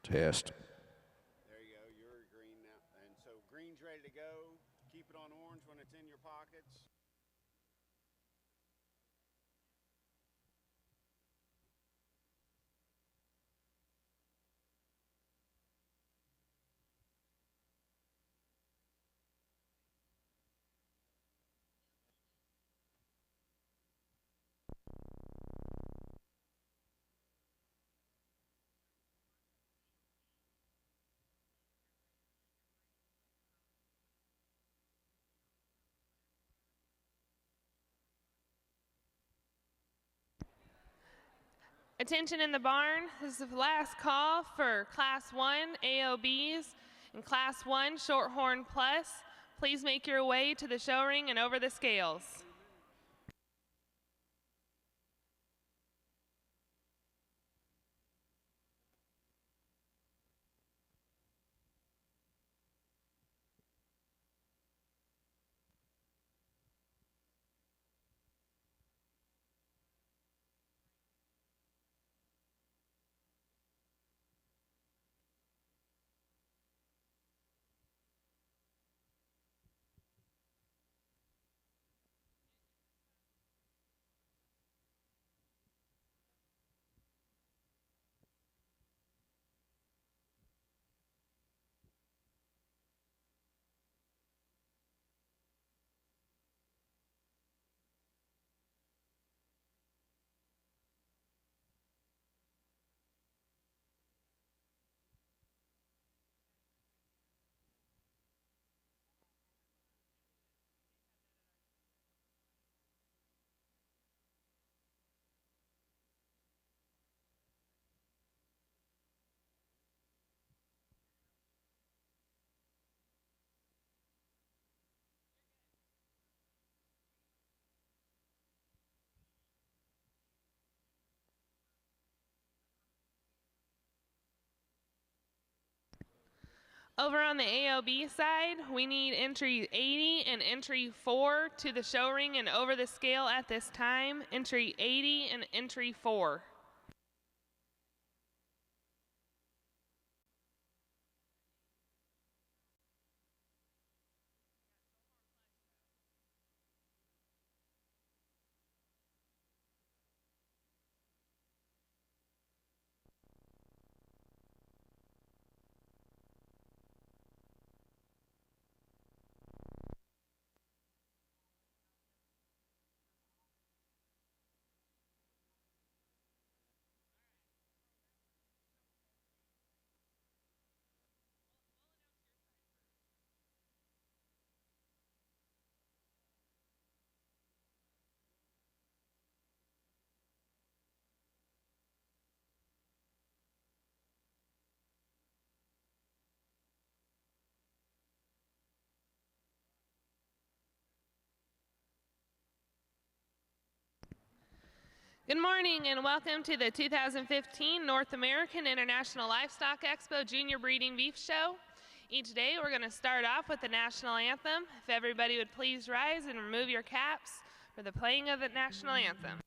Test. There you go. You're green now. And so green's ready to go. Keep it on orange when it's in your pockets. Attention in the barn, this is the last call for Class 1 AOBs and Class 1 Shorthorn Plus. Please make your way to the show ring and over the scales. Over on the AOB side, we need entry 80 and entry 4 to the show ring and over the scale at this time. Entry 80 and entry 4. Good morning and welcome to the 2015 North American International Livestock Expo Junior Breeding Beef Show. Each day we're going to start off with the national anthem. If everybody would please rise and remove your caps for the playing of the national anthem.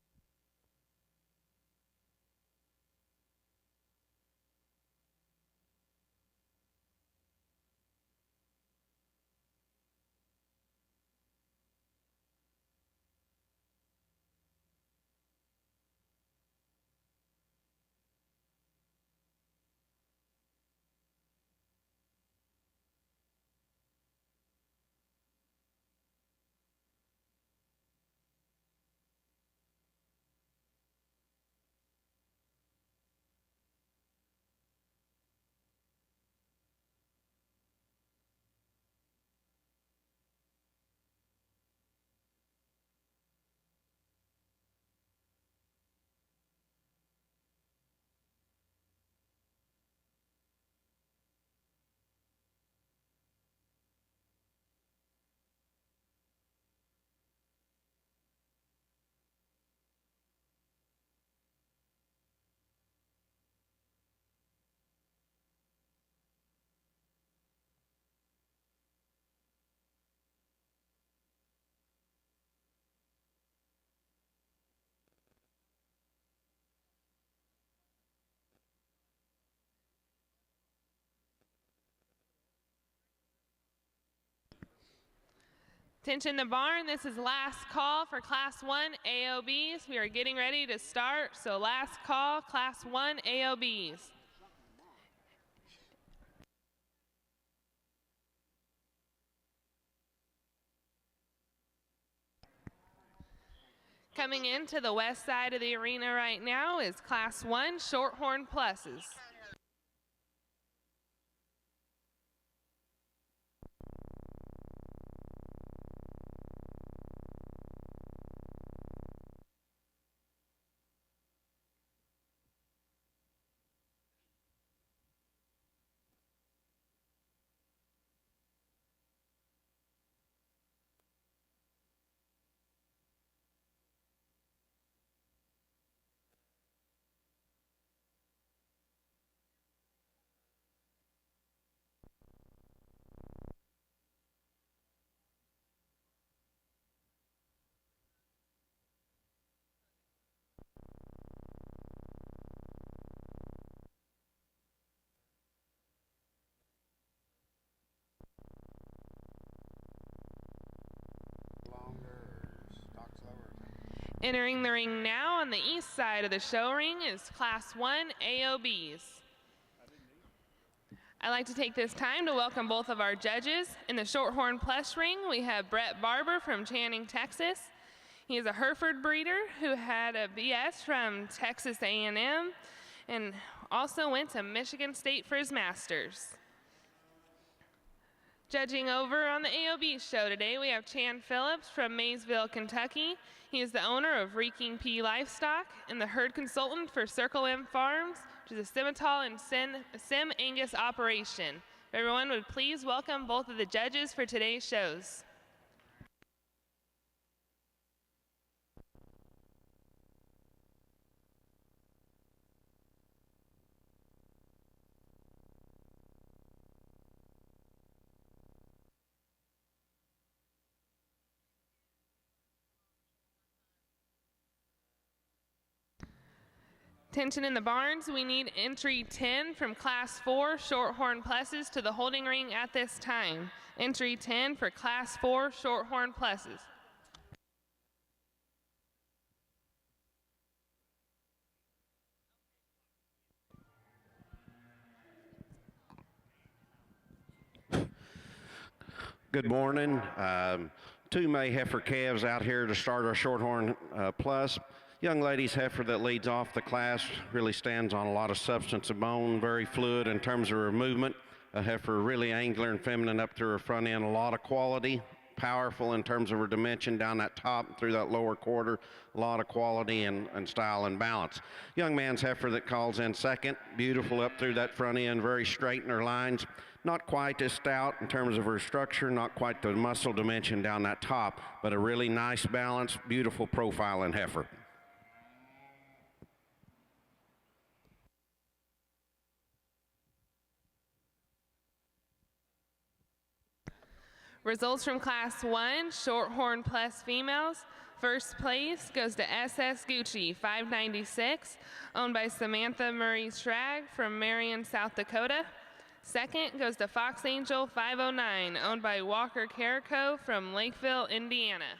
Attention the barn, this is last call for Class 1 AOBs. We are getting ready to start, so last call, Class 1 AOBs. Coming into the west side of the arena right now is Class 1 Shorthorn Pluses. Entering the ring now on the east side of the show ring is Class 1 AOBs. I'd like to take this time to welcome both of our judges. In the Shorthorn Plus ring, we have Brett Barber from Channing, Texas. He is a Hereford breeder who had a BS from Texas A&M and also went to Michigan State for his master's. Judging over on the AOB show today, we have Chan Phillips from Maysville, Kentucky. He is the owner of Reeking P Livestock and the herd consultant for Circle M Farms, which is a Simmental and Sim Angus operation. If everyone would please welcome both of the judges for today's shows. Attention in the barns, we need entry 10 from Class 4 Shorthorn Pluses to the holding ring at this time. Entry 10 for Class 4 Shorthorn Pluses. Good morning. Two May heifer calves out here to start our Shorthorn Plus. Young lady's heifer that leads off the class really stands on a lot of substance of bone, very fluid in terms of her movement. A heifer really angular and feminine up through her front end, a lot of quality, powerful in terms of her dimension down that top through that lower quarter, a lot of quality and style and balance. Young man's heifer that calls in second, beautiful up through that front end, very straight in her lines. Not quite as stout in terms of her structure, not quite the muscle dimension down that top, but a really nice balance, beautiful profile in heifer. Results from Class 1 Shorthorn Plus females. First place goes to SS Gucci, 596, owned by Samantha Murray Strag from Marion, South Dakota. Second goes to Fox Angel 509, owned by Walker Carrico from Lakeville, Indiana.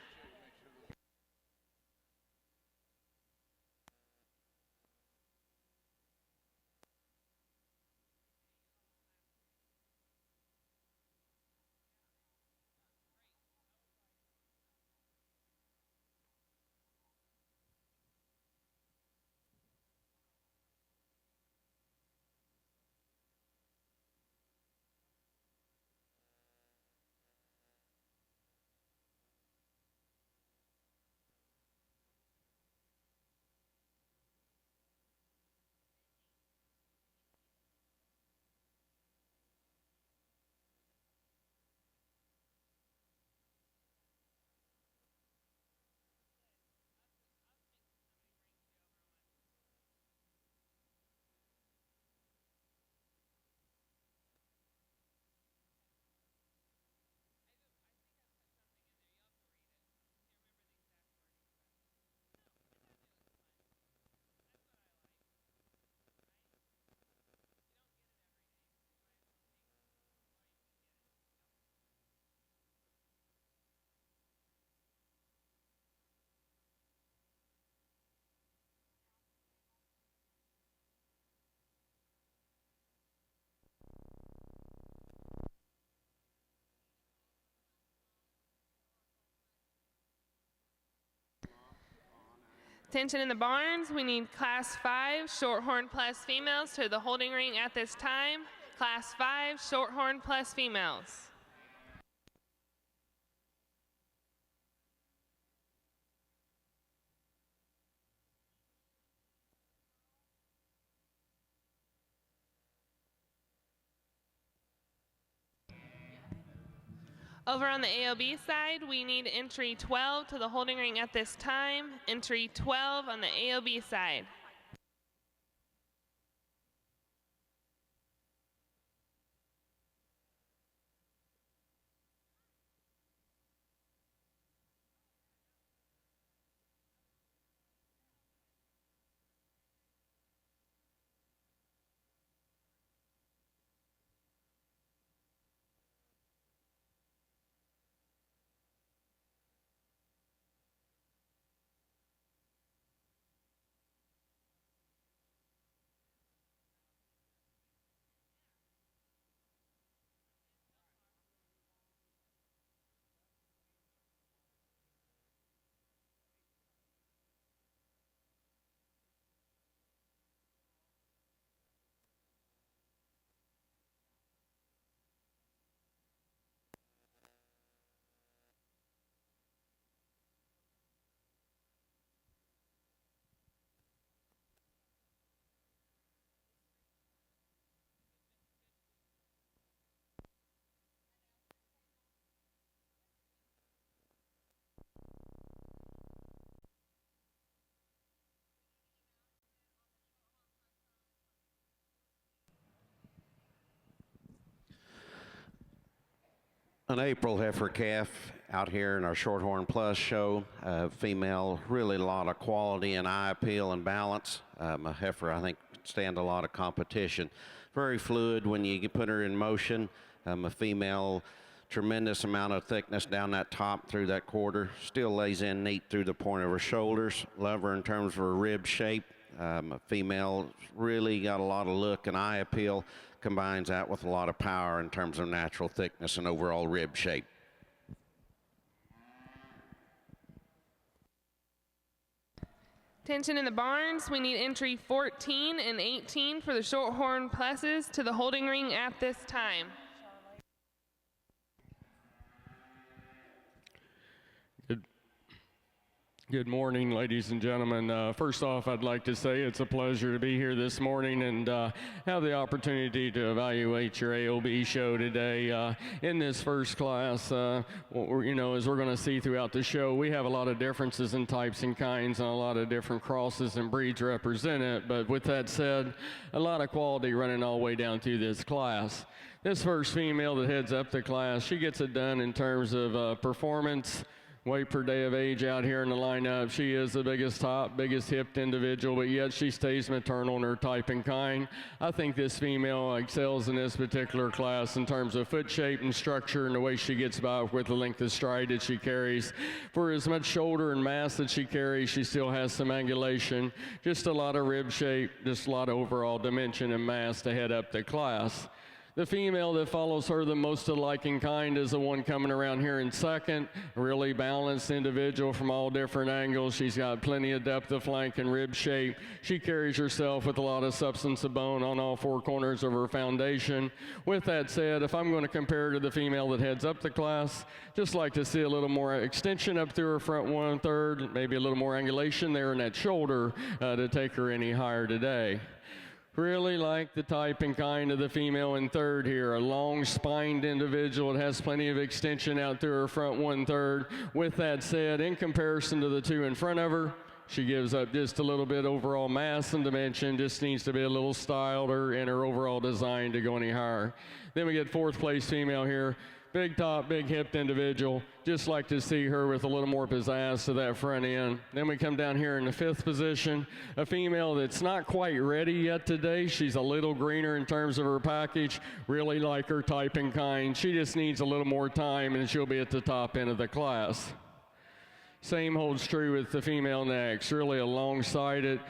Attention in the barns, we need Class 5 Shorthorn Plus females to the holding ring at this time. Class 5 Shorthorn Plus females. Over on the AOB side, we need entry 12 to the holding ring at this time. Entry 12 on the AOB side. An April heifer calf out here in our Shorthorn Plus show. Female, really a lot of quality and eye appeal and balance. A heifer, I think, stand a lot of competition. Very fluid when you put her in motion. A female, tremendous amount of thickness down that top through that quarter. Still lays in neat through the point of her shoulders. Love her in terms of her rib shape. A female really got a lot of look and eye appeal. Combines that with a lot of power in terms of natural thickness and overall rib shape. Attention in the barns, we need entry 14 and 18 for the Shorthorn Pluses to the holding ring at this time. Good morning, ladies and gentlemen. First off, I'd like to say it's a pleasure to be here this morning and have the opportunity to evaluate your AOB show today. In this first class, as we're going to see throughout the show, we have a lot of differences in types and kinds and a lot of different crosses and breeds represented. But with that said, a lot of quality running all the way down through this class. This first female that heads up the class, she gets it done in terms of performance, weight per day of age out here in the lineup. She is the biggest hipped individual, but yet she stays maternal in her type and kind. I think this female excels in this particular class in terms of foot shape and structure and the way she gets by with the length of stride that she carries. For as much shoulder and mass that she carries, she still has some angulation, just a lot of rib shape, just a lot of overall dimension and mass to head up the class. The female that follows her the most alike in kind is the one coming around here in second. Really balanced individual from all different angles. She's got plenty of depth of flank and rib shape. She carries herself with a lot of substance of bone on all four corners of her foundation. With that said, if I'm going to compare her to the female that heads up the class, just like to see a little more extension up through her front 1/3, maybe a little more angulation there in that shoulder to take her any higher today. Really like the type and kind of the female in third here, a long spined individual. It has plenty of extension out through her front 1/3. With that said, in comparison to the two in front of her, she gives up just a little bit overall mass and dimension, just needs to be a little styled in her overall design to go any higher. Then we get fourth place female here. Big top, big hipped individual. Just like to see her with a little more pizzazz to that front end. Then we come down here in the fifth position, a female that's not quite ready yet today. She's a little greener in terms of her package. Really like her type and kind. She just needs a little more time and she'll be at the top end of the class. Same holds true with the female next. Really a long-sided,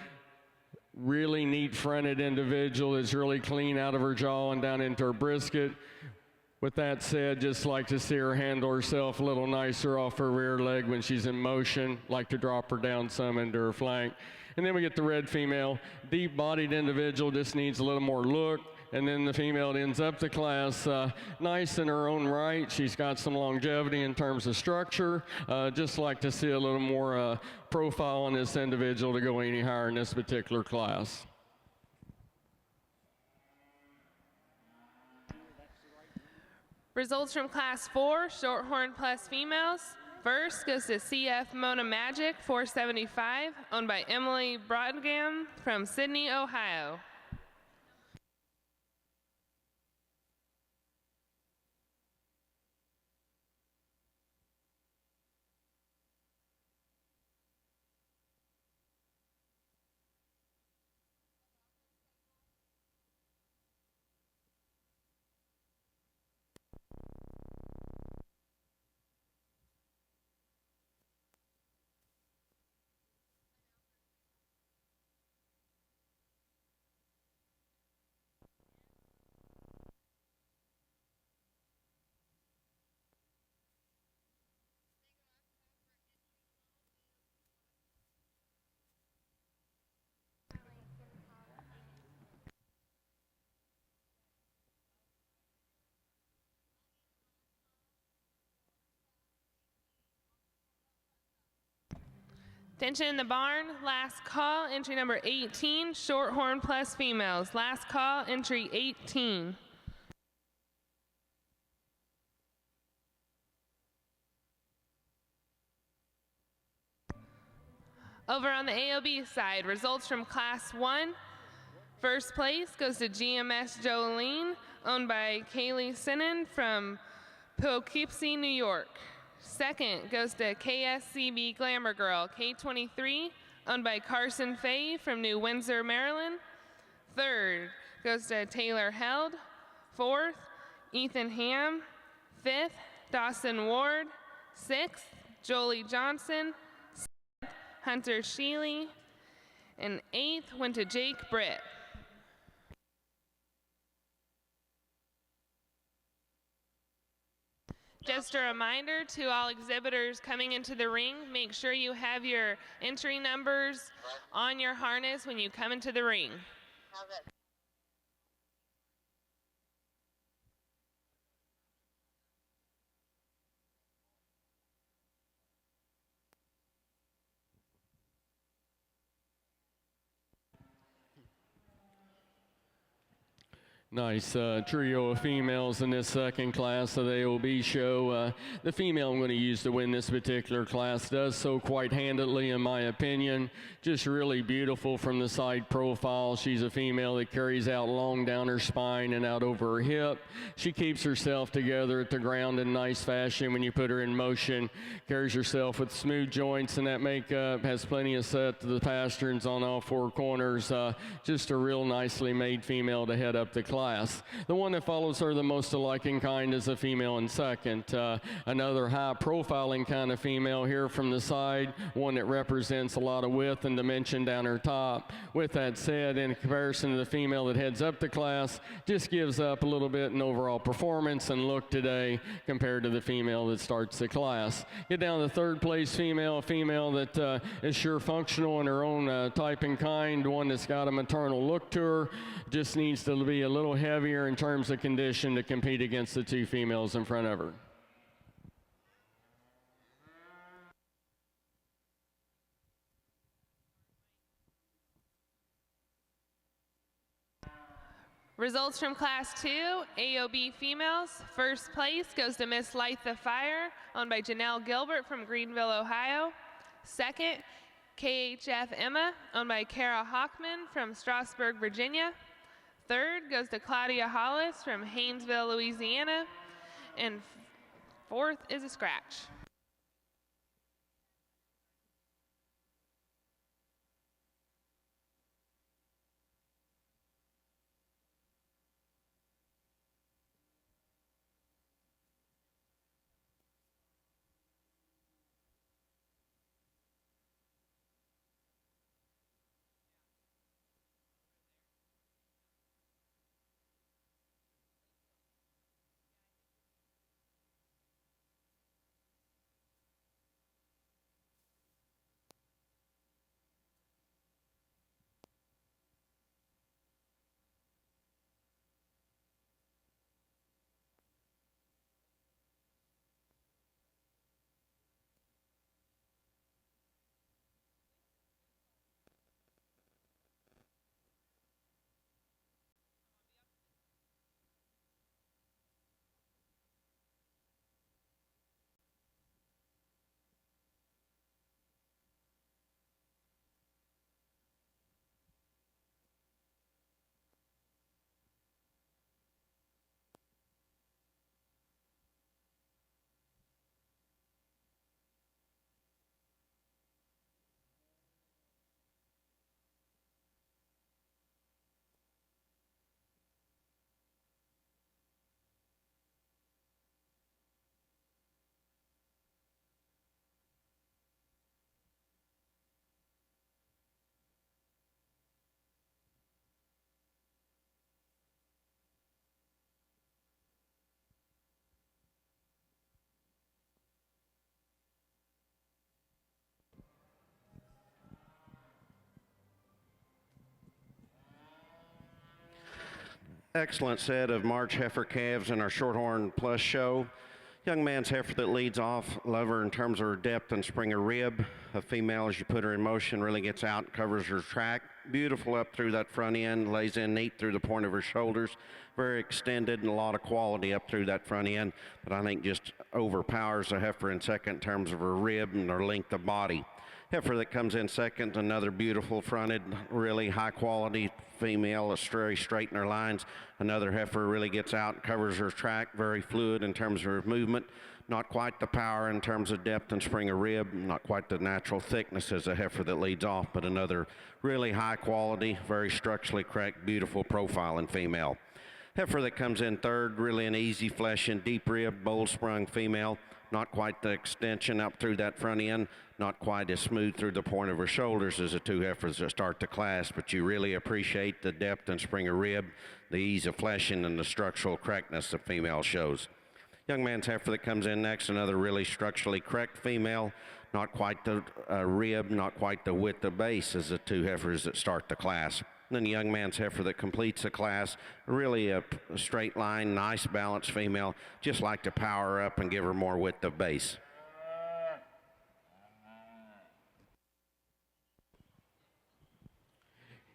really neat fronted individual that's really clean out of her jaw and down into her brisket. With that said, just like to see her handle herself a little nicer off her rear leg when she's in motion, like to drop her down some into her flank. And then we get the red female, deep-bodied individual, just needs a little more look. And then the female that ends up the class, nice in her own right. She's got some longevity in terms of structure. Just like to see a little more profile on this individual to go any higher in this particular class. Results from Class 4, Shorthorn Plus females. First goes to CF Mona Magic 475, owned by Emily Brodgam from Sydney, Ohio. Attention in the barn, last call, entry number 18, Shorthorn Plus females. Last call, entry 18. Over on the AOB side, results from Class 1. First place goes to GMS Jolene, owned by Kaylee Sinnen from Poughkeepsie, New York. Second goes to KSCB Glamour Girl, K23, owned by Carson Fay from New Windsor, Maryland. Third goes to Taylor Held. Fourth, Ethan Ham. Fifth, Dawson Ward. Sixth, Jolie Johnson. Seventh, Hunter Sheely. And eighth went to Jake Britt. Just a reminder to all exhibitors coming into the ring, make sure you have your entry numbers on your harness when you come into the ring. Nice trio of females in this second class of the AOB show. The female I'm going to use to win this particular class does so quite handily, in my opinion. Just really beautiful from the side profile. She's a female that carries out long down her spine and out over her hip. She keeps herself together at the ground in nice fashion when you put her in motion. Carries herself with smooth joints, and that makeup has plenty of set to the pasterns on all four corners. Just a real nicely made female to head up the class. The one that follows her the most alike in kind is a female in second. Another high profiling kind of female here from the side, one that represents a lot of width and dimension down her top. With that said, in comparison to the female that heads up the class, just gives up a little bit in overall performance and look today compared to the female that starts the class. Get down to the third place female, a female that is sure functional in her own type and kind, one that's got a maternal look to her, just needs to be a little heavier in terms of condition to compete against the two females in front of her. Results from Class 2, AOB females. First place goes to Miss Light the Fire, owned by Janelle Gilbert from Greenville, Ohio. Second, KHF Emma, owned by Kara Hockman from Strasburg, Virginia. Third goes to Claudia Hollis from Haynesville, Louisiana. And fourth is a scratch. Excellent set of March heifer calves in our Shorthorn Plus show. Young man's heifer that leads off, love her in terms of her depth and spring of rib. A female, as you put her in motion, really gets out, covers her track. Beautiful up through that front end, lays in neat through the point of her shoulders. Very extended and a lot of quality up through that front end, but I think just overpowers the heifer in second in terms of her rib and her length of body. Heifer that comes in second, another beautiful fronted, really high quality female, very straight in her lines. Another heifer really gets out, covers her track, very fluid in terms of her movement. Not quite the power in terms of depth and spring of rib, not quite the natural thickness as a heifer that leads off, but another really high quality, very structurally correct, beautiful profiling female. Heifer that comes in third, really an easy flesh and deep rib, bold sprung female. Not quite the extension up through that front end, not quite as smooth through the point of her shoulders as the two heifers that start the class, but you really appreciate the depth and spring of rib, the ease of fleshing, and the structural correctness the female shows. Young man's heifer that comes in next, another really structurally correct female, not quite the rib, not quite the width of base as the two heifers that start the class. And then the young man's heifer that completes the class, really a straight line, nice balanced female, just like to power up and give her more width of base.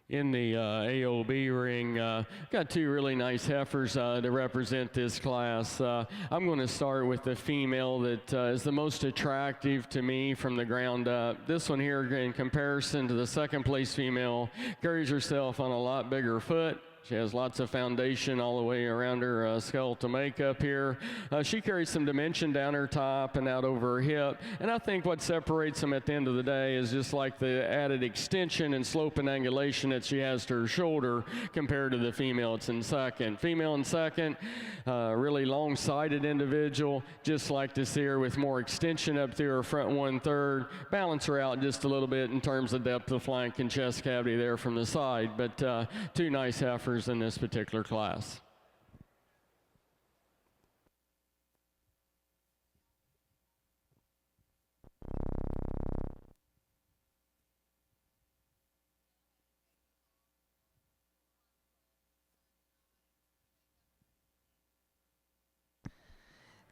In the AOB ring, got two really nice heifers to represent this class. I'm going to start with the female that is the most attractive to me from the ground up. This one here, in comparison to the second place female, carries herself on a lot bigger foot. She has lots of foundation all the way around her skeletal makeup here. She carries some dimension down her top and out over her hip. And I think what separates them at the end of the day is just like the added extension and slope and angulation that she has to her shoulder compared to the female that's in second. Female in second, really long-sided individual. Just like to see her with more extension up through her front 1/3. Balance her out just a little bit in terms of depth of flank and chest cavity there from the side. But two nice heifers in this particular class.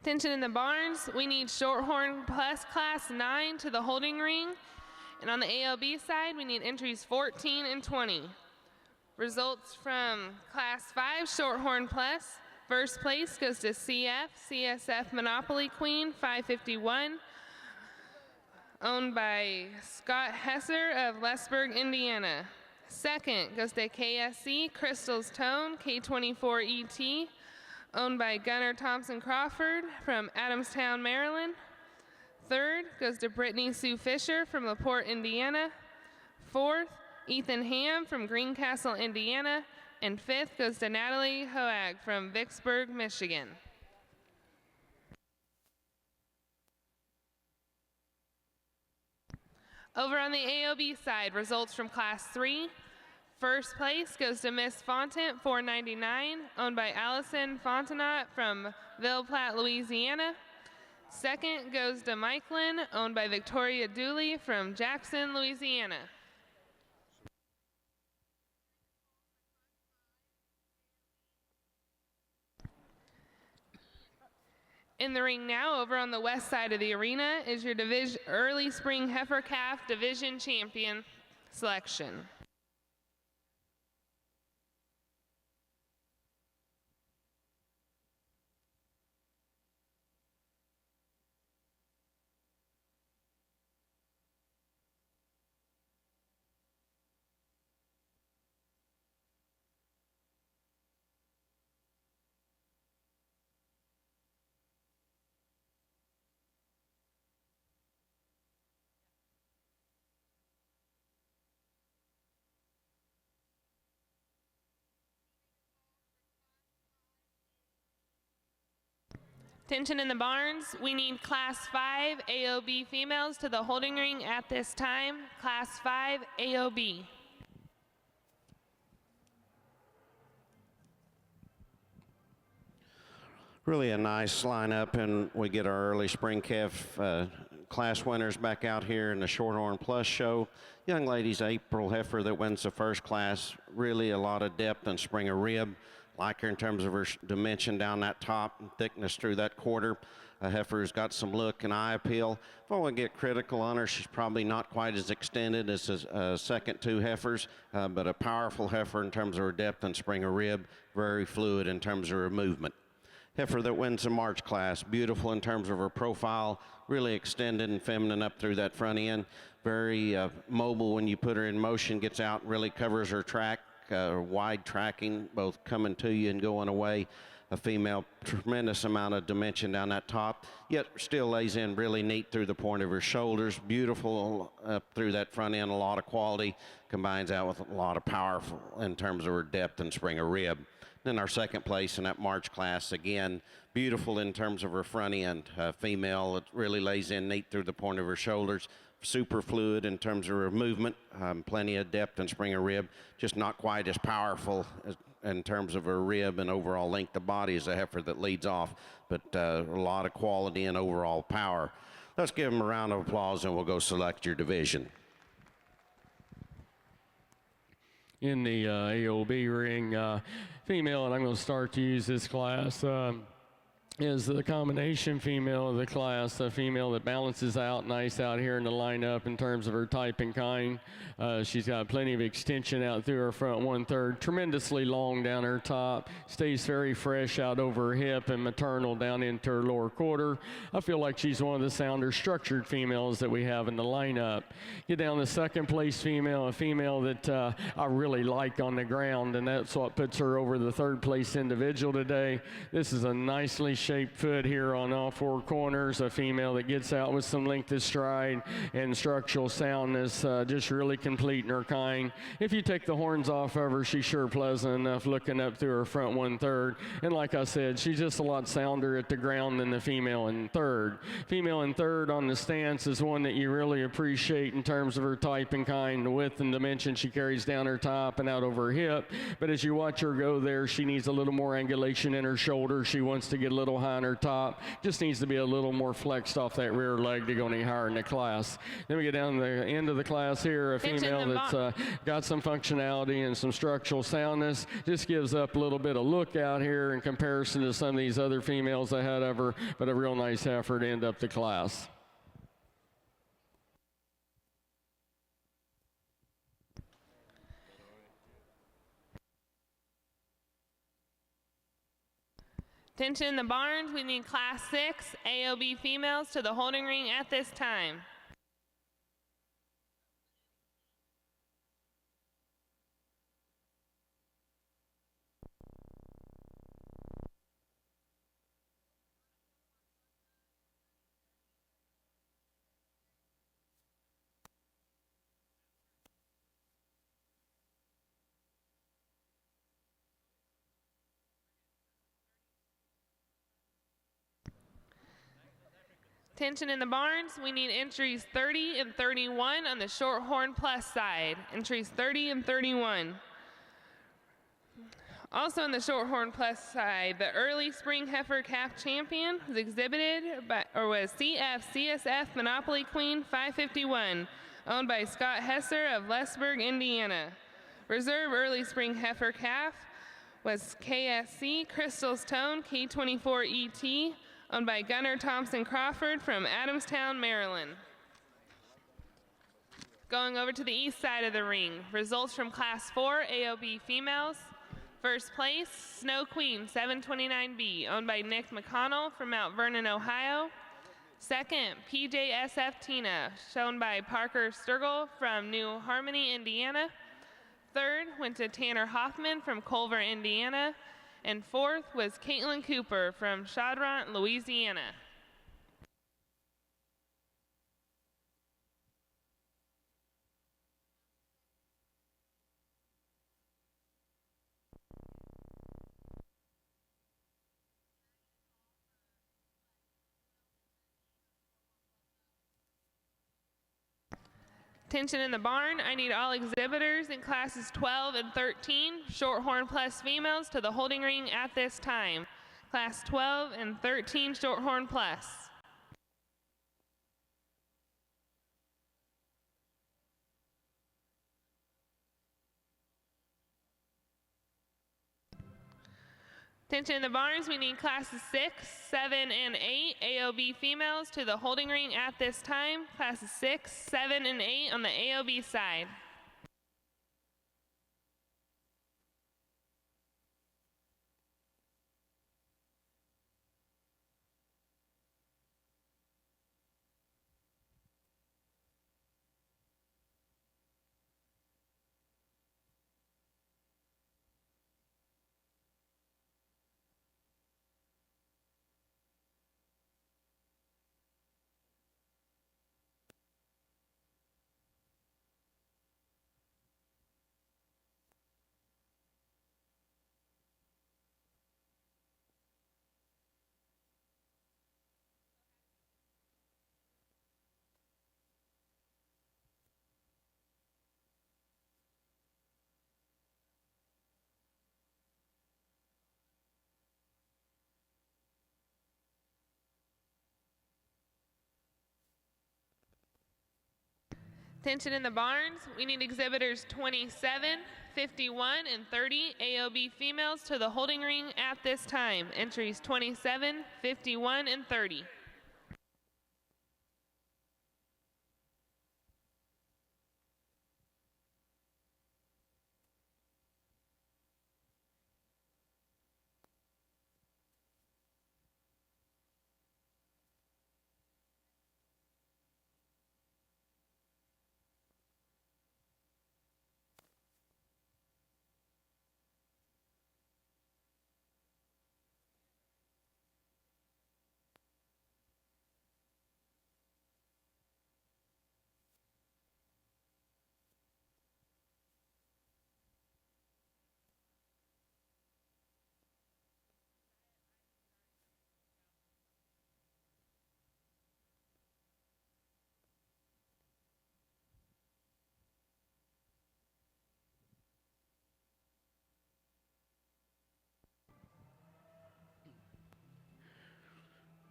Attention in the barns, we need Shorthorn Plus Class 9 to the holding ring. And on the ALB side, we need entries 14 and 20. Results from Class 5 Shorthorn Plus. First place goes to CSF Monopoly Queen 551, owned by Scott Hesser of Leesburg, Indiana. Second goes to KSC Crystal's Tone K24ET, owned by Gunnar Thompson Crawford from Adamstown, Maryland. Third goes to Brittany Sue Fisher from LaPorte, Indiana. Fourth, Ethan Ham from Greencastle, Indiana. And fifth goes to Natalie Hoag from Vicksburg, Michigan. Over on the AOB side, results from Class 3. First place goes to Miss Fontant, 499, owned by Allison Fontenot from Ville Platte, Louisiana. Second goes to Mikeland, owned by Victoria Dooley from Jackson, Louisiana. In the ring now, over on the west side of the arena, is your early spring heifer calf division champion selection. Attention in the barns, we need Class 5 AOB females to the holding ring at this time. Class 5 AOB. Really a nice lineup, and we get our early spring calf class winners back out here in the Shorthorn Plus show. Young ladies, April heifer that wins the first class, really a lot of depth and spring of rib. Like her in terms of her dimension down that top and thickness through that quarter. A heifer's got some look and eye appeal. If I want to get critical on her, she's probably not quite as extended as second two heifers, but a powerful heifer in terms of her depth and spring of rib, very fluid in terms of her movement. Heifer that wins the March class, beautiful in terms of her profile, really extended and feminine up through that front end, very mobile when you put her in motion, gets out, really covers her track, wide tracking, both coming to you and going away. A female, tremendous amount of dimension down that top, yet still lays in really neat through the point of her shoulders, beautiful up through that front end, a lot of quality, combines out with a lot of power in terms of her depth and spring of rib. Then our second place in that March class, again, beautiful in terms of her front end, female that really lays in neat through the point of her shoulders, super fluid in terms of her movement, plenty of depth and spring of rib, just not quite as powerful in terms of her rib and overall length of body as a heifer that leads off, but a lot of quality and overall power. Let's give them a round of applause and we'll go select your division. In the AOB ring, female, and I'm going to start to use this class, is the combination female of the class, a female that balances out nice out here in the lineup in terms of her type and kind. She's got plenty of extension out through her front 1/3, tremendously long down her top, stays very fresh out over her hip and maternal down into her lower quarter. I feel like she's one of the sounder structured females that we have in the lineup. Get down the second place female, a female that I really like on the ground, and that's what puts her over the third place individual today. This is a nicely shaped foot here on all four corners, a female that gets out with some length of stride and structural soundness, just really complete in her kind. If you take the horns off of her, she's sure pleasant enough looking up through her front 1/3. And like I said, she's just a lot sounder at the ground than the female in third. Female in third on the stance is one that you really appreciate in terms of her type and kind, the width and dimension she carries down her top and out over her hip. But as you watch her go there, she needs a little more angulation in her shoulder. She wants to get a little high on her top, just needs to be a little more flexed off that rear leg to go any higher in the class. Then we get down to the end of the class here, a female that's got some functionality and some structural soundness, just gives up a little bit of look out here in comparison to some of these other females ahead of her, but a real nice heifer to end up the class. Attention in the barns, we need Class 6 AOB females to the holding ring at this time. Attention in the barns, we need entries 30 and 31 on the Shorthorn Plus side. Entries 30 and 31. Also on the Shorthorn Plus side, the early spring heifer calf champion was exhibited by, or was CSF Monopoly Queen 551, owned by Scott Hesser of Leesburg, Indiana. Reserve early spring heifer calf was KSC Crystal's Tone K24ET, owned by Gunnar Thompson Crawford from Adamstown, Maryland. Going over to the east side of the ring, results from Class 4 AOB females. First place, Snow Queen 729B, owned by Nick McConnell from Mount Vernon, Ohio. Second, PJSF Tina, shown by Parker Sturgill from New Harmony, Indiana. Third went to Tanner Hoffman from Culver, Indiana. And fourth was Caitlin Cooper from Chaudron, Louisiana. Attention in the barn, I need all exhibitors in classes 12 and 13, Shorthorn Plus females, to the holding ring at this time. Class 12 and 13, Shorthorn Plus. Attention in the barns, we need classes 6, 7, and 8 AOB females to the holding ring at this time. Classes 6, 7, and 8 on the AOB side. Attention in the barns, we need exhibitors 27, 51, and 30 AOB females to the holding ring at this time. Entries 27, 51, and 30.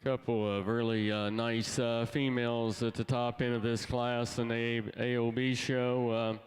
Couple of really nice females at the top end of this class in the AOB show.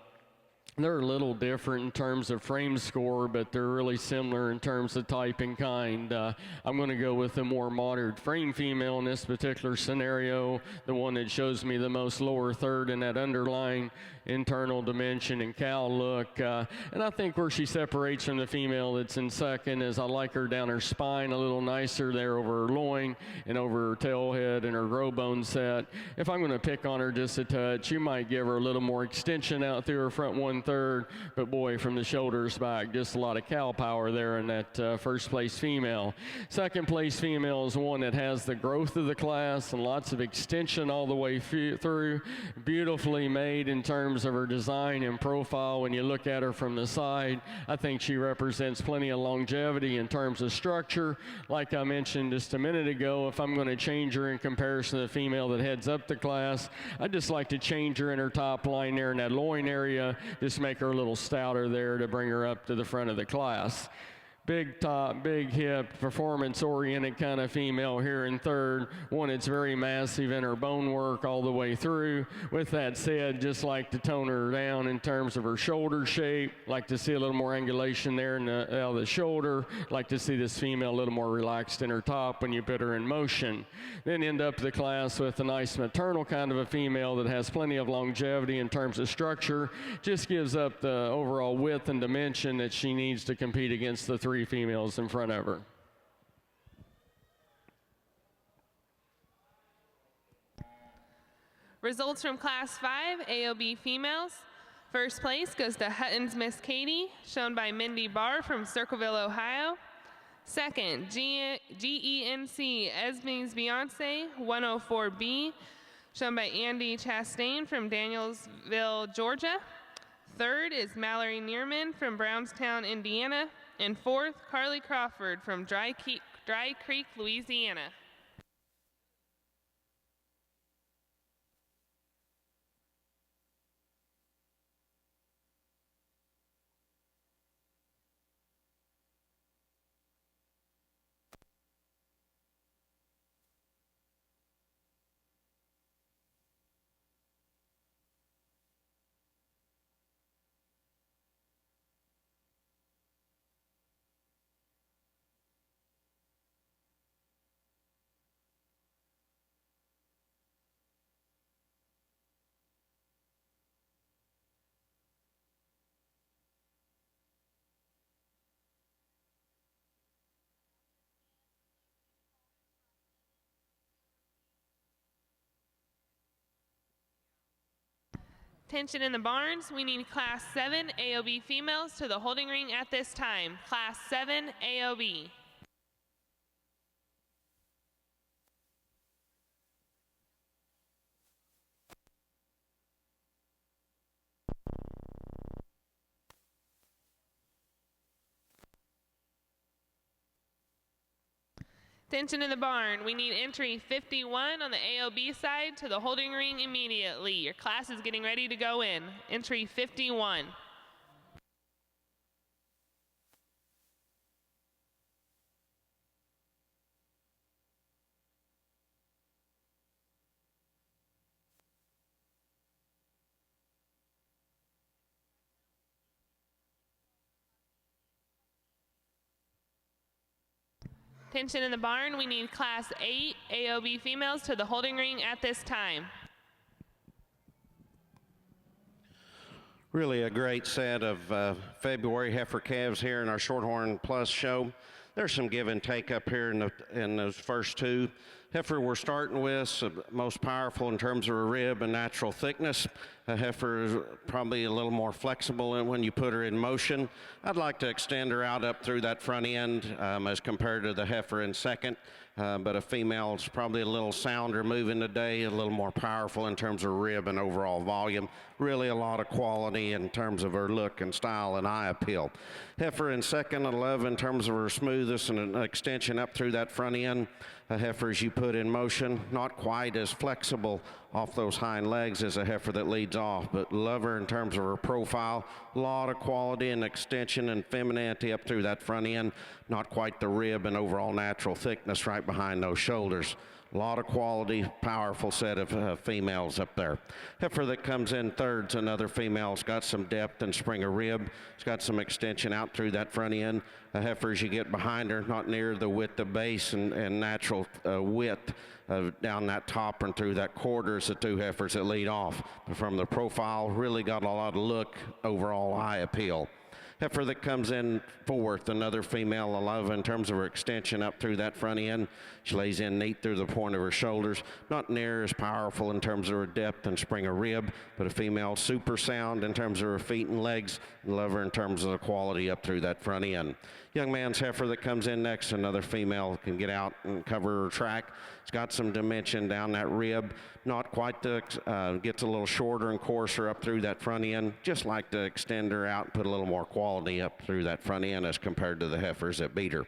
They're a little different in terms of frame score, but they're really similar in terms of type and kind. I'm going to go with the more modern frame female in this particular scenario, the one that shows me the most lower third in that underlying internal dimension and cow look. And I think where she separates from the female that's in second is I like her down her spine a little nicer there over her loin and over her tail head and her grow bone set. If I'm going to pick on her just a touch, you might give her a little more extension out through her front 1/3, but boy, from the shoulders back, just a lot of cow power there in that first place female. Second place female is one that has the growth of the class and lots of extension all the way through, beautifully made in terms of her design and profile. When you look at her from the side, I think she represents plenty of longevity in terms of structure. Like I mentioned just a minute ago, if I'm going to change her in comparison to the female that heads up the class, I'd just like to change her in her top line there in that loin area, just make her a little stouter there to bring her up to the front of the class. Big top, big hip, performance-oriented kind of female here in third. One that's very massive in her bone work all the way through. With that said, just like to tone her down in terms of her shoulder shape. Like to see a little more angulation there in the shoulder. Like to see this female a little more relaxed in her top when you put her in motion. Then end up the class with a nice maternal kind of a female that has plenty of longevity in terms of structure. Just gives up the overall width and dimension that she needs to compete against the three females in front of her. Results from Class 5 AOB females. First place goes to Hutton's Miss Katie, shown by Mindy Barr from Circleville, Ohio. Second, GENC Esme's Beyonce, 104B, shown by Andy Chastain from Danielsville, Georgia. Third is Mallory Neerman from Brownstown, Indiana. And fourth, Carly Crawford from Dry Creek, Louisiana. Tension in the barns. We need Class 7 AOB females to the holding ring at this time. Class 7 AOB. Tension in the barn. We need entry 51 on the AOB side to the holding ring immediately. Your class is getting ready to go in. Entry 51. Tension in the barn. We need Class 8 AOB females to the holding ring at this time. Really a great set of February heifer calves here in our Shorthorn Plus show. There's some give and take up here in those first two. Heifer we're starting with, most powerful in terms of a rib and natural thickness. A heifer is probably a little more flexible when you put her in motion. I'd like to extend her out up through that front end as compared to the heifer in second. But a female is probably a little sounder moving today, a little more powerful in terms of rib and overall volume. Really a lot of quality in terms of her look and style and eye appeal. Heifer in second, I love in terms of her smoothness and an extension up through that front end. A heifer as you put in motion, not quite as flexible off those hind legs as a heifer that leads off, but love her in terms of her profile. A lot of quality and extension and femininity up through that front end. Not quite the rib and overall natural thickness right behind those shoulders. A lot of quality, powerful set of females up there. Heifer that comes in third's another female. It's got some depth and spring of rib. It's got some extension out through that front end. A heifer as you get behind her, not near the width of base and natural width down that top and through that quarter is the two heifers that lead off. But from the profile, really got a lot of look, overall eye appeal. Heifer that comes in fourth, another female, I love in terms of her extension up through that front end. She lays in neat through the point of her shoulders. Not near as powerful in terms of her depth and spring of rib, but a female super sound in terms of her feet and legs. And love her in terms of the quality up through that front end. Young man's heifer that comes in next, another female, can get out and cover her track. It's got some dimension down that rib. Not quite gets a little shorter and coarser up through that front end. Just like to extend her out and put a little more quality up through that front end as compared to the heifers that beat her.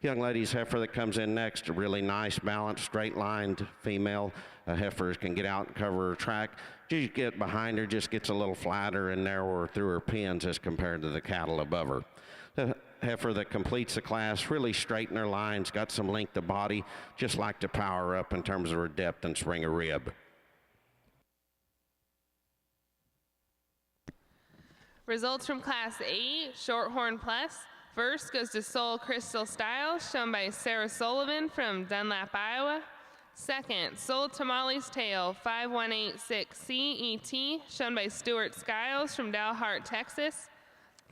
Young lady's heifer that comes in next, a really nice, balanced, straight-lined female. Heifers can get out and cover her track. You get behind her, just gets a little flatter and narrower through her pins as compared to the cattle above her. The heifer that completes the class, really straight in her lines, got some length of body, just like to power up in terms of her depth and spring of rib. Results from Class 8, Shorthorn Plus. First goes to Soul Crystal Styles, shown by Sarah Sullivan from Dunlap, Iowa. Second, Soul Tamale's Tail, 5186CET, shown by Stuart Skiles from Dalhart, Texas.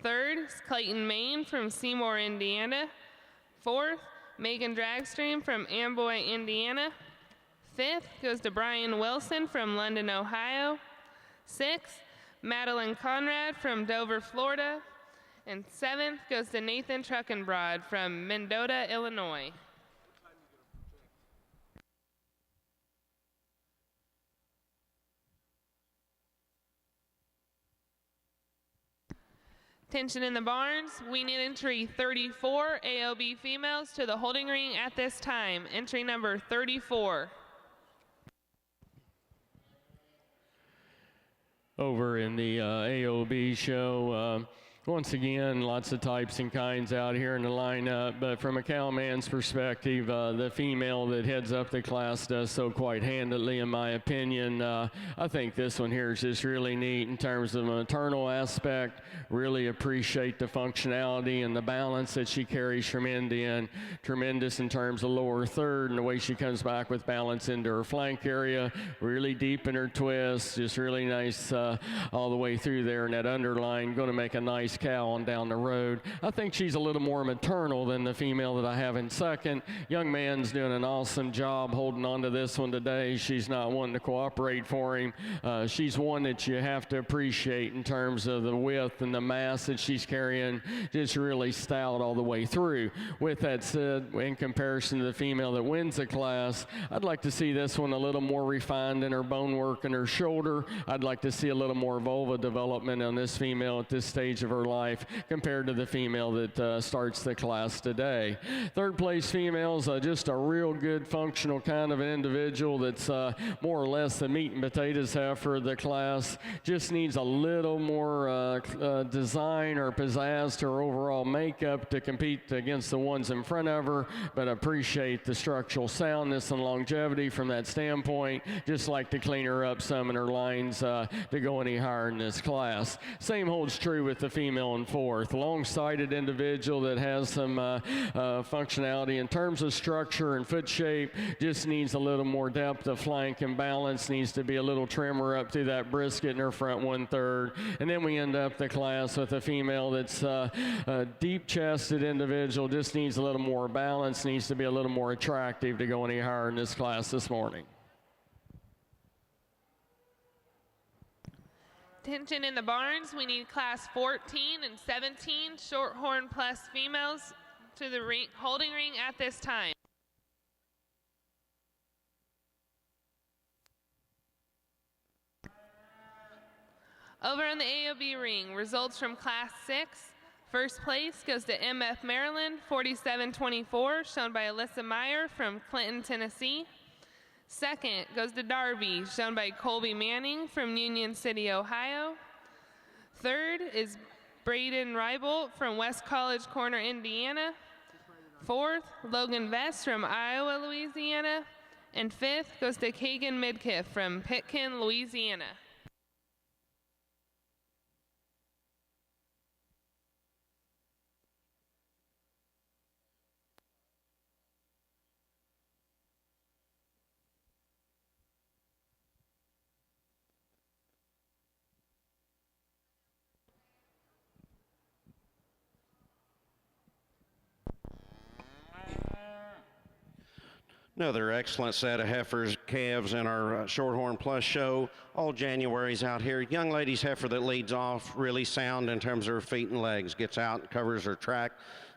Third, Clayton Maine from Seymour, Indiana. Fourth, Megan Dragstream from Amboy, Indiana. Fifth goes to Brian Wilson from London, Ohio. Sixth, Madeline Conrad from Dover, Florida. And seventh goes to Nathan Truckenbrod from Mendota, Illinois. Tension in the barns. We need entry 34 AOB females to the holding ring at this time. Entry number 34. Over in the AOB show, once again, lots of types and kinds out here in the lineup, but from a cowman's perspective, the female that heads up the class does so quite handily, in my opinion. I think this one here is just really neat in terms of a maternal aspect. Really appreciate the functionality and the balance that she carries from end to end. Tremendous in terms of lower third and the way she comes back with balance into her flank area. Really deep in her twist, just really nice all the way through there, and that underline going to make a nice nice cow on down the road. I think she's a little more maternal than the female that I have in second. Young man's doing an awesome job holding on to this one today. She's not wanting to cooperate for him. She's one that you have to appreciate in terms of the width and the mass that she's carrying, just really stout all the way through. With that said, in comparison to the female that wins the class, I'd like to see this one a little more refined in her bone work and her shoulder. I'd like to see a little more vulva development on this female at this stage of her life compared to the female that starts the class today. Third place female's just a real good functional kind of an individual that's more or less the meat and potatoes heifer of the class. Just needs a little more design or pizzazz to her overall makeup to compete against the ones in front of her, but appreciate the structural soundness and longevity from that standpoint. Just like to clean her up some in her lines to go any higher in this class. Same holds true with the female in fourth. Long-sided individual that has some functionality in terms of structure and foot shape, just needs a little more depth of flank and balance, needs to be a little trimmer up through that brisket in her front 1/3. And then we end up the class with a female that's a deep-chested individual, just needs a little more balance, needs to be a little more attractive to go any higher in this class this morning. Attention in the barns, we need class 14 and 17 Shorthorn plus females to the holding ring at this time. Over on the AOB ring, results from class 6. First place goes to MF Maryland, 4724, shown by Alyssa Meyer from Clinton, Tennessee. Second goes to Darby, shown by Colby Manning from Union City, Ohio. Third is Braden Reibolt from West College Corner, Indiana. Fourth, Logan Vest from Iowa, Louisiana. And fifth goes to Kagan Midkiff from Pitkin, Louisiana. Another excellent set of heifers, calves in our Shorthorn Plus show. All January's out here. Young lady's heifer that leads off, really sound in terms of her feet and legs. Gets out and covers her track.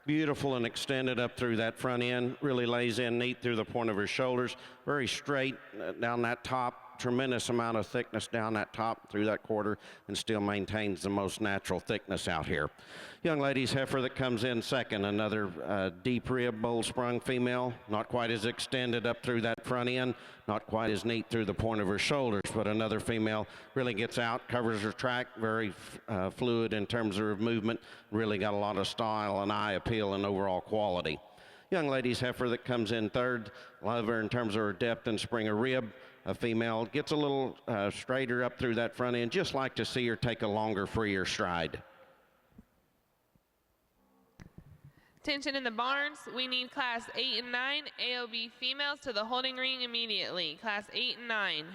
Beautiful and extended up through that front end. Really lays in neat through the point of her shoulders. Very straight down that top. Tremendous amount of thickness down that top through that quarter, and still maintains the most natural thickness out here. Young lady's heifer that comes in second, another deep rib, bold sprung female, not quite as extended up through that front end, not quite as neat through the point of her shoulders, but another female really gets out, covers her track, very fluid in terms of her movement, really got a lot of style and eye appeal and overall quality. Young lady's heifer that comes in third, love her in terms of her depth and spring of rib. A female gets a little straighter up through that front end. Just like to see her take a longer, freer stride. Attention in the barns, we need class 8 and 9 AOB females to the holding ring immediately. Class 8 and 9.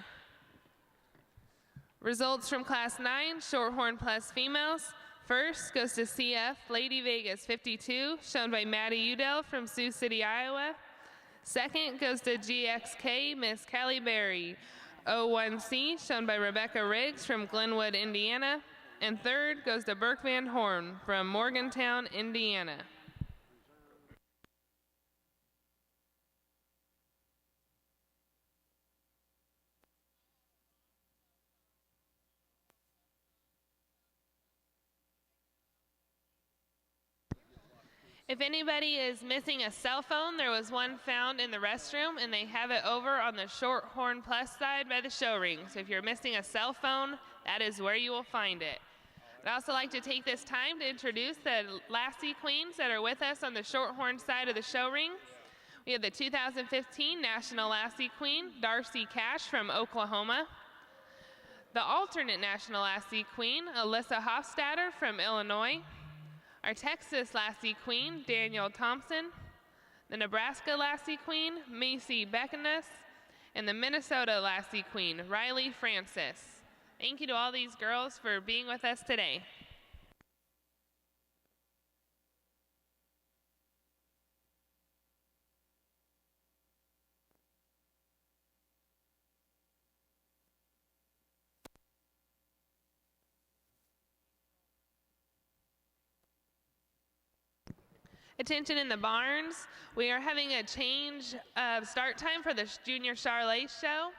Results from class 9 Shorthorn plus females. First goes to CF Lady Vegas 52, shown by Maddie Udell from Sioux City, Iowa. Second goes to GXK Miss Callie Berry 01C, shown by Rebecca Riggs from Glenwood, Indiana. And third goes to Burke Van Horn from Morgantown, Indiana. If anybody is missing a cell phone, there was one found in the restroom, and they have it over on the Shorthorn Plus side by the show ring. So if you're missing a cell phone, that is where you will find it. I'd also like to take this time to introduce the Lassie Queens that are with us on the Shorthorn side of the show ring. We have the 2015 National Lassie Queen, Darcy Cash from Oklahoma. The alternate National Lassie Queen, Alyssa Hofstadter from Illinois. Our Texas Lassie Queen, Danielle Thompson. The Nebraska Lassie Queen, Macy Beckiness. And the Minnesota Lassie Queen, Riley Francis. Thank you to all these girls for being with us today. Attention in the barns, we are having a change of start time for the Junior Charolais show.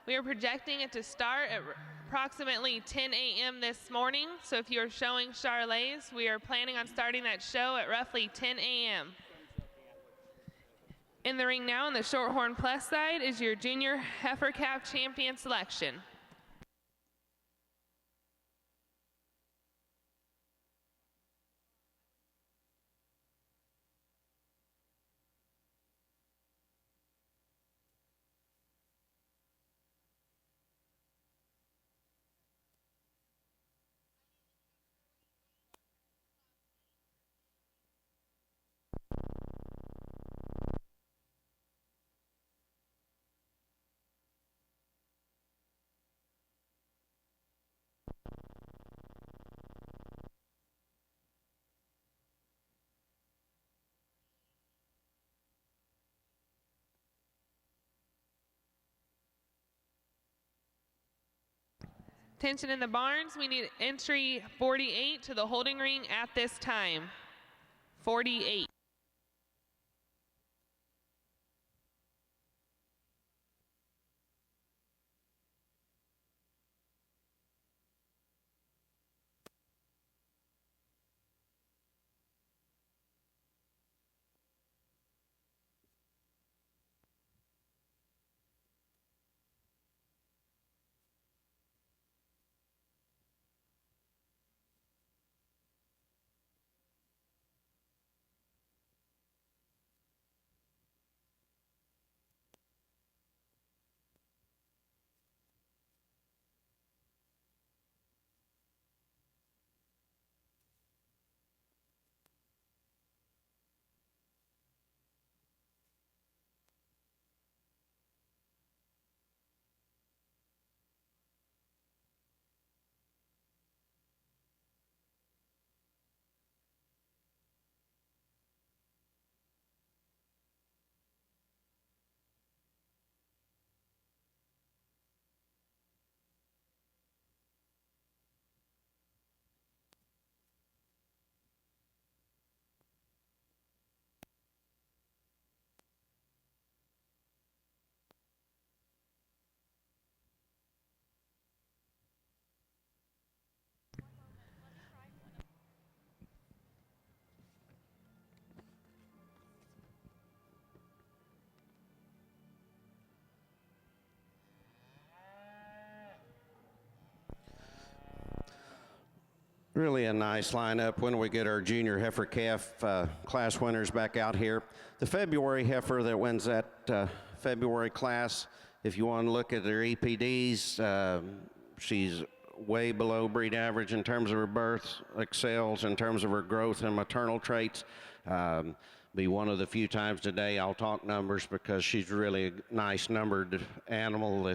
We are projecting it to start at approximately 10 a.m. this morning. So if you're showing Charolais, we are planning on starting that show at roughly 10 a.m. In the ring now on the Shorthorn Plus side is your Junior Heifer Calf Champion selection. Attention in the barns, we need entry 48 to the holding ring at this time. 48. Really a nice lineup when we get our junior heifer calf class winners back out here. The February heifer that wins that February class, if you want to look at their EPDs, she's way below breed average in terms of her birth, excels in terms of her growth and maternal traits. Be one of the few times today I'll talk numbers because she's really a nice numbered animal.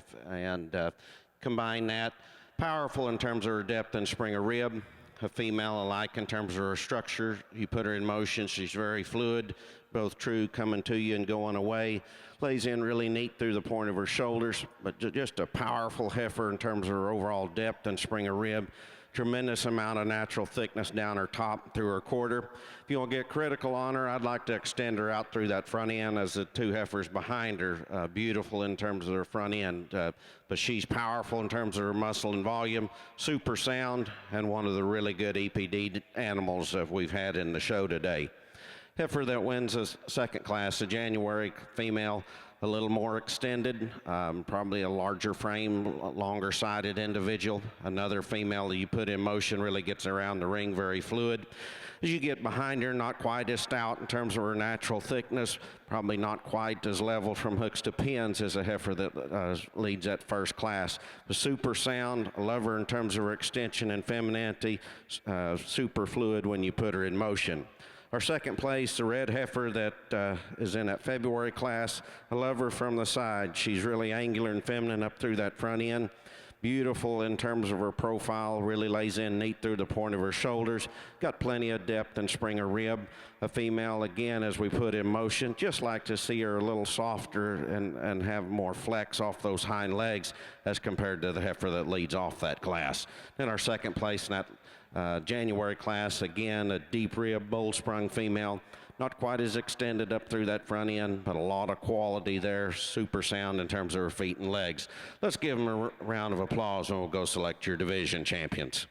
Combine that, powerful in terms of her depth and spring of rib, a female alike in terms of her structure. You put her in motion, she's very fluid, both true coming to you and going away. Lays in really neat through the point of her shoulders, but just a powerful heifer in terms of her overall depth and spring of rib. Tremendous amount of natural thickness down her top through her quarter. If you want to get critical on her, I'd like to extend her out through that front end as the two heifers behind her. Beautiful in terms of her front end, but she's powerful in terms of her muscle and volume, super sound, and one of the really good EPD animals that we've had in the show today. Heifer that wins a second class, a January female, a little more extended, probably a larger frame, longer sided individual. Another female that you put in motion really gets around the ring, very fluid. As you get behind her, not quite as stout in terms of her natural thickness, probably not quite as level from hooks to pins as a heifer that leads that first class. But super sound, I love her in terms of her extension and femininity, super fluid when you put her in motion. Our second place, the red heifer that is in that February class. I love her from the side. She's really angular and feminine up through that front end. Beautiful in terms of her profile, really lays in neat through the point of her shoulders. Got plenty of depth and spring of rib. A female, again, as we put in motion, just like to see her a little softer and have more flex off those hind legs as compared to the heifer that leads off that class. Then our second place in that January class, again, a deep rib, bold sprung female, Not quite as extended up through that front end, but a lot of quality there, super sound in terms of her feet and legs. Let's give them a round of applause and we'll go select your division champions.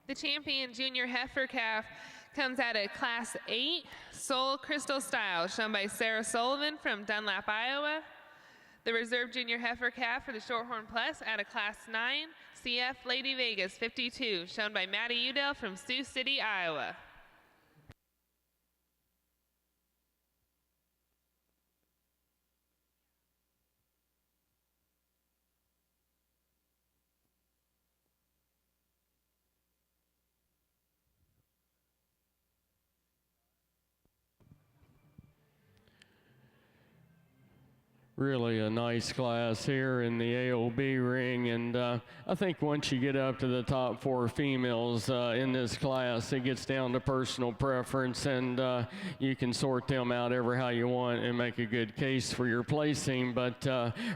The champion junior heifer calf comes out of Class 8, Soul Crystal Style, shown by Sarah Sullivan from Dunlap, Iowa. The reserve junior heifer calf for the Shorthorn Plus out of Class 9, CF Lady Vegas 52, shown by Maddie Udell from Sioux City, Iowa. Really a nice class here in the AOB ring, and I think once you get up to the top 4 females in this class, it gets down to personal preference, and you can sort them out ever how you want and make a good case for your placing. But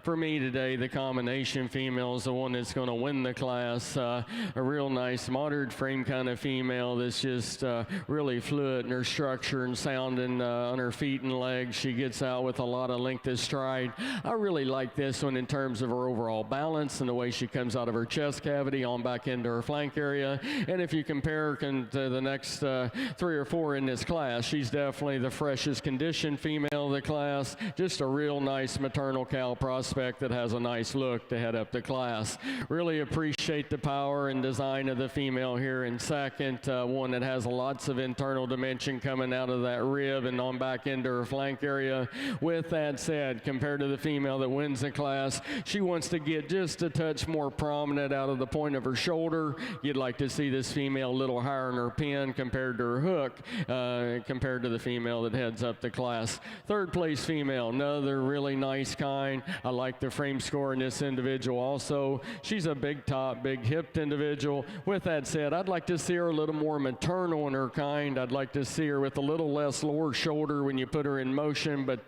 for me today, the combination female is the one that's going to win the class. A real nice modern frame kind of female that's just really fluid in her structure and sounding on her feet and legs. She gets out with a lot of length of stride. I really like this one in terms of her overall balance and the way she comes out of her chest cavity on back into her flank area. And if you compare her to the next 3 or 4 in this class, she's definitely the freshest conditioned female of the class. Just a real nice maternal cow prospect that has a nice look to head up the class. Really appreciate the power and design of the female here in second. One that has lots of internal dimension coming out of that rib and on back into her flank area. With that said, compared to the female that wins the class, she wants to get just a touch more prominent out of the point of her shoulder. You'd like to see this female a little higher in her pin compared to her hook, compared to the female that heads up the class. Third place female, another really nice kind. I like the frame score in this individual also. She's a big top, big hipped individual. With that said, I'd like to see her a little more maternal in her kind. I'd like to see her with a little less lower shoulder when you put her in motion, but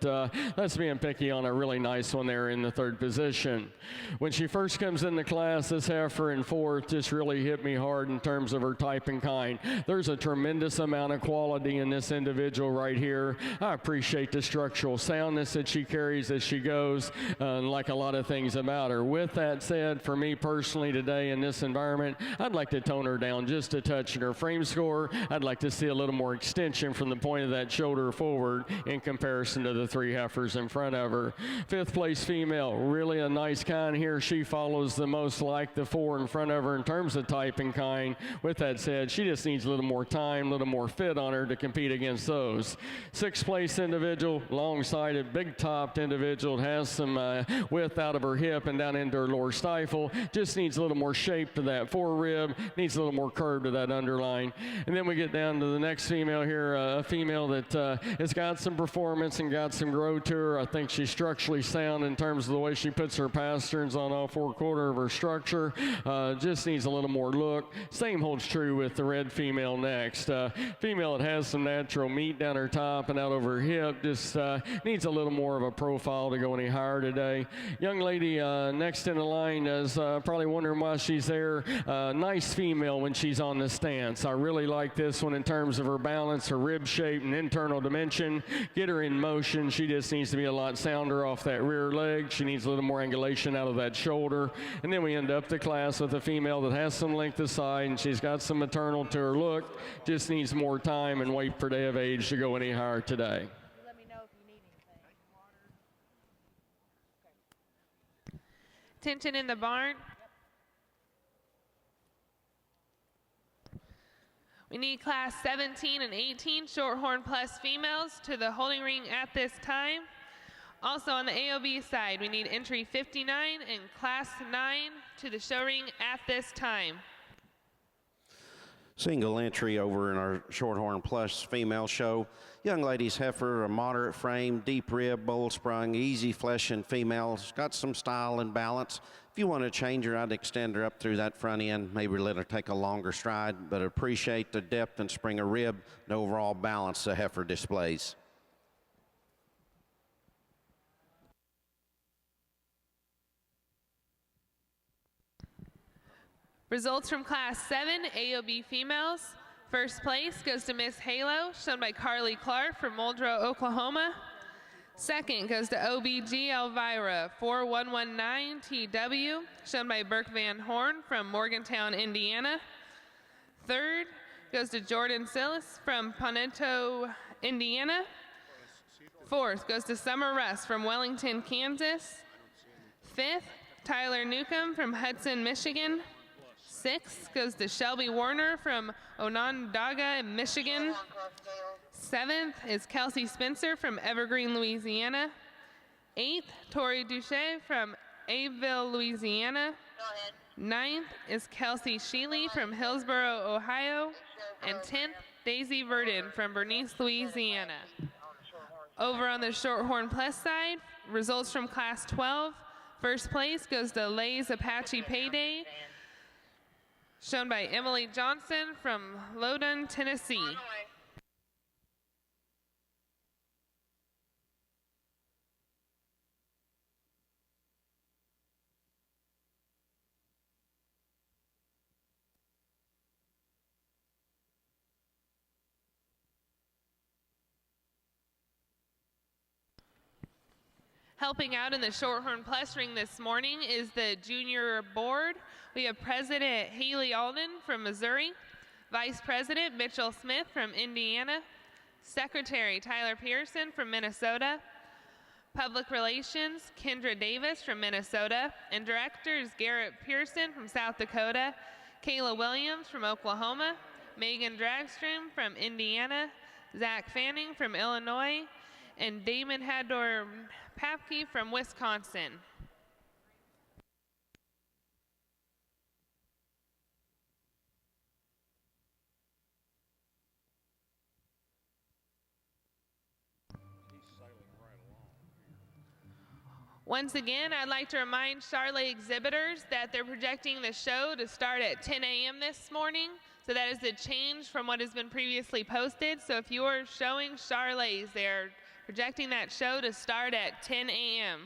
that's being picky on a really nice one there in the third position. When she first comes in the class, this heifer in fourth just really hit me hard in terms of her type and kind. There's a tremendous amount of quality in this individual right here. I appreciate the structural soundness that she carries as she goes, like a lot of things about her. With that said, for me personally today in this environment, I'd like to tone her down just a touch in her frame score. I'd like to see a little more extension from the point of that shoulder forward in comparison to the 3 heifers in front of her. Fifth place female, really a nice kind here. She follows the most like the 4 in front of her in terms of type and kind. With that said, she just needs a little more time, a little more fit on her to compete against those. Sixth place individual, long-sided, big-topped individual, has some width out of her hip and down into her lower stifle. Just needs a little more shape to that forerib, needs a little more curve to that underline. And then we get down to the next female here, a female that has got some performance and got some growth to her. I think she's structurally sound in terms of the way she puts her pasterns on all 4 quarters of her structure. Just needs a little more look. Same holds true with the red female next. Female that has some natural meat down her top and out over her hip, just needs a little more of a profile to go any higher today. Young lady next in the line is probably wondering why she's there. Nice female when she's on the stance. I really like this one in terms of her balance, her rib shape, and internal dimension. Get her in motion. She just needs to be a lot sounder off that rear leg. She needs a little more angulation out of that shoulder. And then we end up the class with a female that has some length of side and she's got some maternal to her look. Just needs more time and weight per day of age to go any higher today. Let me know if you need anything. Tension in the barn. We need class 17 and 18 Shorthorn Plus females to the holding ring at this time. Also on the AOB side, we need entry 59 and class 9 to the show ring at this time. Single entry over in our Shorthorn Plus female show. Young ladies heifer, a moderate frame, deep rib, bowl sprung, easy fleshing female. She's got some style and balance. If you want to change her, I'd extend her up through that front end, maybe let her take a longer stride, but appreciate the depth and spring of rib and overall balance the heifer displays. Results from class 7 AOB females. First place goes to Miss Halo, shown by Carly Clark from Muldrow, Oklahoma. Second goes to OBG Elvira 4119 TW, shown by Burke Van Horn from Morgantown, Indiana. Third goes to Jordan Sillis from Ponento, Indiana. Fourth goes to Summer Russ from Wellington, Kansas. Fifth, Tyler Newcomb from Hudson, Michigan. Sixth goes to Shelby Warner from Onondaga, Michigan. Seventh is Kelsey Spencer from Evergreen, Louisiana. Eighth, Tori Duche from Abbeville, Louisiana. Ninth is Kelsey Sheely from Hillsboro, Ohio. And 10th, Daisy Verdon from Bernice, Louisiana. Over on the Shorthorn Plus side, results from class 12. First place goes to Lay's Apache Payday, shown by Emily Johnson from Loudoun, Tennessee. Helping out in the Shorthorn Plus ring this morning is the junior board. We have President Haley Alden from Missouri, Vice President Mitchell Smith from Indiana, Secretary Tyler Pearson from Minnesota, Public Relations Kendra Davis from Minnesota, and Directors Garrett Pearson from South Dakota, Kayla Williams from Oklahoma, Megan Dragstrom from Indiana, Zach Fanning from Illinois, and Damon Hador Papke from Wisconsin. Once again, I'd like to remind Charlotte exhibitors that they're projecting the show to start at 10 a.m. this morning. So that is a change from what has been previously posted. So if you are showing Charlotte's, they're projecting that show to start at 10 a.m.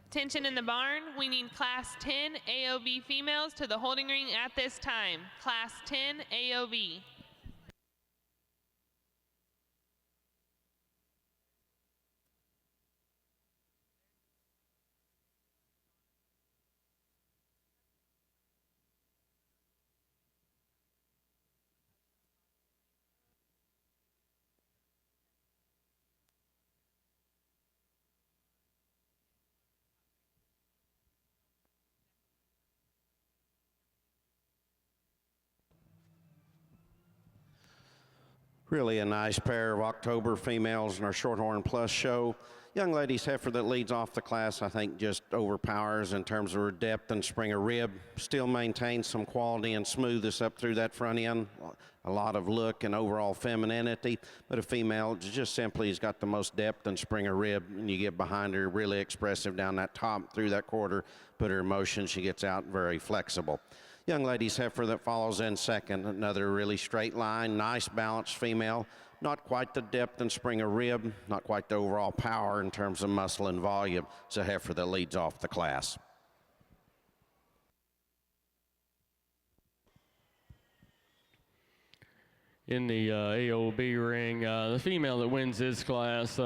Tension in the barn. We need class 10 AOB females to the holding ring at this time. Class 10 AOB. Really a nice pair of October females in our Shorthorn Plus show. Young ladies heifer that leads off the class, I think just overpowers in terms of her depth and spring of rib. Still maintains some quality and smoothness up through that front end. A lot of look and overall femininity, but a female just simply has got the most depth and spring of rib, and you get behind her, really expressive down that top through that quarter, put her in motion, she gets out very flexible. Young ladies heifer that follows in second, another really straight line, nice balanced female. Not quite the depth and spring of rib, not quite the overall power in terms of muscle and volume. It's a heifer that leads off the class. in the AOB ring. The female that wins this class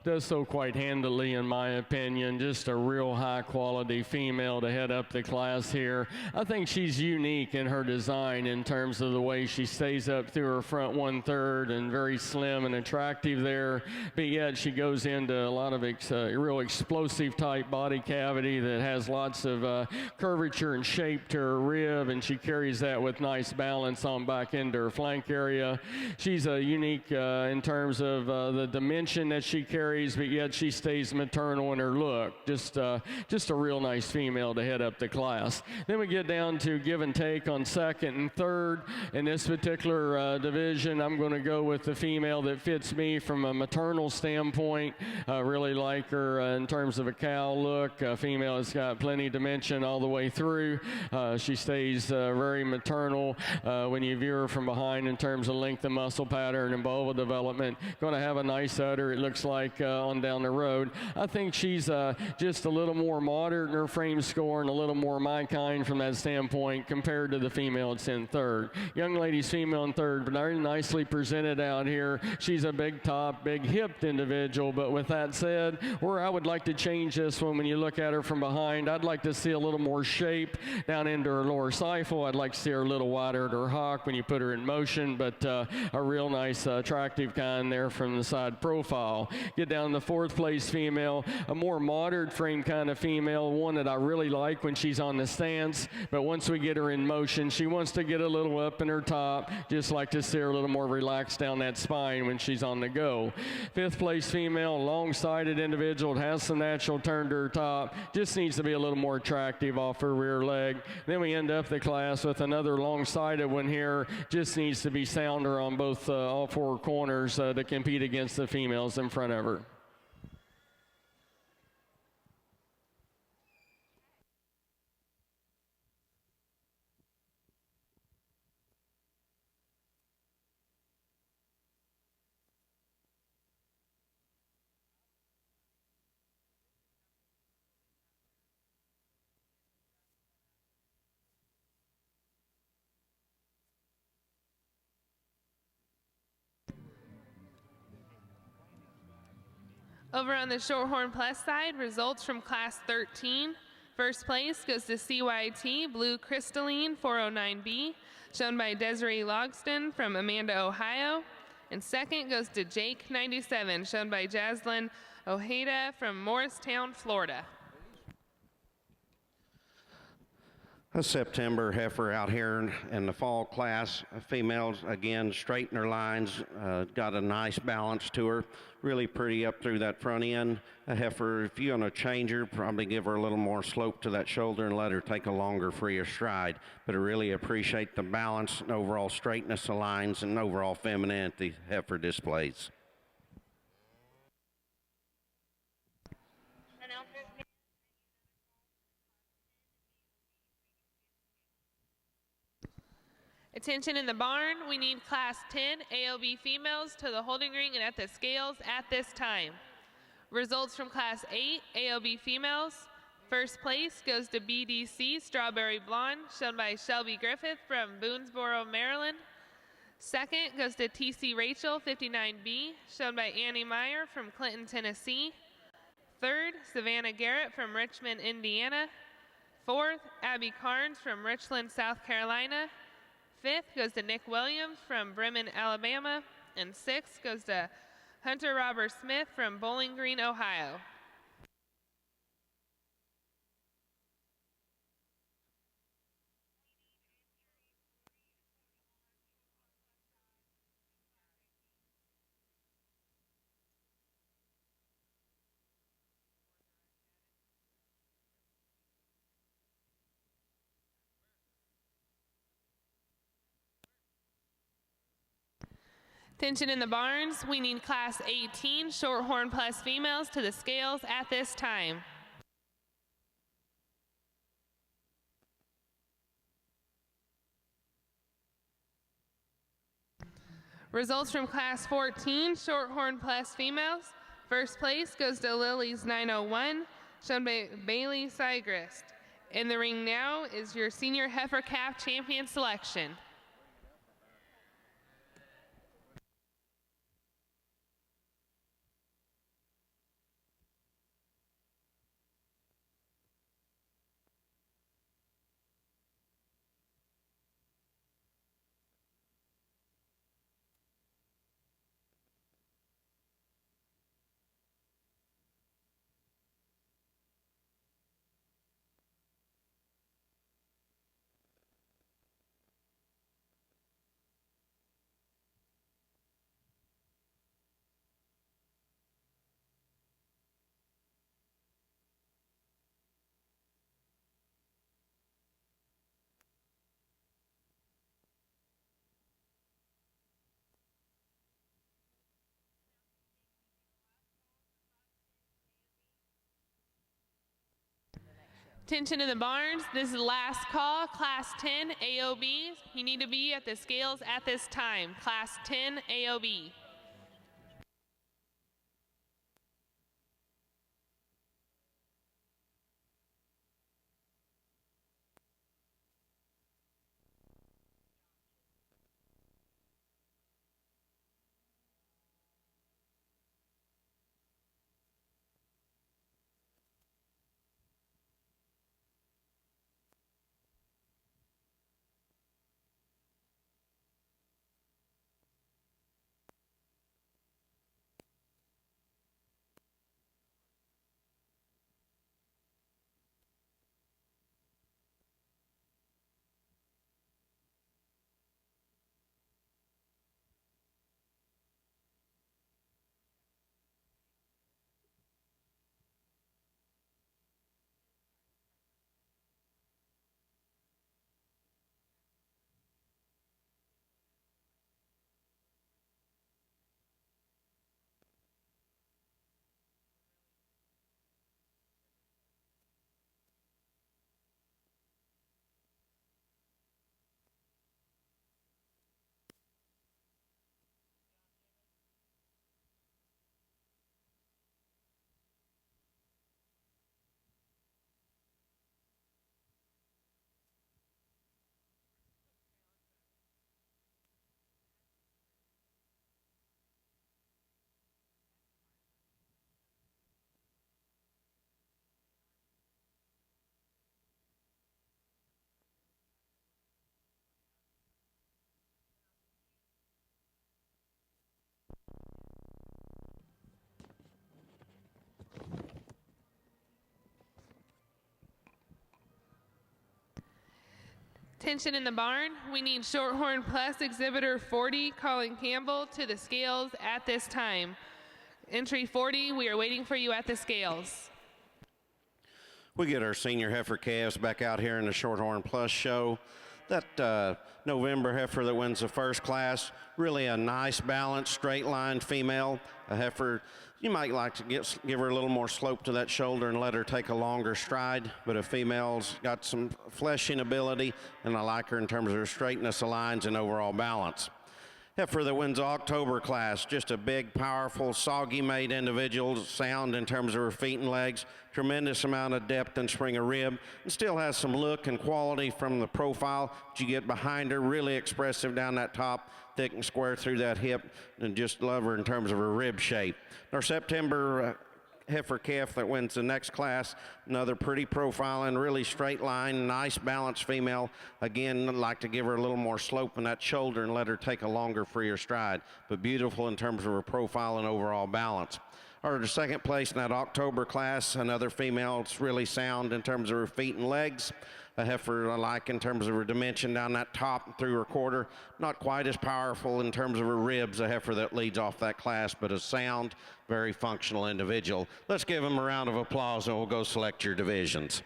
does so quite handily, in my opinion. Just a real high quality female to head up the class here. I think she's unique in her design in terms of the way she stays up through her front 1/3 and very slim and attractive there, but yet she goes into a lot of real explosive type body cavity that has lots of curvature and shape to her rib, and she carries that with nice balance on back into her flank area. She's unique in terms of the dimension that she carries, but yet she stays maternal in her look. Just a real nice female to head up the class. Then we get down to give and take on second and third. In this particular division, I'm going to go with the female that fits me from a maternal standpoint. Really like her in terms of a cow look. Female has got plenty of dimension all the way through. She stays very maternal when you view her from behind in terms of length of muscle pattern and vulva development. Going to have a nice udder, it looks like, on down the road. I think she's just a little more moderate in her frame score and a little more my kind from that standpoint compared to the female that's in third. Young lady's female in third, but very nicely presented out here. She's a big top, big hipped individual, but with that said, where I would like to change this one when you look at her from behind, I'd like to see a little more shape down into her lower stifle. I'd like to see her a little wider at her hock when you put her in motion, but a real nice attractive kind there from the side profile. Get down to the fourth place female, a more moderate frame kind of female, one that I really like when she's on the stance, but once we get her in motion, she wants to get a little up in her top, just like to see her a little more relaxed down that spine when she's on the go. Fifth place female, a long-sided individual, has some natural turn to her top, just needs to be a little more attractive off her rear leg. Then we end up the class with another long-sided one here, just needs to be sounder on both all four corners to compete against the females in front of her. Over on the Shorthorn Plus side, results from Class 13. First place goes to CYT Blue Crystalline 409B, shown by Desiree Logston from Amanda, Ohio. And second goes to Jake 97, shown by Jaslyn Ojeda from Morristown, Florida. A September heifer out here in the fall class. Females, again, straighten her lines, got a nice balance to her, really pretty up through that front end. A heifer, if you're going to change her, probably give her a little more slope to that shoulder and let her take a longer, freer stride. But I really appreciate the balance and overall straightness of lines and overall femininity heifer displays. Attention in the barn, we need Class 10 AOB females to the holding ring and at the scales at this time. Results from Class 8 AOB females. First place goes to BDC Strawberry Blonde, shown by Shelby Griffith from Boonesboro, Maryland. Second goes to TC Rachel 59B, shown by Annie Meyer from Clinton, Tennessee. Third, Savannah Garrett from Richmond, Indiana. Fourth, Abby Carnes from Richland, South Carolina. Fifth goes to Nick Williams from Bremen, Alabama. And sixth goes to Hunter Robert Smith from Bowling Green, Ohio. Attention in the barns, we need Class 18 Shorthorn Plus females to the scales at this time. Results from Class 14 Shorthorn Plus females. First place goes to Lily's 901, shown by Bailey Sygrist. In the ring now is your senior heifer calf champion selection. Attention in the barns, this is last call, Class 10 AOB. You need to be at the scales at this time, Class 10 AOB. Attention in the barn, we need Shorthorn Plus Exhibitor 40, Colin Campbell, to the scales at this time. Entry 40, we are waiting for you at the scales. We get our senior heifer calves back out here in the Shorthorn Plus show. That November heifer that wins the first class, really a nice balanced straight line female, a heifer. You might like to give her a little more slope to that shoulder and let her take a longer stride, but a female's got some fleshing ability, and I like her in terms of her straightness of lines and overall balance. Heifer that wins the October class, just a big, powerful, soggy-made individual, sound in terms of her feet and legs, tremendous amount of depth and spring of rib, and still has some look and quality from the profile that you get behind her, really expressive down that top, thick and square through that hip, and just love her in terms of her rib shape. Our September heifer calf that wins the next class, another pretty profile and really straight line, nice balanced female. Again, I'd like to give her a little more slope in that shoulder and let her take a longer, freer stride, but beautiful in terms of her profile and overall balance. Our second place in that October class, another female. It's really sound in terms of her feet and legs. A heifer I like in terms of her dimension down that top through her quarter. Not quite as powerful in terms of her ribs, a heifer that leads off that class, but a sound, very functional individual. Let's give them a round of applause and we'll go select your divisions.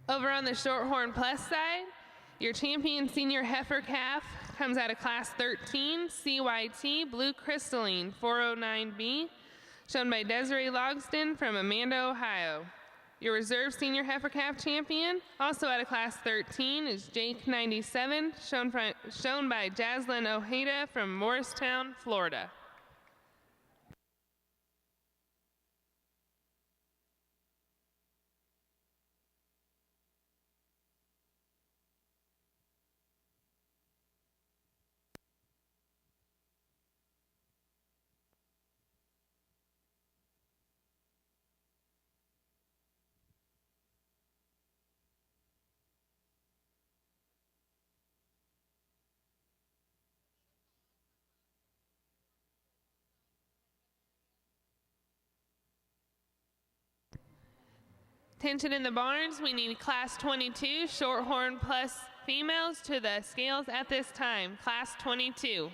Over on the Shorthorn Plus side, your champion senior heifer calf comes out of class 13, CYT Blue Crystalline 409B, shown by Desiree Logston from Amanda, Ohio. Your reserve senior heifer calf champion, also out of class 13, is Jake 97, shown by Jaslyn Ojeda from Morristown, Florida. Attention in the barns, we need Class 22 Shorthorn Plus females to the scales at this time. Class 22.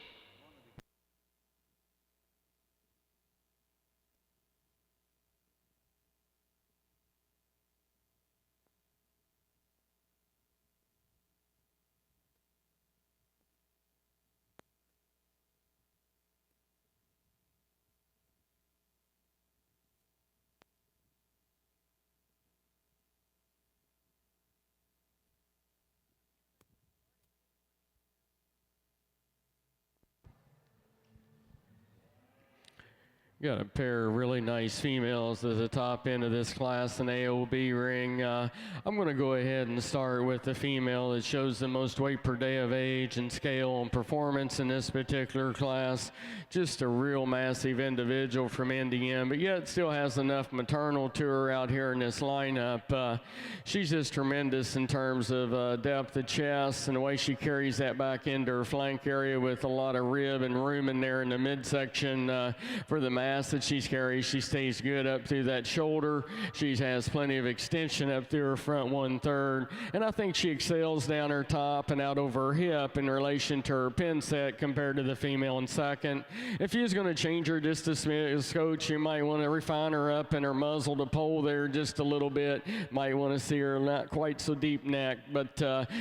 Got a pair of really nice females at the top end of this class in AOB ring. I'm going to go ahead and start with the female that shows the most weight per day of age and scale and performance in this particular class. Just a real massive individual from Indiana, but yet still has enough maternal to her out here in this lineup. She's just tremendous in terms of depth of chest and the way she carries that back into her flank area with a lot of rib and room in there in the midsection for the mass that she's carried. She stays good up through that shoulder. She has plenty of extension up through her front 1/3, and I think she excels down her top and out over her hip in relation to her pin set compared to the female in second. If you're going to change her just a smidge, coach, you might want to refine her up in her muzzle to pole there just a little bit. Might want to see her not quite so deep neck, but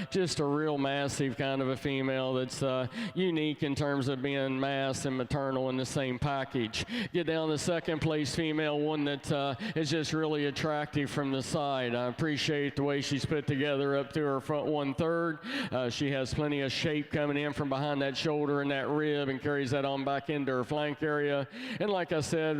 just a real massive kind of a female that's unique in terms of being mass and maternal in the same package. Get down the second place female, one that is just really attractive from the side. I appreciate the way she's put together up through her front 1/3. She has plenty of shape coming in from behind that shoulder and that rib and carries that on back into her flank area. And like I said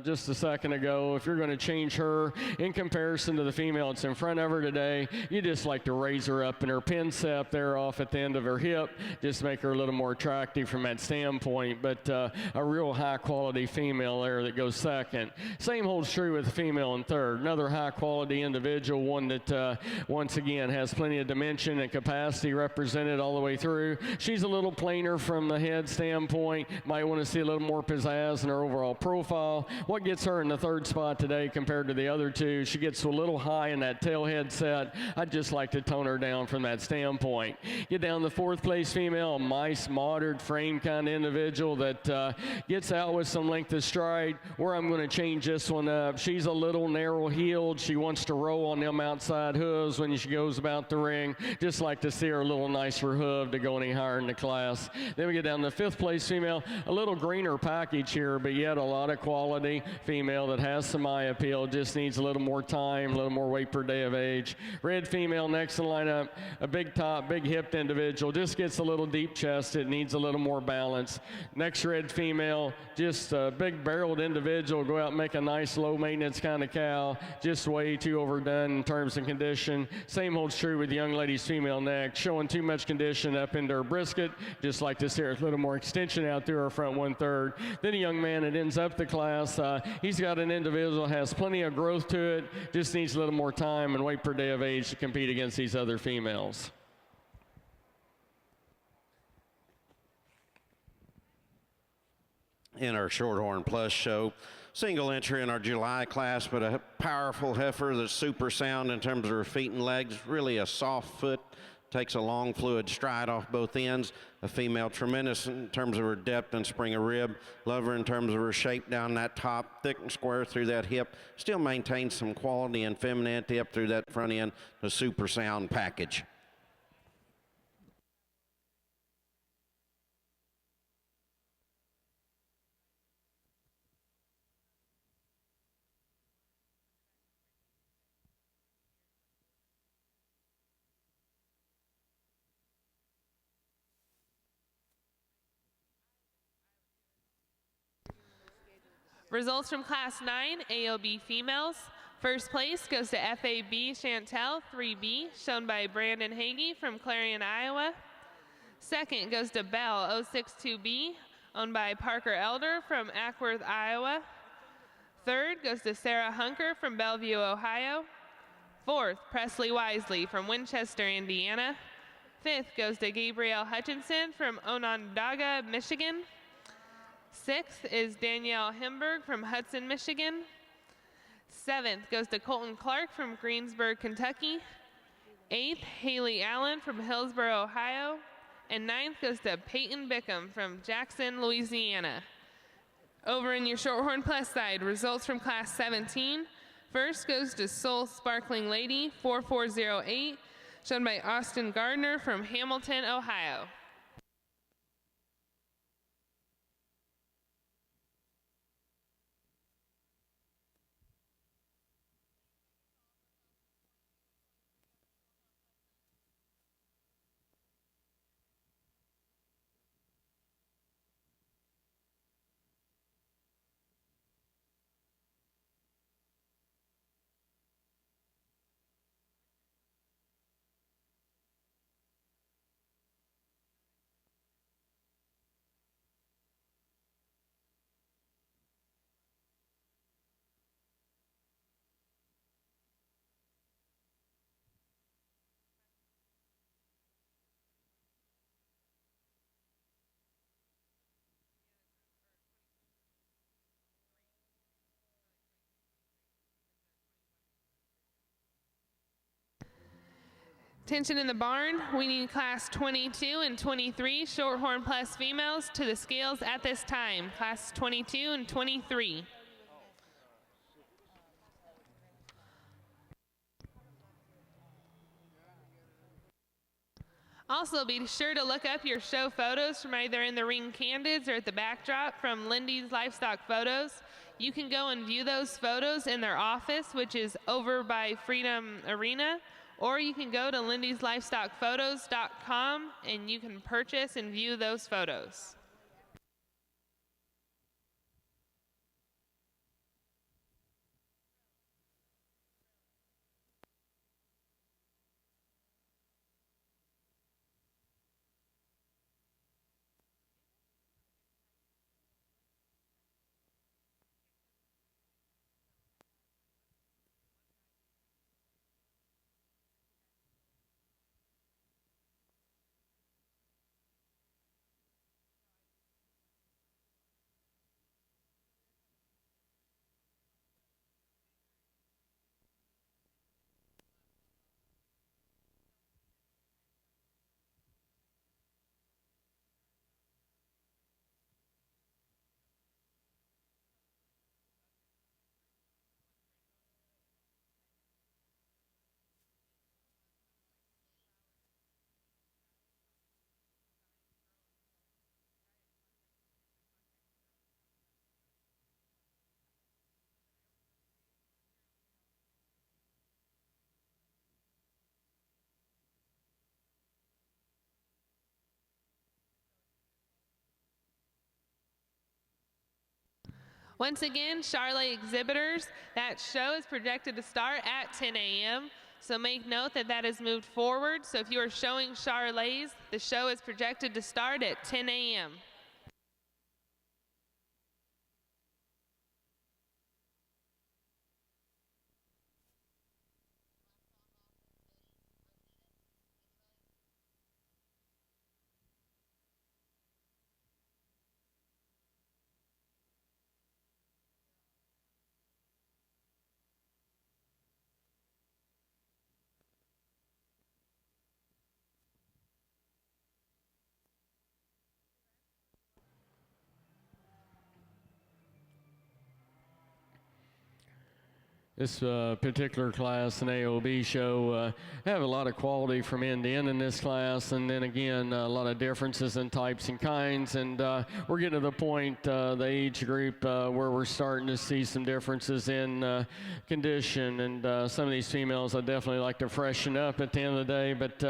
just a second ago, if you're going to change her in comparison to the female that's in front of her today, you just like to raise her up in her pin set there off at the end of her hip, just make her a little more attractive from that standpoint. But a real high quality female there that goes second. Same holds true with the female in third. Another high quality individual, one that once again has plenty of dimension and capacity represented all the way through. She's a little plainer from the head standpoint. Might want to see a little more pizzazz in her overall profile. What gets her in the third spot today compared to the other two, she gets a little high in that tail head set. I'd just like to tone her down from that standpoint. Get down the fourth place female, a nice moderate frame kind of individual that gets out with some length of stride. Where I'm going to change this one up, she's a little narrow heeled. She wants to roll on them outside hooves when she goes about the ring. Just like to see her a little nicer hoof to go any higher in the class. Then we get down to the fifth place female, a little greener package here, but yet a lot of quality female that has some eye appeal, just needs a little more time, a little more weight per day of age. Red female next in the lineup, a big top, big hipped individual, just gets a little deep chested, needs a little more balance. Next red female, just a big barreled individual, go out and make a nice low maintenance kind of cow, just way too overdone in terms of condition. Same holds true with the young lady's female neck, showing too much condition up into her brisket, just like to see her a little more extension out through her front 1/3. Then a young man that ends up the class, he's got an individual, has plenty of growth to it, just needs a little more time and weight per day of age to compete against these other females. In our Shorthorn Plus show, single entry in our July class, but a powerful heifer that's super sound in terms of her feet and legs, really a soft foot, takes a long fluid stride off both ends. A female tremendous in terms of her depth and spring of rib. Love her in terms of her shape down that top, thick and square through that hip. Still maintains some quality and femininity up through that front end. A super sound package. Results from Class 9 AOB females. First place goes to FAB Chantel 3B, shown by Brandon Hagee from Clarion, Iowa. Second goes to Bell 062B, owned by Parker Elder from Ackworth, Iowa. Third goes to Sarah Hunker from Bellevue, Ohio. Fourth, Presley Wisely from Winchester, Indiana. Fifth goes to Gabrielle Hutchinson from Onondaga, Michigan. Sixth is Danielle Himberg from Hudson, Michigan. 7th goes to Colton Clark from Greensburg, Kentucky. 8th, Haley Allen from Hillsboro, Ohio. And 9th goes to Peyton Bickham from Jackson, Louisiana. Over in your Shorthorn Plus side, results from Class 17. First goes to Soul Sparkling Lady 4408, shown by Austin Gardner from Hamilton, Ohio. Attention in the barn, we need Class 22 and 23 Shorthorn Plus females to the scales at this time. Class 22 and 23. Also, be sure to look up your show photos from either in the ring candids or at the backdrop from Lindy's Livestock Photos. You can go and view those photos in their office, which is over by Freedom Arena, or you can go to lindyslivestockphotos.com and you can purchase and view those photos. Once again, Charlotte exhibitors, that show is projected to start at 10 a.m. So make note that that is moved forward. So if you are showing Charlets, the show is projected to start at 10 a.m. This particular class, an AOB show, have a lot of quality from end to end in this class, and then again, a lot of differences in types and kinds, and we're getting to the point, the age group, where we're starting to see some differences in condition, and some of these females I definitely like to freshen up at the end of the day, but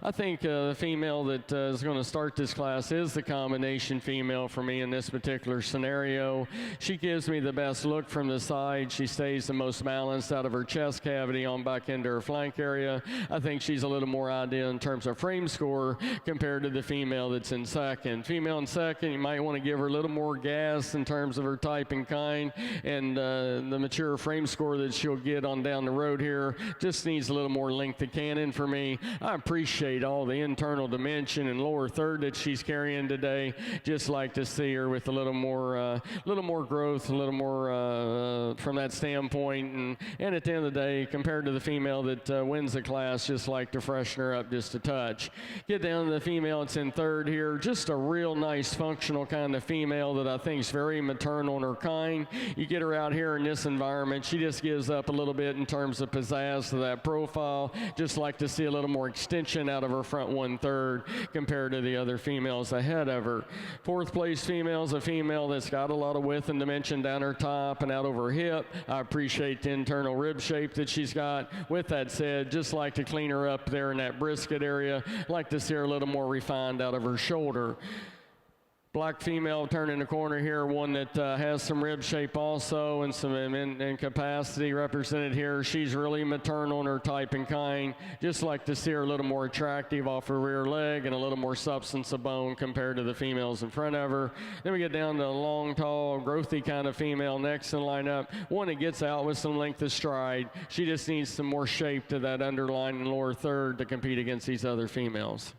I think the female that is going to start this class is the combination female for me in this particular scenario. She gives me the best look from the side. She stays the most balanced out of her chest cavity on back into her flank area. I think she's a little more ideal in terms of frame score compared to the female that's in second. Female in second, you might want to give her a little more gas in terms of her type and kind, and the mature frame score that she'll get on down the road here just needs a little more length of cannon for me. I appreciate all the internal dimension and lower third that she's carrying today. Just like to see her with a little more growth, a little more from that standpoint. and at the end of the day, compared to the female that wins the class, just like to freshen her up just a touch. Get down to the female that's in third here, just a real nice functional kind of female that I think is very maternal in her kind. You get her out here in this environment, she just gives up a little bit in terms of pizzazz to that profile. Just like to see a little more extension out of her front 1/3 compared to the other females ahead of her. Fourth place female is a female that's got a lot of width and dimension down her top and out over her hip. I appreciate the internal rib shape that she's got. With that said, just like to clean her up there in that brisket area. Like to see her a little more refined out of her shoulder. Black female turning the corner here, one that has some rib shape also and some in capacity represented here. She's really maternal in her type and kind. Just like to see her a little more attractive off her rear leg and a little more substance of bone compared to the females in front of her. Then we get down to a long, tall, growthy kind of female next in the lineup. One that gets out with some length of stride. She just needs some more shape to that underlying lower third to compete against these other females.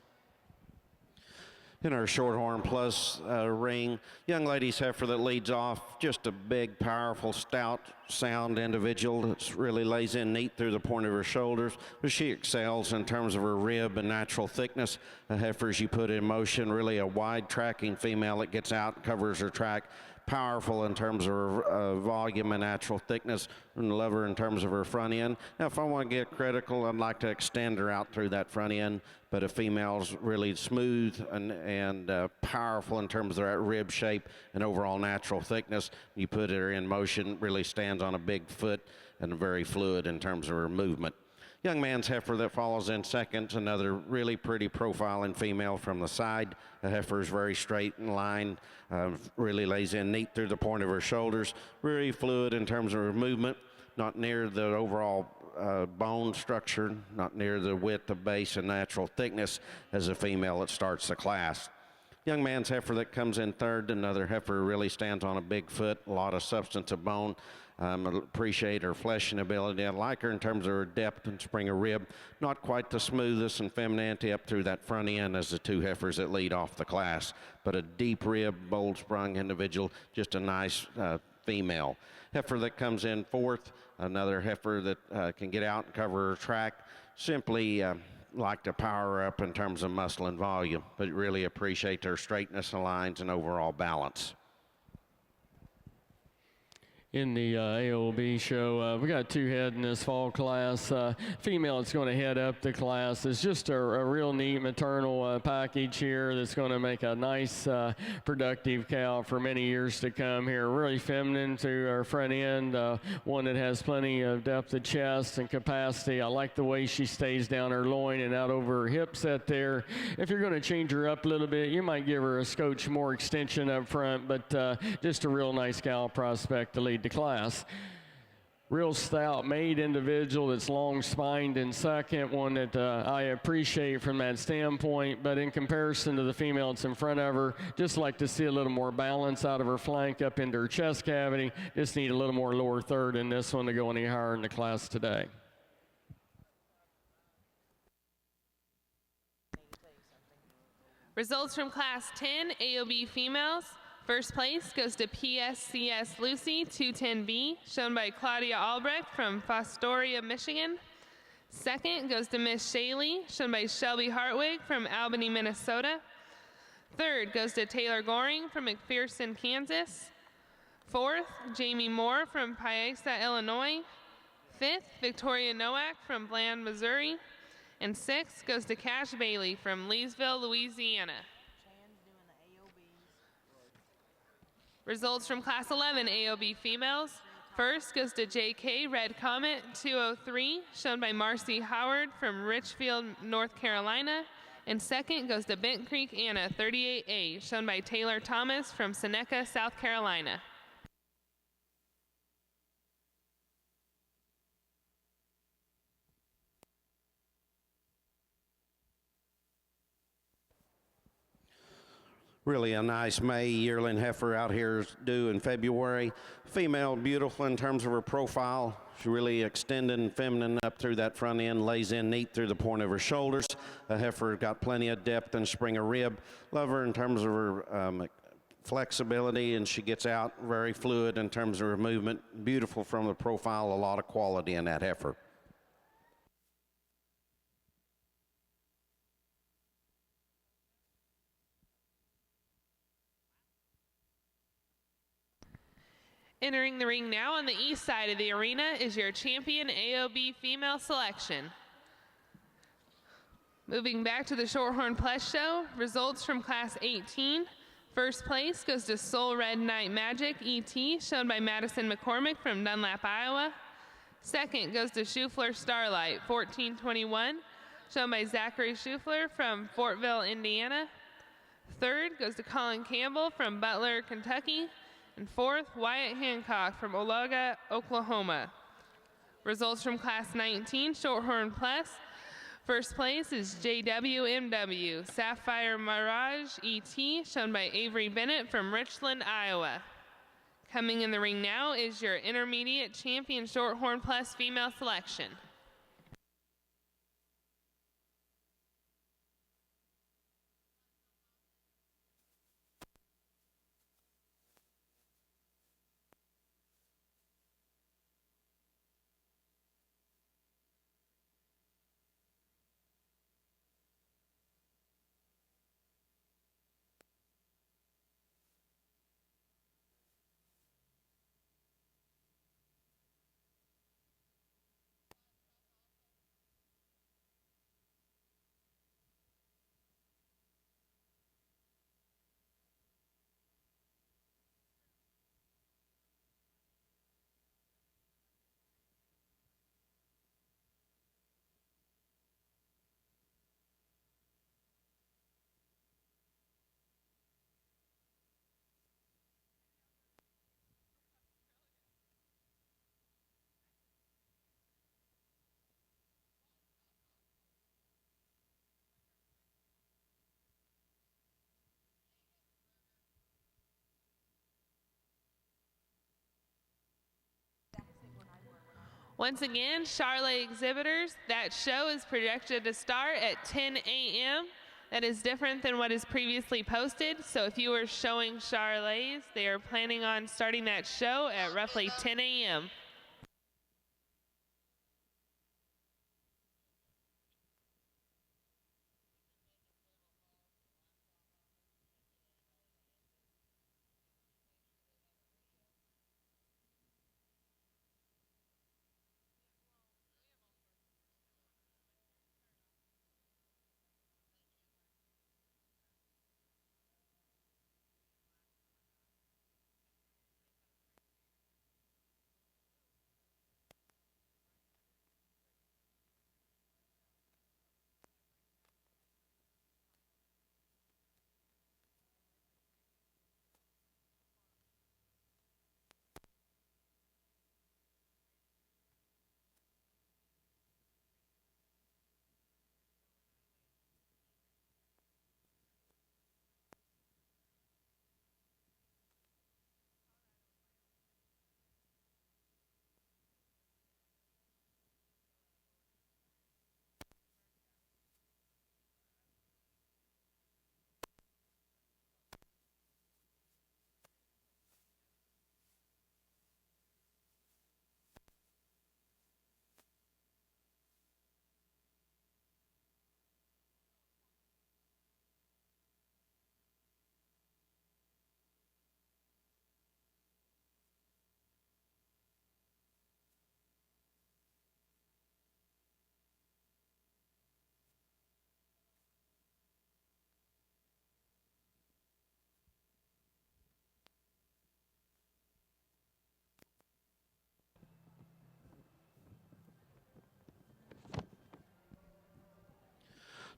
In our Shorthorn Plus ring, young ladies heifer that leads off, just a big, powerful, stout, sound individual that really lays in neat through the point of her shoulders, but she excels in terms of her rib and natural thickness. A heifer, as you put in motion, really a wide tracking female that gets out and covers her track. Powerful in terms of her volume and natural thickness, and love her in terms of her front end. Now, if I want to get critical, I'd like to extend her out through that front end, but a female's really smooth and powerful in terms of that rib shape and overall natural thickness. You put her in motion, really stands on a big foot and very fluid in terms of her movement. Young man's heifer that follows in second, another really pretty profiling female from the side. The heifer is very straight in line, really lays in neat through the point of her shoulders, very fluid in terms of her movement, not near the overall bone structure, not near the width of base and natural thickness as a female that starts the class. Young man's heifer that comes in third, another heifer really stands on a big foot, a lot of substance of bone. Appreciate her fleshing ability. I like her in terms of her depth and spring of rib. Not quite the smoothest and femininity up through that front end as the two heifers that lead off the class, but a deep rib, bold sprung individual, just a nice female. Heifer that comes in fourth, another heifer that can get out and cover her track. Simply like to power her up in terms of muscle and volume, but really appreciate her straightness and lines and overall balance. In the AOB show, we got two head in this fall class. Female that's going to head up the class is just a real neat maternal package here that's going to make a nice productive cow for many years to come here. Really feminine to her front end, one that has plenty of depth of chest and capacity. I like the way she stays down her loin and out over her hip set there. If you're going to change her up a little bit, you might give her a scotch more extension up front, but just a real nice cow prospect to lead the class. Real stout made individual that's long spined in second, one that I appreciate from that standpoint, but in comparison to the female that's in front of her, just like to see a little more balance out of her flank up into her chest cavity. Just need a little more lower third in this one to go any higher in the class today. Results from Class 10 AOB females. First place goes to PSCS Lucy 210B, shown by Claudia Albrecht from Fostoria, Michigan. Second goes to Miss Shaley, shown by Shelby Hartwig from Albany, Minnesota. Third goes to Taylor Goring from McPherson, Kansas. Fourth, Jamie Moore from Piasa, Illinois. Fifth, Victoria Nowak from Bland, Missouri. And sixth goes to Cash Bailey from Leesville, Louisiana. Results from Class 11 AOB females. First goes to JK Red Comet 203, shown by Marcy Howard from Richfield, North Carolina. And second goes to Bent Creek Anna 38A, shown by Taylor Thomas from Seneca, South Carolina. Really a nice May yearling heifer out here is due in February. Female, beautiful in terms of her profile. She's really extended and feminine up through that front end, lays in neat through the point of her shoulders. A heifer got plenty of depth and spring of rib. Love her in terms of her flexibility, and she gets out very fluid in terms of her movement. Beautiful from the profile, a lot of quality in that heifer. Entering the ring now on the east side of the arena is your champion AOB female selection. Moving back to the Shorthorn Plus show, results from Class 18. First place goes to Soul Red Night Magic ET, shown by Madison McCormick from Dunlap, Iowa. Second goes to Schufler Starlight 1421, shown by Zachary Schufler from Fortville, Indiana. Third goes to Colin Campbell from Butler, Kentucky. And fourth, Wyatt Hancock from Olaga, Oklahoma. Results from Class 19, Shorthorn Plus. First place is JWMW, Sapphire Mirage ET, shown by Avery Bennett from Richland, Iowa. Coming in the ring now is your intermediate champion Shorthorn Plus female selection. Once again, Charlotte exhibitors, that show is projected to start at 10 a.m. That is different than what is previously posted. So if you were showing Charlotte's, they are planning on starting that show at roughly 10 a.m.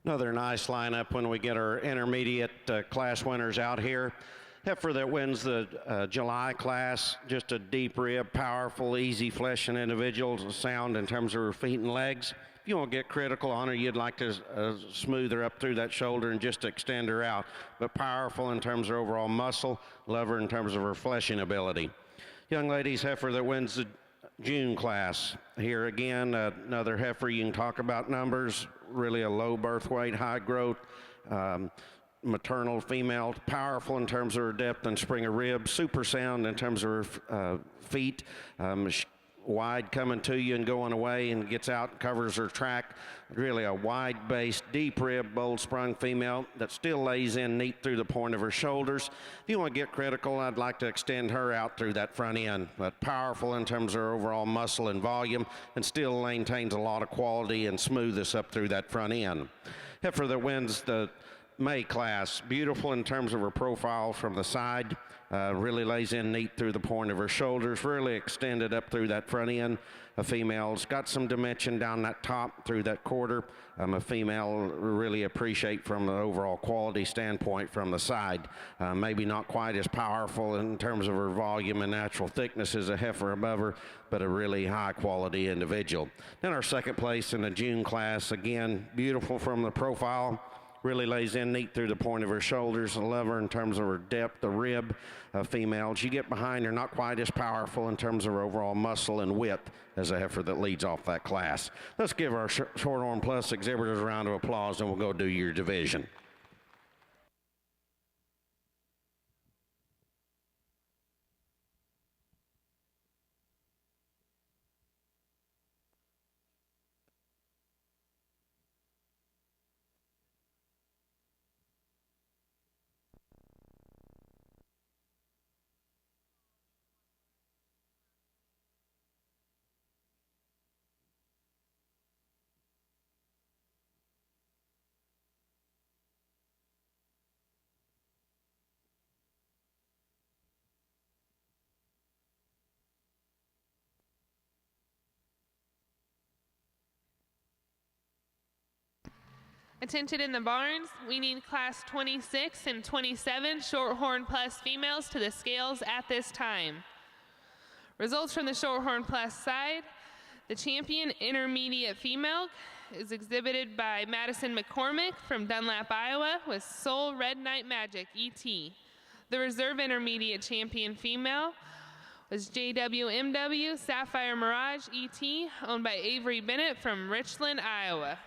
Another nice lineup when we get our intermediate class winners out here. Heifer that wins the July class, just a deep rib, powerful, easy fleshing individual, sound in terms of her feet and legs. If you want to get critical on her, you'd like to smooth her up through that shoulder and just extend her out. But powerful in terms of overall muscle, love her in terms of her fleshing ability. Young ladies, heifer that wins the June class. Here again, another heifer, you can talk about numbers, really a low birth weight, high growth, maternal female, powerful in terms of her depth and spring of rib, super sound in terms of her feet, wide coming to you and going away, and gets out and covers her track. Really a wide-based, deep rib, bold sprung female that still lays in neat through the point of her shoulders. If you want to get critical, I'd like to extend her out through that front end, but powerful in terms of her overall muscle and volume, and still maintains a lot of quality and smoothness up through that front end. Heifer that wins the May class, beautiful in terms of her profile from the side, really lays in neat through the point of her shoulders, really extended up through that front end. A female's got some dimension down that top through that quarter. A female really appreciate from an overall quality standpoint from the side. Maybe not quite as powerful in terms of her volume and natural thickness as a heifer above her, but a really high quality individual. Then our second place in the June class, again, beautiful from the profile. Really lays in neat through the point of her shoulders. I love her in terms of her depth, the rib. Female, as you get behind her, not quite as powerful in terms of her overall muscle and width as a heifer that leads off that class. Let's give our Shorthorn Plus exhibitors a round of applause, and we'll go do your division. Attention in the barns, we need class 26 and 27 Shorthorn Plus females to the scales at this time. Results from the Shorthorn Plus side, the champion intermediate female is exhibited by Madison McCormick from Dunlap, Iowa with Soul Red Night Magic, ET. The reserve intermediate champion female was JWMW Sapphire Mirage, ET, owned by Avery Bennett from Richland, Iowa.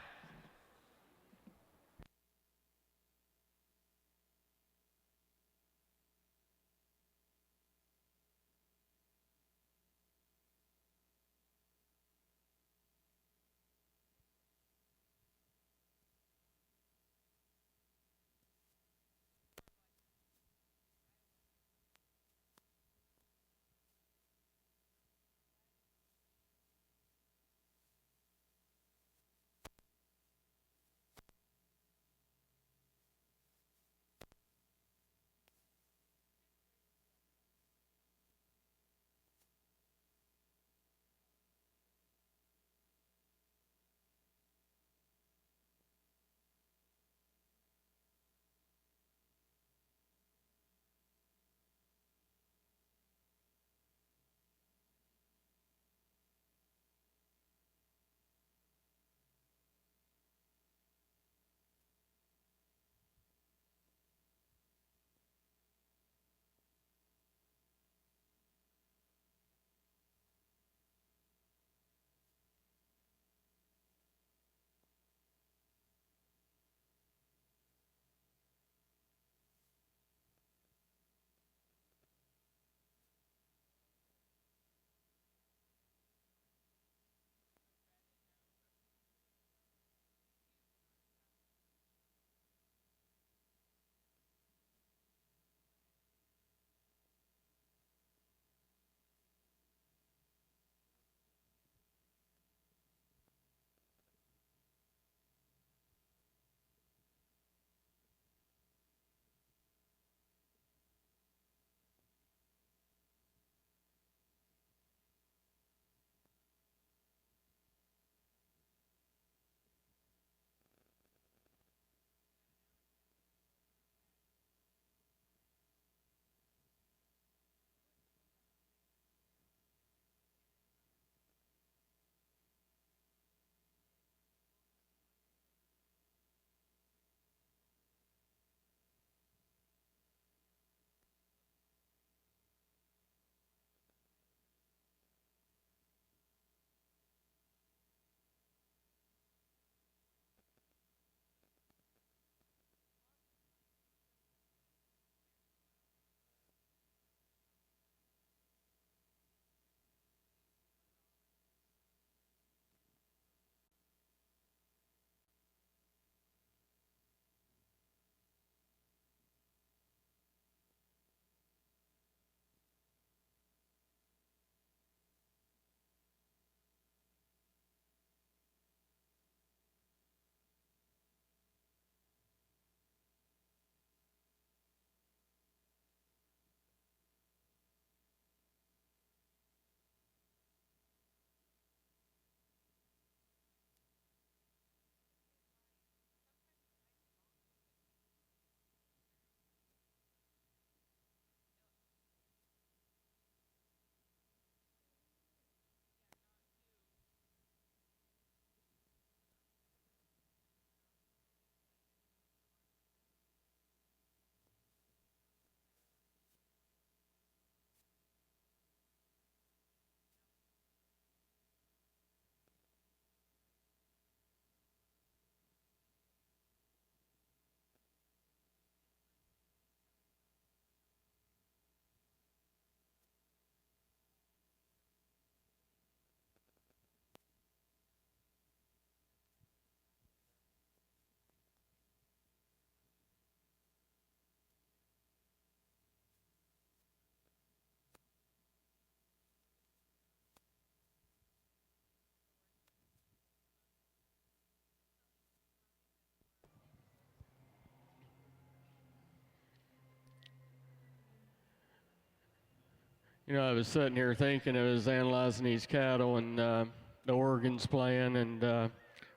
You know, I was sitting here thinking, I was analyzing these cattle, and the organ's playing, and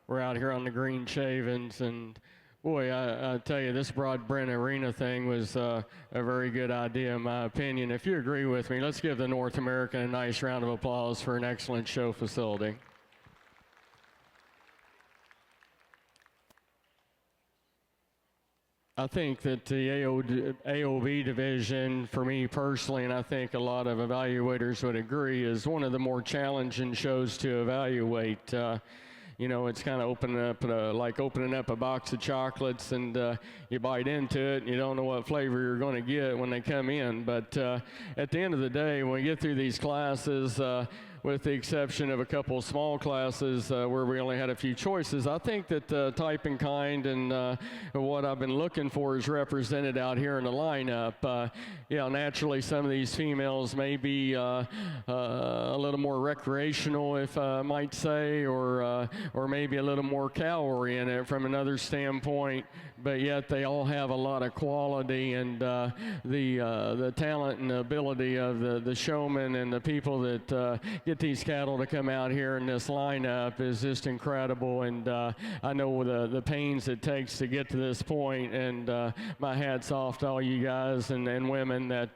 we're out here on the green shavings, and boy, I tell you, this Broad Brent Arena thing was a very good idea, in my opinion. If you agree with me, let's give the North American a nice round of applause for an excellent show facility. I think that the AOB division, for me personally, and I think a lot of evaluators would agree, is one of the more challenging shows to evaluate. You know, it's kind of like opening up a box of chocolates, and you bite into it and you don't know what flavor you're going to get when they come in. But at the end of the day, when we get through these classes, with the exception of a couple of small classes where we only had a few choices, I think that type and kind and what I've been looking for is represented out here in the lineup. Yeah, naturally some of these females may be a little more recreational, if I might say, or maybe a little more cow-oriented from another standpoint, but yet they all have a lot of quality, and the talent and ability of the showmen and the people that get these cattle to come out here in this lineup is just incredible. And I know the pains it takes to get to this point, and my hat's off to all you guys and women that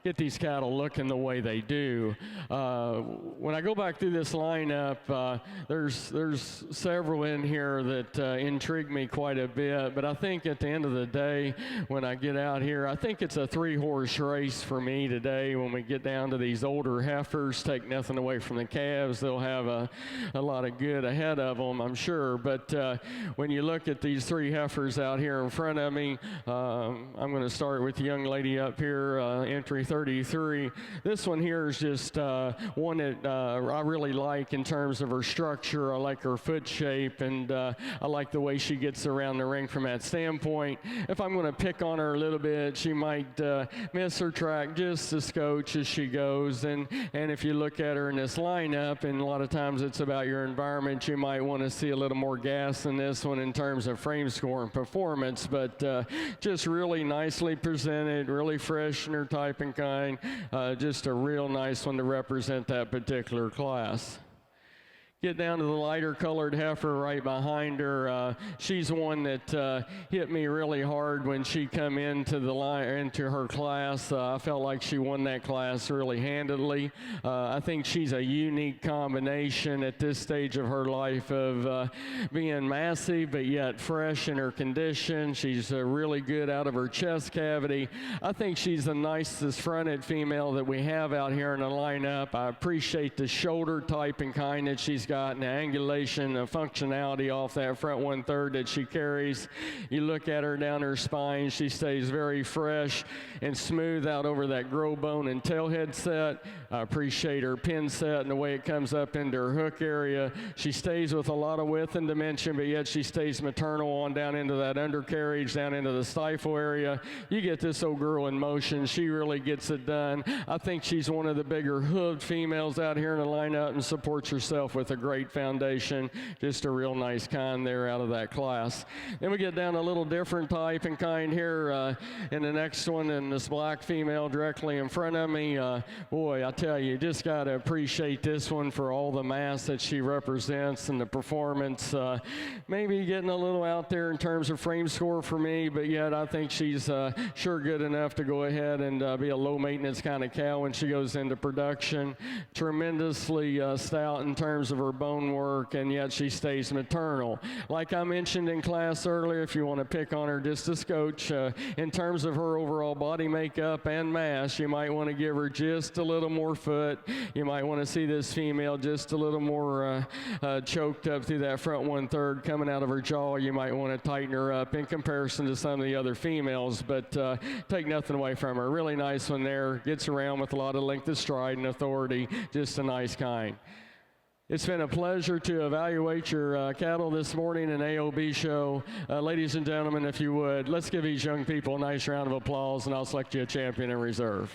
get these cattle looking the way they do. When I go back through this lineup, there's several in here that intrigue me quite a bit, but I think at the end of the day, when I get out here, I think it's a 3-horse race for me today. When we get down to these older heifers, take nothing away from the calves, they'll have a lot of good ahead of them, I'm sure. But when you look at these 3 heifers out here in front of me, I'm going to start with the young lady up here, entry 33. This one here is just one that I really like in terms of her structure. I like her foot shape, and I like the way she gets around the ring from that standpoint. If I'm going to pick on her a little bit, she might miss her track just a scotch as she goes. And if you look at her in this lineup, and a lot of times it's about your environment, you might want to see a little more gas in this one in terms of frame score and performance, but just really nicely presented, really fresh in her type and kind, just a real nice one to represent that particular class. Get down to the lighter colored heifer right behind her. She's one that hit me really hard when she come into her class. I felt like she won that class really handedly. I think she's a unique combination at this stage of her life of being massive but yet fresh in her condition. She's really good out of her chest cavity. I think she's the nicest fronted female that we have out here in the lineup. I appreciate the shoulder type and kind that she's got, and the angulation, the functionality off that front 1/3 that she carries. You look at her down her spine, she stays very fresh and smooth out over that grow bone and tailhead set. I appreciate her pin set and the way it comes up into her hook area. She stays with a lot of width and dimension, but yet she stays maternal on down into that undercarriage, down into the stifle area. You get this old girl in motion, she really gets it done. I think she's one of the bigger hooved females out here in the lineup and supports herself with a great foundation. Just a real nice kind there out of that class. Then we get down a little different type and kind here in the next one, and this black female directly in front of me. Boy, I tell you, just got to appreciate this one for all the mass that she represents and the performance. Maybe getting a little out there in terms of frame score for me, but yet I think she's sure good enough to go ahead and be a low maintenance kind of cow when she goes into production. Tremendously stout in terms of her bone work, and yet she stays maternal. Like I mentioned in class earlier, if you want to pick on her just a scotch, in terms of her overall body makeup and mass, you might want to give her just a little more foot. You might want to see this female just a little more choked up through that front 1/3 coming out of her jaw. You might want to tighten her up in comparison to some of the other females, but take nothing away from her. Really nice one there. Gets around with a lot of length of stride and authority. Just a nice kind. It's been a pleasure to evaluate your cattle this morning in AOB show. Ladies and gentlemen, if you would, let's give these young people a nice round of applause, and I'll select you a champion in reserve.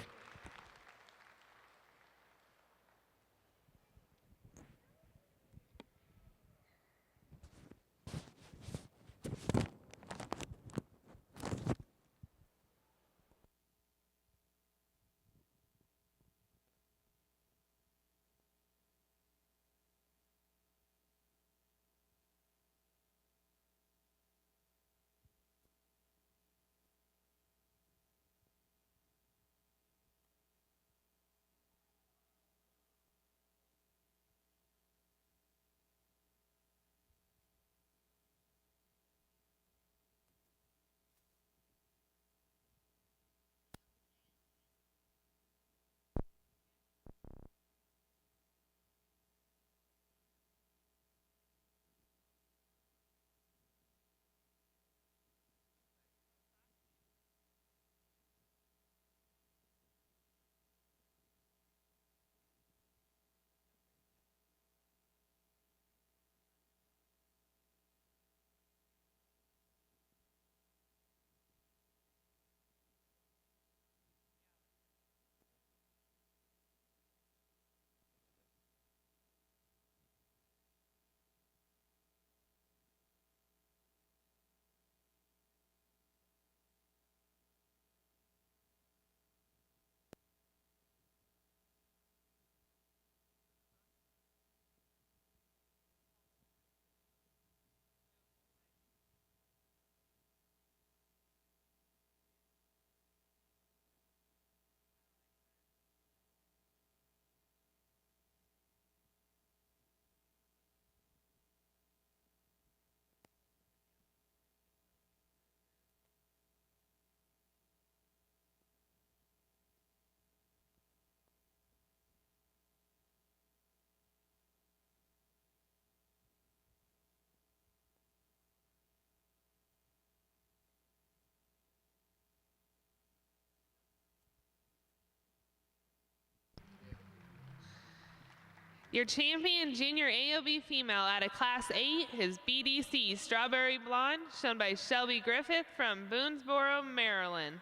Your champion junior AOB female out of Class 8 is BDC Strawberry Blonde, shown by Shelby Griffith from Boonesboro, Maryland.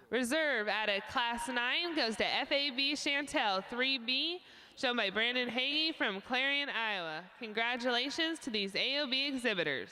Reserve out of Class 9 goes to FAB Chantel 3B, shown by Brandon Hagee from Clarion, Iowa. Congratulations to these AOB exhibitors.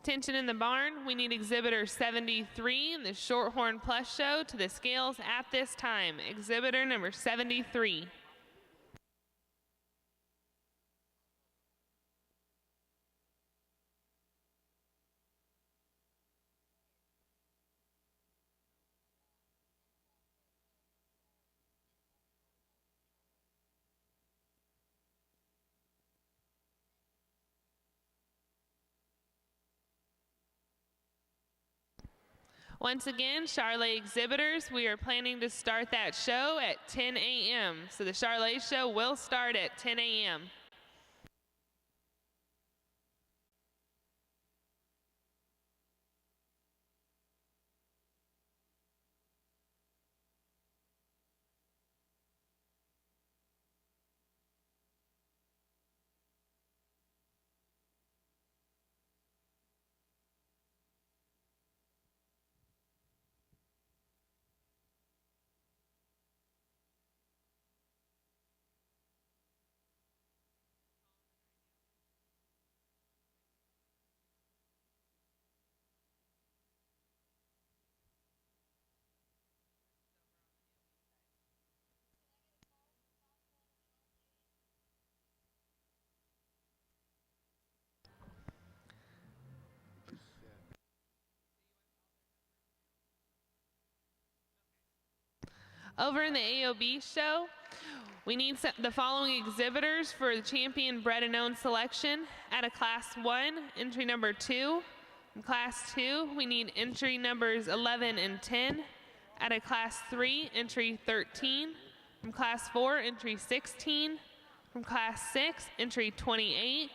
Attention in the barn, we need exhibitor 73 in the Shorthorn Plus show to the scales at this time. Exhibitor number 73. Once again, Charlet exhibitors, we are planning to start that show at 10 a.m. So the Charlet show will start at 10 a.m. Over in the AOB show, we need the following exhibitors for the champion bred and owned selection. At a Class 1, entry number 2. In Class 2, we need entry numbers 11 and 10. At a Class 3, entry 13. From Class 4, entry 16. From Class 6, entry 28.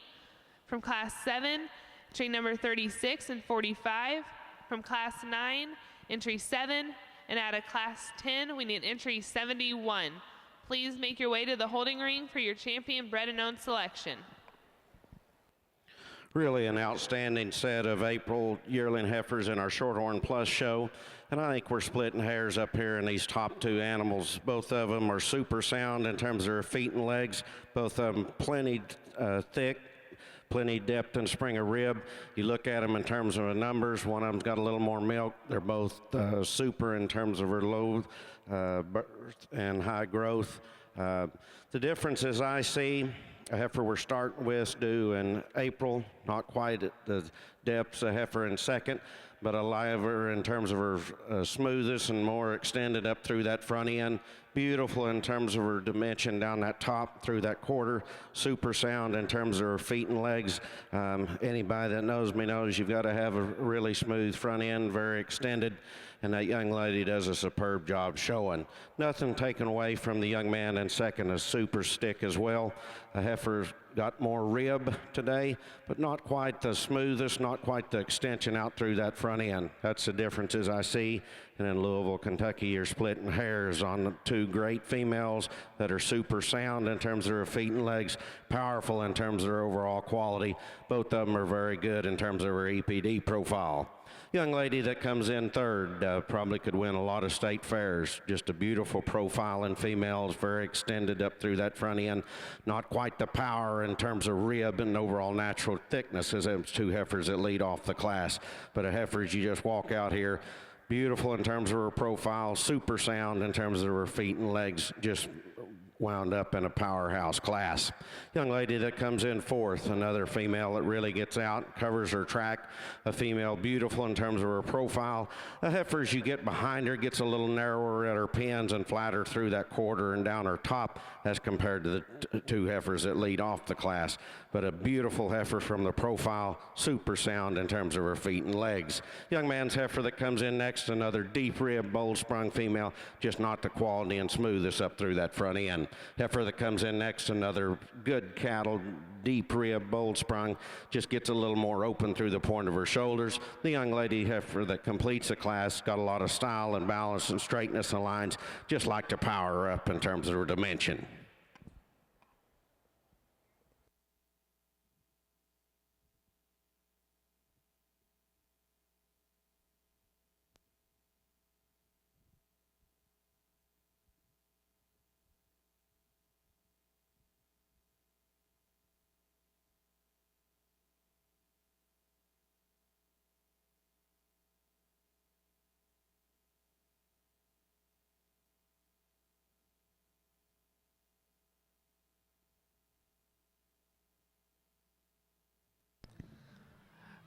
From Class 7, entry number 36 and 45. From Class 9, entry 7. And out of Class 10, we need entry 71. Please make your way to the holding ring for your champion bred and owned selection. Really an outstanding set of April yearling heifers in our Shorthorn Plus show. And I think we're splitting hairs up here in these top two animals. Both of them are super sound in terms of their feet and legs. Both of them plenty thick. Plenty depth and spring of rib. You look at them in terms of the numbers. One of them's got a little more milk. They're both super in terms of her low birth and high growth. The differences I see, a heifer we're starting with due in April, not quite at the depths of heifer in second, but a liver in terms of her smoothest and more extended up through that front end. Beautiful in terms of her dimension down that top through that quarter. Super sound in terms of her feet and legs. Anybody that knows me knows you've got to have a really smooth front end, very extended. And that young lady does a superb job showing. Nothing taken away from the young man in second, a super stick as well. A heifer's got more rib today, but not quite the smoothest, not quite the extension out through that front end. That's the differences I see. And in Louisville, Kentucky, you're splitting hairs on the two great females that are super sound in terms of their feet and legs, powerful in terms of their overall quality. Both of them are very good in terms of their EPD profile. Young lady that comes in third probably could win a lot of state fairs. Just a beautiful profile in females, very extended up through that front end. Not quite the power in terms of rib and overall natural thickness as those two heifers that lead off the class. But a heifer, as you just walk out here, beautiful in terms of her profile, super sound in terms of her feet and legs, just wound up in a powerhouse class. Young lady that comes in fourth, another female that really gets out, covers her track, a female beautiful in terms of her profile. A heifer, as you get behind her, gets a little narrower at her pins and flatter through that quarter and down her top as compared to the two heifers that lead off the class. But a beautiful heifer from the profile, super sound in terms of her feet and legs. Young man's heifer that comes in next, another deep rib, bold sprung female, just not the quality and smoothness up through that front end. Heifer that comes in next, another good cattle, deep rib, bold sprung, just gets a little more open through the point of her shoulders. The young lady heifer that completes the class, got a lot of style and balance and straightness and lines, just like to power her up in terms of her dimension.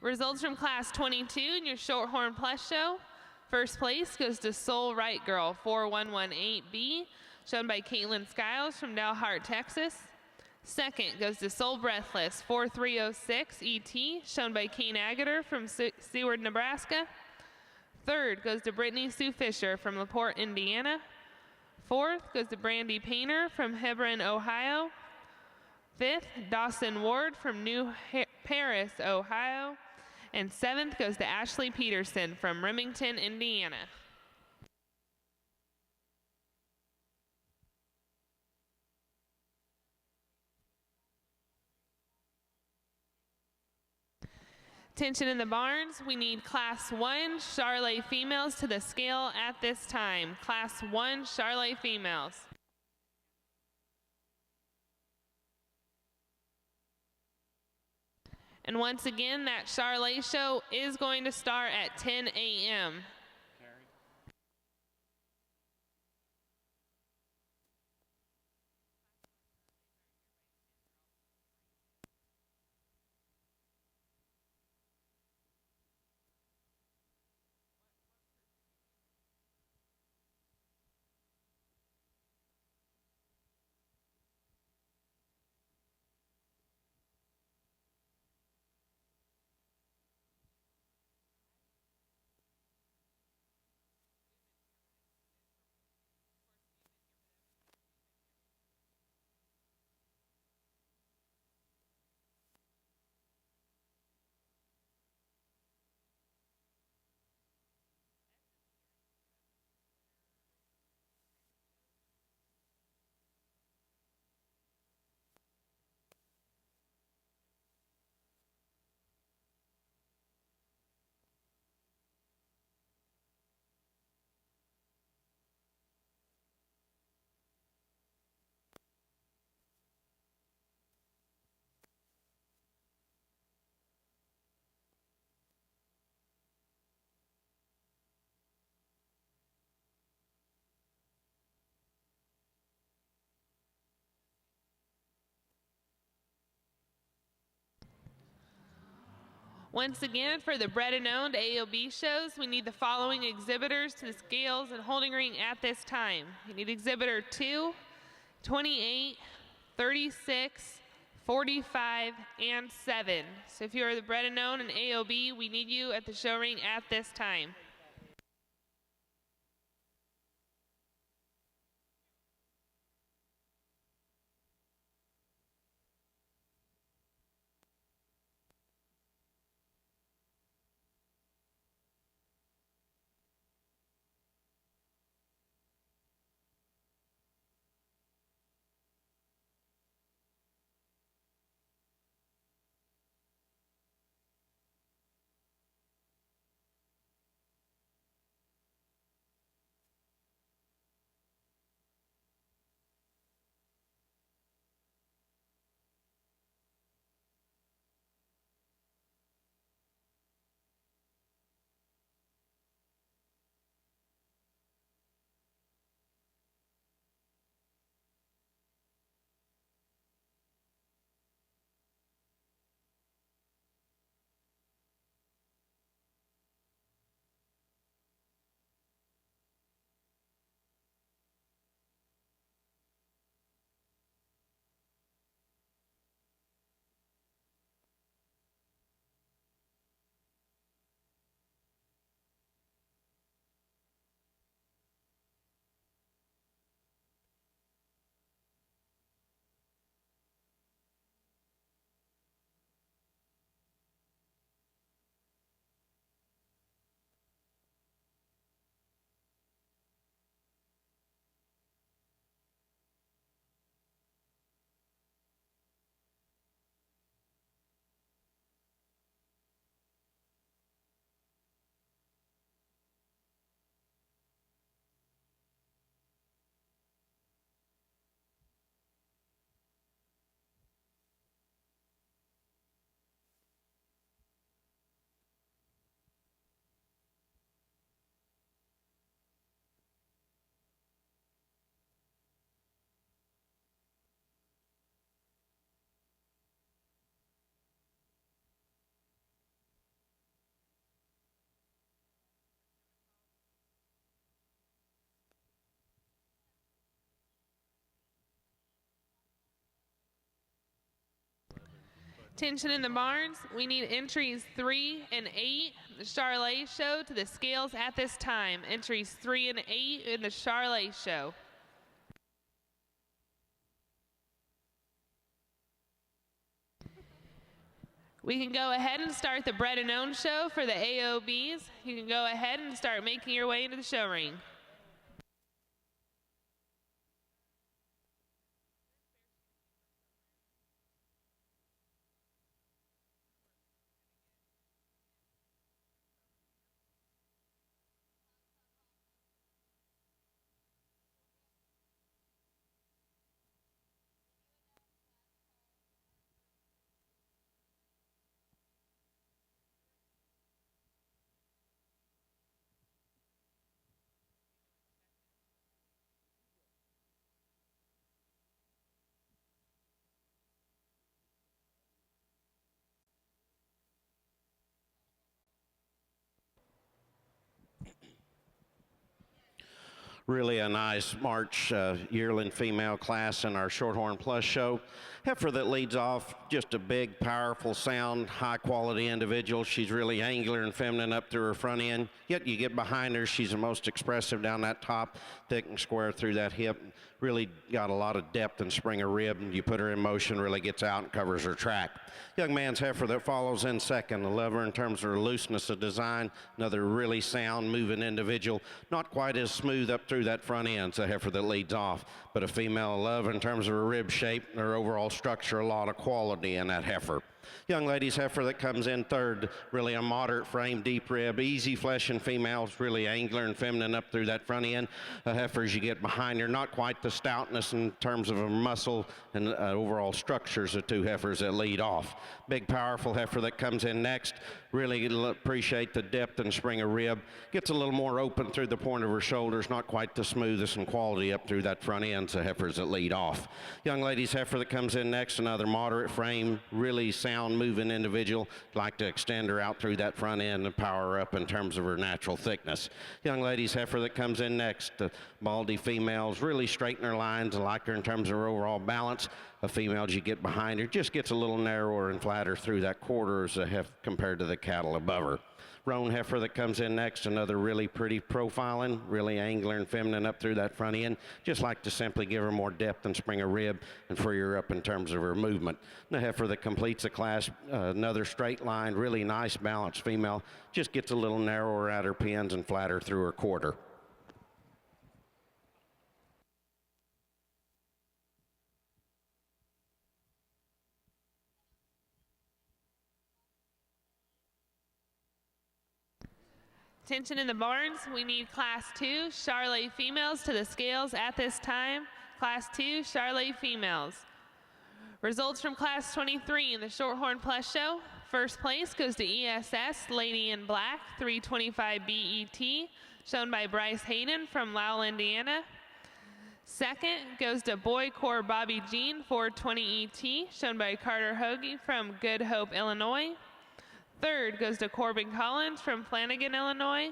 Results from Class 22 in your Shorthorn Plus show. First place goes to Soul Right Girl 4118B, shown by Caitlin Skiles from Dalhart, Texas. Second goes to Soul Breathless 4306 ET, shown by Kane Agater from Seward, Nebraska. Third goes to Brittany Sue Fisher from LaPorte, Indiana. Fourth goes to Brandy Painter from Hebron, Ohio. Fifth, Dawson Ward from New Paris, Ohio. And seventh goes to Ashley Peterson from Remington, Indiana. Attention in the barns, we need Class 1 Charolais females to the scale at this time. Class 1 Charolais females. And once again, that Charolais show is going to start at 10 a.m. Once again, for the bred and owned AOB shows, we need the following exhibitors to the scales and holding ring at this time. You need exhibitor 2, 28, 36, 45, and 7. So if you are the bred and owned and AOB, we need you at the show ring at this time. Attention in the barns, we need entries 3 and 8, the Charlet show, to the scales at this time. Entries 3 and 8 in the Charlet show. We can go ahead and start the Bred and Owned show for the AOBs. You can go ahead and start making your way into the show ring. Really a nice March yearling female class in our Shorthorn Plus show. Heifer that leads off, just a big, powerful, sound, high-quality individual. She's really angular and feminine up through her front end. Yet you get behind her, she's the most expressive down that top, thick and square through that hip. Really got a lot of depth and spring of rib. You put her in motion, really gets out and covers her track. Young man's heifer that follows in second. I love her in terms of her looseness of design. Another really sound, moving individual. Not quite as smooth up through that front end. It's a heifer that leads off. But a female I love in terms of her rib shape and her overall structure. A lot of quality in that heifer. Young lady's heifer that comes in third, really a moderate frame, deep rib, easy fleshing females, really angular and feminine up through that front end. Heifers you get behind her, not quite the stoutness in terms of her muscle and overall structures of two heifers that lead off. Big, powerful heifer that comes in next, really appreciate the depth and spring of rib. Gets a little more open through the point of her shoulders, not quite the smoothest and quality up through that front end, so heifers that lead off. Young lady's heifer that comes in next, another moderate frame, really sound moving individual. Like to extend her out through that front end and power her up in terms of her natural thickness. Young lady's heifer that comes in next, the baldy females, really straighten her lines. I like her in terms of her overall balance. The females you get behind her just gets a little narrower and flatter through that quarter as a compared to the cattle above her. Roan heifer that comes in next, another really pretty profiling, really angular and feminine up through that front end. Just like to simply give her more depth and spring a rib and free her up in terms of her movement. The heifer that completes the class, another straight line, really nice balanced female, just gets a little narrower at her pins and flatter through her quarter. Attention in the barns, we need Class 2 Charlet females to the scales at this time. Class 2 Charlet females. Results from Class 23 in the Shorthorn Plus show. First place goes to ESS Lady in Black 325 BET, shown by Bryce Hayden from Lowell, Indiana. Second goes to Boy Core Bobby Jean 420 ET, shown by Carter Hoagie from Good Hope, Illinois. Third goes to Corbin Collins from Flanagan, Illinois.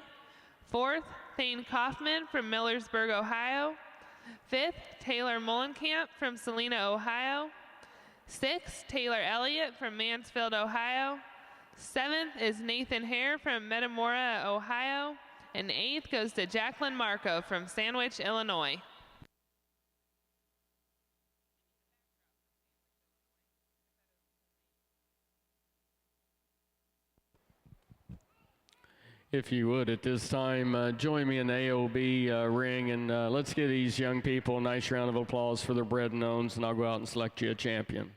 Fourth, Thane Kaufman from Millersburg, Ohio. Fifth, Taylor Mullenkamp from Salina, Ohio. Sixth, Taylor Elliott from Mansfield, Ohio. Seventh is Nathan Hare from Metamora, Ohio. And eighth goes to Jacqueline Marco from Sandwich, Illinois. If you would, at this time, join me in the AOB ring, and let's give these young people a nice round of applause for their Bred and Owns, and I'll go out and select you a champion.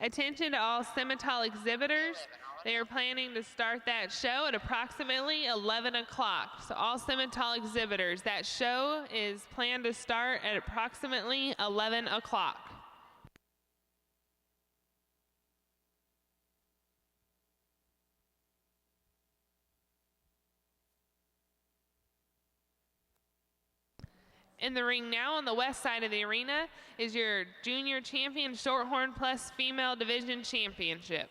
Attention to all Simmental exhibitors. They are planning to start that show at approximately 11 o'clock. So all Simmental exhibitors, that show is planned to start at approximately 11 o'clock. In the ring now on the west side of the arena is your Junior Champion Shorthorn Plus Female Division Championship.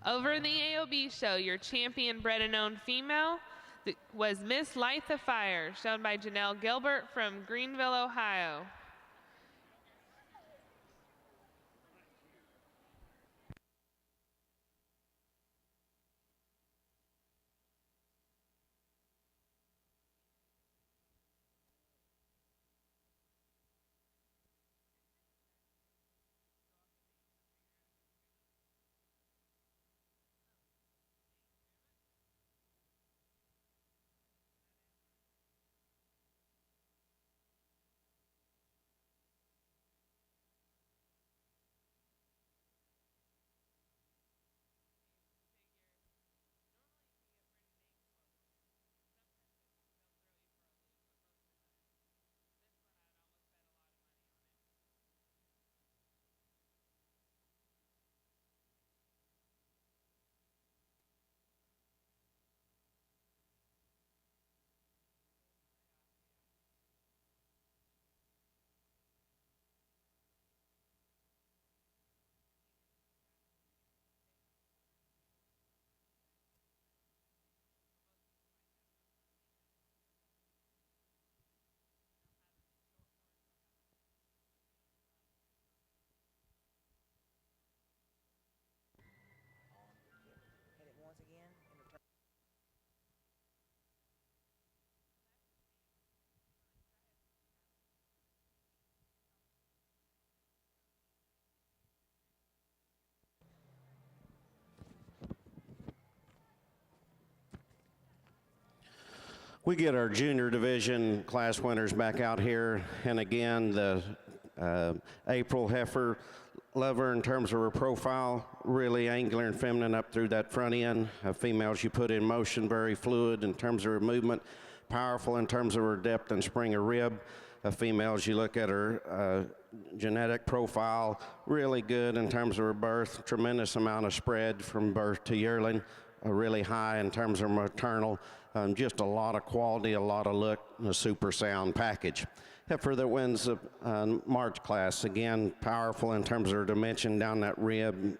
Over in the AOB show, your champion bred and owned female was Miss Light the Fire, shown by Janelle Gilbert from Greenville, Ohio. We get our junior division class winners back out here, and again, the April heifer, love her in terms of her profile, really angular and feminine up through that front end. Female she put in motion, very fluid in terms of her movement, powerful in terms of her depth and spring of rib. Females, you look at her genetic profile, really good in terms of her birth, tremendous amount of spread from birth to yearling, really high in terms of maternal, just a lot of quality, a lot of look, and a super sound package. Heifer that wins the March class, again, powerful in terms of her dimension down that rib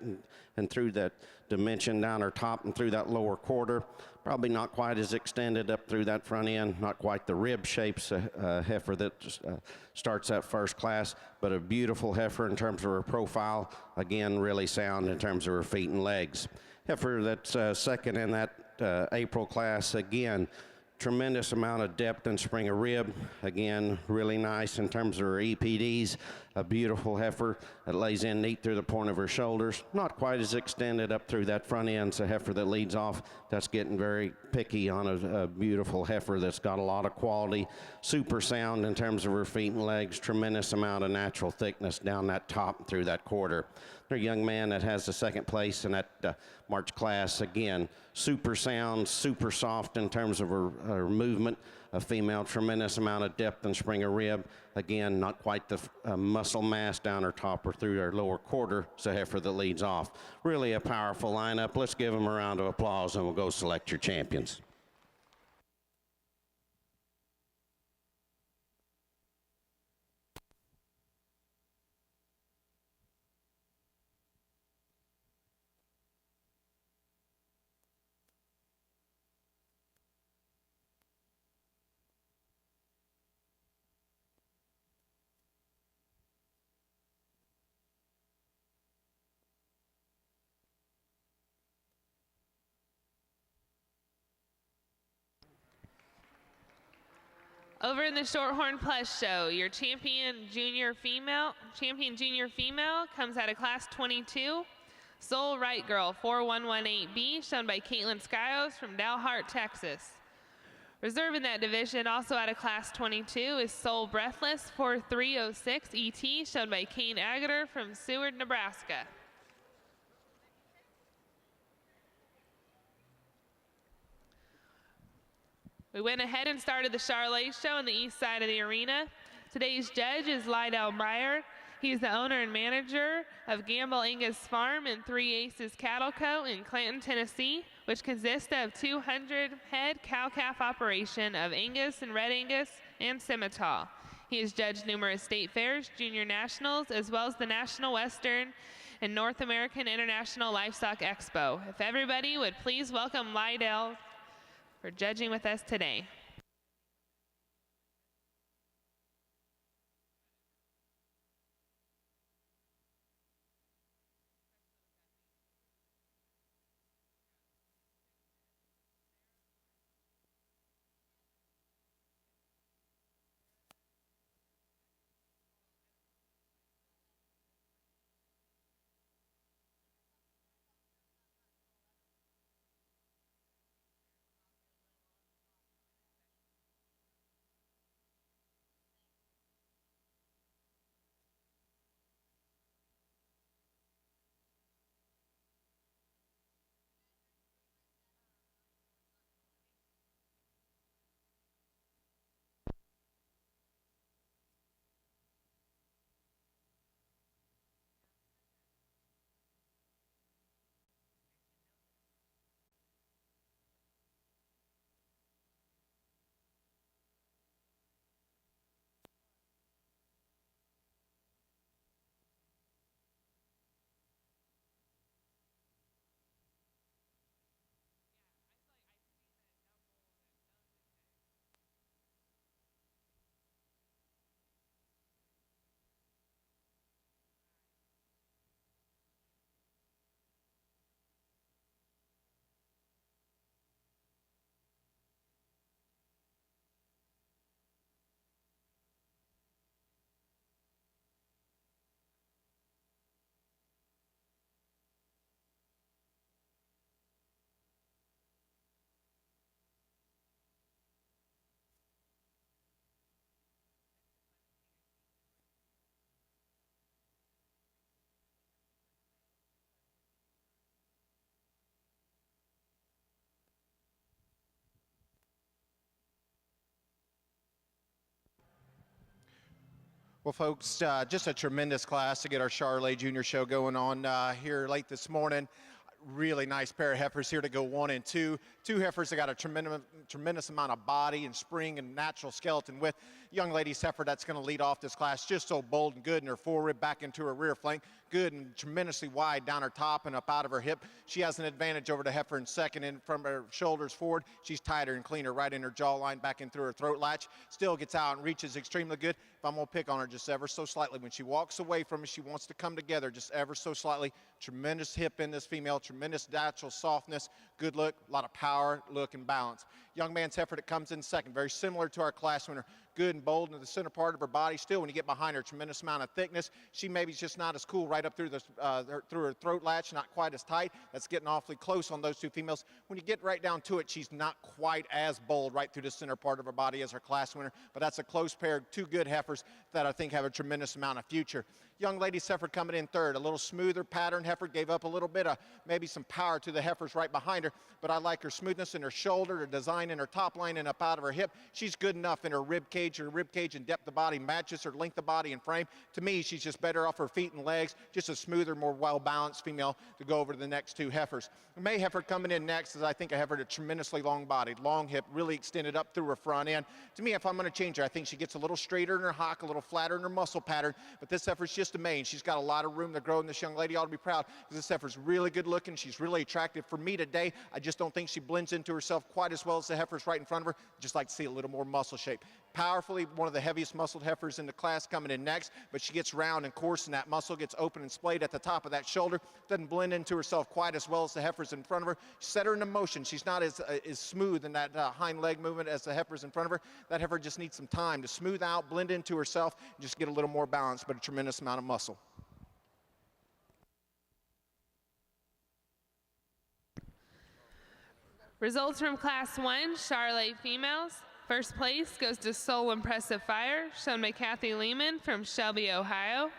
and through that dimension down her top and through that lower quarter. Probably not quite as extended up through that front end, not quite the rib shapes heifer that starts that first class, but a beautiful heifer in terms of her profile. Again, really sound in terms of her feet and legs. Heifer that's second in that April class, again, tremendous amount of depth and spring of rib. Again, really nice in terms of her EPDs. A beautiful heifer that lays in neat through the point of her shoulders. Not quite as extended up through that front end. So heifer that leads off, that's getting very picky on a beautiful heifer that's got a lot of quality. Super sound in terms of her feet and legs. Tremendous amount of natural thickness down that top through that quarter. There's a young man that has the second place in that March class. Again, super sound, super soft in terms of her movement. A female, tremendous amount of depth and spring of rib. Again, not quite the muscle mass down her top or through her lower quarter. It's a heifer that leads off. Really a powerful lineup. Let's give them a round of applause and we'll go select your champions. Over in the Shorthorn Plus show, your champion junior female comes out of class 22, Soul Right Girl 4118B, shown by Caitlin Skios from Dalhart, Texas. Reserve in that division, also out of Class 22, is Soul Breathless 4306ET, shown by Kane Agater from Seward, Nebraska. We went ahead and started the Charlet show on the east side of the arena. Today's judge is Lydell Breyer. He's the owner and manager of Gamble Angus Farm and 3 Aces Cattle Co. in Clanton, Tennessee, which consists of 200 head cow-calf operation of Angus and Red Angus and Simmental. He has judged numerous state fairs, junior nationals, as well as the National Western and North American International Livestock Expo. If everybody would please welcome Lydell for judging with us today. Well, folks, just a tremendous class to get our Charlet Junior show going on here late this morning. Really nice pair of heifers here to go 1 and 2. Two heifers that got a tremendous amount of body and spring and natural skeleton width. Young lady's heifer that's going to lead off this class, just so bold and good in her forerib back into her rear flank. Good and tremendously wide down her top and up out of her hip. She has an advantage over the heifer in second, and from her shoulders forward, she's tighter and cleaner right in her jawline, back in through her throat latch. Still gets out and reaches extremely good. If I'm going to pick on her just ever so slightly, when she walks away from me, she wants to come together just ever so slightly. Tremendous hip in this female, tremendous natural softness, good look, a lot of power, look, and balance. Young man's heifer that comes in second, very similar to our class winner. Good and bold in the center part of her body. Still, when you get behind her, tremendous amount of thickness. She maybe just not as cool right up through through her throat latch, not quite as tight. That's getting awfully close on those two females. When you get right down to it, she's not quite as bold right through the center part of her body as her class winner, but that's a close pair, two good heifers that I think have a tremendous amount of future. Young lady's heifer coming in third, a little smoother pattern heifer, gave up a little bit of maybe some power to the heifers right behind her, but I like her smoothness in her shoulder, her design in her top line and up out of her hip. She's good enough in her rib cage and depth of body matches her length of body and frame. To me, she's just better off her feet and legs, just a smoother, more well-balanced female to go over to the next two heifers. May heifer coming in next is, I think, a heifer to tremendously long-bodied, long hip, really extended up through her front end. To me, if I'm going to change her, I think she gets a little straighter in her hock, a little flatter in her muscle pattern, but this heifer's just a main. She's got a lot of room to grow, and this young lady ought to be proud because this heifer's really good looking. She's really attractive. For me today, I just don't think she blends into herself quite as well as the heifers right in front of her. Just like to see a little more muscle shape. Powerfully, one of the heaviest muscled heifers in the class coming in next, but she gets round and coarse, and that muscle gets open and splayed at the top of that shoulder. Doesn't blend into herself quite as well as the heifers in front of her. Set her into motion. She's not as smooth in that hind leg movement as the heifers in front of her. That heifer just needs some time to smooth out, blend into herself, and just get a little more balance, but a tremendous amount of muscle. Results from Class 1 Charolais females. First place goes to Soul Impressive Fire, shown by Kathy Lehman from Shelby, Ohio.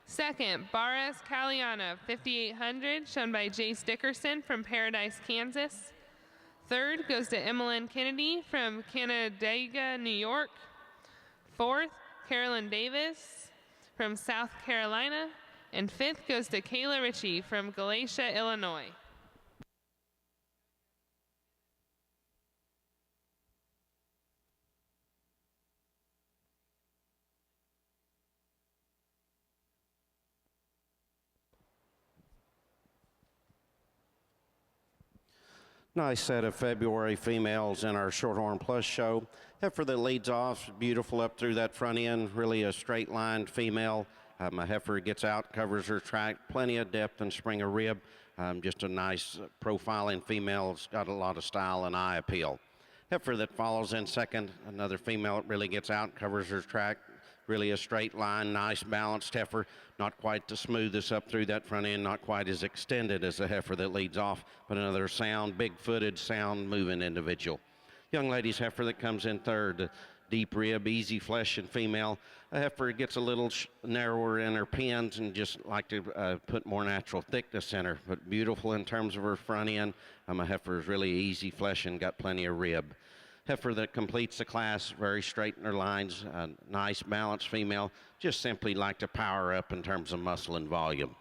Second, Barras Caliana 5800, shown by Jace Dickerson from Paradise, Kansas. Third goes to Emmeline Kennedy from Canandaigua, New York. Fourth, Carolyn Davis from South Carolina. And fifth goes to Kayla Ritchie from Galatia, Illinois. Nice set of February females in our Shorthorn Plus show. Heifer that leads off, beautiful up through that front end, really a straight lined female. A heifer gets out, covers her track, plenty of depth and spring of rib. Just a nice profiling female. It's got a lot of style and eye appeal. Heifer that follows in second, another female that really gets out, covers her track. Really a straight line, nice balanced heifer. Not quite the smoothest up through that front end, not quite as extended as the heifer that leads off, but another sound, big-footed, sound moving individual. Young lady's heifer that comes in third, deep rib, easy flesh and female. A heifer gets a little narrower in her pins and just like to put more natural thickness in her, but beautiful in terms of her front end. A heifer is really easy flesh and got plenty of rib. Heifer that completes the class, very straight in her lines, nice balanced female, just simply like to power up in terms of muscle and volume.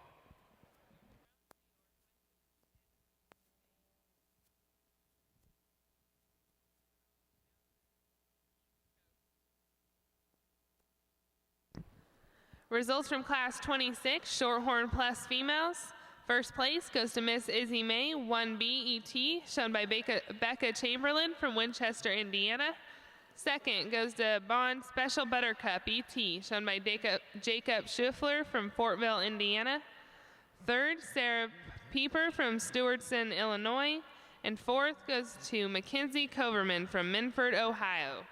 Results from Class 26 Shorthorn Plus females. First place goes to Miss Izzy May, 1B ET, shown by Becca Chamberlain from Winchester, Indiana. Second goes to Bond Special Buttercup ET, shown by Jacob Schiffler from Fortville, Indiana. Third, Sarah Pieper from Stewartson, Illinois. And fourth goes to Mackenzie Coverman from Minford, Ohio.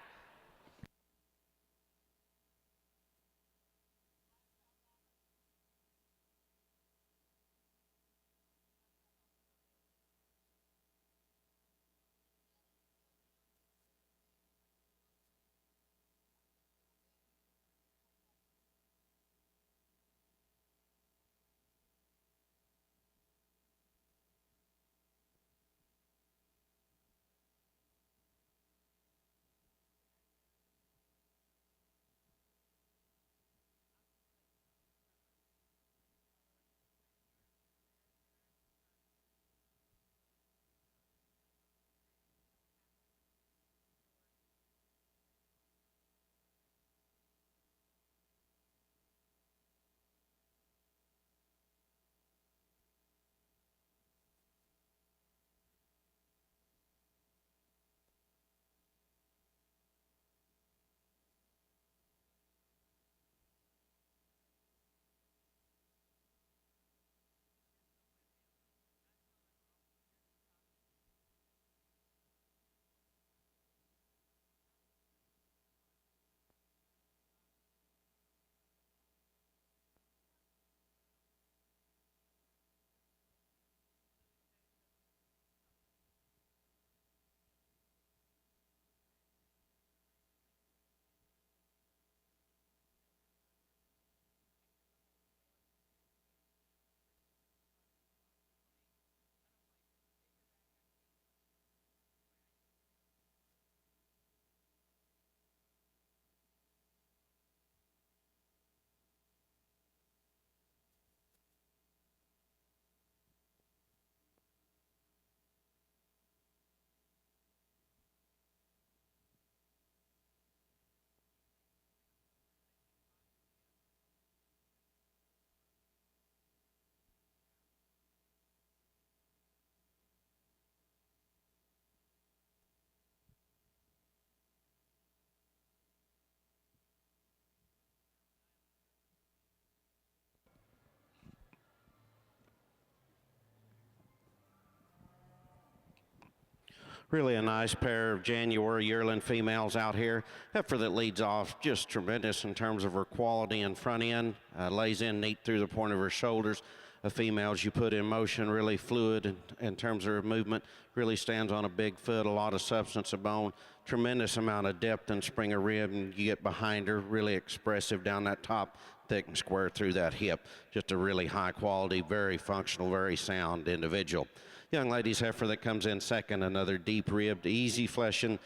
Really a nice pair of January yearling females out here. Heifer that leads off just tremendous in terms of her quality and front end. Lays in neat through the point of her shoulders. females you put in motion, really fluid in terms of her movement, really stands on a big foot, a lot of substance of bone, tremendous amount of depth and spring of rib, and you get behind her, really expressive down that top, thick and square through that hip. Just a really high quality, very functional, very sound individual. Young lady's heifer that comes in second, another deep ribbed, easy fleshing,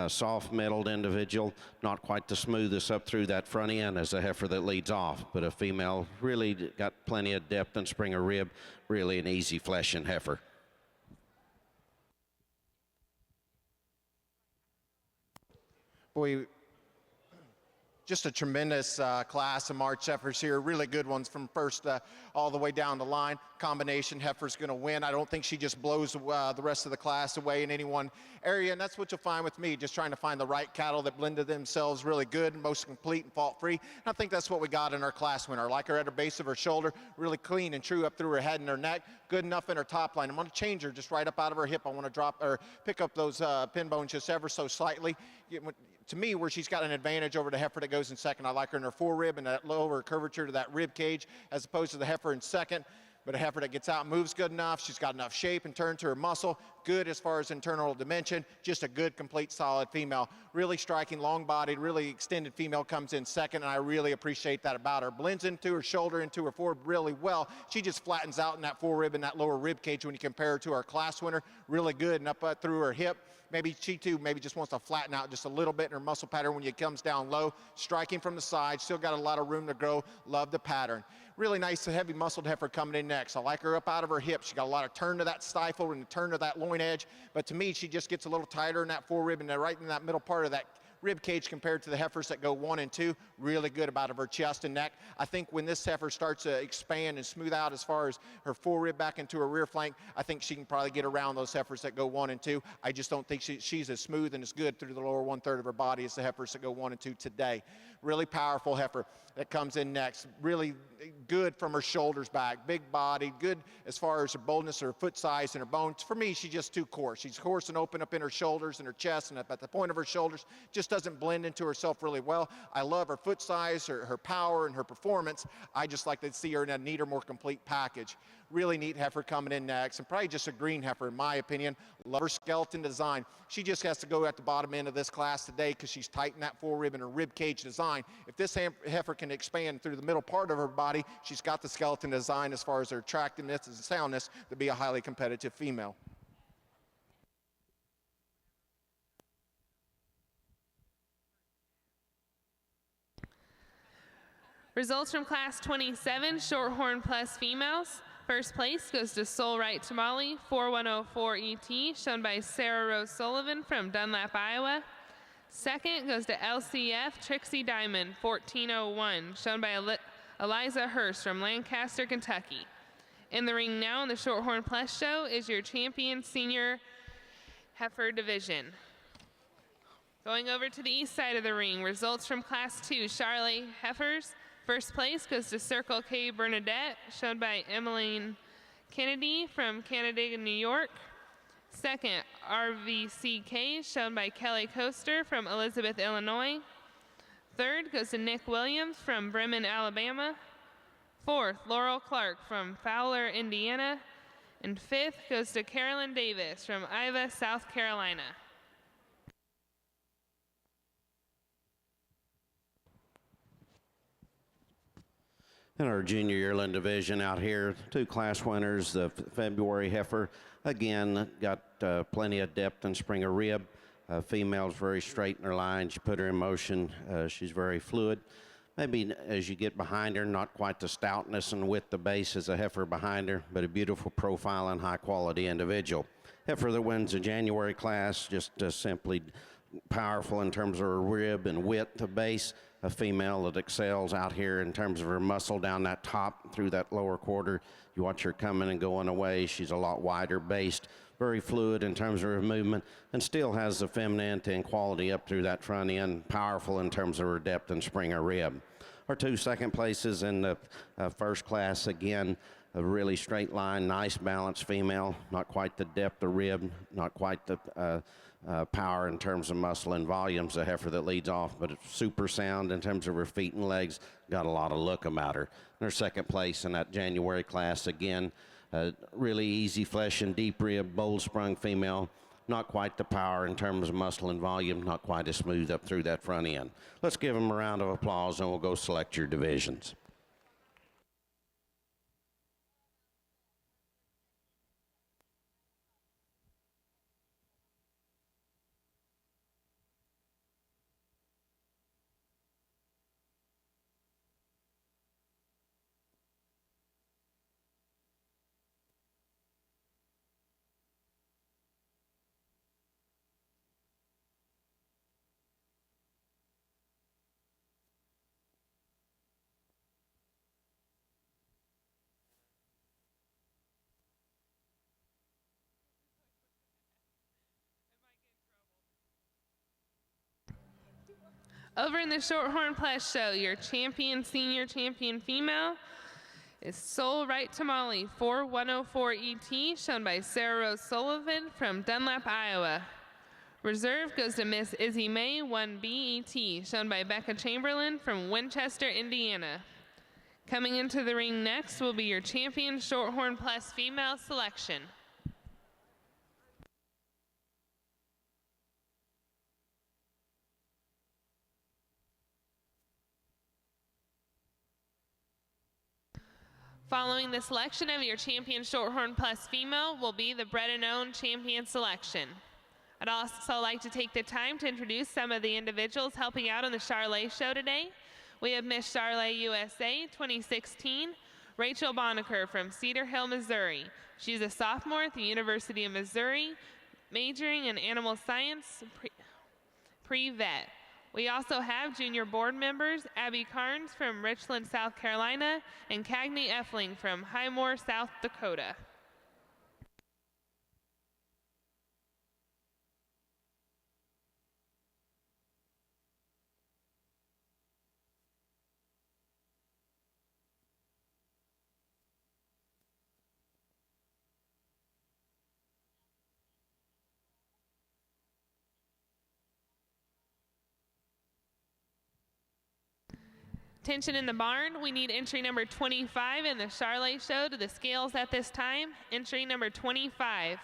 soft metalled individual, not quite the smoothest up through that front end as a heifer that leads off, but a female really got plenty of depth and spring of rib, really an easy fleshing heifer. Boy, just a tremendous class of March heifers here. Really good ones from first all the way down the line. Combination heifer's going to win. I don't think she just blows the rest of the class away in any one area, and that's what you'll find with me, just trying to find the right cattle that blended themselves really good, most complete and fault-free. And I think that's what we got in our class winner. I like her at her base of her shoulder, really clean and true up through her head and her neck, good enough in her top line. I'm going to change her just right up out of her hip. I want to drop or pick up those pin bones just ever so slightly. To me, where she's got an advantage over the heifer that goes in second, I like her in her forerib and that lower curvature to that rib cage as opposed to the heifer in second. But a heifer that gets out and moves good enough, she's got enough shape and turn to her muscle, good as far as internal dimension, just a good, complete, solid female. Really striking, long-bodied, really extended female comes in second, and I really appreciate that about her. Blends into her shoulder, into her forward really well. She just flattens out in that forerib and that lower rib cage when you compare her to our class winner. Really good and up through her hip. Maybe she too maybe just wants to flatten out just a little bit in her muscle pattern when it comes down low. Striking from the side, still got a lot of room to grow. Love the pattern. Really nice, heavy muscled heifer coming in next. I like her up out of her hips. She got a lot of turn to that stifle and turn to that loin edge. But to me, she just gets a little tighter in that forerib and right in that middle part of that rib cage compared to the heifers that go 1 and 2. Really good about her chest and neck. I think when this heifer starts to expand and smooth out as far as her forerib back into her rear flank, I think she can probably get around those heifers that go 1 and 2. I just don't think she's as smooth and as good through the lower 1/3 of her body as the heifers that go 1 and 2 today. Really powerful heifer that comes in next. Really good from her shoulders back. Big body, good as far as her boldness, her foot size, and her bones. For me, she's just too coarse. She's coarse and open up in her shoulders and her chest and up at the point of her shoulders. Just doesn't blend into herself really well. I love her foot size, her power, and her performance. I just like to see her in a neater, more complete package. Really neat heifer coming in next, and probably just a green heifer in my opinion. Love her skeleton design. She just has to go at the bottom end of this class today because she's tight in that forerib and her rib cage design. If this heifer can expand through the middle part of her body, she's got the skeleton design as far as her attractiveness and soundness to be a highly competitive female. Results from Class 27, Shorthorn Plus females. First place goes to Soul Right Tamale, 4104 ET, shown by Sarah Rose Sullivan from Dunlap, Iowa. Second goes to LCF Trixie Diamond, 1401, shown by Eliza Hurst from Lancaster, Kentucky. In the ring now in the Shorthorn Plus show is your champion senior heifer division. Going over to the east side of the ring, results from Class 2, Charlotte Heifers. First place goes to Circle K Bernadette, shown by Emmeline Kennedy from Canandaigua, New York. Second, RVCK, shown by Kelly Coaster from Elizabeth, Illinois. Third goes to Nick Williams from Bremen, Alabama. Fourth, Laurel Clark from Fowler, Indiana. And fifth goes to Carolyn Davis from Ivy, South Carolina. In our junior yearling division out here, 2 class winners. The February heifer, again, got plenty of depth and spring of rib. Female's very straight in her lines. You put her in motion, she's very fluid. Maybe as you get behind her, not quite the stoutness and width the base as a heifer behind her, but a beautiful profile and high quality individual. Heifer that wins the January class, just simply powerful in terms of her rib and width of base. A female that excels out here in terms of her muscle down that top through that lower quarter. You watch her coming and going away. She's a lot wider based, very fluid in terms of her movement, and still has the femininity and quality up through that front end, powerful in terms of her depth and spring of rib. Our 2 second places in the first class, again, a really straight line, nice balanced female, not quite the depth of rib, not quite the power in terms of muscle and volumes, the heifer that leads off, but it's super sound in terms of her feet and legs, got a lot of look about her. And her second place in that January class, again, really easy flesh and deep rib, bold sprung female, not quite the power in terms of muscle and volume, not quite as smooth up through that front end. Let's give them a round of applause and we'll go select your divisions. Over in the Shorthorn Plus show, your senior champion female is Soul Right Tamale 4104 ET, shown by Sarah Rose Sullivan from Dunlap, Iowa. Reserve goes to Miss Izzy May 1B ET, shown by Becca Chamberlain from Winchester, Indiana. Coming into the ring next will be your champion Shorthorn Plus female selection. Following the selection of your champion Shorthorn Plus female will be the bred and owned champion selection. I'd also like to take the time to introduce some of the individuals helping out on the Charlet show today. We have Miss Charlet USA 2016, Rachel Bonaker from Cedar Hill, Missouri. She's a sophomore at the University of Missouri, majoring in animal science pre-vet. We also have junior board members Abby Carnes from Richland, South Carolina, and Cagney Effling from Highmore, South Dakota. Attention in the barn, we need entry number 25 in the Charlet show to the scales at this time. Entry number 25.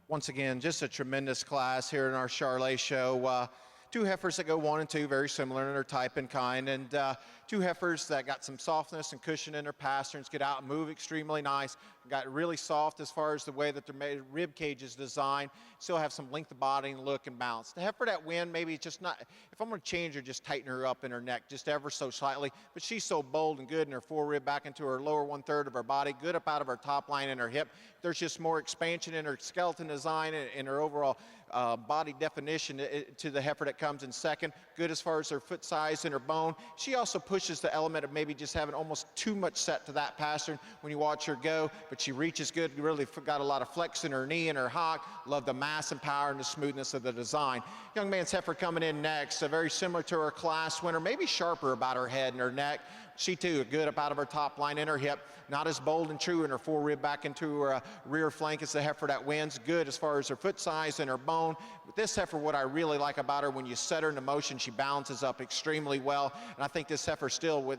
Once again, just a tremendous class here in our Charlet show. Two heifers that go 1 and 2, very similar in their type and kind, and two heifers that got some softness and cushion in their pasterns, get out and move extremely nice, got really soft as far as the way that their rib cage is designed, still have some length of body and look and balance. The heifer that win, maybe just not, if I'm going to change her, just tighten her up in her neck just ever so slightly, but she's so bold and good in her fore rib back into her lower 1/3 of her body, good up out of her top line and her hip. There's just more expansion in her skeleton design and in her overall body definition to the heifer that comes in second. Good as far as her foot size and her bone. She also pushes the element of maybe just having almost too much set to that pastern when you watch her go, but she reaches good, really got a lot of flex in her knee and her hock. Love the mass and power and the smoothness of the design. Young man's heifer coming in next, very similar to her class winner, maybe sharper about her head and her neck. She too, good up out of her top line and her hip. Not as bold and true in her fore rib back into her rear flank as the heifer that wins. Good as far as her foot size and her bone. With this heifer, what I really like about her, when you set her into motion, she balances up extremely well. And I think this heifer still,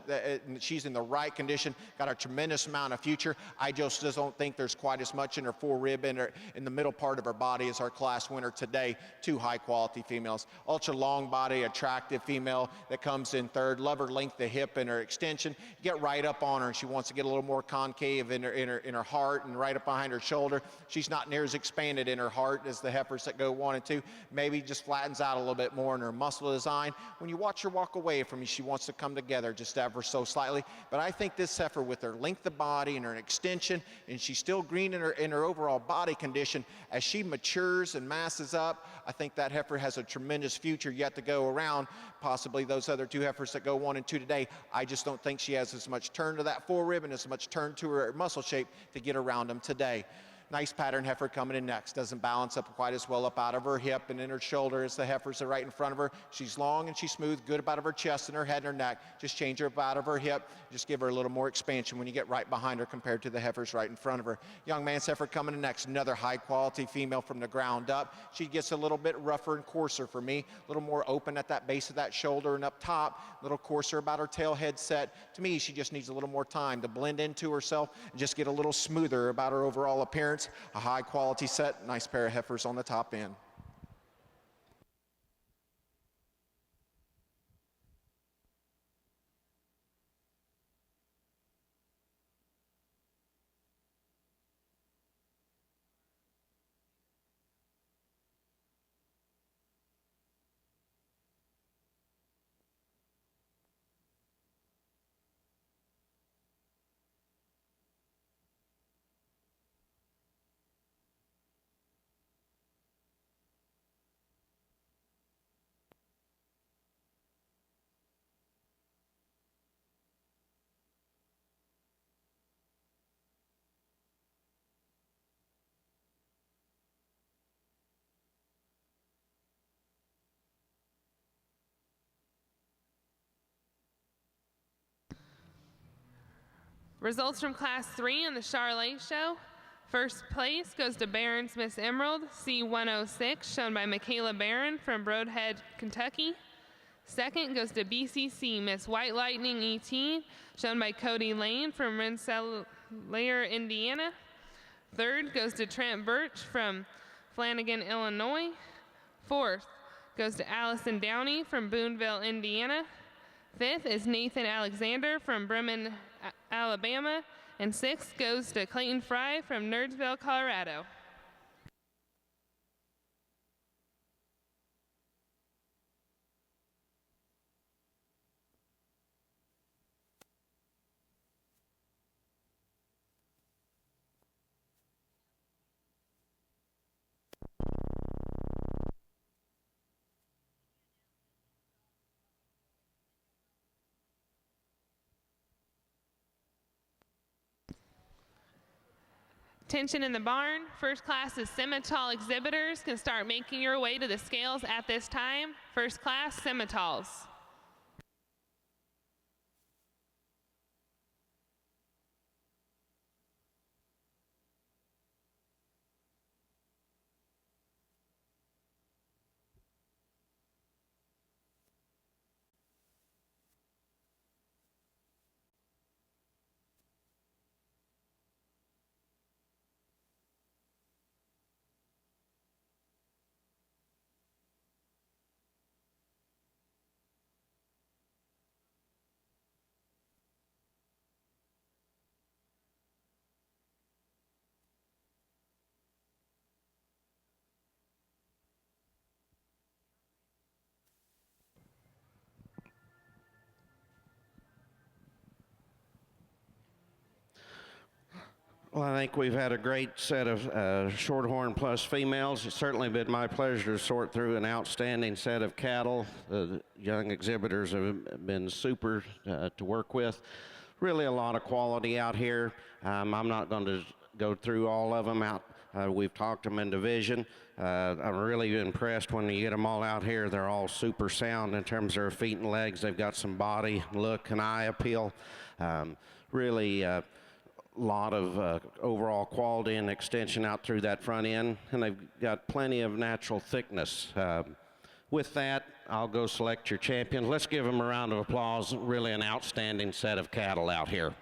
she's in the right condition, got a tremendous amount of future. I just just don't think there's quite as much in her forerib in the middle part of her body as our class winner today. Two high quality females. Ultra long body, attractive female that comes in third. Love her length of hip and her extension. Get right up on her, and she wants to get a little more concave in her heart and right up behind her shoulder. She's not near as expanded in her heart as the heifers that go 1 and 2. Maybe just flattens out a little bit more in her muscle design. When you watch her walk away from you, she wants to come together just ever so slightly. But I think this heifer, with her length of body and her extension, and she's still green in her overall body condition, as she matures and masses up, I think that heifer has a tremendous future yet to go around. Possibly those other two heifers that go 1 and 2 today. I just don't think she has as much turn to that forerib and as much turn to her muscle shape to get around them today. Nice pattern heifer coming in next. Doesn't balance up quite as well up out of her hip and in her shoulder as the heifers are right in front of her. She's long and she's smooth, good up out of her chest and her head and her neck. Just change her up out of her hip. Just give her a little more expansion when you get right behind her compared to the heifers right in front of her. Young man's heifer coming in next. Another high quality female from the ground up. She gets a little bit rougher and coarser for me. A little more open at that base of that shoulder and up top. A little coarser about her tail head set. To me, she just needs a little more time to blend into herself and just get a little smoother about her overall appearance. A high quality set, nice pair of heifers on the top end. Results from Class 3 in the Charlotte Show. First place goes to Barron's Miss Emerald, C106, shown by Michaela Barron from Broadhead, Kentucky. Second goes to BCC Miss White Lightning ET, shown by Cody Lane from Rensselaer, Indiana. Third goes to Trent Birch from Flanagan, Illinois. Fourth goes to Allison Downey from Boonville, Indiana. Fifth is Nathan Alexander from Bremen, Alabama. And sixth goes to Clayton Fry from Nerdsville, Colorado. Attention in the barn. First class is Simmental exhibitors can start making your way to the scales at this time. First class, Simmentals. Well, I think we've had a great set of Shorthorn Plus females. It's certainly been my pleasure to sort through an outstanding set of cattle. The young exhibitors have been super to work with. Really a lot of quality out here. I'm not going to go through all of them out. We've talked them in division. I'm really impressed when you get them all out here. They're all super sound in terms of their feet and legs. They've got some body, look, and eye appeal. Really lot of overall quality and extension out through that front end, and they've got plenty of natural thickness. With that, I'll go select your champions. Let's give them a round of applause. Really an outstanding set of cattle out here.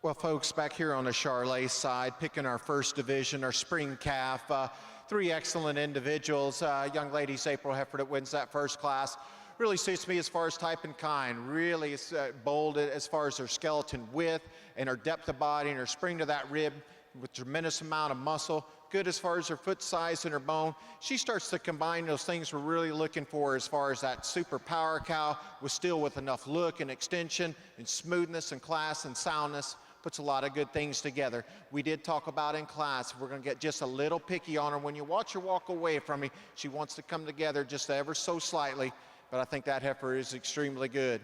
Well, folks, back here on the Charlet side, picking our first division, our spring calf, three excellent individuals. Young lady's April Heifer that wins that first class. Really suits me as far as type and kind. Really is bold as far as her skeleton width and her depth of body and her spring to that rib with tremendous amount of muscle. Good as far as her foot size and her bone. She starts to combine those things we're really looking for as far as that super power cow with still with enough look and extension and smoothness and class and soundness. Puts a lot of good things together. We did talk about in class, we're going to get just a little picky on her. When you watch her walk away from me, she wants to come together just ever so slightly, but I think that heifer is extremely good.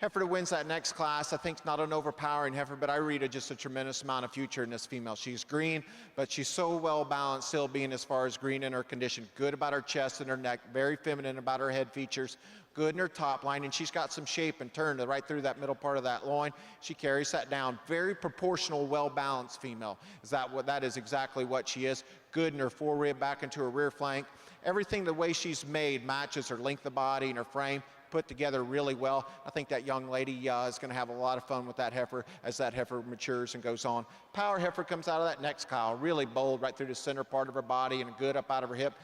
Heifer that wins that next class, I think not an overpowering heifer, but I read just a tremendous amount of future in this female. She's green, but she's so well balanced, still being as far as green in her condition. Good about her chest and her neck, very feminine about her head features, good in her top line, and she's got some shape and turn right through that middle part of that loin. She carries that down. Very proportional, well-balanced female. That is exactly what she is. Good in her forerib, back into her rear flank. Everything the way she's made matches her length of body and her frame, put together really well. I think that young lady is going to have a lot of fun with that heifer as that heifer matures and goes on. Power heifer comes out of that next cow, really bold right through the center part of her body and good up out of her hip.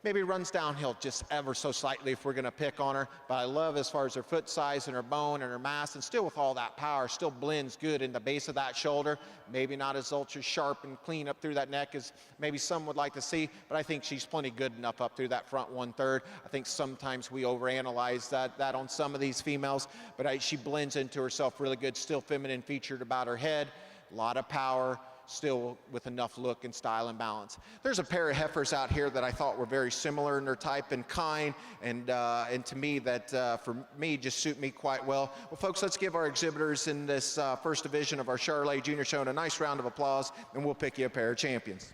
Maybe runs downhill just ever so slightly if we're going to pick on her, but I love as far as her foot size and her bone and her mass, and still with all that power, still blends good in the base of that shoulder. Maybe not as ultra sharp and clean up through that neck as maybe some would like to see, but I think she's plenty good enough up through that front 1/3. I think sometimes we overanalyze that on some of these females, but she blends into herself really good, still feminine featured about her head, a lot of power, still with enough look and style and balance. There's a pair of heifers out here that I thought were very similar in their type and kind, and to me that for me just suit me quite well. Well, folks, let's give our exhibitors in this first division of our Charlet Junior Show a nice round of applause, and we'll pick you a pair of champions.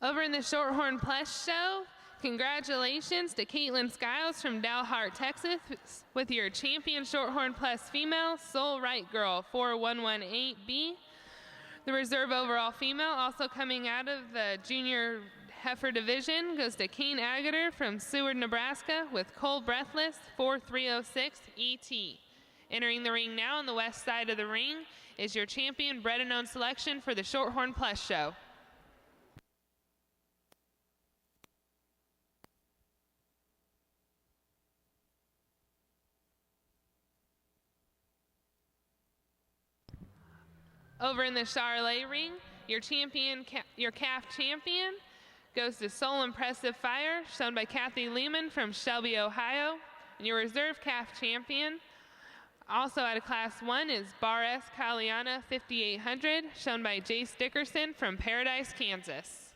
Over in the Shorthorn Plus show, congratulations to Caitlin Skiles from Dalhart, Texas, with your champion Shorthorn Plus female, Soul Right Girl, 4118B. The reserve overall female, also coming out of the junior heifer division, goes to Kane Agater from Seward, Nebraska, with Cole Breathless, 4306ET. Entering the ring now on the west side of the ring is your champion bred and owned selection for the Shorthorn Plus show. Over in the Charlet ring, your calf champion goes to Soul Impressive Fire, shown by Kathy Lehman from Shelby, Ohio. And your reserve calf champion, also out of Class 1, is Bar S Kaliana 5800, shown by Jace Dickerson from Paradise, Kansas.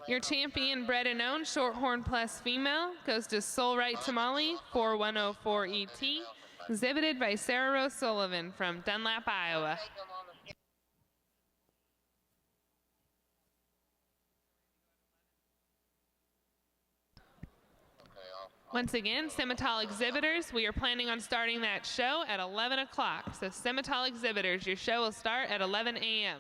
Your champion bred and owned Shorthorn Plus female goes to Soul Right Tamale 4104ET, exhibited by Sarah Rose Sullivan from Dunlap, Iowa. Once again, Simmental exhibitors, we are planning on starting that show at 11 o'clock. So Simmental exhibitors, your show will start at 11 a.m.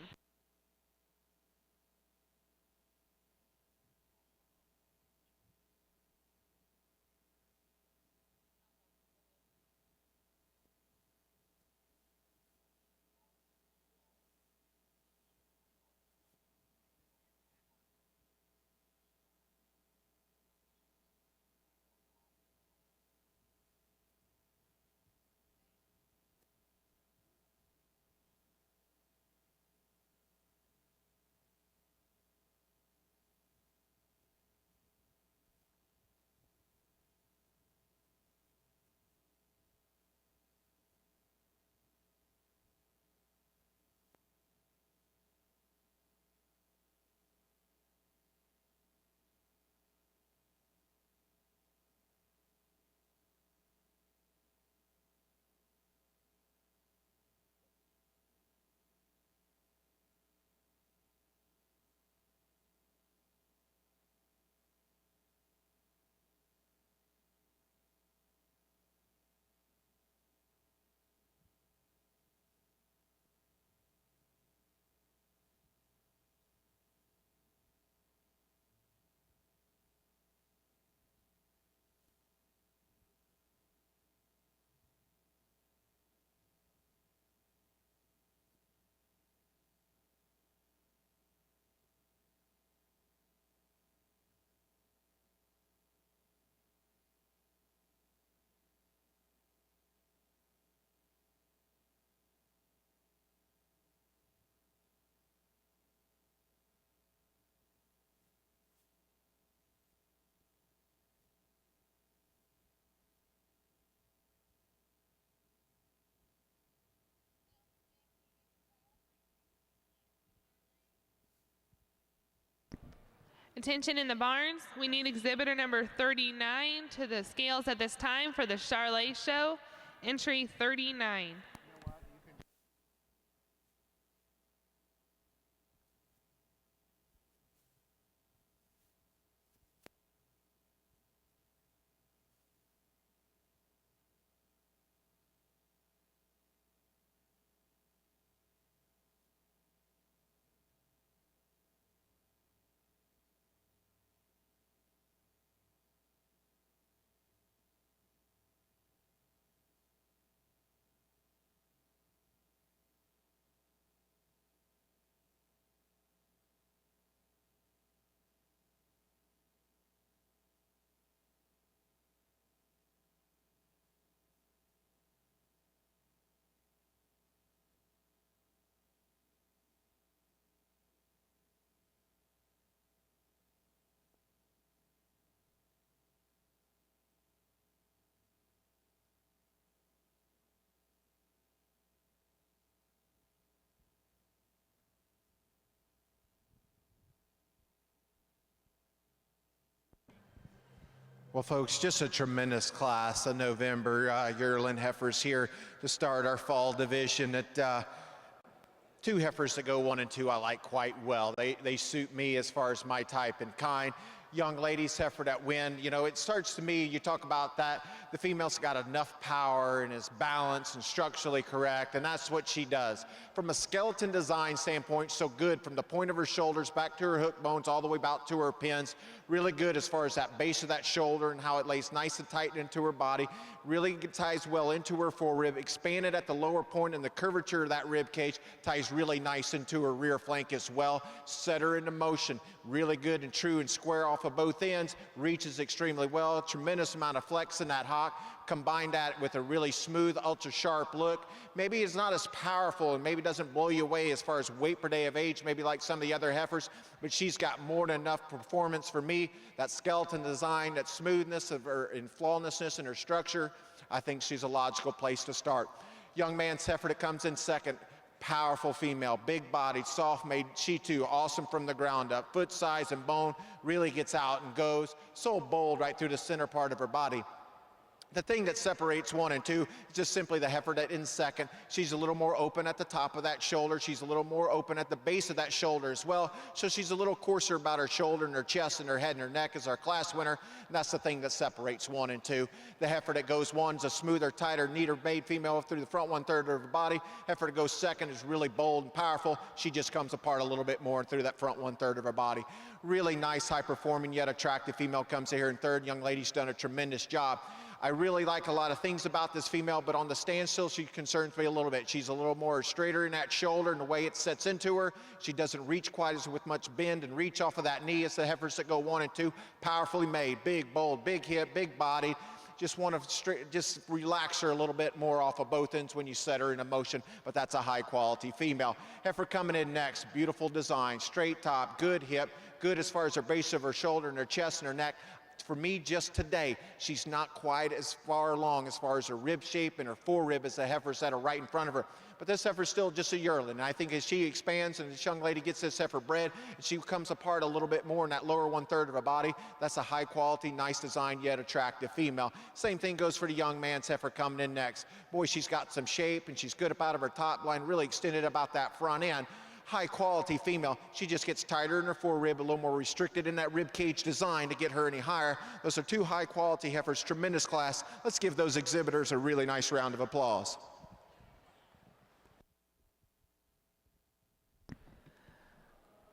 Attention in the barns, we need exhibitor number 39 to the scales at this time for the Charlet show, entry 39. Well, folks, just a tremendous class of November yearling heifers here to start our fall division. At two heifers that go 1 and 2 I like quite well. They suit me as far as my type and kind. Young ladies heifer that win, you know, it starts to me, you talk about that, the female's got enough power and is balanced and structurally correct, and that's what she does. From a skeleton design standpoint, so good from the point of her shoulders back to her hook bones all the way about to her pins. Really good as far as that base of that shoulder and how it lays nice and tight into her body. Really ties well into her forerib, expanded at the lower point, and the curvature of that rib cage ties really nice into her rear flank as well. Set her into motion, really good and true and square off of both ends, reaches extremely well, tremendous amount of flex in that hock. Combine that with a really smooth, ultra sharp look. Maybe it's not as powerful and maybe doesn't blow you away as far as weight per day of age, maybe like some of the other heifers, but she's got more than enough performance for me. That skeleton design, that smoothness of her and flawlessness in her structure, I think she's a logical place to start. Young man's heifer that comes in second, powerful female, big-bodied, soft-made. She too, awesome from the ground up. Foot size and bone, really gets out and goes. So bold right through the center part of her body. The thing that separates 1 and 2 is just simply the heifer that in second. She's a little more open at the top of that shoulder. She's a little more open at the base of that shoulder as well. So she's a little coarser about her shoulder and her chest and her head and her neck as our class winner. And that's the thing that separates 1 and 2. The heifer that goes 1 is a smoother, tighter, neater made female through the front 1/3 of her body. Heifer that goes second is really bold and powerful. She just comes apart a little bit more through that front 1/3 of her body. Really nice, high-performing, yet attractive female comes here in third. Young lady's done a tremendous job. I really like a lot of things about this female, but on the standstill, she concerns me a little bit. She's a little more straighter in that shoulder and the way it sets into her. She doesn't reach quite as with much bend and reach off of that knee as the heifers that go 1 and 2. Powerfully made, big, bold, big hip, big body. Just want to just relax her a little bit more off of both ends when you set her in motion, but that's a high quality female. Heifer coming in next, beautiful design, straight top, good hip, good as far as her base of her shoulder and her chest and her neck. For me, just today, she's not quite as far along as far as her rib shape and her forerib as the heifers that are right in front of her. But this heifer's still just a yearling. And I think as she expands and this young lady gets this heifer bred, and she comes apart a little bit more in that lower 1/3 of her body, that's a high quality, nice design, yet attractive female. Same thing goes for the young man's heifer coming in next. Boy, she's got some shape and she's good up out of her top line, really extended about that front end. High quality female. She just gets tighter in her forerib, a little more restricted in that rib cage design to get her any higher. Those are 2 high quality heifers, tremendous class. Let's give those exhibitors a really nice round of applause.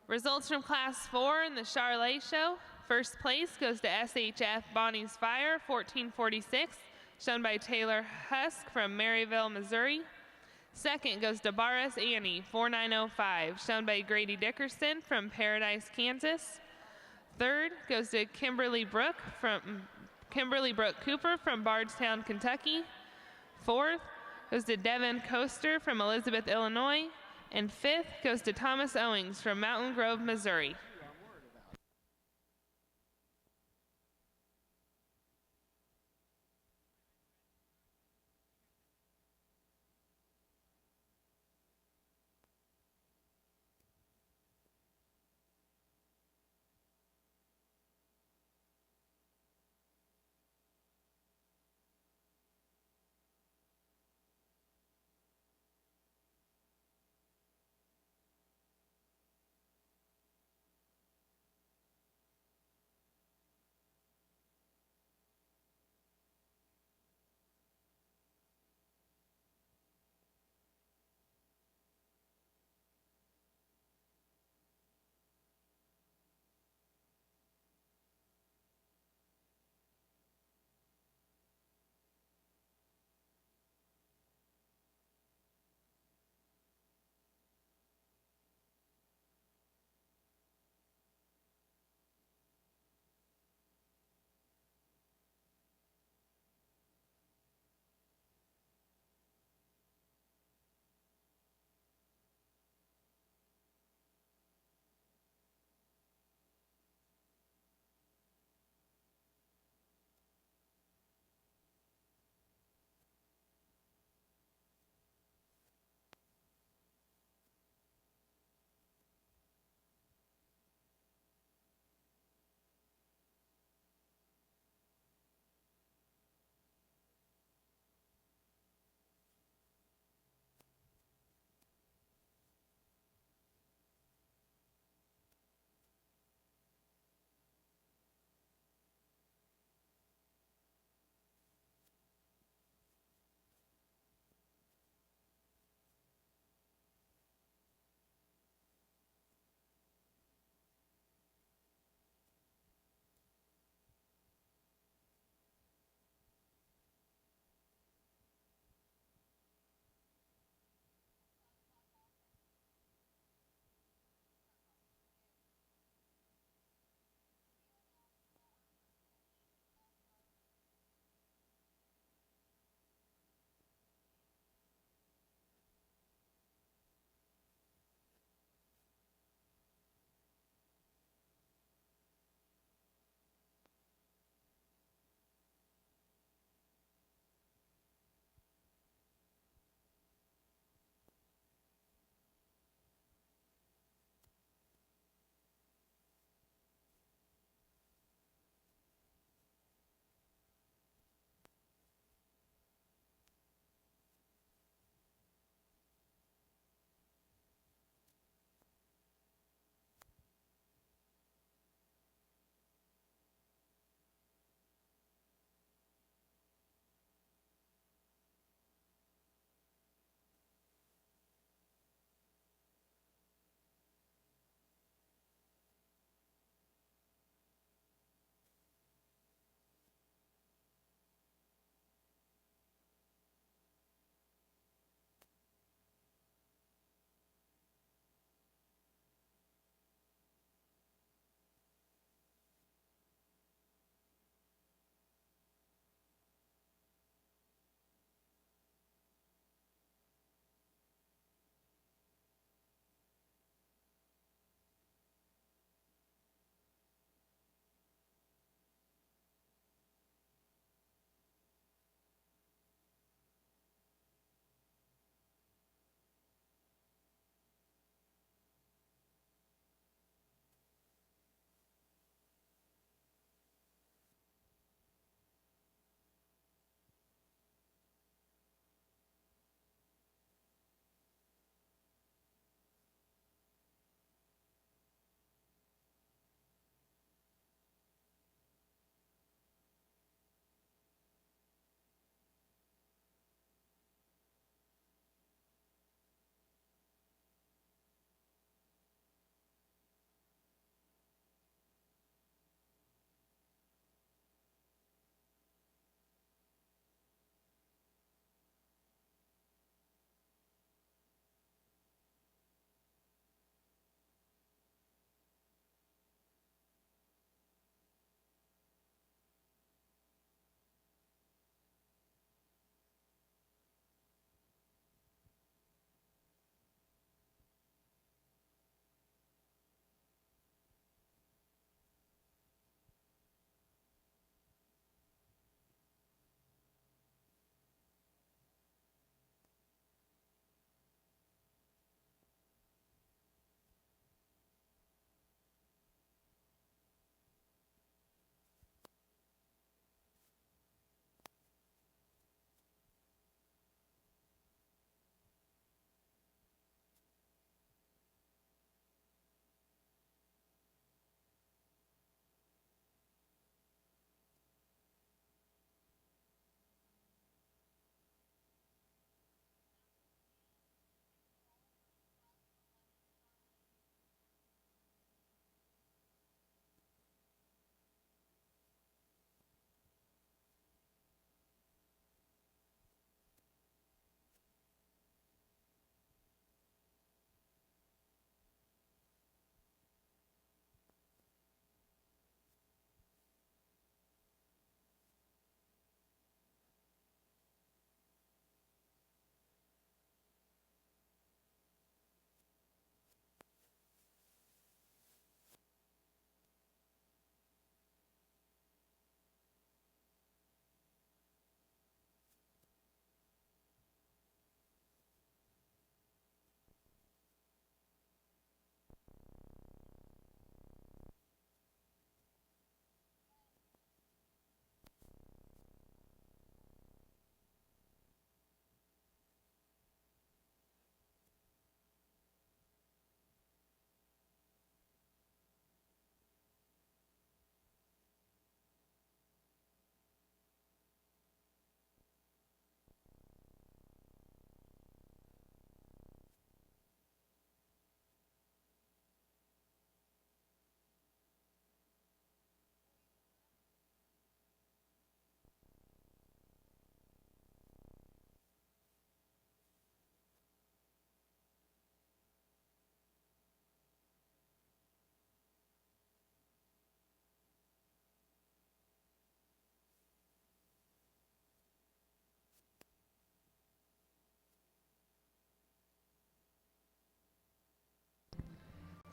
Results from Class 4 in the Charolais Show. First place goes to SHF Bonnie's Fire, 1446, shown by Taylor Husk from Maryville, Missouri. Second goes to Barras Annie, 4905, shown by Grady Dickerson from Paradise, Kansas. Third goes to Kimberly Brook Cooper from Bardstown, Kentucky. Fourth goes to Devin Coaster from Elizabeth, Illinois. And fifth goes to Thomas Owings from Mountain Grove, Missouri.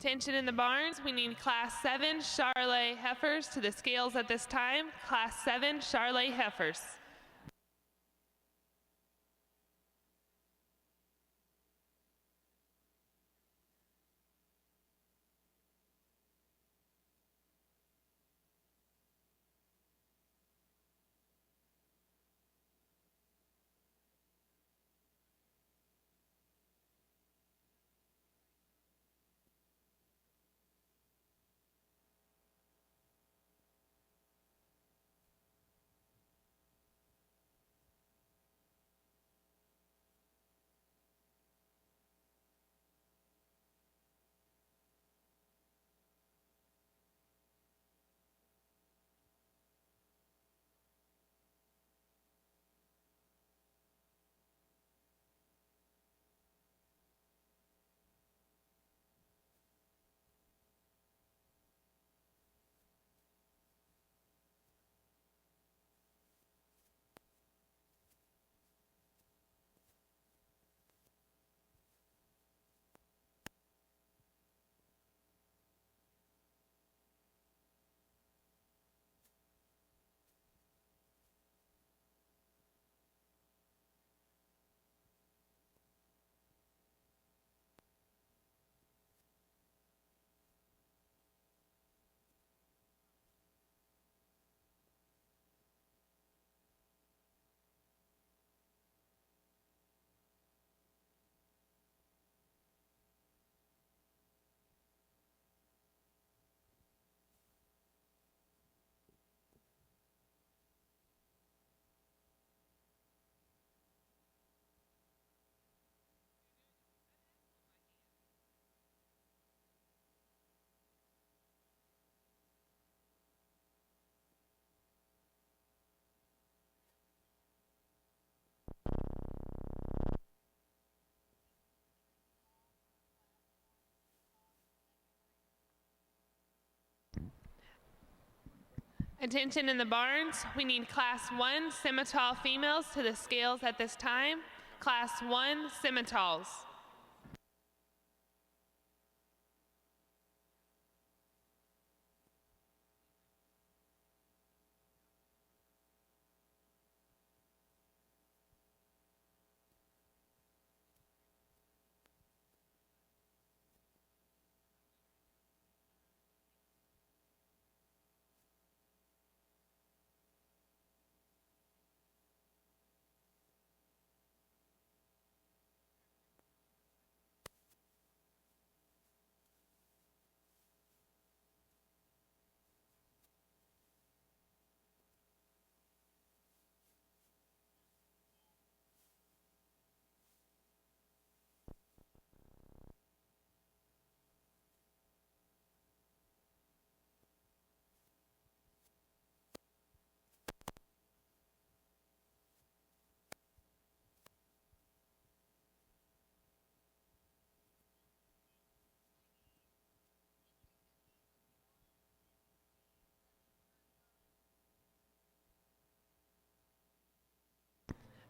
Attention in the barns, we need Class 7 Charolais heifers to the scales at this time. Class 7 Charolais heifers. Attention in the barns, we need Class 1 Simmental females to the scales at this time. Class 1 Simmentals.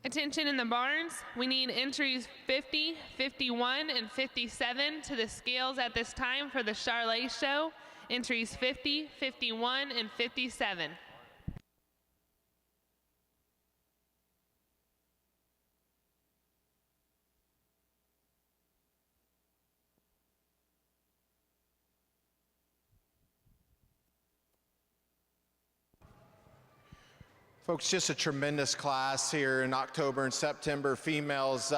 Attention in the barns, we need entries 50, 51, and 57 to the scales at this time for the Charolais show. Entries 50, 51, and 57. Folks, just a tremendous class here in October and September. Females,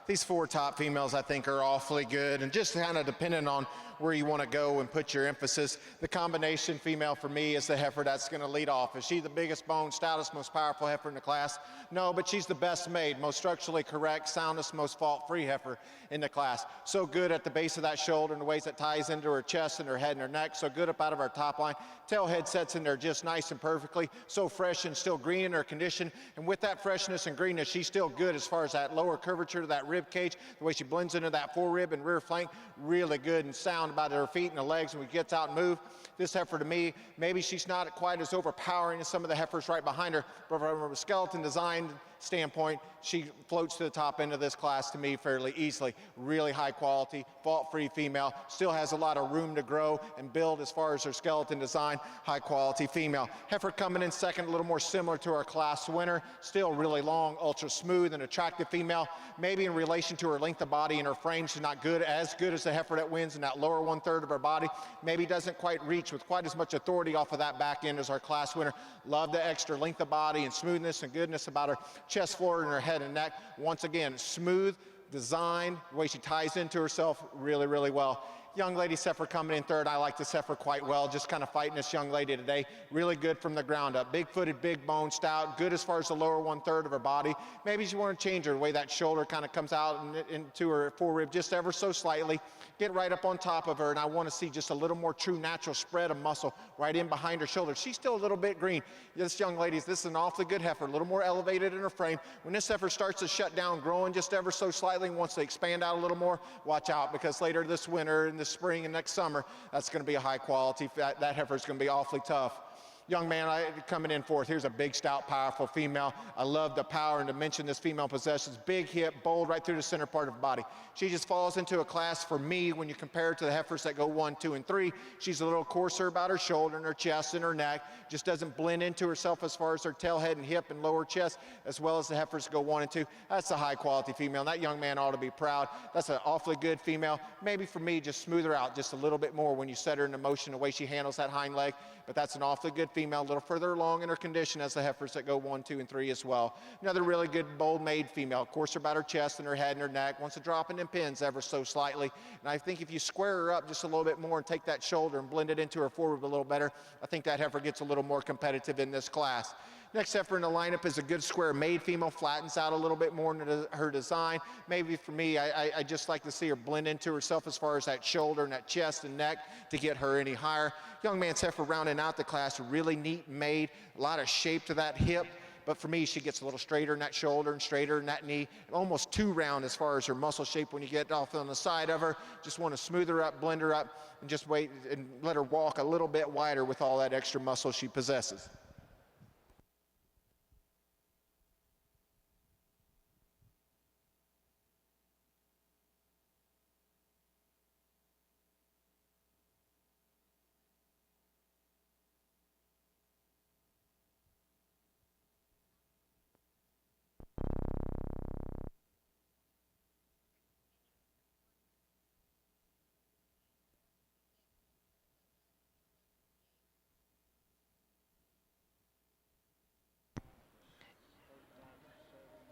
these 4 top females I think are awfully good, and just kind of depending on where you want to go and put your emphasis. The combination female for me is the heifer that's going to lead off. Is she the biggest bone, stoutest, most powerful heifer in the class? No, but she's the best made, most structurally correct, soundest, most fault-free heifer in the class. So good at the base of that shoulder and the ways it ties into her chest and her head and her neck. So good up out of our top line. Tail head sets in there just nice and perfectly. So fresh and still green in her condition. And with that freshness and greenness, she's still good as far as that lower curvature to that rib cage, the way she blends into that forerib and rear flank. Really good and sound about her feet and the legs when she gets out and move. This heifer to me, maybe she's not quite as overpowering as some of the heifers right behind her, but from a skeleton design standpoint, she floats to the top end of this class to me fairly easily. Really high quality, fault-free female, still has a lot of room to grow and build as far as her skeleton design, high quality female. Heifer coming in second, a little more similar to our class winner, still really long, ultra smooth and attractive female. Maybe in relation to her length of body and her frame, she's not as good as the heifer that wins in that lower 1/3 of her body. Maybe doesn't quite reach with quite as much authority off of that back end as our class winner. Love the extra length of body and smoothness and goodness about her chest floor and her head and neck. Once again, smooth design, the way she ties into herself really, really well. Young lady heifer coming in third. I like this heifer quite well, just kind of fighting this young lady today. Really good from the ground up. Big-footed, big bone, stout, good as far as the lower 1/3 of her body. Maybe you want to change her, the way that shoulder kind of comes out into her forerib just ever so slightly. Get right up on top of her, and I want to see just a little more true natural spread of muscle right in behind her shoulder. She's still a little bit green. This young lady, this is an awfully good heifer, a little more elevated in her frame. When this heifer starts to shut down, growing just ever so slightly, and wants to expand out a little more, watch out, because later this winter and this spring and next summer, that's going to be a high quality. That heifer is going to be awfully tough. Young man coming in fourth. Here's a big, stout, powerful female. I love the power and dimension this female possesses. Big hip, bold right through the center part of her body. She just falls into a class for me when you compare her to the heifers that go 1, 2, and 3. She's a little coarser about her shoulder and her chest and her neck. Just doesn't blend into herself as far as her tail, head, and hip and lower chest, as well as the heifers go 1 and 2. That's a high quality female. And that young man ought to be proud. That's an awfully good female. Maybe for me, just smooth her out just a little bit more when you set her into motion, the way she handles that hind leg. But that's an awfully good female, a little further along in her condition as the heifers that go 1, 2, and 3 as well. Another really good, bold made female, coarser about her chest and her head and her neck, wants to drop in them pins ever so slightly. And I think if you square her up just a little bit more and take that shoulder and blend it into her forward a little better, I think that heifer gets a little more competitive in this class. Next heifer in the lineup is a good square made female, flattens out a little bit more into her design. Maybe for me, I just like to see her blend into herself as far as that shoulder and that chest and neck to get her any higher. Young man's heifer rounding out the class, really neat made, a lot of shape to that hip. But for me, she gets a little straighter in that shoulder and straighter in that knee, almost too round as far as her muscle shape when you get off on the side of her. Just want to smooth her up, blend her up, and just wait and let her walk a little bit wider with all that extra muscle she possesses.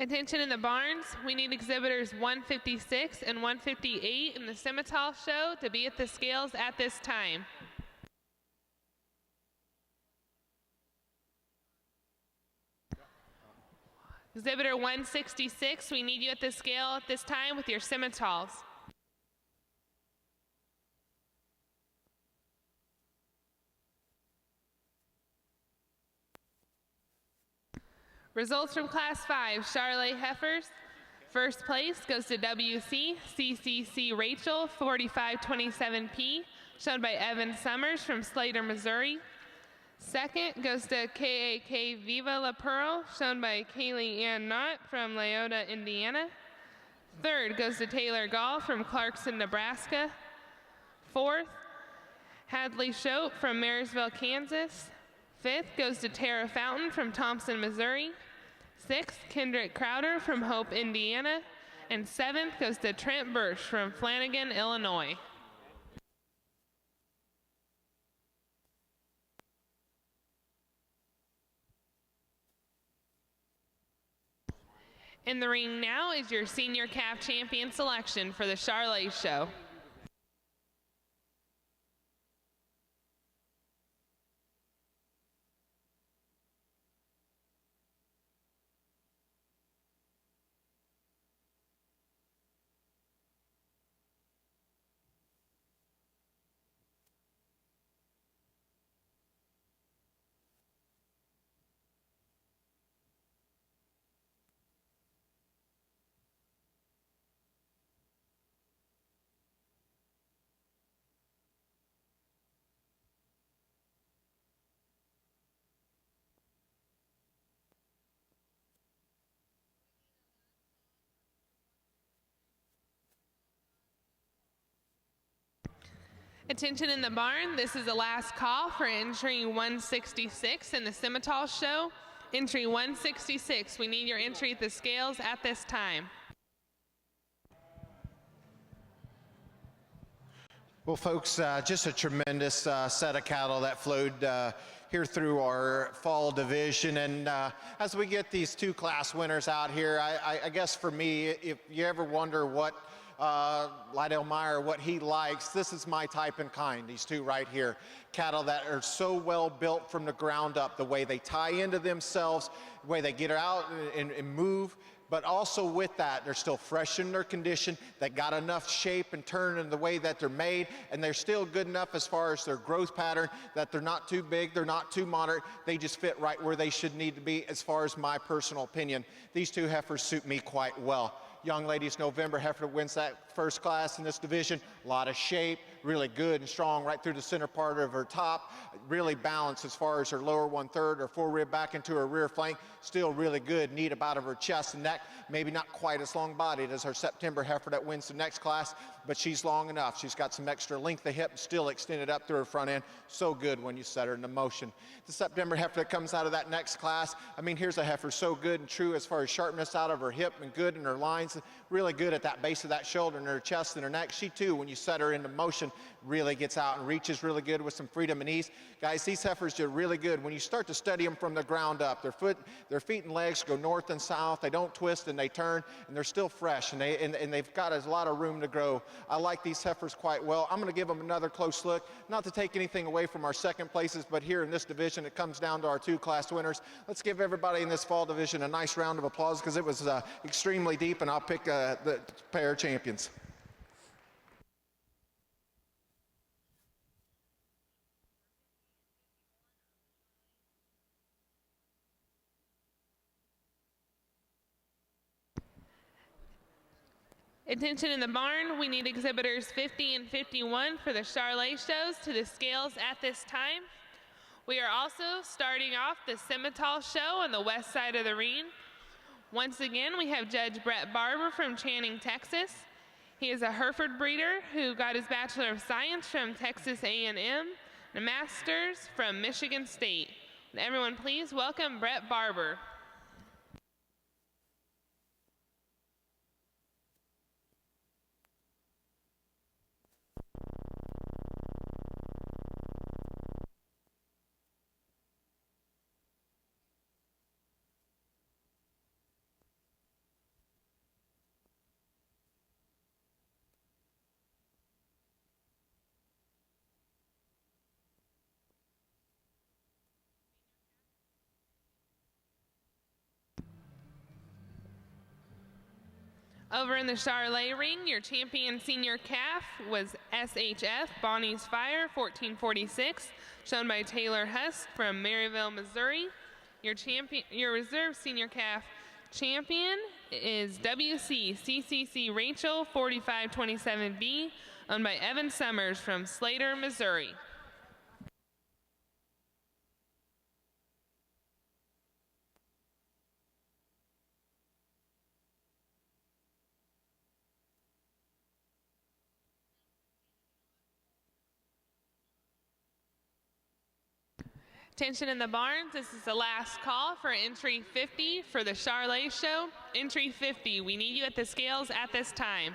Attention in the barns, we need exhibitors 156 and 158 in the Simmental show to be at the scales at this time. Exhibitor 166, we need you at the scale at this time with your Simmentals. Results from Class 5, Charolais Heifers. First place goes to WC CCC Rachel, 4527P, shown by Evan Summers from Slater, Missouri. Second goes to KAK Viva La Pearl, shown by Kaylee Ann Knott from Leota, Indiana. Third goes to Taylor Gall from Clarkson, Nebraska. Fourth, Hadley Schote from Marysville, Kansas. Fifth goes to Tara Fountain from Thompson, Missouri. Sixth, Kendrick Crowder from Hope, Indiana. And seventh goes to Trent Birch from Flanagan, Illinois. In the ring now is your senior calf champion selection for the Charolais show. Attention in the barn, this is the last call for entry 166 in the Simmental show. Entry 166, we need your entry at the scales at this time. Well, folks, just a tremendous set of cattle that flowed here through our fall division. And as we get these two class winners out here, I guess for me, if you ever wonder what Lydell Meyer, what he likes, this is my type and kind, these two right here. Cattle that are so well built from the ground up, the way they tie into themselves, the way they get out and move. But also with that, they're still fresh in their condition. They got enough shape and turn in the way that they're made, and they're still good enough as far as their growth pattern that they're not too big, they're not too moderate. They just fit right where they should need to be as far as my personal opinion. These two heifers suit me quite well. Young ladies, November heifer wins that first class in this division. A lot of shape, really good and strong right through the center part of her top. Really balanced as far as her lower 1/3, her fore rib back into her rear flank. Still really good, neat about of her chest and neck. Maybe not quite as long bodied as her September heifer that wins the next class, but she's long enough. She's got some extra length of hip, still extended up through her front end. So good when you set her into motion. The September heifer that comes out of that next class, I mean, here's a heifer so good and true as far as sharpness out of her hip and good in her lines. Really good at that base of that shoulder and her chest and her neck. She too, when you set her into motion, really gets out and reaches really good with some freedom and ease. Guys, these heifers do really good when you start to study them from the ground up. Their feet and legs go north and south. They don't twist and they turn, and they're still fresh, and they've got a lot of room to grow. I like these heifers quite well. I'm going to give them another close look, not to take anything away from our second places, but here in this division, it comes down to our two class winners. Let's give everybody in this fall division a nice round of applause because it was extremely deep, and I'll pick the pair of champions. Attention in the barn, we need exhibitors 50 and 51 for the Charlet shows to the scales at this time. We are also starting off the Simmental show on the west side of the ring. Once again, we have Judge Brett Barber from Channing, Texas. He is a Hereford breeder who got his Bachelor of Science from Texas A&M and a Master's from Michigan State. And everyone, please welcome Brett Barber. Over in the Charlet ring, your champion senior calf was SHF, Bonnie's Fire, 1446, shown by Taylor Husk from Maryville, Missouri. Your reserve senior calf champion is WC CCC Rachel, 4527B, owned by Evan Summers from Slater, Missouri. Attention in the barns, this is the last call for entry 50 for the Charlet show. Entry 50, we need you at the scales at this time.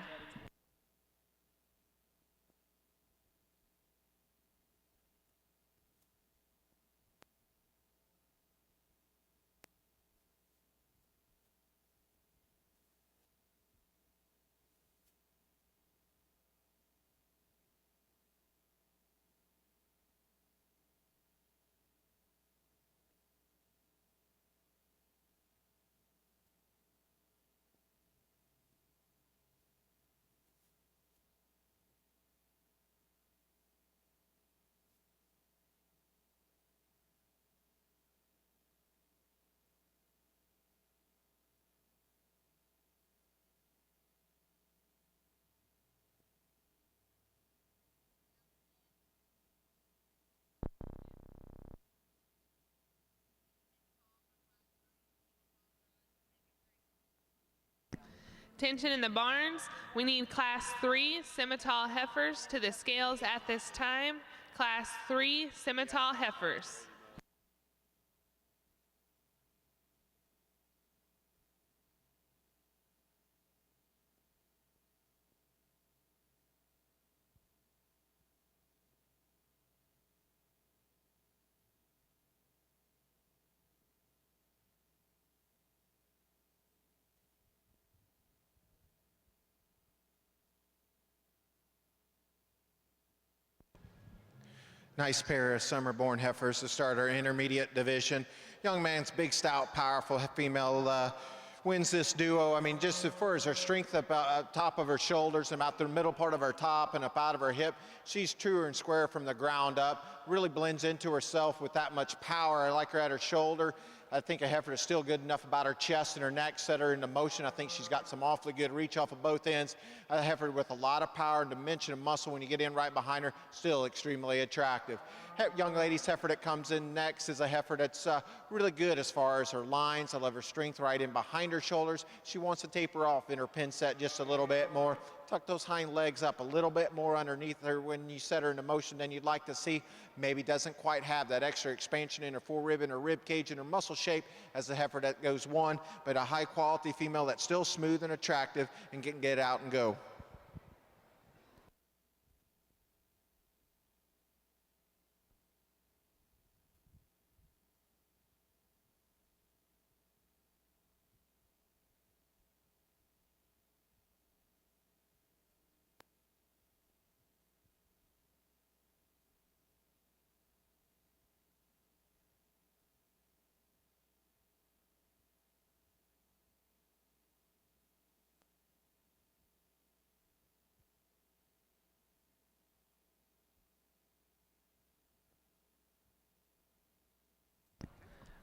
Attention in the barns, we need Class 3 Simmental heifers to the scales at this time. Class 3 Simmental heifers. Nice pair of summer-born heifers to start our intermediate division. Young man's big, stout, powerful female wins this duo. I mean, just as far as her strength up top of her shoulders and about the middle part of her top and up out of her hip, she's true and square from the ground up. Really blends into herself with that much power. I like her at her shoulder. I think a heifer is still good enough about her chest and her neck, set her into motion. I think she's got some awfully good reach off of both ends. A heifer with a lot of power and dimension and muscle when you get in right behind her, still extremely attractive. Young lady's heifer that comes in next is a heifer that's really good as far as her lines. I love her strength right in behind her shoulders. She wants to taper off in her pin set just a little bit more. Tuck those hind legs up a little bit more underneath her when you set her into motion than you'd like to see. Maybe doesn't quite have that extra expansion in her forerib and her rib cage and her muscle shape as the heifer that goes one, but a high quality female that's still smooth and attractive and can get out and go.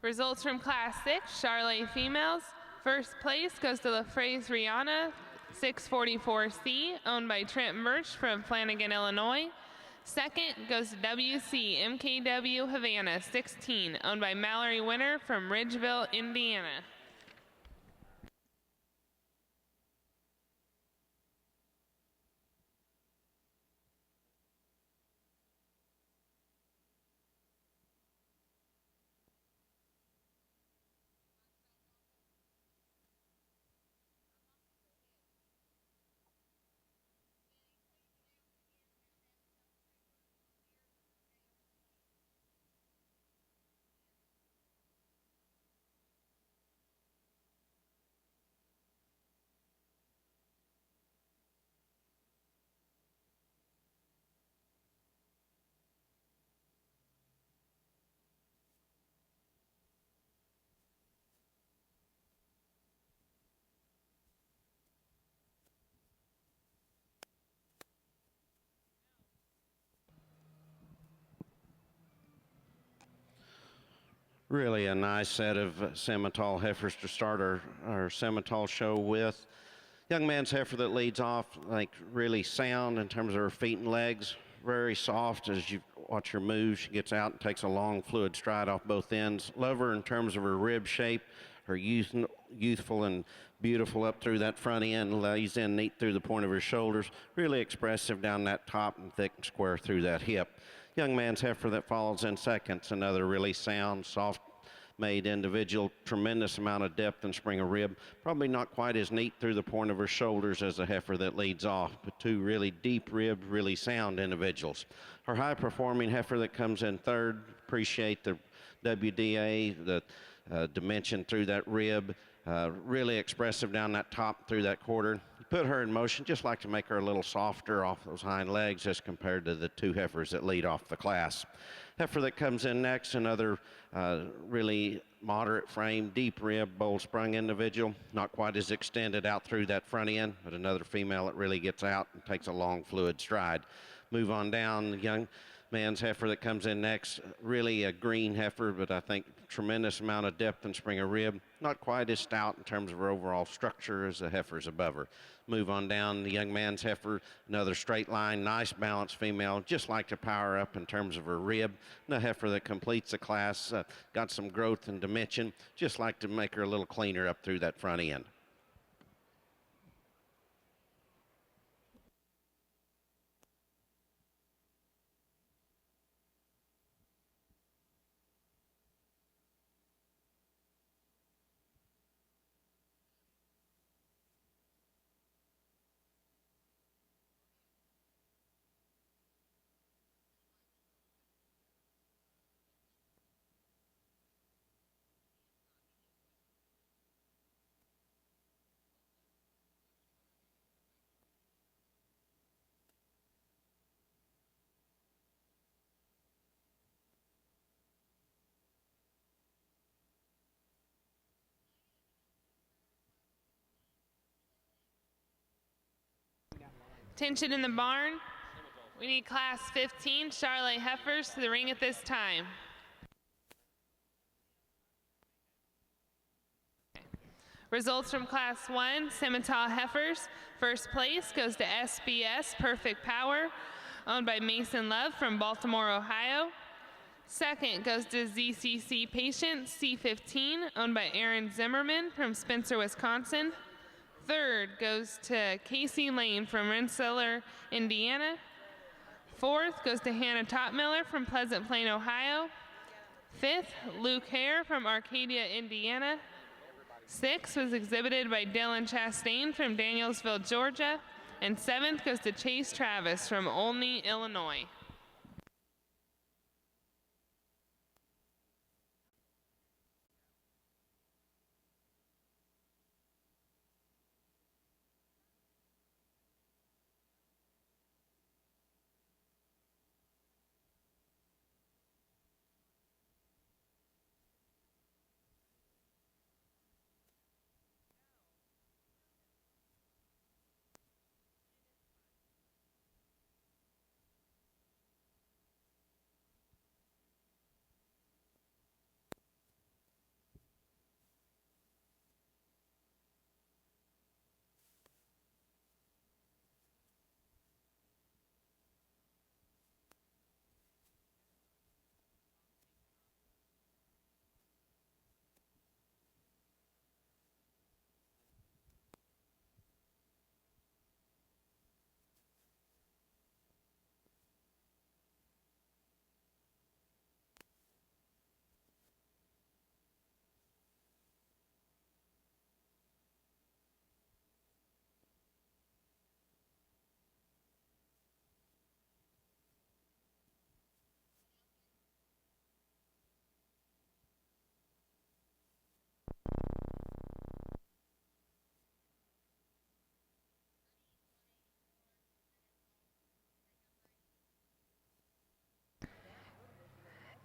Results from Class 6 Charolais females. First place goes to La Fraise Rihanna, 644C, owned by Trent Birch from Flanagan, Illinois. Second goes to WC MKW Havana, 16, owned by Mallory Winter from Ridgeville, Indiana. Really a nice set of Simmental heifers to start our Simmental show with. Young man's heifer that leads off, like really sound in terms of her feet and legs. Very soft as you watch her move. She gets out and takes a long fluid stride off both ends. Love her in terms of her rib shape, her youthful and beautiful up through that front end, lays in neat through the point of her shoulders. Really expressive down that top and thick and square through that hip. Young man's heifer that follows in seconds, another really sound, soft-made individual, tremendous amount of depth and spring of rib. Probably not quite as neat through the point of her shoulders as the heifer that leads off, but two really deep-ribbed, really sound individuals. Her high-performing heifer that comes in third, appreciate the WDA, the dimension through that rib, really expressive down that top through that quarter. Put her in motion, just like to make her a little softer off those hind legs as compared to the two heifers that lead off the class. Heifer that comes in next, another really moderate frame, deep rib, bold sprung individual, not quite as extended out through that front end, but another female that really gets out and takes a long fluid stride. Move on down, the young man's heifer that comes in next, really a green heifer, but I think tremendous amount of depth and spring of rib. Not quite as stout in terms of her overall structure as the heifers above her. Move on down, the young man's heifer, another straight line, nice balanced female, just like to power up in terms of her rib. And the heifer that completes the class, got some growth and dimension, just like to make her a little cleaner up through that front end. Attention in the barn. We need Class 15 Charolais Heifers to the ring at this time. Results from Class 1 Simmental Heifers. First place goes to SBS Perfect Power, owned by Mason Love from Baltimore, Ohio. Second goes to ZCC Patient C15, owned by Aaron Zimmerman from Spencer, Wisconsin. Third goes to Casey Lane from Rensselaer, Indiana. Fourth goes to Hannah Topmiller from Pleasant Plain, Ohio. Fifth, Luke Hare from Arcadia, Indiana. Sixth was exhibited by Dylan Chastain from Danielsville, Georgia. And seventh goes to Chase Travis from Olney, Illinois.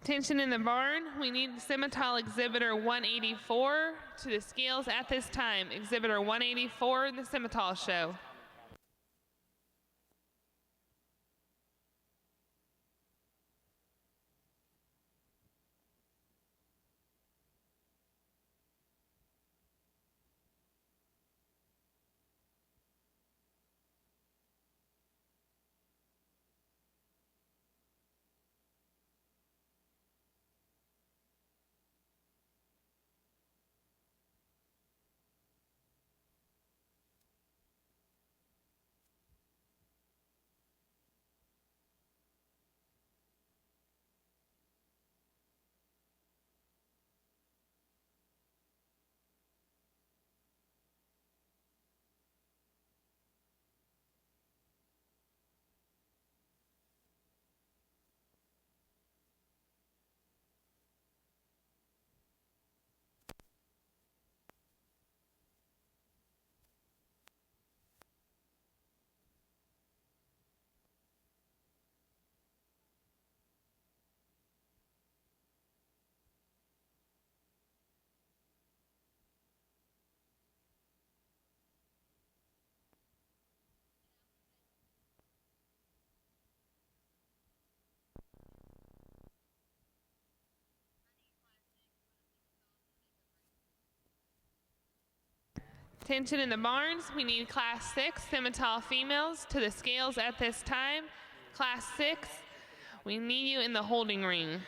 Attention in the barn. We need Simmental Exhibitor 184 to the scales at this time. Exhibitor 184, the Simmental Show. Attention in the barns. We need Class 6 Simmental females to the scales at this time. Class 6, we need you in the holding ring.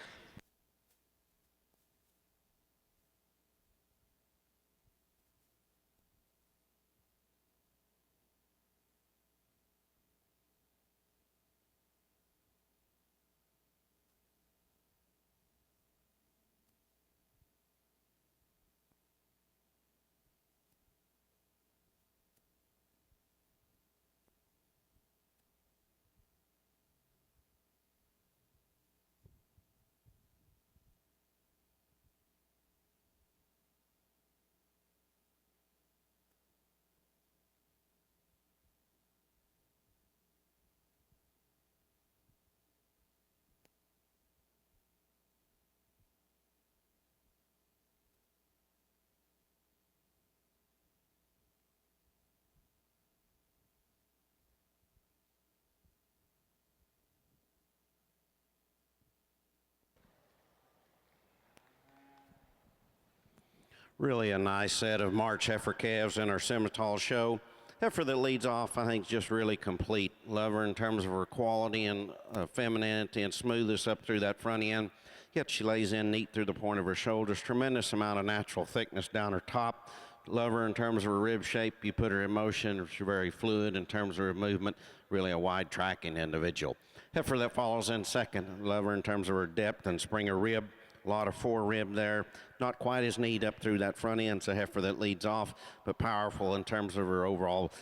Really a nice set of March heifer calves in our Simmental show. Heifer that leads off, I think, just really complete. Love her in terms of her quality and femininity and smoothness up through that front end. Yet she lays in neat through the point of her shoulders. Tremendous amount of natural thickness down her top. Love her in terms of her rib shape. You put her in motion, she's very fluid in terms of her movement. Really a wide tracking individual. Heifer that follows in second. Love her in terms of her depth and springer rib. A lot of forerib there. Not quite as neat up through that front end. It's a heifer that leads off, but powerful in terms of her overall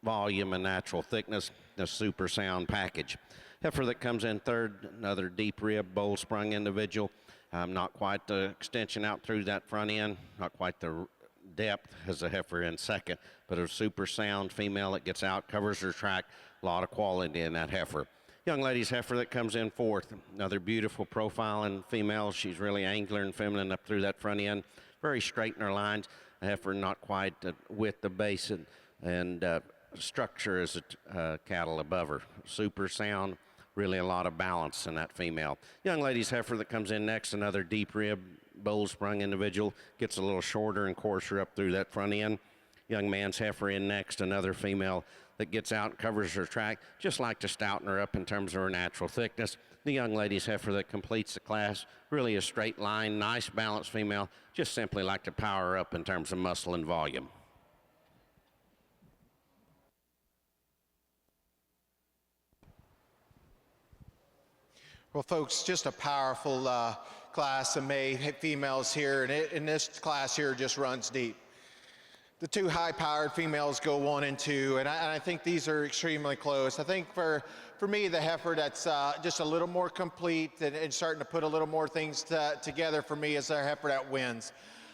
volume and natural thickness. A super sound package. Heifer that comes in third, another deep rib, bowl sprung individual. Not quite the extension out through that front end. Not quite the depth as a heifer in second, but a super sound female that gets out, covers her track. A lot of quality in that heifer. Young lady's heifer that comes in fourth. Another beautiful profiling female. She's really angular and feminine up through that front end. Very straight in her lines. A heifer not quite with the base and structure as a cattle above her. Super sound. Really a lot of balance in that female. Young lady's heifer that comes in next. Another deep rib, bowl sprung individual. Gets a little shorter and coarser up through that front end. Young man's heifer in next. Another female that gets out and covers her track, just like to stouten her up in terms of her natural thickness. The young lady's heifer that completes the class, really a straight line, nice balanced female, just simply like to power her up in terms of muscle and volume. Well, folks, just a powerful class of May females here, and in this class here just runs deep. The two high-powered females go 1 and 2, and I think these are extremely close. I think for me, the heifer that's just a little more complete and starting to put a little more things together for me is the heifer that wins.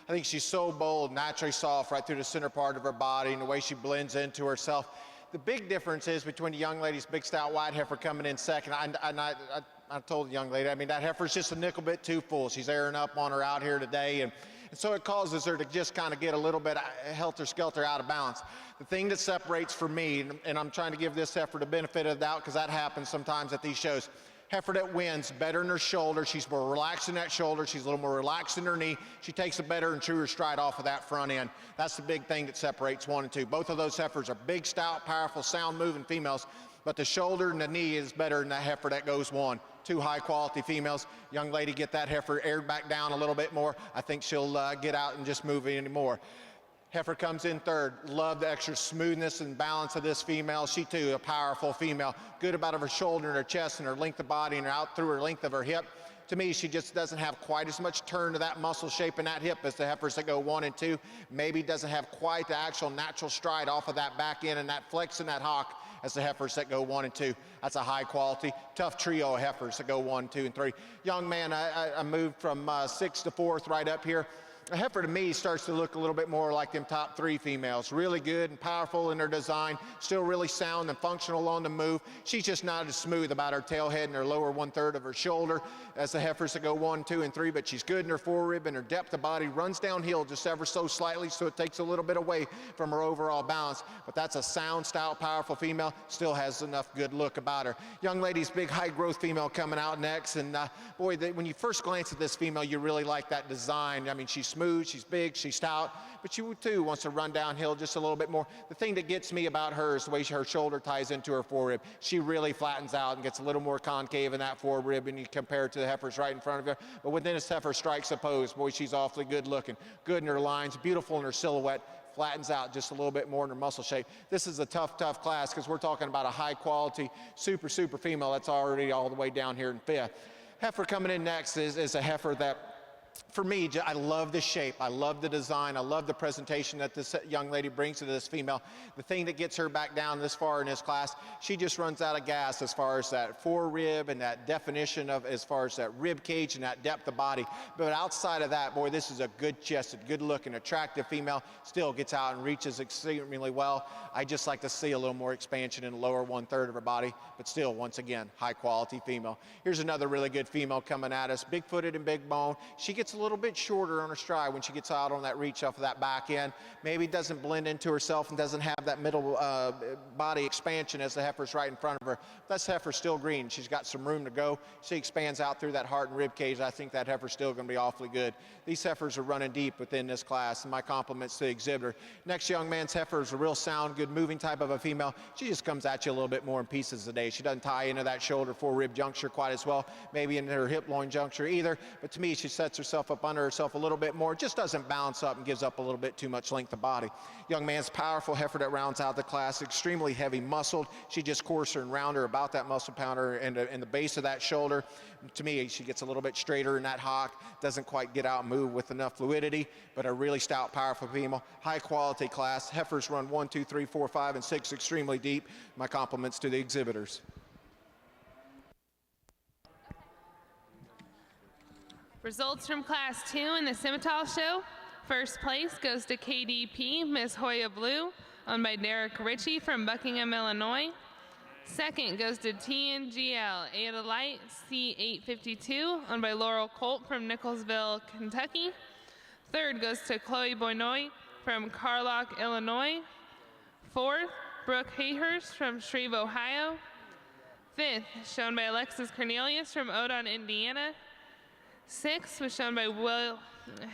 I think she's so bold, naturally soft right through the center part of her body and the way she blends into herself. The big difference is between the young lady's big stout white heifer coming in second. I told the young lady, I mean, that heifer's just a nickel bit too full. She's airing up on her out here today, and so it causes her to just kind of get a little bit helter-skelter out of balance. The thing that separates for me, and I'm trying to give this heifer the benefit of the doubt because that happens sometimes at these shows, heifer that wins better in her shoulder. She's more relaxed in that shoulder. She's a little more relaxed in her knee. She takes a better and truer stride off of that front end. That's the big thing that separates 1 and 2. Both of those heifers are big, stout, powerful, sound-moving females, but the shoulder and the knee is better than that heifer that goes 1. Two high-quality females. Young lady, get that heifer aired back down a little bit more. I think she'll get out and just move anymore. Heifer comes in third. Love the extra smoothness and balance of this female. She too, a powerful female. Good about her shoulder and her chest and her length of body and out through her length of her hip. To me, she just doesn't have quite as much turn to that muscle shape in that hip as the heifers that go 1 and 2. Maybe doesn't have quite the actual natural stride off of that back end and that flex and that hock as the heifers that go 1 and 2. That's a high quality, tough trio of heifers that go 1, 2, and 3. Young man, I moved from 6th to 4th right up here. A heifer to me starts to look a little bit more like them top 3 females. Really good and powerful in her design, still really sound and functional on the move. She's just not as smooth about her tail head and her lower 1/3 of her shoulder as the heifers that go 1, 2, and 3, but she's good in her forerib and her depth of body runs downhill just ever so slightly, so it takes a little bit away from her overall balance. But that's a sound, stout, powerful female, still has enough good look about her. Young lady's big high growth female coming out next, and boy, when you first glance at this female, you really like that design. I mean, she's smooth, she's big, she's stout, but she too wants to run downhill just a little bit more. The thing that gets me about her is the way her shoulder ties into her forerib. She really flattens out and gets a little more concave in that forerib when you compare it to the heifers right in front of her. But when this heifer strikes a pose, boy, she's awfully good looking. Good in her lines, beautiful in her silhouette, flattens out just a little bit more in her muscle shape. This is a tough class because we're talking about a high quality, super female that's already all the way down here in 5th. Heifer coming in next is a heifer that, for me, I love the shape, I love the design, I love the presentation that this young lady brings to this female. The thing that gets her back down this far in this class, she just runs out of gas as far as that forerib and that definition of as far as that rib cage and that depth of body. But outside of that, boy, this is a good chested, good looking, attractive female, still gets out and reaches extremely well. I just like to see a little more expansion in the lower 1/3 of her body, but still, once again, high quality female. Here's another really good female coming at us, big footed and big bone. She gets a little bit shorter on her stride when she gets out on that reach off of that back end. Maybe doesn't blend into herself and doesn't have that middle body expansion as the heifer's right in front of her. That heifer's still green. She's got some room to go. She expands out through that heart and rib cage. I think that heifer's still going to be awfully good. These heifers are running deep within this class, and my compliments to the exhibitor. Next young man's heifer is a real sound, good moving type of a female. She just comes at you a little bit more in pieces today. She doesn't tie into that shoulder forerib juncture quite as well, maybe into her hip loin juncture either, but to me she sets herself up under herself a little bit more, just doesn't balance up and gives up a little bit too much length of body. Young man's powerful heifer that rounds out the class, extremely heavy muscled. She just coarser and rounder about that muscle pounder and the base of that shoulder. To me, she gets a little bit straighter in that hock, doesn't quite get out and move with enough fluidity, but a really stout, powerful female. High quality class. Heifers run 1, 2, 3, 4, 5, and 6 extremely deep. My compliments to the exhibitors. Results from Class 2 in the Simmental Show. First place goes to KDP, Miss Hoya Blue, owned by Derek Ritchie from Buckingham, Illinois. Second goes to TNGL, Ada Light, C852, owned by Laurel Colt from Nicholsville, Kentucky. Third goes to Chloe Boynoy from Carlock, Illinois. Fourth, Brooke Hayhurst from Shreve, Ohio. Fifth, shown by Alexis Cornelius from Odon, Indiana. Sixth was shown by Will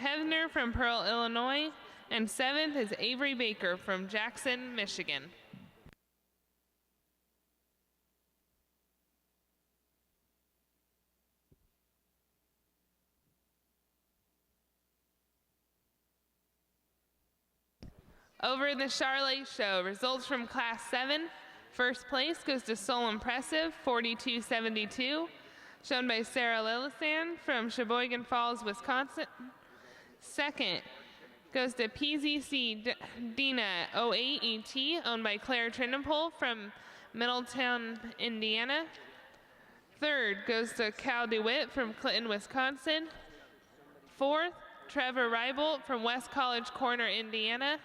Hevner from Pearl, Illinois. And seventh is Avery Baker from Jackson, Michigan. Over the Charlotte Show, results from Class 7. First place goes to Soul Impressive, 4272, shown by Sarah Lillison from Sheboygan Falls, Wisconsin. Second goes to PZC Dina 08ET, owned by Claire Trinopole from Middletown, Indiana. Third goes to Cal DeWitt from Clinton, Wisconsin. Fourth, Trevor Reibolt from West College Corner, Indiana.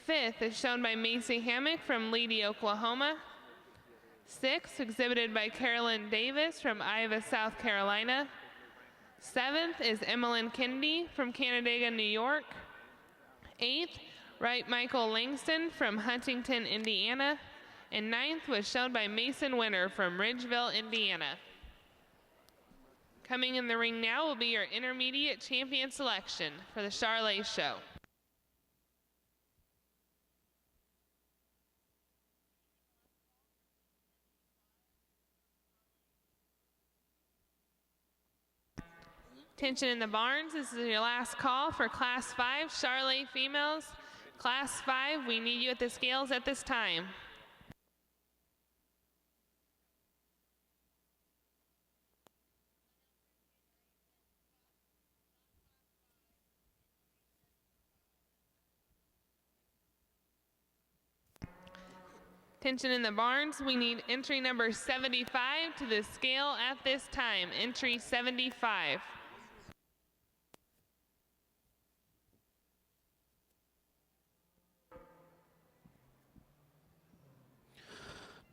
Fifth is shown by Macy Hammock from Leedy, Oklahoma. Sixth, exhibited by Carolyn Davis from Iowa, South Carolina. Seventh is Emmeline Kennedy from Canandaigua, New York. Eighth, Wright Michael Langston from Huntington, Indiana. And ninth was shown by Mason Winter from Ridgeville, Indiana. Coming in the ring now will be your intermediate champion selection for the Charlotte Show. Attention in the barns, this is your last call for Class 5 Charlotte females. Class 5, we need you at the scales at this time. Attention in the barns, we need entry number 75 to the scale at this time. Entry 75.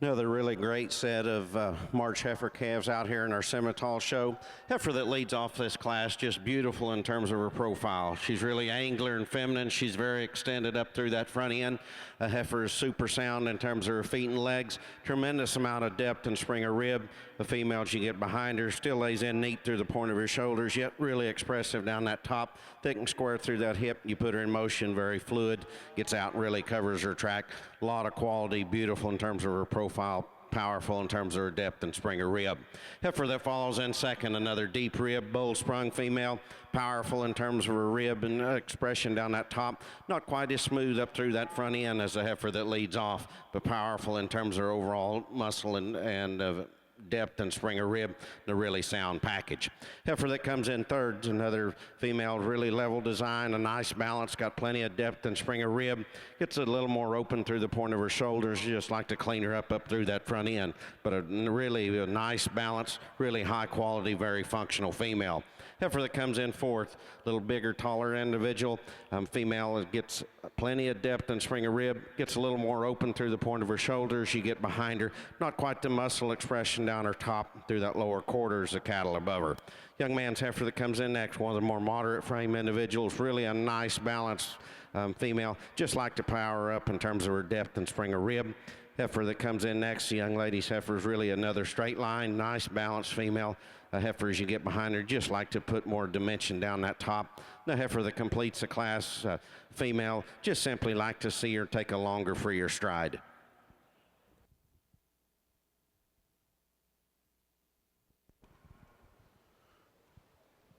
Another really great set of March heifer calves out here in our Simmental show. Heifer that leads off this class, just beautiful in terms of her profile. She's really angular and feminine. She's very extended up through that front end. A heifer is super sound in terms of her feet and legs. Tremendous amount of depth and spring of rib. The female you get behind her still lays in neat through the point of her shoulders, yet really expressive down that top, thick and square through that hip. You put her in motion, very fluid, gets out and really covers her track. A lot of quality, beautiful in terms of her profile, powerful in terms of her depth and spring of rib. Heifer that follows in second, another deep rib, bold sprung female, powerful in terms of her rib and expression down that top. Not quite as smooth up through that front end as the heifer that leads off, but powerful in terms of her overall muscle and depth and spring of rib, the really sound package. Heifer that comes in third is another female, really level design, a nice balance, got plenty of depth and spring of rib. Gets a little more open through the point of her shoulders. You just like to clean her up through that front end. But a nice balance, really high quality, very functional female. Heifer that comes in fourth, a little bigger, taller individual. Female that gets plenty of depth and spring of rib, gets a little more open through the point of her shoulders. You get behind her, not quite the muscle expression dimension down her top through that lower quarter as the cattle above her. Young man's heifer that comes in next, one of the more moderate frame individuals, really a nice balanced female, just like to power up in terms of her depth and spring of rib. Heifer that comes in next, the young lady's heifer is really another straight line, nice balanced female. A heifer as you get behind her, just like to put more dimension down that top. The heifer that completes the class, female, just simply like to see her take a longer, freer stride.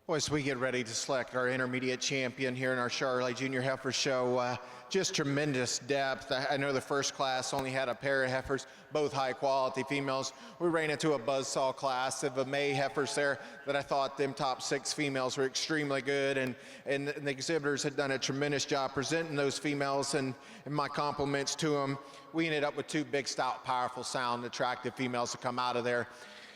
Well, as we get ready to select our intermediate champion here in our Charlotte Junior Heifer Show, just tremendous depth. I know the first class only had a pair of heifers, both high quality females. We ran into a buzzsaw class of a May heifers there that I thought them top 6 females were extremely good, and the exhibitors had done a tremendous job presenting those females, and my compliments to them. We ended up with 2 big, stout, powerful, sound, attractive females to come out of there.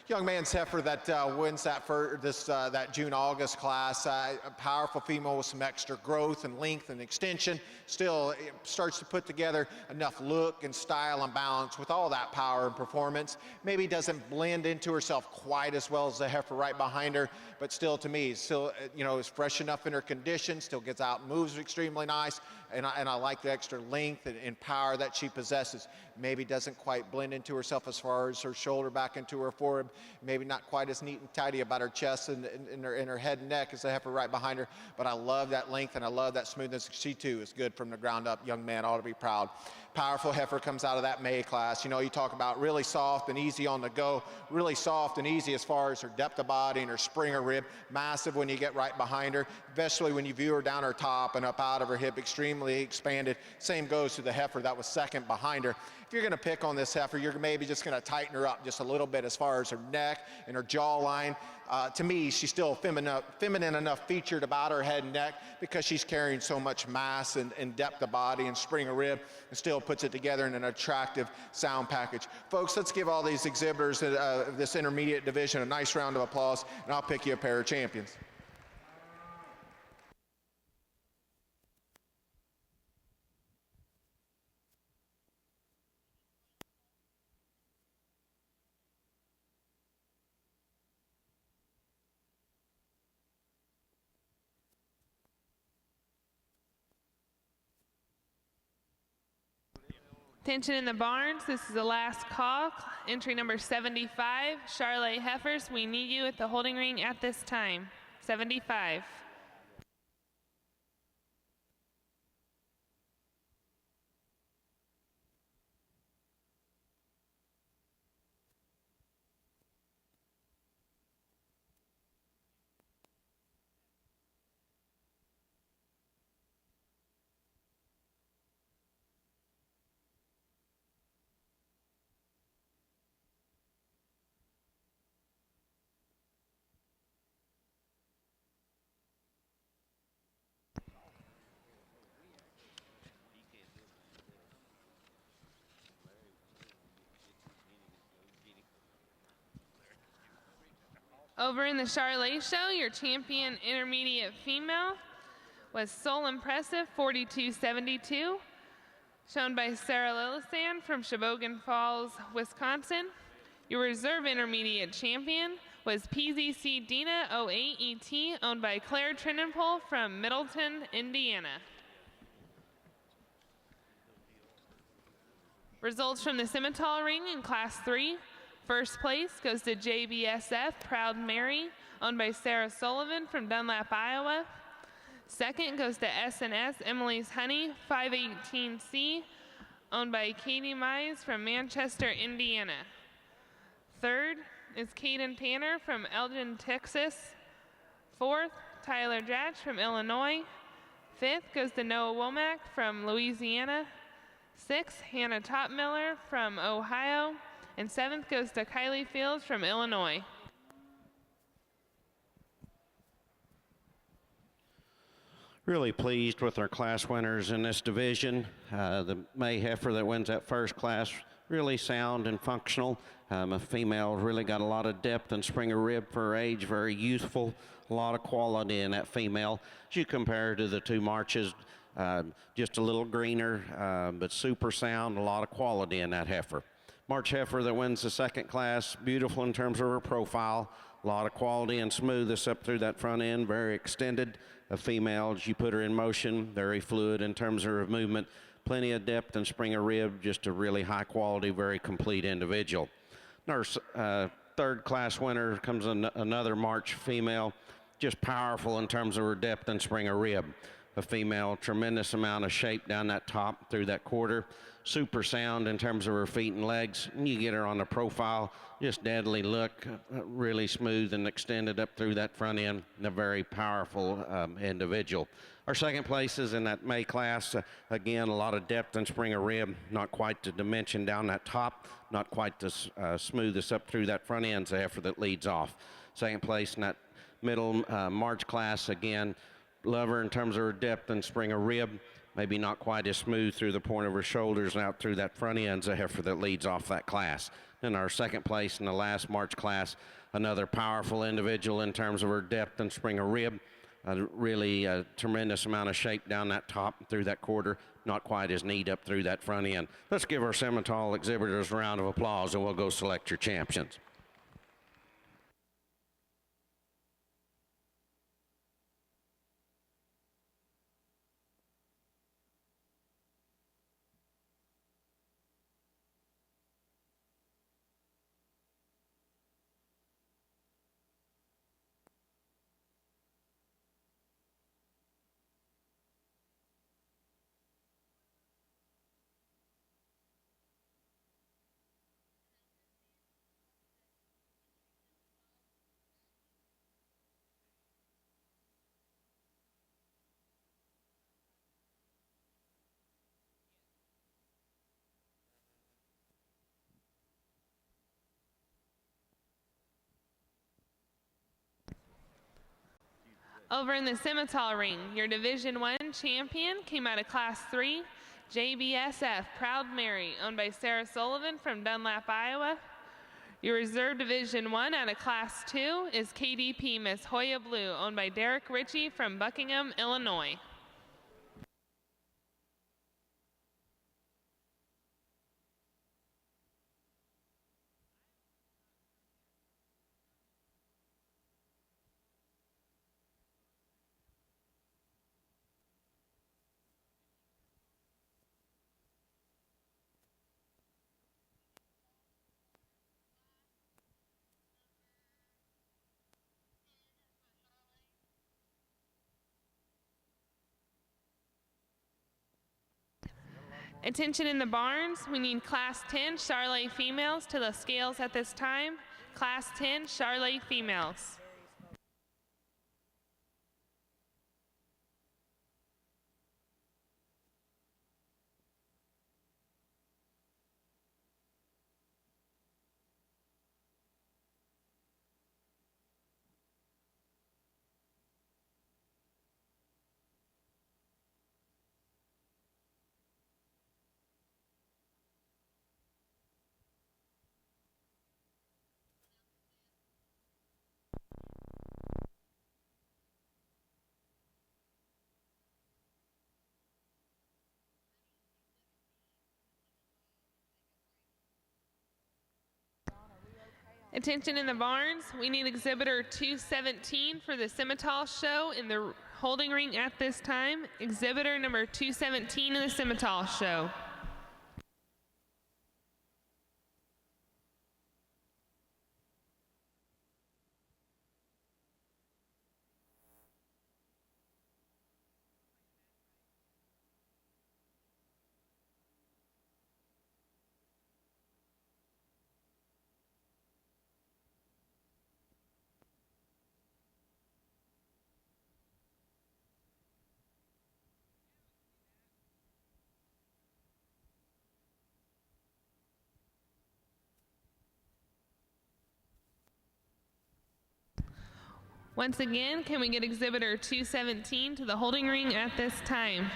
Young man's heifer that wins that June-August class, a powerful female with some extra growth and length and extension. Still it starts to put together enough look and style and balance with all that power and performance. Maybe doesn't blend into herself quite as well as the heifer right behind her, but still, to me, still is fresh enough in her condition. Still gets out and moves extremely nice, and I like the extra length and power that she possesses. Maybe doesn't quite blend into herself as far as her shoulder back into her forehead. Maybe not quite as neat and tidy about her chest and her head and neck as the heifer right behind her, but I love that length and I love that smoothness. She too is good from the ground up. Young man ought to be proud. Powerful heifer comes out of that May class. You talk about really soft and easy on the go, really soft and easy as far as her depth of body and her spring of rib. Massive when you get right behind her, especially when you view her down her top and up out of her hip, extremely expanded. Same goes to the heifer that was second behind her. If you're going to pick on this heifer, you're maybe just going to tighten her up just a little bit as far as her neck and her jawline. To me, she's still feminine enough featured about her head and neck because she's carrying so much mass and depth of body and spring of rib, and still puts it together in an attractive sound package. Folks, let's give all these exhibitors of this intermediate division a nice round of applause, and I'll pick you a pair of champions. Attention in the barns, this is the last call. Entry number 75, Charlotte Heifers. We need you at the holding ring at this time. 75. Over in the Charlotte show, your champion intermediate female was Soul Impressive 4272, shown by Sarah Lillesand from Sheboygan Falls, Wisconsin. Your reserve intermediate champion was PZC Dina 08ET, owned by Claire Trinenpole from Middleton, Indiana. Results from the Simmental ring in Class 3. First place goes to JBSF Proud Mary, owned by Sarah Sullivan from Dunlap, Iowa. Second goes to S&S Emily's Honey 518C, owned by Katie Mize from Manchester, Indiana. Third is Caden Tanner from Elgin, Texas. Fourth, Tyler Dratch from Illinois. Fifth goes to Noah Womack from Louisiana. Sixth, Hannah Topmiller from Ohio. And seventh goes to Kylie Fields from Illinois. Really pleased with our class winners in this division. The May heifer that wins that first class, really sound and functional. A female really got a lot of depth and spring of rib for her age, very youthful, a lot of quality in that female. As you compare to the 2 marches, just a little greener, but super sound, a lot of quality in that heifer. March heifer that wins the second class, beautiful in terms of her profile, a lot of quality and smoothness up through that front end, very extended. A female, as you put her in motion, very fluid in terms of her movement, plenty of depth and spring of rib, just a really high quality, very complete individual. Our third class winner comes another March female, just powerful in terms of her depth and spring of rib. A female, tremendous amount of shape down that top through that quarter, super sound in terms of her feet and legs. And you get her on the profile, just deadly look, really smooth and extended up through that front end, and a very powerful individual. Our second place is in that May class. Again, a lot of depth and spring of rib, not quite the dimension down that top, not quite the smoothest up through that front end, the heifer that leads off. Second place in that middle March class, again, love her in terms of her depth and spring of rib, maybe not quite as smooth through the point of her shoulders and out through that front end, a heifer that leads off that class. In our second place in the last March class, another powerful individual in terms of her depth and spring of rib, really a tremendous amount of shape down that top through that quarter, not quite as neat up through that front end. Let's give our Simmental exhibitors a round of applause and we'll go select your champions. Over in the Simmental ring, your Division I champion came out of Class 3, JBSF Proud Mary, owned by Sarah Sullivan from Dunlap, Iowa. Your Reserve Division I out of Class 2 is KDP Miss Hoya Blue, owned by Derek Ritchie from Buckingham, Illinois. Attention in the barns, we need Class 10 Charolais females to the scales at this time. Class 10 Charolais females. Attention in the barns, we need exhibitor 217 for the Simmental show in the holding ring at this time. Exhibitor number 217 in the Simmental show. Once again, can we get exhibitor 217 to the holding ring at this time?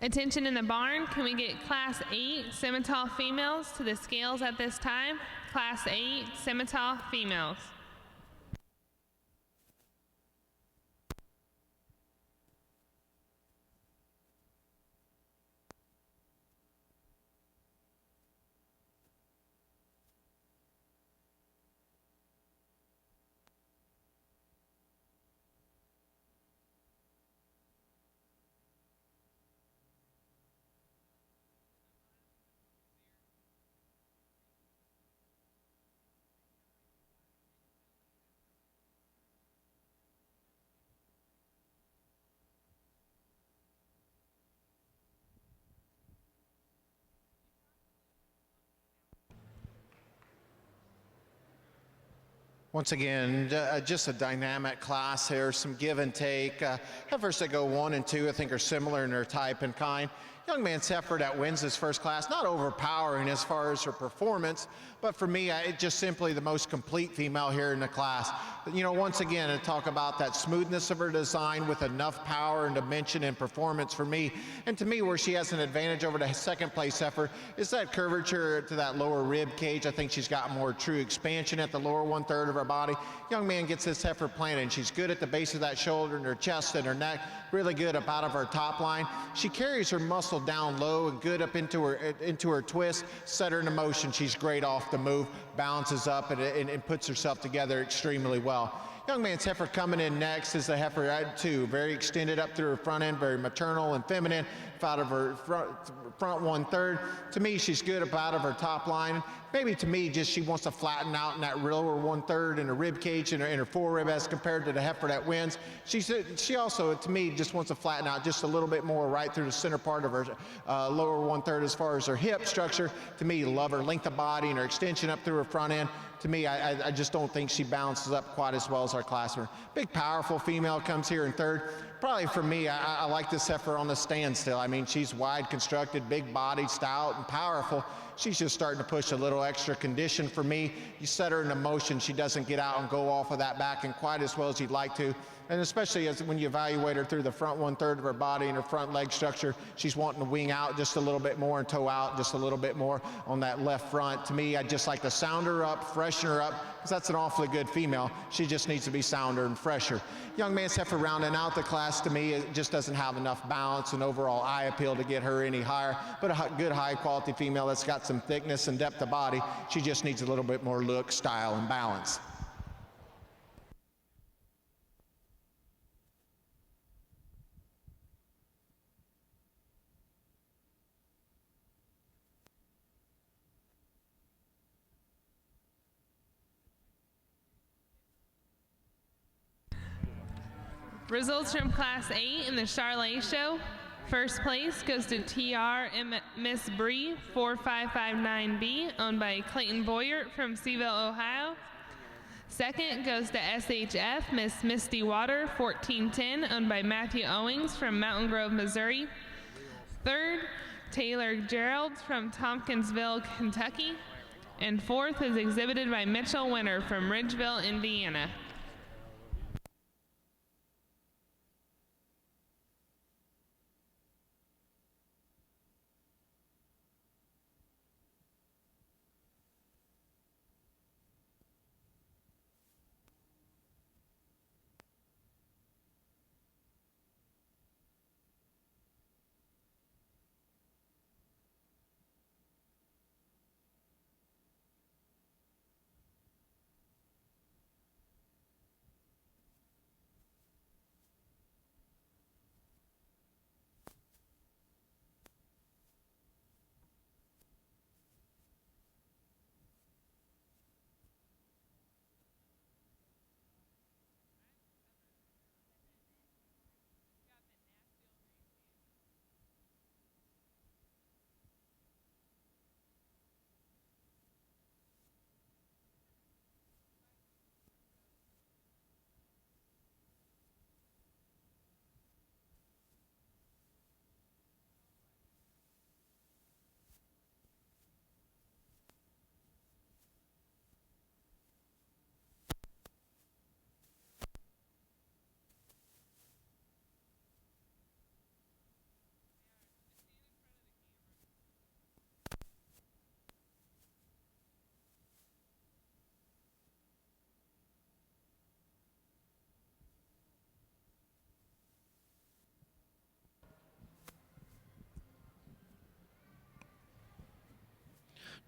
Attention in the barn, can we get Class 8 Simmental females to the scales at this time? Class 8 Simmental females. Once again, just a dynamic class here, some give and take. Heifers that go 1 and 2, I think, are similar in their type and kind. Young man's heifer that wins this first class, not overpowering as far as her performance, but for me, it's just simply the most complete female here in the class. You know, once again, I talk about that smoothness of her design with enough power and dimension and performance for me. And to me, where she has an advantage over the second place heifer is that curvature to that lower rib cage. I think she's got more true expansion at the lower 1/3 of her body. Young man gets this heifer planted, and she's good at the base of that shoulder and her chest and her neck, really good up out of her top line. She carries her muscle down low and good up into her twist, set her into motion. She's great off the move, balances up and puts herself together extremely well. Young man's heifer coming in next is the heifer at 2, very extended up through her front end, very maternal and feminine, out of her front 1/3. To me, she's good up out of her top line. Maybe to me, just she wants to flatten out in that lower 1/3 in her rib cage and her forerib as compared to the heifer that wins. She also, to me, just wants to flatten out just a little bit more right through the center part of her lower 1/3 as far as her hip structure. To me, love her length of body and her extension up through her front end. To me, I just don't think she balances up quite as well as our class winner. Big, powerful female comes here in 3rd. Probably for me, I like this heifer on the standstill. I mean, she's wide constructed, big bodied, stout, and powerful. She's just starting to push a little extra condition for me. You set her into motion, she doesn't get out and go off of that back end quite as well as you'd like to. And especially when you evaluate her through the front 1/3 of her body and her front leg structure, she's wanting to wing out just a little bit more and toe out just a little bit more on that left front. To me, I'd just like to sound her up, freshen her up, because that's an awfully good female. She just needs to be sounder and fresher. Young man's heifer rounding out the class, to me, it just doesn't have enough balance and overall eye appeal to get her any higher, but a good high quality female that's got some thickness and depth of body. She just needs a little bit more look, style, and balance. Results from Class 8 in the Charlet Show. First place goes to TR Miss Bree 4559B, owned by Clayton Boyert from Seville, Ohio. Second goes to SHF Miss Misty Water 1410, owned by Matthew Owings from Mountain Grove, Missouri. Third, Taylor Gerald from Tompkinsville, Kentucky. And fourth is exhibited by Mitchell Winter from Ridgeville, Indiana.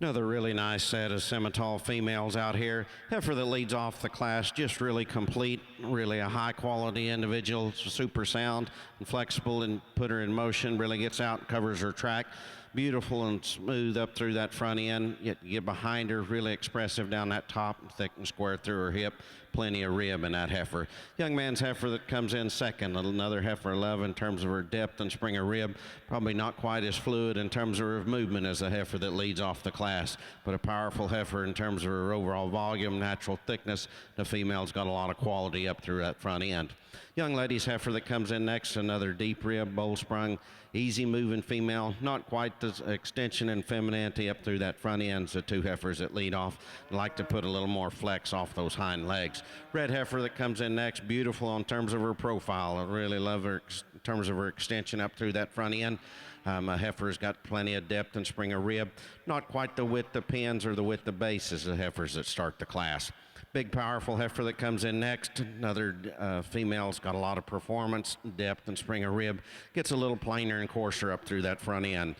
Another really nice set of Simmental females out here. Heifer that leads off the class, just really complete, really a high quality individual, super sound and flexible and put her in motion, really gets out, covers her track. Beautiful and smooth up through that front end. Yet you get behind her, really expressive down that top, thick and square through her hip. Plenty of rib in that heifer. Young man's heifer that comes in second, another heifer love in terms of her depth and spring of rib. Probably not quite as fluid in terms of her movement as the heifer that leads off the class, but a powerful heifer in terms of her overall volume, natural thickness. The female's got a lot of quality up through that front end. Young lady's heifer that comes in next, another deep rib, bowl sprung, easy moving female, not quite the extension and femininity up through that front end as the two heifers that lead off. Like to put a little more flex off those hind legs. Red heifer that comes in next, beautiful in terms of her profile. I really love her in terms of her extension up through that front end. A heifer's got plenty of depth and spring of rib. Not quite the width of pins or the width of base as the heifers that start the class. Big, powerful heifer that comes in next. Another female's got a lot of performance, depth, and spring of rib. Gets a little plainer and coarser up through that front end.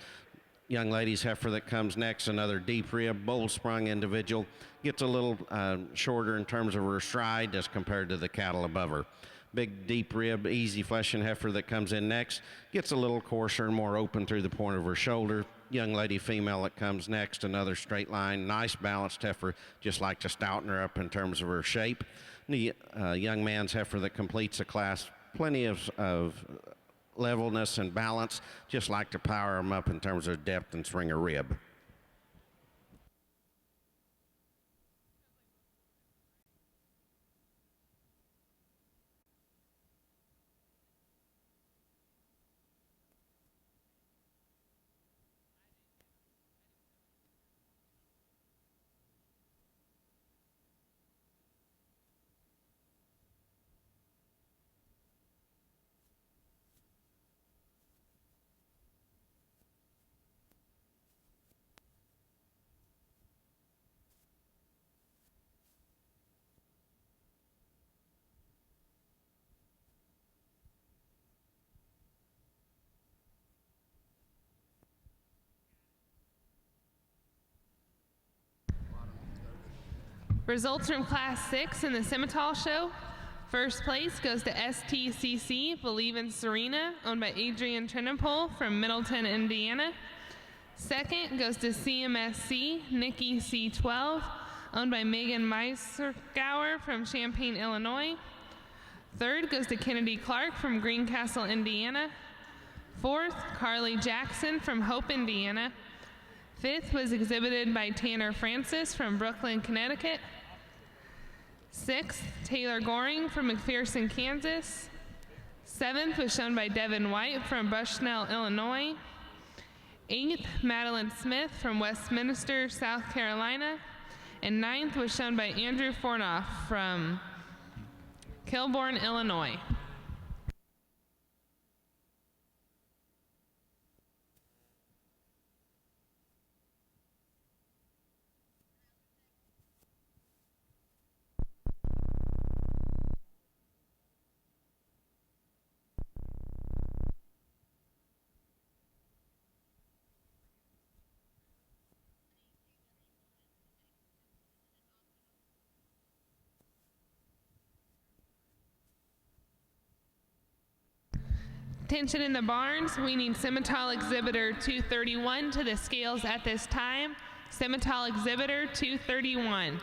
Young lady's heifer that comes next, another deep rib, bold sprung individual. Gets a little shorter in terms of her stride as compared to the cattle above her. Big, deep rib, easy fleshing heifer that comes in next. Gets a little coarser and more open through the point of her shoulder. Young lady female that comes next, another straight line, nice balanced heifer, just like to stouten her up in terms of her shape. The young man's heifer that completes the class, plenty of levelness and balance, just like to power them up in terms of depth and spring of rib. Results from Class 6 in the Simmental Show. First place goes to STCC, Believe in Serena, owned by Adrian Trinipol from Middleton, Indiana. Second goes to CMSC, Nikki C12, owned by Megan Meisergauer from Champaign, Illinois. Third goes to Kennedy Clark from Greencastle, Indiana. Fourth, Carly Jackson from Hope, Indiana. Fifth was exhibited by Tanner Francis from Brooklyn, Connecticut. Sixth, Taylor Goring from McPherson, Kansas. Seventh was shown by Devin White from Bushnell, Illinois. Eighth, Madeline Smith from Westminster, South Carolina. And ninth was shown by Andrew Fornoff from Kilbourne, Illinois. Attention in the barns, we need Simmental Exhibitor 231 to the scales at this time. Simmental Exhibitor 231.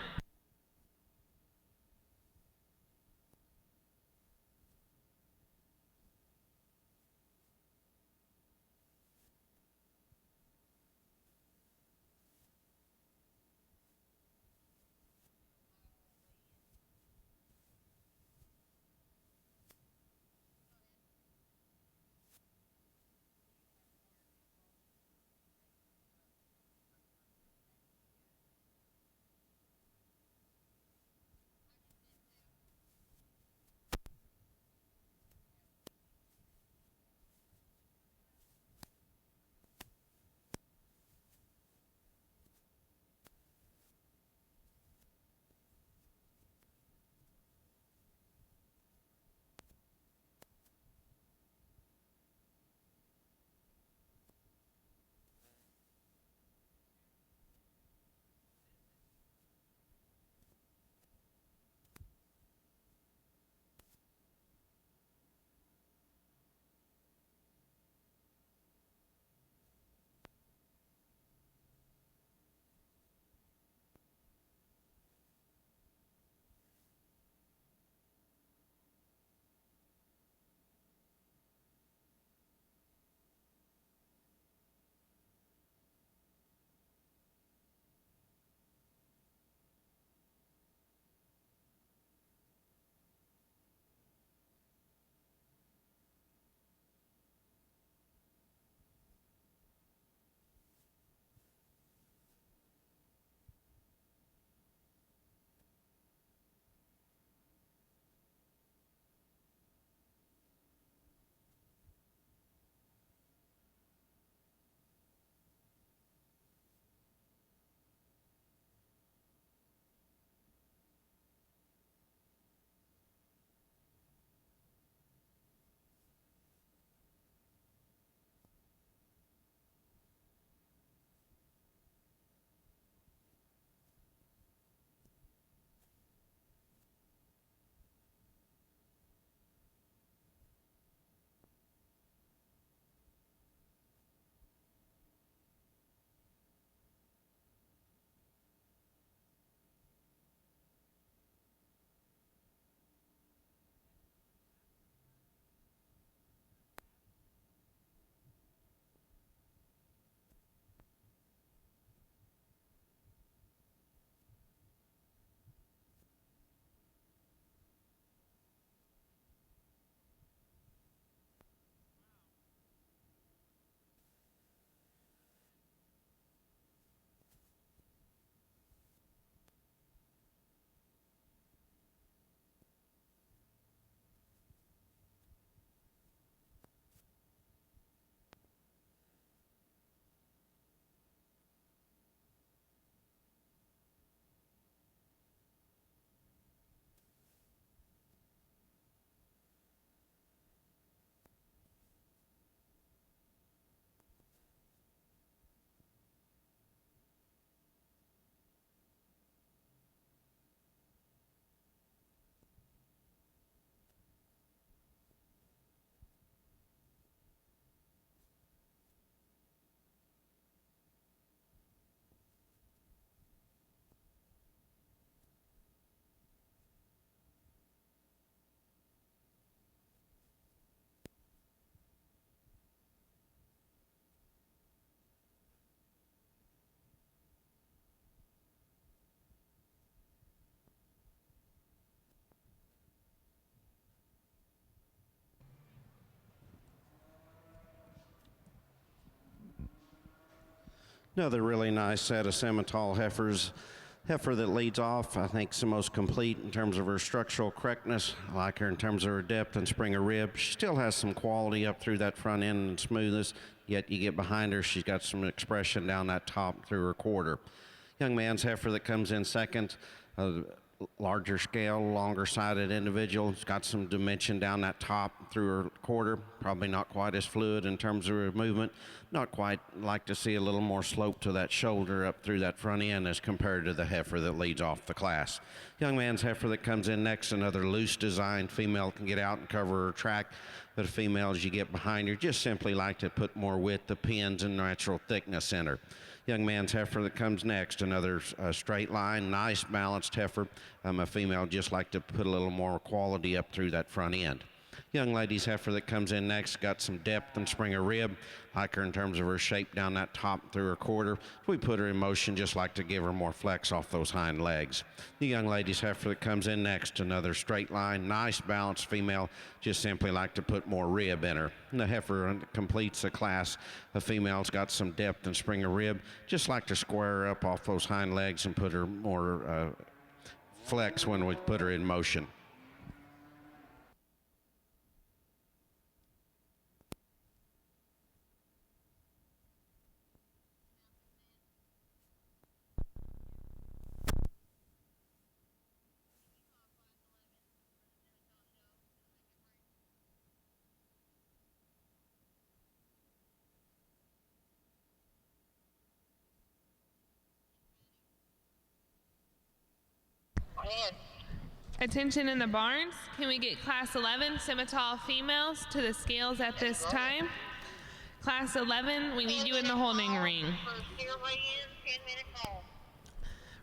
Another really nice set of Simmental heifers. Heifer that leads off, I think, is the most complete in terms of her structural correctness. I like her in terms of her depth and spring of rib. She still has some quality up through that front end and smoothness, yet you get behind her, she's got some expression down that top through her quarter. Young man's heifer that comes in second, larger scale, longer sided individual. It's got some dimension down that top through her quarter. Probably not quite as fluid in terms of her movement. Not quite like to see a little more slope to that shoulder up through that front end as compared to the heifer that leads off the class. Young man's heifer that comes in next, another loose design. Female can get out and cover her track, but a female, as you get behind her, just simply like to put more width of pins and natural thickness in her. Young man's heifer that comes next, another straight line, nice balanced heifer. A female just like to put a little more quality up through that front end. Young lady's heifer that comes in next, got some depth and spring of rib. Like her in terms of her shape down that top through her quarter. We put her in motion, just like to give her more flex off those hind legs. The young lady's heifer that comes in next, another straight line, nice balanced female, just simply like to put more rib in her. And the heifer completes the class. The female's got some depth and spring of rib, just like to square her up off those hind legs and put her more flex when we put her in motion. Attention in the barns. Can we get Class 11 Simmental females to the scales at this time? Class 11, we need you in the holding ring.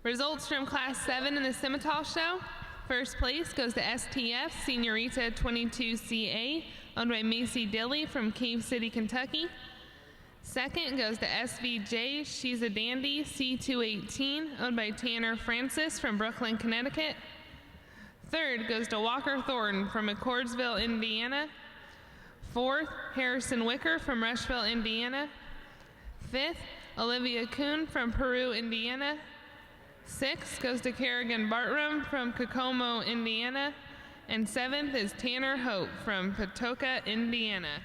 Results from Class 7 in the Simmental show. First place goes to STF Senorita 22CA, owned by Macy Dilly from Cave City, Kentucky. Second goes to SVJ She's a Dandy C218, owned by Tanner Francis from Brooklyn, Connecticut. Third goes to Walker Thornton from McCordsville, Indiana. Fourth, Harrison Wicker from Rushville, Indiana. Fifth, Olivia Kuhn from Peru, Indiana. Sixth goes to Kerrigan Bartram from Kokomo, Indiana. And seventh is Tanner Hope from Patoka, Indiana.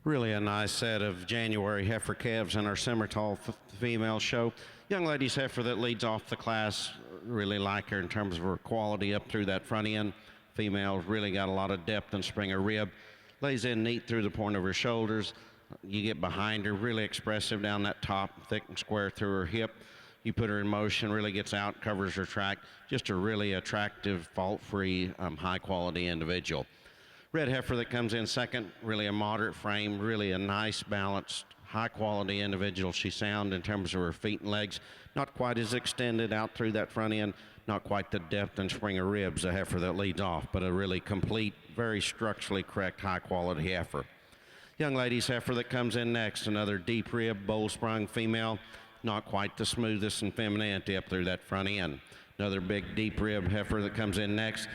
Really a nice set of January heifer calves in our Simmertal female show. Young ladies heifer that leads off the class, really like her in terms of her quality up through that front end. Female really got a lot of depth and spring of rib. Lays in neat through the point of her shoulders. You get behind her, really expressive down that top, thick and square through her hip. You put her in motion, really gets out, covers her track. Just a really attractive, fault-free, high-quality individual. Red heifer that comes in second, really a moderate frame, really a nice, balanced, high-quality individual. She's sound in terms of her feet and legs, not quite as extended out through that front end, not quite the depth and spring of ribs, a heifer that leads off, but a really complete, very structurally correct, high-quality heifer. Young ladies heifer that comes in next, another deep rib, bowl-sprung female, not quite the smoothest in femininity up through that front end. Another big, deep rib heifer that comes in next.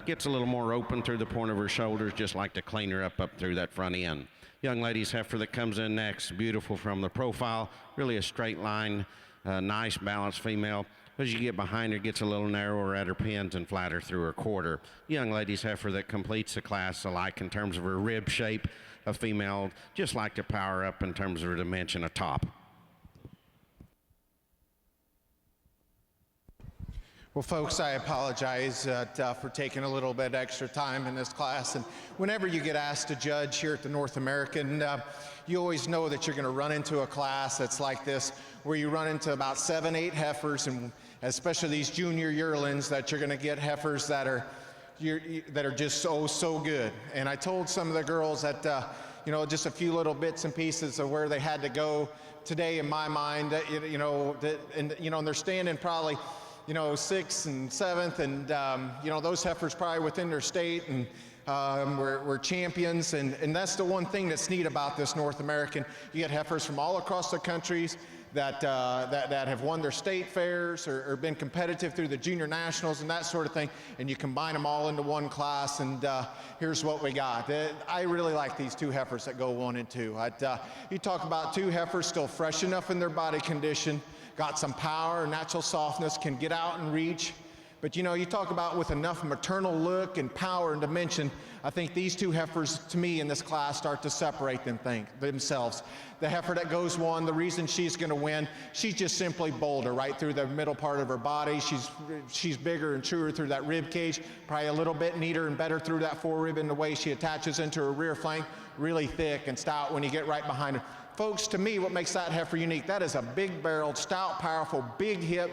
Gets a little more open through the point of her shoulders, just like to clean her up through that front end. Young ladies heifer that comes in next, beautiful from the profile, really a straight line, nice balanced female. As you get behind her, gets a little narrower at her pins and flatter through her quarter. Young ladies heifer that completes the class alike in terms of her rib shape, a female just like to power up in terms of her dimension of top. Well, folks, I apologize for taking a little bit extra time in this class. And whenever you get asked to judge here at the North American, you always know that you're going to run into a class that's like this, where you run into about 7, 8 heifers, and especially these junior yearlings, that you're going to get heifers that are just so good. And I told some of the girls that just a few little bits and pieces of where they had to go today in my mind. And they're standing probably 6th and 7th, and those heifers probably within their state, and we're champions, and that's the one thing that's neat about this North American. You get heifers from all across the countries that have won their state fairs or been competitive through the junior nationals and that sort of thing, and you combine them all into one class, and here's what we got. I really like these two heifers that go 1 and 2. You talk about two heifers still fresh enough in their body condition, got some power, natural softness, can get out and reach. But you talk about with enough maternal look and power and dimension, I think these two heifers, to me, in this class, start to separate themselves. The heifer that goes 1, the reason she's going to win, she's just simply bolder right through the middle part of her body. She's bigger and truer through that rib cage, probably a little bit neater and better through that forerib in the way she attaches into her rear flank, really thick and stout when you get right behind her. Folks, to me, what makes that heifer unique, that is a big-barreled, stout, powerful, big-hip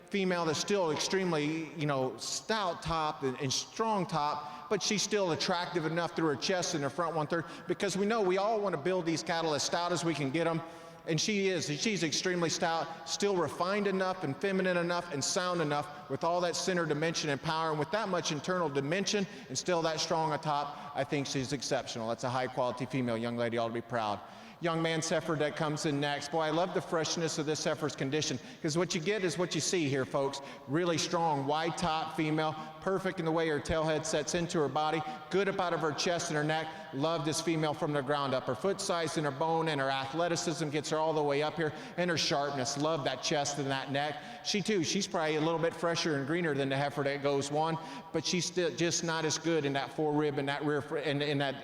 female that's still extremely, stout top and strong top, but she's still attractive enough through her chest and her front 1/3, because we know we all want to build these cattle as stout as we can get them, and she's extremely stout, still refined enough and feminine enough and sound enough with all that center dimension and power, and with that much internal dimension and still that strong atop. I think she's exceptional. That's a high-quality female. Young lady ought to be proud. Young man's heifer that comes in next. Boy, I love the freshness of this heifer's condition, because what you get is what you see here, folks. Really strong, wide top female, perfect in the way her tailhead sets into her body, good up out of her chest and her neck. Love this female from the ground up. Her foot size and her bone and her athleticism gets her all the way up here, and her sharpness. Love that chest and that neck. She's probably a little bit fresher and greener than the heifer that goes 1, but she's still just not as good in that forerib and that rear and in that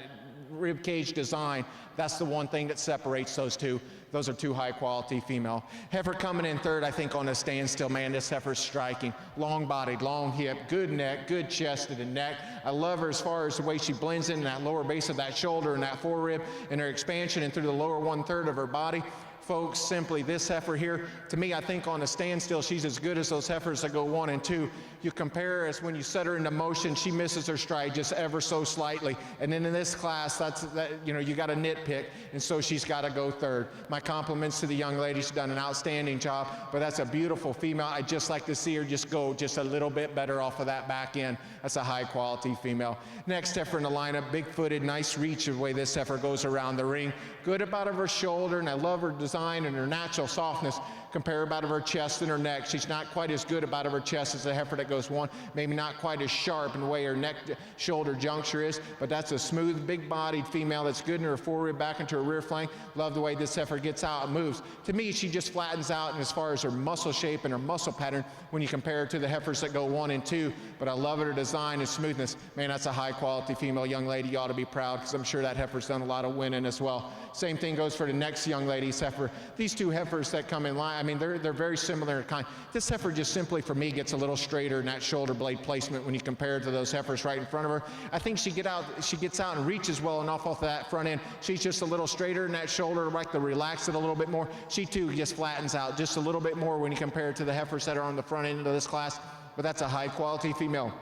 rib cage design. That's the one thing that separates those two. Those are two high-quality female. Heifer coming in 3rd, I think, on a standstill. Man, this heifer's striking. Long-bodied, long hip, good neck, good chested and neck. I love her as far as the way she blends in that lower base of that shoulder and that forerib and her expansion and through the lower 1/3 of her body. Folks, simply this heifer here, to me, I think on a standstill, she's as good as those heifers that go 1 and 2. You compare her as when you set her into motion, she misses her stride just ever so slightly. And then in this class, you got to nitpick, and so she's got to go 3rd. My compliments to the young lady. She's done an outstanding job, but that's a beautiful female. I'd just like to see her just go just a little bit better off of that back end. That's a high-quality female. Next heifer in the lineup, big-footed, nice reach of the way this heifer goes around the ring. Good up out of her shoulder, and I love her design and her natural softness. Compare about of her chest and her neck. She's not quite as good about of her chest as the heifer that goes 1. Maybe not quite as sharp in the way her neck shoulder juncture is, but that's a smooth, big-bodied female that's good in her forward back into her rear flank. Love the way this heifer gets out and moves. To me, she just flattens out, and as far as her muscle shape and her muscle pattern, when you compare her to the heifers that go 1 and 2, but I love her design and smoothness. Man, that's a high-quality female young lady. You ought to be proud, because I'm sure that heifer's done a lot of winning as well. Same thing goes for the next young lady's heifer. These two heifers that come in line, I mean, they're very similar in kind. This heifer just simply, for me, gets a little straighter in that shoulder blade placement when you compare it to those heifers right in front of her. I think she gets out and reaches well enough off that front end. She's just a little straighter in that shoulder, like to relax it a little bit more. She too just flattens out just a little bit more when you compare it to the heifers that are on the front end of this class. But that's a high-quality female.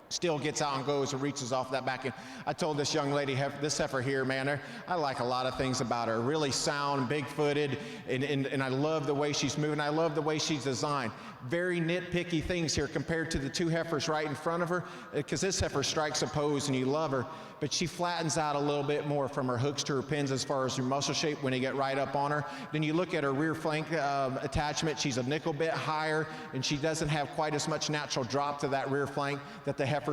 Still gets out and goes and reaches off that back end. I told this young lady, this heifer here, man, I like a lot of things about her. Really sound, big-footed, and I love the way she's moving. I love the way she's designed. Very nitpicky things here compared to the two heifers right in front of her, because this heifer strikes a pose and you love her, but she flattens out a little bit more from her hooks to her pins as far as her muscle shape when you get right up on her. Then you look at her rear flank attachment. She's a nickel bit higher, and she doesn't have quite as much natural drop to that rear flank that the heifers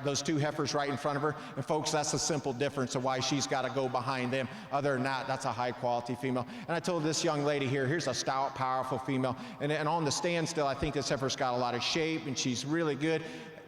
those two heifers right in front of her. And folks, that's a simple difference of why she's got to go behind them. Other than that, that's a high-quality female. And I told this young lady here, here's a stout, powerful female. And on the standstill, I think this heifer's got a lot of shape, and she's really good.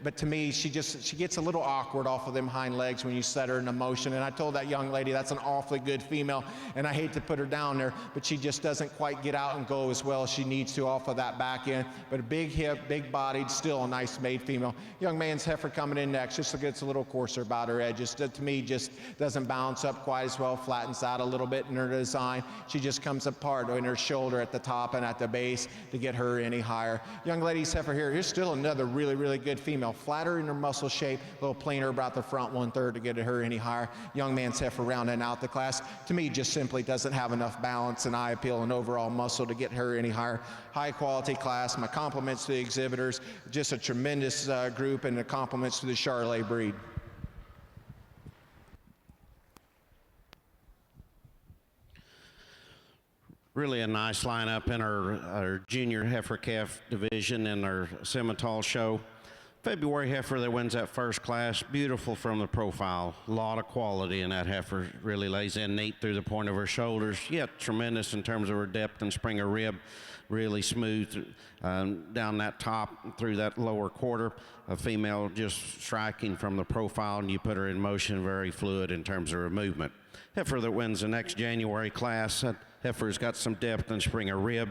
But to me, she gets a little awkward off of them hind legs when you set her into motion. And I told that young lady that's an awfully good female, and I hate to put her down there, but she just doesn't quite get out and go as well as she needs to off of that back end. But a big hip, big bodied, still a nice made female. Young man's heifer coming in next, just gets a little coarser about her edges. To me, just doesn't bounce up quite as well, flattens out a little bit in her design. She just comes apart in her shoulder at the top and at the base to get her any higher. Young lady's heifer here, here's still another really, really good female. Flatter in her muscle shape, a little plainer about the front 1/3 to get her any higher. Young man's heifer rounding out the class. To me, just simply doesn't have enough balance and eye appeal and overall muscle to get her any higher. High quality class. My compliments to the exhibitors. Just a tremendous group, and the compliments to the Charolais breed. Really a nice lineup in our junior heifer calf division in our Simmental show. February heifer that wins that first class, beautiful from the profile. A lot of quality in that heifer. Really lays in neat through the point of her shoulders, yet tremendous in terms of her depth and spring of rib. Really smooth down that top through that lower quarter. A female just striking from the profile, and you put her in motion, very fluid in terms of her movement. Heifer that wins the next January class, heifer's got some depth and spring of rib.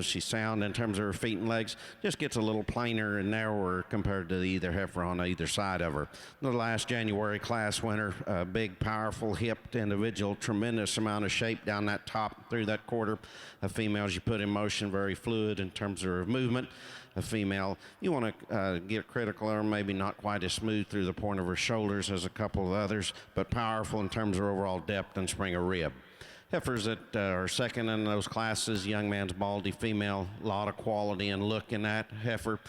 She's sound in terms of her feet and legs. Just gets a little plainer and narrower compared to either heifer on either side of her. The last January class winner, a big, powerful, hipped individual, tremendous amount of shape down that top through that quarter. A female you put in motion, very fluid in terms of her movement. A female, you want to get critical of her, maybe not quite as smooth through the point of her shoulders as a couple of others, but powerful in terms of overall depth and spring of rib. Heifers that are second in those classes, young man's baldy female, a lot of quality and look in that heifer,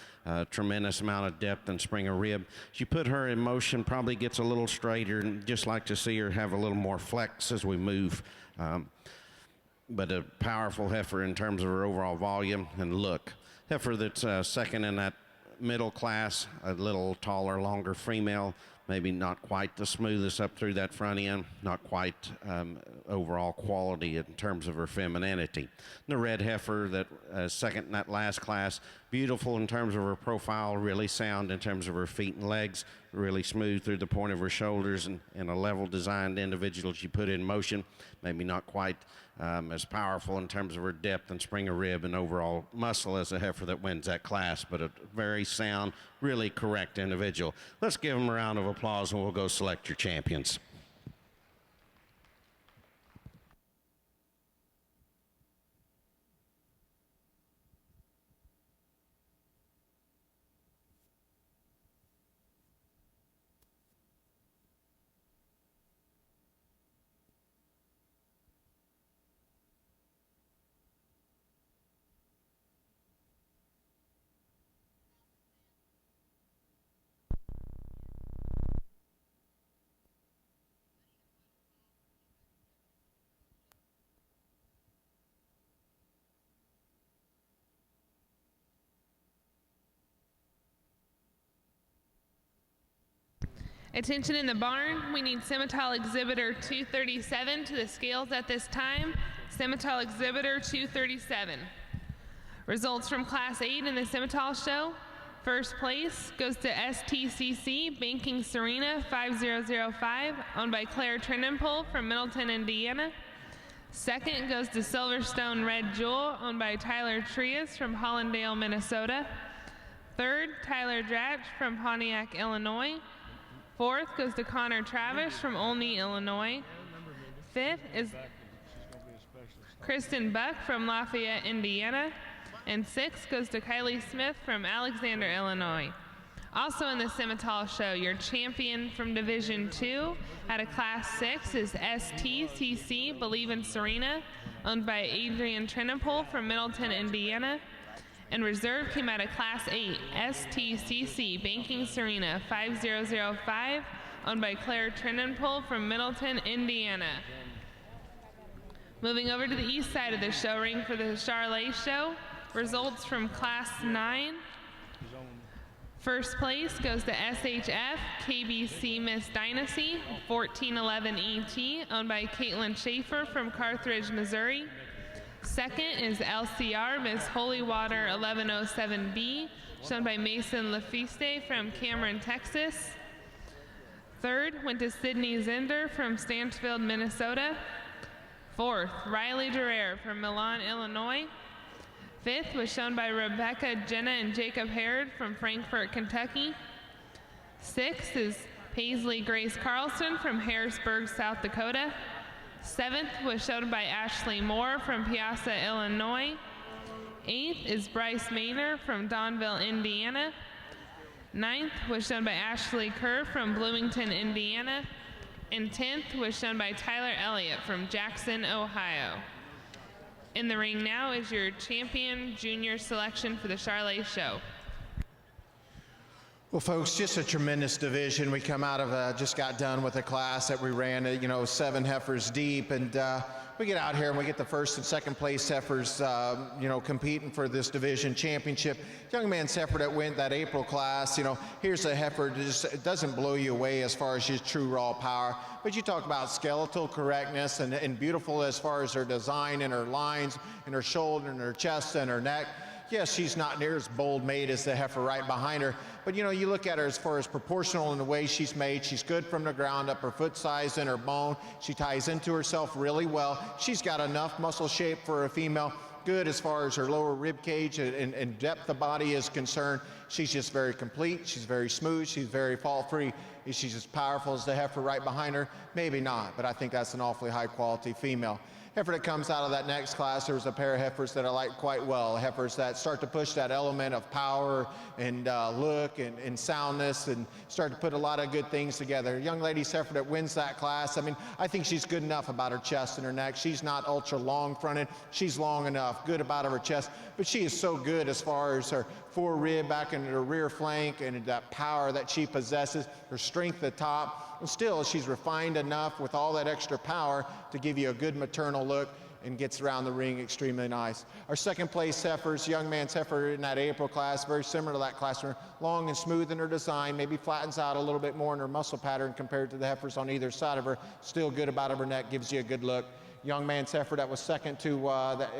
tremendous amount of depth and spring of rib. As you put her in motion, probably gets a little straighter, and just like to see her have a little more flex as we move. But a powerful heifer in terms of her overall volume and look. Heifer that's second in that middle class, a little taller, longer female, maybe not quite the smoothest up through that front end, not quite overall quality in terms of her femininity. The red heifer that second in that last class, beautiful in terms of her profile, really sound in terms of her feet and legs, really smooth through the point of her shoulders, and a level designed individual she put in motion, maybe not quite as powerful in terms of her depth and spring of rib and overall muscle as a heifer that wins that class, but a very sound, really correct individual. Let's give them a round of applause, and we'll go select your champions. Attention in the barn, we need Simmental Exhibitor 237 to the scales at this time. Simmental Exhibitor 237. Results from Class 8 in the Simmental Show. First place goes to STCC Banking Serena 5005, owned by Claire Trenenpole from Middleton, Indiana. Second goes to Silverstone Red Jewel, owned by Tyler Trias from Hollandale, Minnesota. Third, Tyler Dratch from Pontiac, Illinois. Fourth goes to Connor Travis from Olney, Illinois. Fifth is Kristen Buck from Lafayette, Indiana. And sixth goes to Kylie Smith from Alexander, Illinois. Also in the Simmental Show, your champion from Division 2 at a Class 6 is STCC Believe in Serena, owned by Adrian Trenenpole from Middleton, Indiana. And reserve came out of Class 8, STCC Banking Serena 5005, owned by Claire Trenenpole from Middleton, Indiana. Moving over to the east side of the show ring for the Charlet Show, results from Class 9. First place goes to SHF KBC Miss Dynasty 1411 ET, owned by Caitlin Schaefer from Carthage, Missouri. Second is LCR Miss Holy Water 1107B, shown by Mason Lafiste from Cameron, Texas. Third went to Sydney Zender from Stansfield, Minnesota. Fourth, Riley Durer from Milan, Illinois. Fifth was shown by Rebecca, Jenna, and Jacob Herod from Frankfort, Kentucky. Sixth is Paisley Grace Carlson from Harrisburg, South Dakota. Seventh was shown by Ashley Moore from Piazza, Illinois. Eighth is Bryce Maynor from Donville, Indiana. Ninth was shown by Ashley Kerr from Bloomington, Indiana. And 10th was shown by Tyler Elliott from Jackson, Ohio. In the ring now is your champion junior selection for the Charlet Show. Well, folks, just a tremendous division. We come out of, just got done with a class that we ran, 7 heifers deep, and we get out here and we get the first and second place heifers, competing for this division championship. Young man's heifer that went that April class, here's a heifer that just, it doesn't blow you away as far as just true raw power, but you talk about skeletal correctness and beautiful as far as her design and her lines and her shoulder and her chest and her neck. Yes, she's not near as bold made as the heifer right behind her, but you look at her as far as proportional in the way she's made. She's good from the ground up, her foot size and her bone. She ties into herself really well. She's got enough muscle shape for a female. Good as far as her lower rib cage and depth of body is concerned. She's just very complete. She's very smooth. She's very fall free. Is she as powerful as the heifer right behind her? Maybe not, but I think that's an awfully high quality female. Heifer that comes out of that next class, there's a pair of heifers that I like quite well. Heifers that start to push that element of power and look and soundness and start to put a lot of good things together. Young lady's heifer that wins that class, I think she's good enough about her chest and her neck. She's not ultra long fronted. She's long enough, good about her chest, but she is so good as far as her fore rib back into her rear flank and that power that she possesses, her strength at the top. And still, she's refined enough with all that extra power to give you a good maternal look and gets around the ring extremely nice. Our second place heifers, young man's heifer in that April class, very similar to that class, long and smooth in her design, maybe flattens out a little bit more in her muscle pattern compared to the heifers on either side of her. Still good about her neck, gives you a good look. Young man's heifer that was second to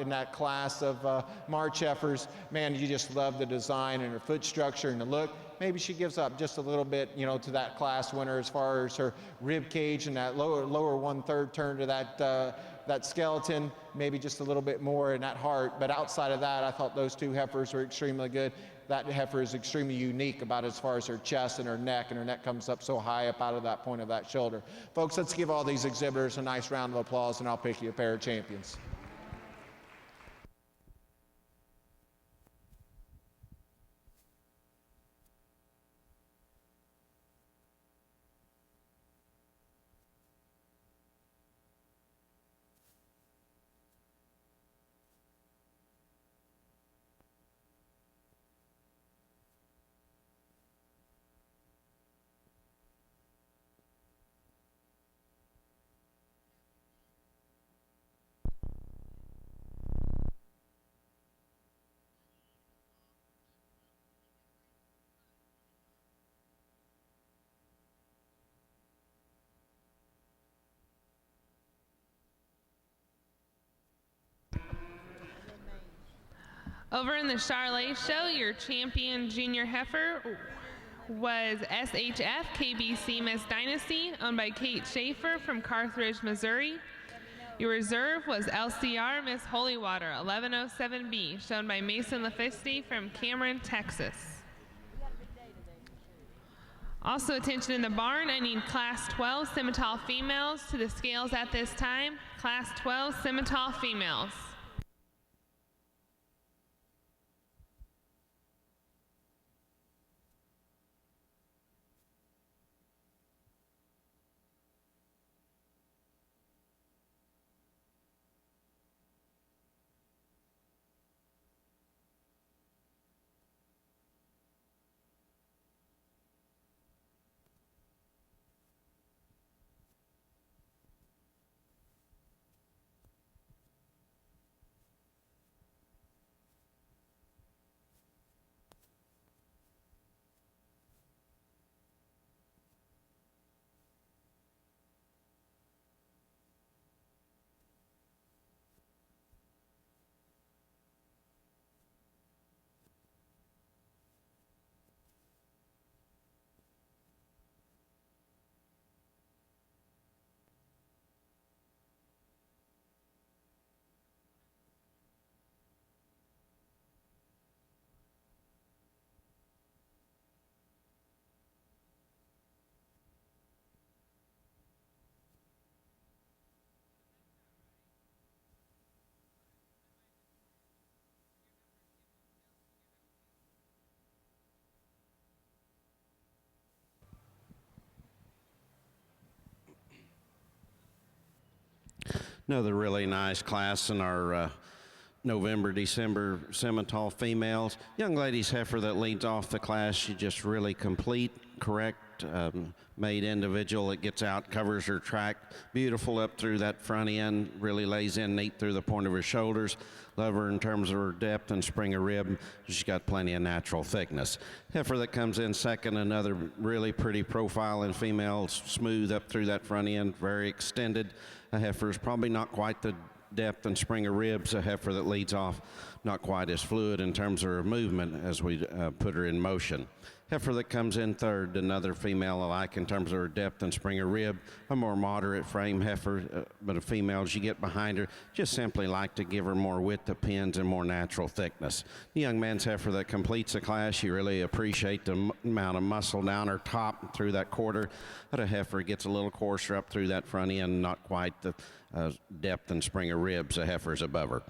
in that class of March heifers. Man, you just love the design and her foot structure and the look. Maybe she gives up just a little bit, to that class winner as far as her rib cage and that lower 1/3 turn to that skeleton, maybe just a little bit more in that heart. But outside of that, I thought those two heifers were extremely good. That heifer is extremely unique about as far as her chest and her neck comes up so high up out of that point of that shoulder. Folks, let's give all these exhibitors a nice round of applause, and I'll pick you a pair of champions. Over in the Charolais show, your champion junior heifer was SHF KBC Miss Dynasty, owned by Kate Schaefer from Carthage, Missouri. Your reserve was LCR Miss Holywater 1107B, shown by Mason Lafisti from Cameron, Texas. Also, attention in the barn, I need Class 12 Simmental females to the scales at this time. Class 12 Simmental females. Another really nice class in our November, December Simmental females. Young ladies heifer that leads off the class. She just really complete, correct, made individual. It gets out, covers her track. Beautiful up through that front end. Really lays in neat through the point of her shoulders. Love her in terms of her depth and spring of rib. She's got plenty of natural thickness. Heifer that comes in second, another really pretty profile in females. Smooth up through that front end, very extended. A heifer is probably not quite the depth and spring of ribs. A heifer that leads off, not quite as fluid in terms of her movement as we put her in motion. Heifer that comes in third, another female alike in terms of her depth and spring of rib. A more moderate frame heifer, but a female as you get behind her, just simply like to give her more width of pins and more natural thickness. The young man's heifer that completes the class, you really appreciate the amount of muscle down her top through that quarter. But a heifer gets a little coarser up through that front end, not quite the depth and spring of ribs a heifer's above her.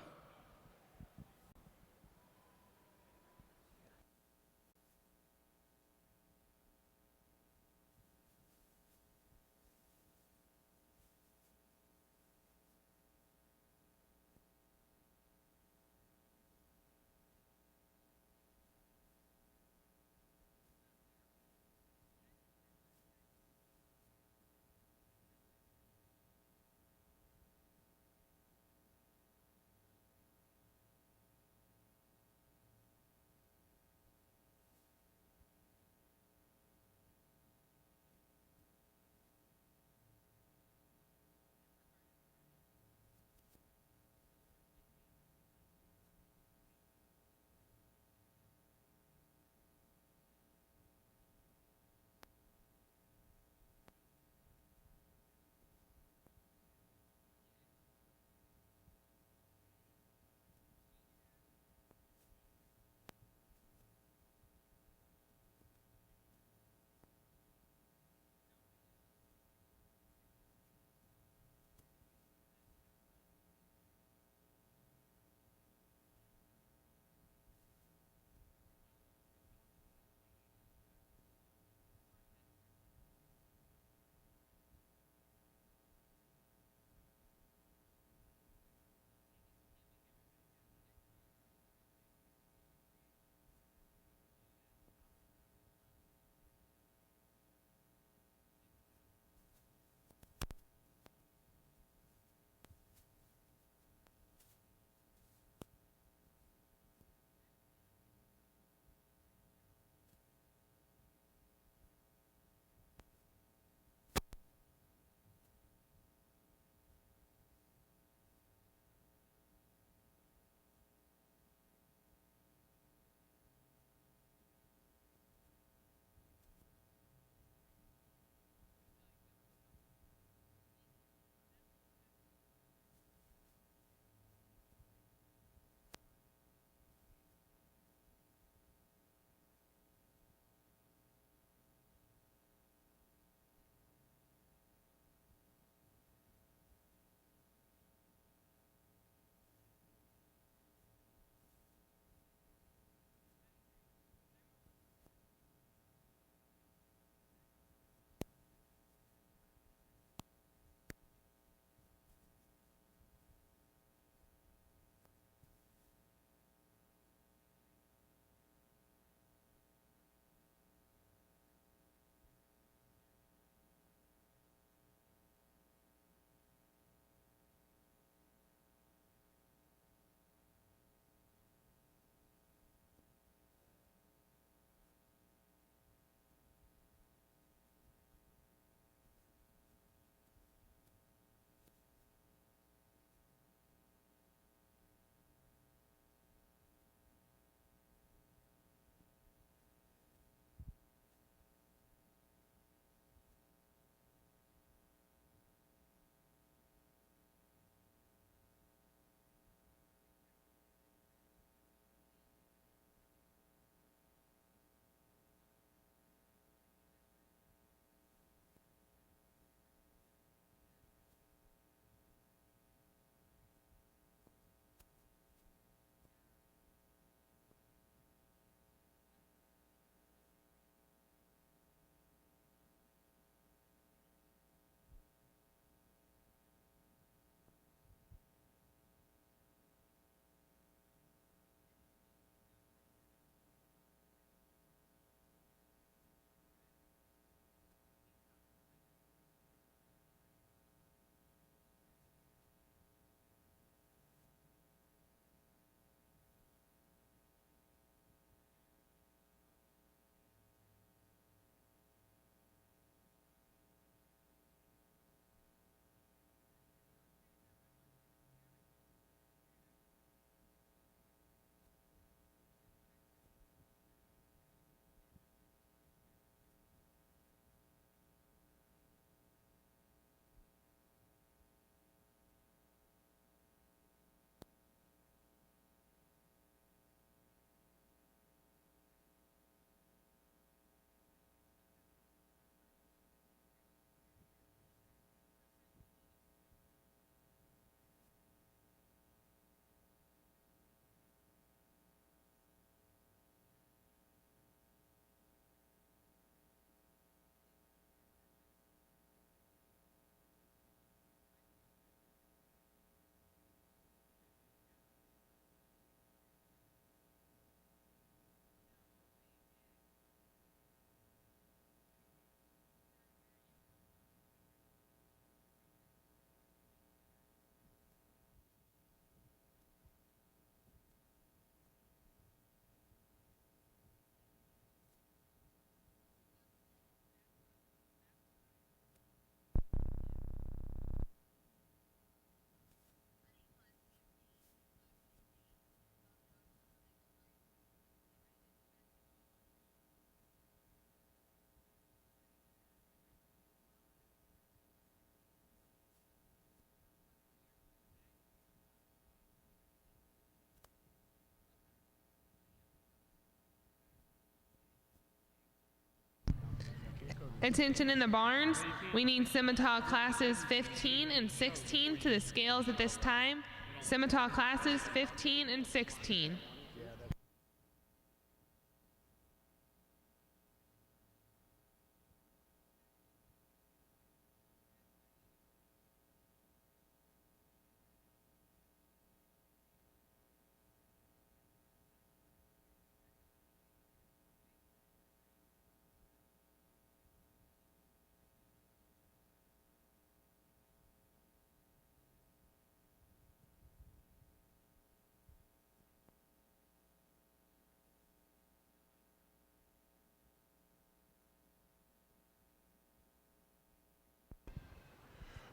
Attention in the barns. We need Simmental classes 15 and 16 to the scales at this time. Simmental classes 15 and 16.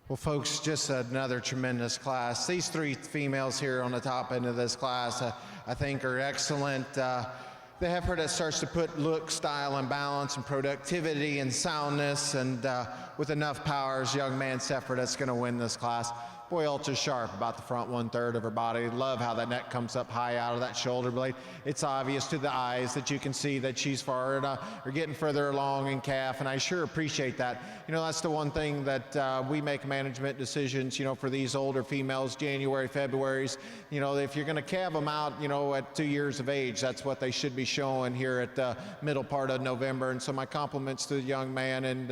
Well, folks, just another tremendous class. These three females here on the top end of this class, I think are excellent. The heifer that starts to put look, style, and balance, and productivity, and soundness, and with enough power is young man heifer that's going to win this class. Boy, ultra sharp about the front 1/3 of her body. Love how that neck comes up high out of that shoulder blade. It's obvious to the eyes that you can see that she's far or getting further along in calf, and I sure appreciate that. You know, that's the one thing that we make management decisions, you know, for these older females, January, February's. You know, if you're going to calve them out, you know, at 2 years of age, that's what they should be showing here at the middle part of November. And so my compliments to the young man and,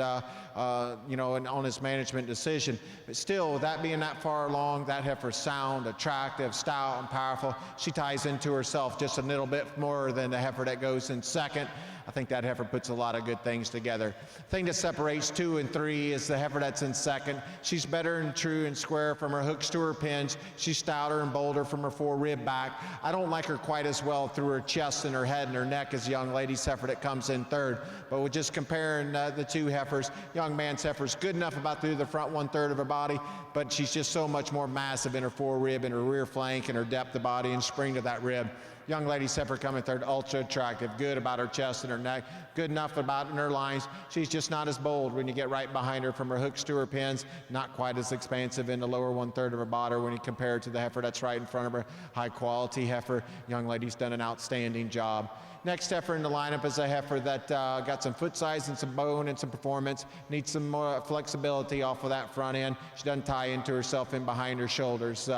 you know, and on his management decision. But still, that being that far along, that heifer's sound, attractive, stout, and powerful. She ties into herself just a little bit more than the heifer that goes in second. I think that heifer puts a lot of good things together. The thing that separates 2 and 3 is the heifer that's in second. She's better and true and square from her hooks to her pins. She's stouter and bolder from her fore-rib back. I don't like her quite as well through her chest and her head and her neck as young lady's heifer that comes in third. But we're just comparing the two heifers. Young man's heifer's good enough about through the front 1/3 of her body, but she's just so much more massive in her fore-rib and her rear flank and her depth of body and spring to that rib. Young lady's heifer coming third, ultra attractive, good about her chest and her neck, good enough about in her lines. She's just not as bold when you get right behind her from her hooks to her pins, not quite as expansive in the lower 1/3 of her body when you compare it to the heifer that's right in front of her. High quality heifer. Young lady's done an outstanding job. Next heifer in the lineup is a heifer that got some foot size and some bone and some performance, needs some more flexibility off of that front end. She doesn't tie into herself in behind her shoulders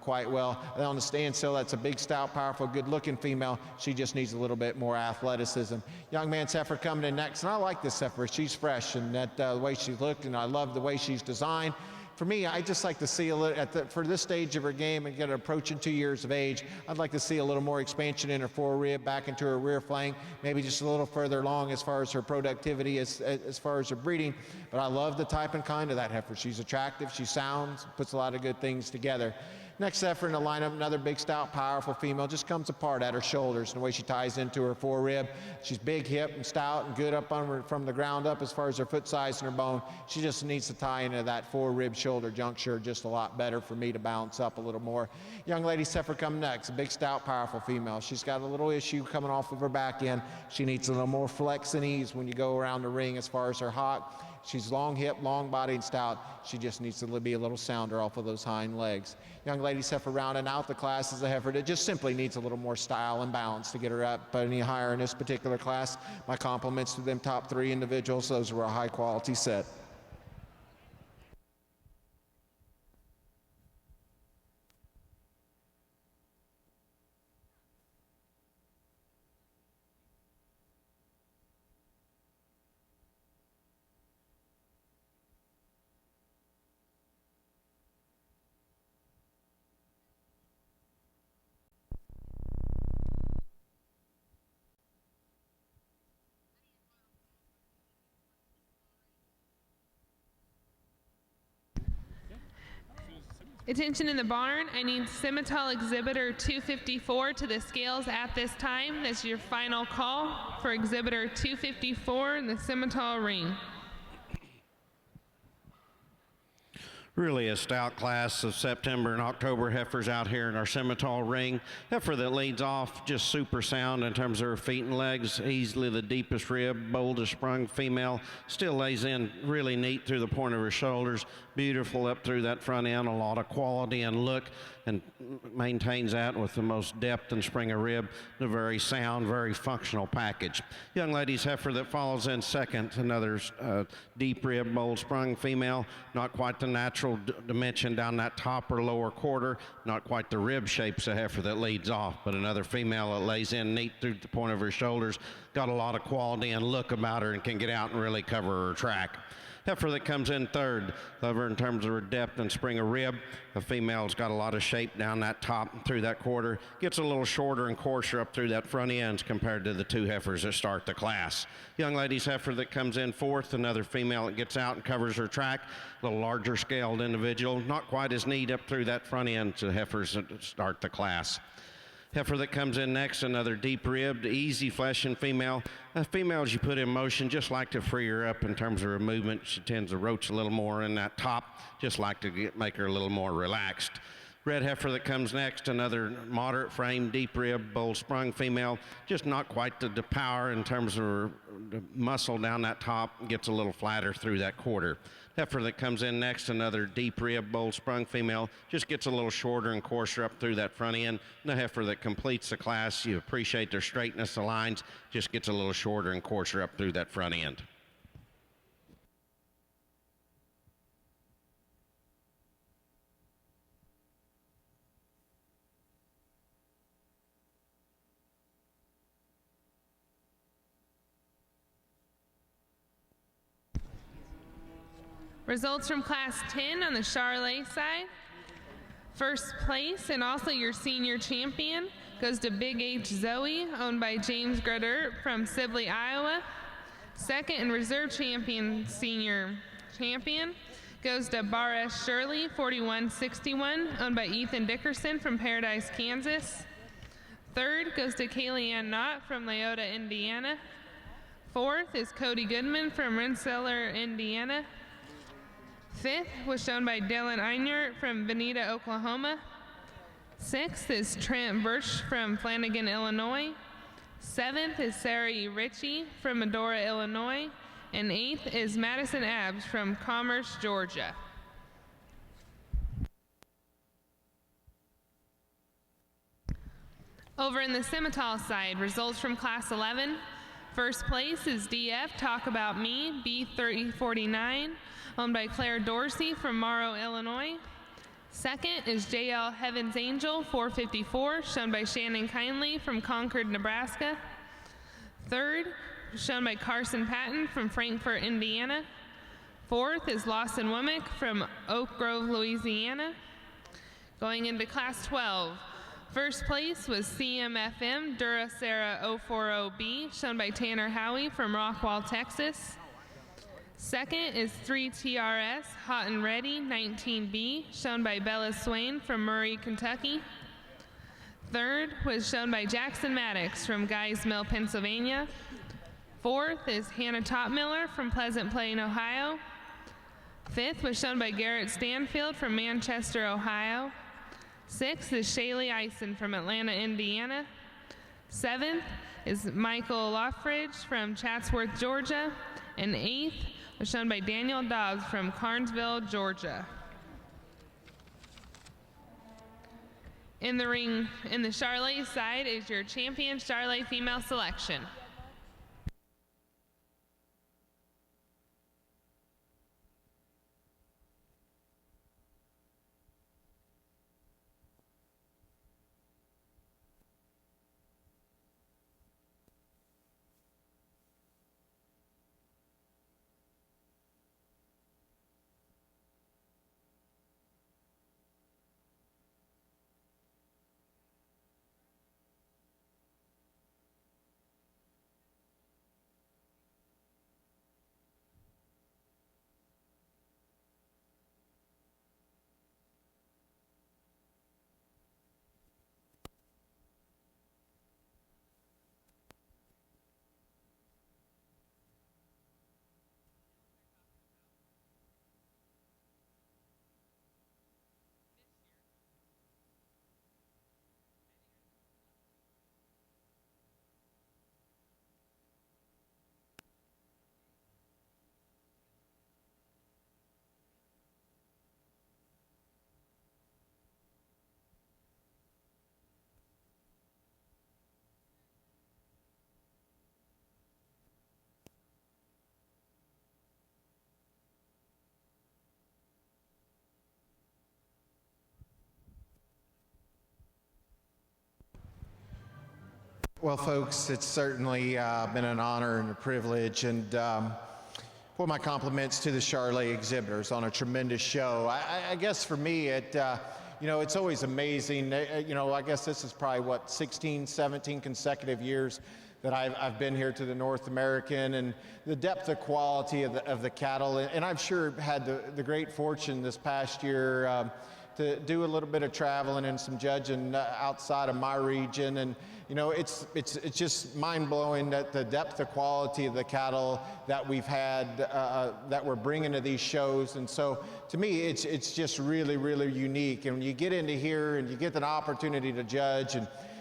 quite well. And on the standstill, that's a big, stout, powerful, good-looking female. She just needs a little bit more athleticism. Young man's heifer coming in next, and I like this heifer. She's fresh, and that the way she looked, and I love the way she's designed. For me, I just like to see a little, for this stage of her game and get her approaching 2 years of age, I'd like to see a little more expansion in her fore-rib, back into her rear flank, maybe just a little further along as far as her productivity, as far as her breeding. But I love the type and kind of that heifer. She's attractive, she sounds, puts a lot of good things together. Next heifer in the lineup, another big, stout, powerful female, just comes apart at her shoulders and the way she ties into her fore-rib. She's big hip and stout and good up on her, from the ground up as far as her foot size and her bone. She just needs to tie into that fore-rib shoulder juncture just a lot better for me to bounce up a little more. Young lady's heifer coming next, a big, stout, powerful female. She's got a little issue coming off of her back end. She needs a little more flex and ease when you go around the ring as far as her hot. She's long hip, long body, and stout. She just needs to be a little sounder off of those hind legs. Young lady's heifer rounding out the class is a heifer that just simply needs a little more style and balance to get her up any higher in this particular class. My compliments to them top 3 individuals. Those were a high quality set. Attention in the barn, I need Simmental Exhibitor 254 to the scales at this time. That's your final call for Exhibitor 254 in the Simmental ring. Really a stout class of September and October heifers out here in our Simmental ring. Heifer that leads off just super sound in terms of her feet and legs, easily the deepest rib, boldest sprung female, still lays in really neat through the point of her shoulders, beautiful up through that front end, a lot of quality and look. and maintains that with the most depth and spring of rib, a very sound, very functional package. Young lady's heifer that follows in second, another deep rib, bold sprung female, not quite the natural dimension down that top or lower quarter, not quite the rib shapes of heifer that leads off, but another female that lays in neat through the point of her shoulders, got a lot of quality and look about her and can get out and really cover her track. Heifer that comes in third, love her in terms of her depth and spring of rib. The female's got a lot of shape down that top and through that quarter. Gets a little shorter and coarser up through that front ends compared to the two heifers that start the class. Young lady's heifer that comes in fourth, another female that gets out and covers her track. A little larger scaled individual, not quite as neat up through that front end to the heifers that start the class. Heifer that comes in next, another deep-ribbed, easy fleshing female. Females you put in motion just like to free her up in terms of her movement. She tends to roach a little more in that top, just like to make her a little more relaxed. Red heifer that comes next, another moderate frame, deep rib, bold sprung female, just not quite the power in terms of her muscle down that top, gets a little flatter through that quarter. Heifer that comes in next, another deep rib, bold sprung female, just gets a little shorter and coarser up through that front end. And the heifer that completes the class, you appreciate their straightness of lines, just gets a little shorter and coarser up through that front end. Results from Class 10 on the Charolais side. First place and also your senior champion goes to Big H Zoe, owned by James Gradert from Sibley, Iowa. Second and reserve champion, senior champion, goes to Bar S. Shirley, 4161, owned by Ethan Dickerson from Paradise, Kansas. Third goes to Kaylee Ann Knott from Leota, Indiana. Fourth is Cody Goodman from Rensselaer, Indiana. Fifth was shown by Dylan Einert from Veneta, Oklahoma. Sixth is Trent Birch from Flanagan, Illinois. Seventh is Sarah E. Ritchie from Medora, Illinois. And eighth is Madison Abbs from Commerce, Georgia. Over in the Simmental side, results from Class 11. First place is DF Talk About Me, B3049, owned by Claire Dorsey from Morrow, Illinois. Second is JL Heaven's Angel, 454, shown by Shannon Kindly from Concord, Nebraska. Third, shown by Carson Patton from Frankfort, Indiana. Fourth is Lawson Womack from Oak Grove, Louisiana. Going into Class 12, first place was CMFM Duracera 040B, shown by Tanner Howie from Rockwall, Texas. Second is 3TRS Hot and Ready 19B, shown by Bella Swain from Murray, Kentucky. Third was shown by Jackson Maddox from Guys Mill, Pennsylvania. Fourth is Hannah Topmiller from Pleasant Plain, Ohio. Fifth was shown by Garrett Stanfield from Manchester, Ohio. Sixth is Shaylee Eisen from Atlanta, Indiana. Seventh is Michael Loffridge from Chatsworth, Georgia. And eighth was shown by Daniel Dobbs from Carnesville, Georgia. In the ring, in the Charolais side, is your champion Charolais female selection. Well, folks, it's certainly been an honor and a privilege, and for my compliments to the Charolais exhibitors on a tremendous show. I guess for me, it's always amazing. I guess this is probably, 16, 17 consecutive years that I've been here to the North American, and the depth of quality of the cattle. And I've sure had the great fortune this past year to do a little bit of traveling and some judging outside of my region. And it's just mind-blowing that the depth of quality of the cattle that we've had that we're bringing to these shows. And so to me, it's just really, really unique. And when you get into here and you get an opportunity to judge,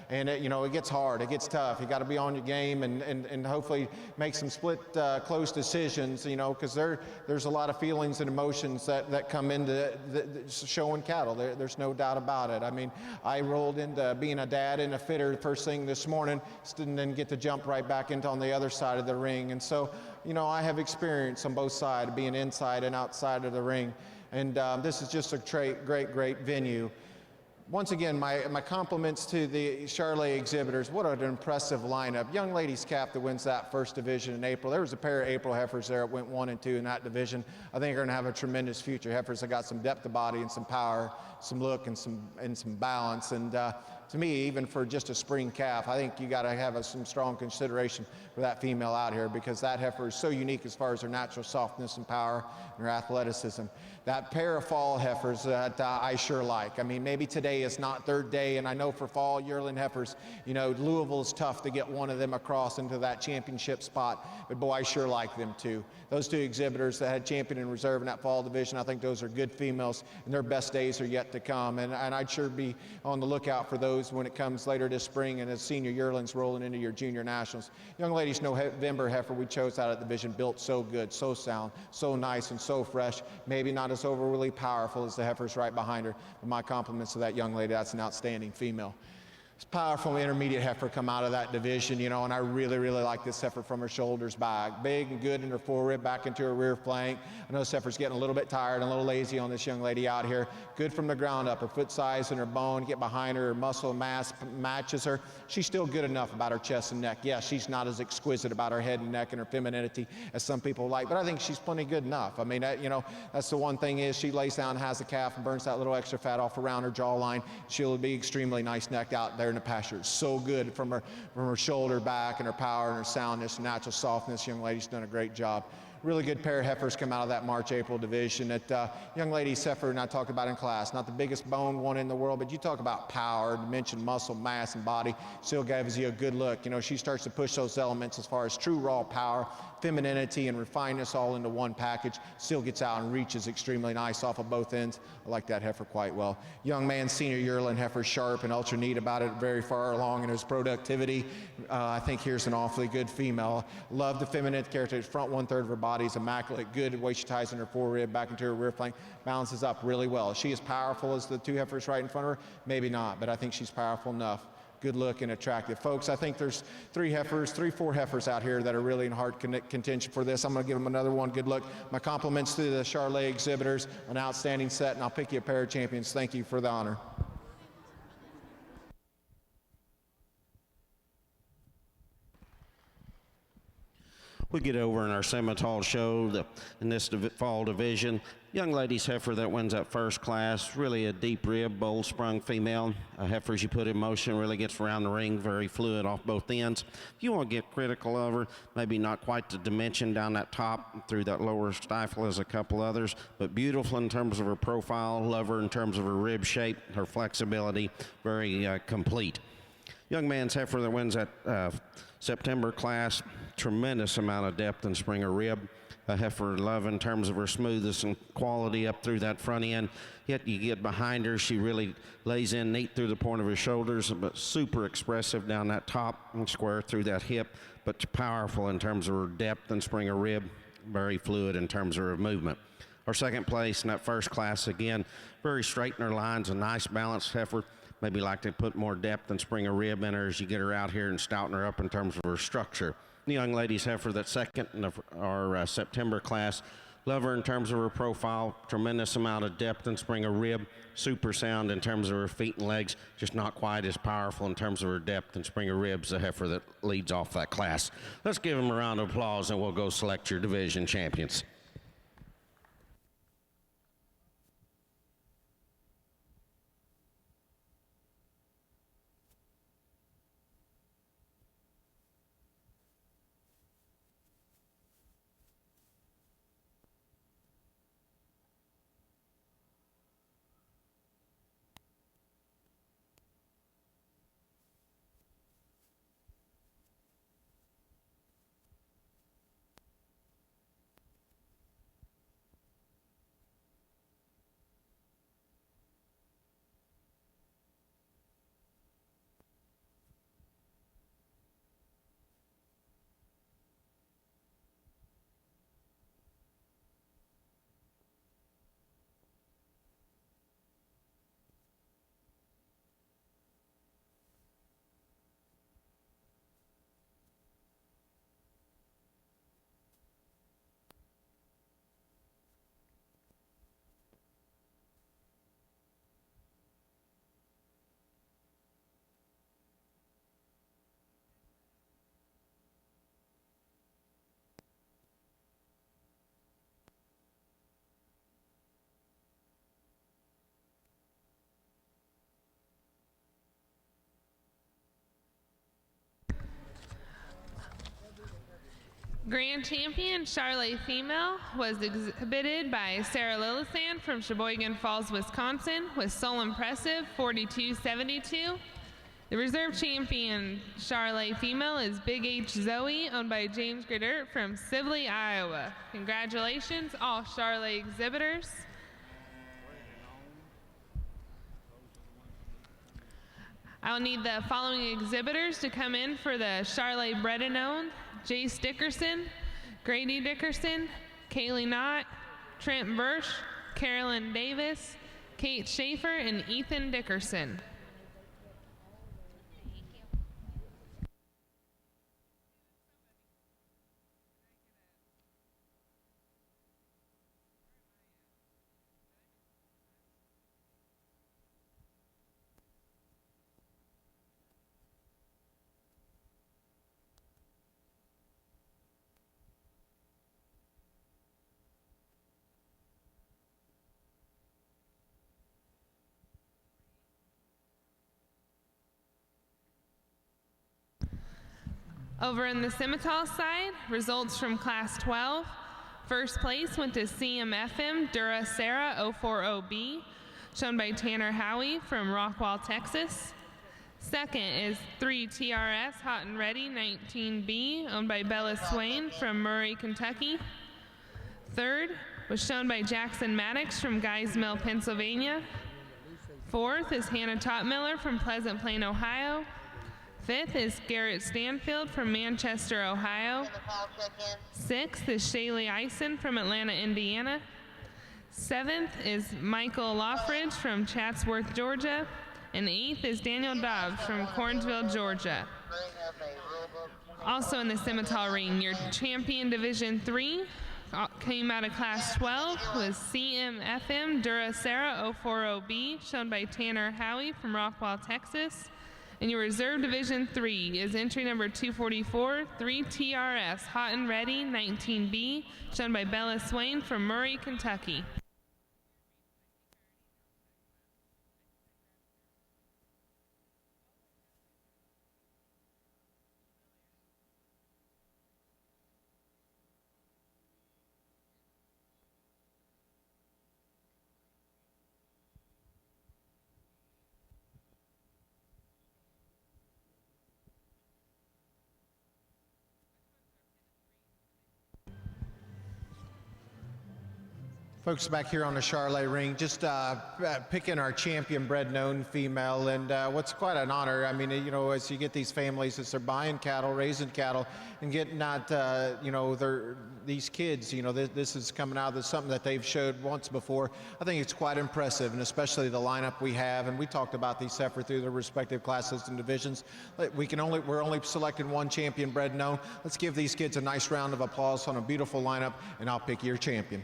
and it gets hard, it gets tough. You got to be on your game and hopefully make some split close decisions, because there's a lot of feelings and emotions that come into the showing cattle. There's no doubt about it. I mean, I rolled into being a dad and a fitter first thing this morning, and then get to jump right back into on the other side of the ring. And so, I have experience on both sides, being inside and outside of the ring. And this is just a great venue. Once again, my compliments to the Charolais exhibitors. What an impressive lineup. Young ladies calf that wins that first division in April. There was a pair of April heifers there that went 1 and 2 in that division. I think they're going to have a tremendous future. Heifers that got some depth of body and some power, some look and some balance. And to me, even for just a spring calf, I think you got to have some strong consideration for that female out here, because that heifer is so unique as far as her natural softness and power and her athleticism. That pair of fall heifers that I sure like. I mean, maybe today is not third day, and I know for fall yearling heifers, Louisville's tough to get one of them across into that championship spot, but boy, I sure like them too. Those two exhibitors that had champion in reserve in that fall division, I think those are good females, and their best days are yet to come, and I'd sure be on the lookout for those when it comes later this spring and as senior yearlings rolling into your junior nationals. Young ladies, November heifer we chose out of the division, built so good, so sound, so nice, and so fresh. Maybe not as overly powerful as the heifers right behind her, but my compliments to that young lady. That's an outstanding female. It's powerful intermediate heifer come out of that division, and I really, really like this heifer from her shoulders back. Big and good in her forerib, back into her rear flank. I know this heifer's getting a little bit tired and a little lazy on this young lady out here. Good from the ground up. Her foot size and her bone, get behind her, her muscle mass matches her. She's still good enough about her chest and neck. Yes, she's not as exquisite about her head and neck and her femininity as some people like, but I think she's plenty good enough. I mean, that's the one thing is she lays down, has a calf, and burns that little extra fat off around her jawline. She'll be extremely nice necked out there in the pasture. It's so good from her shoulder back, and her power and her soundness and natural softness. Young lady's done a great job. Really good pair of heifers come out of that March-April division. That young lady's heifer, and I talked about in class, not the biggest bone one in the world, but you talk about power, dimension, muscle, mass, and body, still gives you a good look. She starts to push those elements as far as true raw power, femininity, and refinedness all into one package. Still gets out and reaches extremely nice off of both ends. I like that heifer quite well. Young man, senior yearling heifer, sharp and ultra neat about it, very far along in his productivity. I think here's an awfully good female. Love the feminine character. Front 1/3 of her body is immaculate. Good the way she ties in her forerib back into her rear flank. Balances up really well. Is she as powerful as the two heifers right in front of her? Maybe not, but I think she's powerful enough. Good look and attractive. Folks, I think there's 4 heifers out here that are really in hard contention for this. I'm going to give them another one. Good luck. My compliments to the Charolais exhibitors. An outstanding set, and I'll pick you a pair of champions. Thank you for the honor. We get over in our Simmental show in this fall division. Young ladies heifer that wins that first class, really a deep rib, bold sprung female. A heifer as you put in motion really gets around the ring, very fluid off both ends. If you want to get critical of her, maybe not quite the dimension down that top through that lower stifle as a couple others, but beautiful in terms of her profile, love her in terms of her rib shape, her flexibility, very complete. Young man's heifer that wins that September class, tremendous amount of depth and springer rib. A heifer love in terms of her smoothness and quality up through that front end. Yet you get behind her, she really lays in neat through the point of her shoulders, but super expressive down that top and square through that hip, but powerful in terms of her depth and springer rib, very fluid in terms of her movement. Our second place in that first class, again, very straight in her lines, a nice balanced heifer. Maybe like to put more depth and springer rib in her as you get her out here and stouten her up in terms of her structure. The young lady's heifer that's second in our September class, Love her in terms of her profile, tremendous amount of depth and spring of rib, super sound in terms of her feet and legs, just not quite as powerful in terms of her depth and spring of ribs, the heifer that leads off that class. Let's give them a round of applause and we'll go select your division champions. Grand Champion Charlotte Female was exhibited by Sarah Lillithand from Sheboygan Falls, Wisconsin with Sole Impressive 42.72. The Reserve Champion Charlotte Female is Big H Zoe, owned by James Gradert from Sibley, Iowa. Congratulations, all Charlotte exhibitors. I'll need the following exhibitors to come in for the Charlotte Bred and Owned: Jace Dickerson, Grady Dickerson, Kaylee Knott, Trent Bursch, Carolyn Davis, Kate Schaefer, and Ethan Dickerson. Over in the Simmental side, results from Class 12. First place went to CMFM Dura Sarah 040B, shown by Tanner Howie from Rockwall, Texas. Second is 3 TRS Hot and Ready 19B, owned by Bella Swain from Murray, Kentucky. Third was shown by Jackson Maddox from Guys Mill, Pennsylvania. Fourth is Hannah Topmiller from Pleasant Plain, Ohio. Fifth is Garrett Stanfield from Manchester, Ohio. Sixth is Shaylee Eisen from Atlanta, Indiana. Seventh is Michael Loffridge from Chatsworth, Georgia. And eighth is Daniel Dobbs from Cornsville, Georgia. Also in the Simmental ring, your champion Division 3 came out of Class 12 was CMFM Dura Sarah 040B, shown by Tanner Howie from Rockwall, Texas. And your reserve Division 3 is entry number 244, 3 TRS Hot and Ready 19B, shown by Bella Swain from Murray, Kentucky. Folks back here on the Charlotte ring, just picking our champion bred known female, and what's quite an honor. I mean, you know, as you get these families, as they're buying cattle, raising cattle, and getting not, you know, these kids, you know, this is coming out of something that they've showed once before. I think it's quite impressive, and especially the lineup we have. And we talked about these heifer through their respective classes and divisions. We're only selecting one champion bred known. Let's give these kids a nice round of applause on a beautiful lineup, and I'll pick your champion.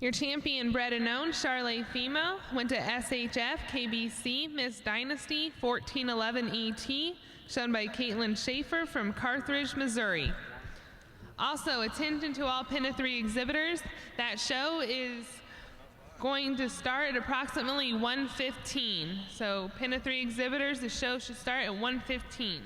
Your champion bred and owned Charlet female went to SHF KBC Miss Dynasty 1411 ET, shown by Caitlin Schaefer from Carthage, Missouri. Also, attention to all Pinna 3 exhibitors. That show is going to start at approximately 1:15. So Pinna 3 exhibitors, the show should start at 1:15.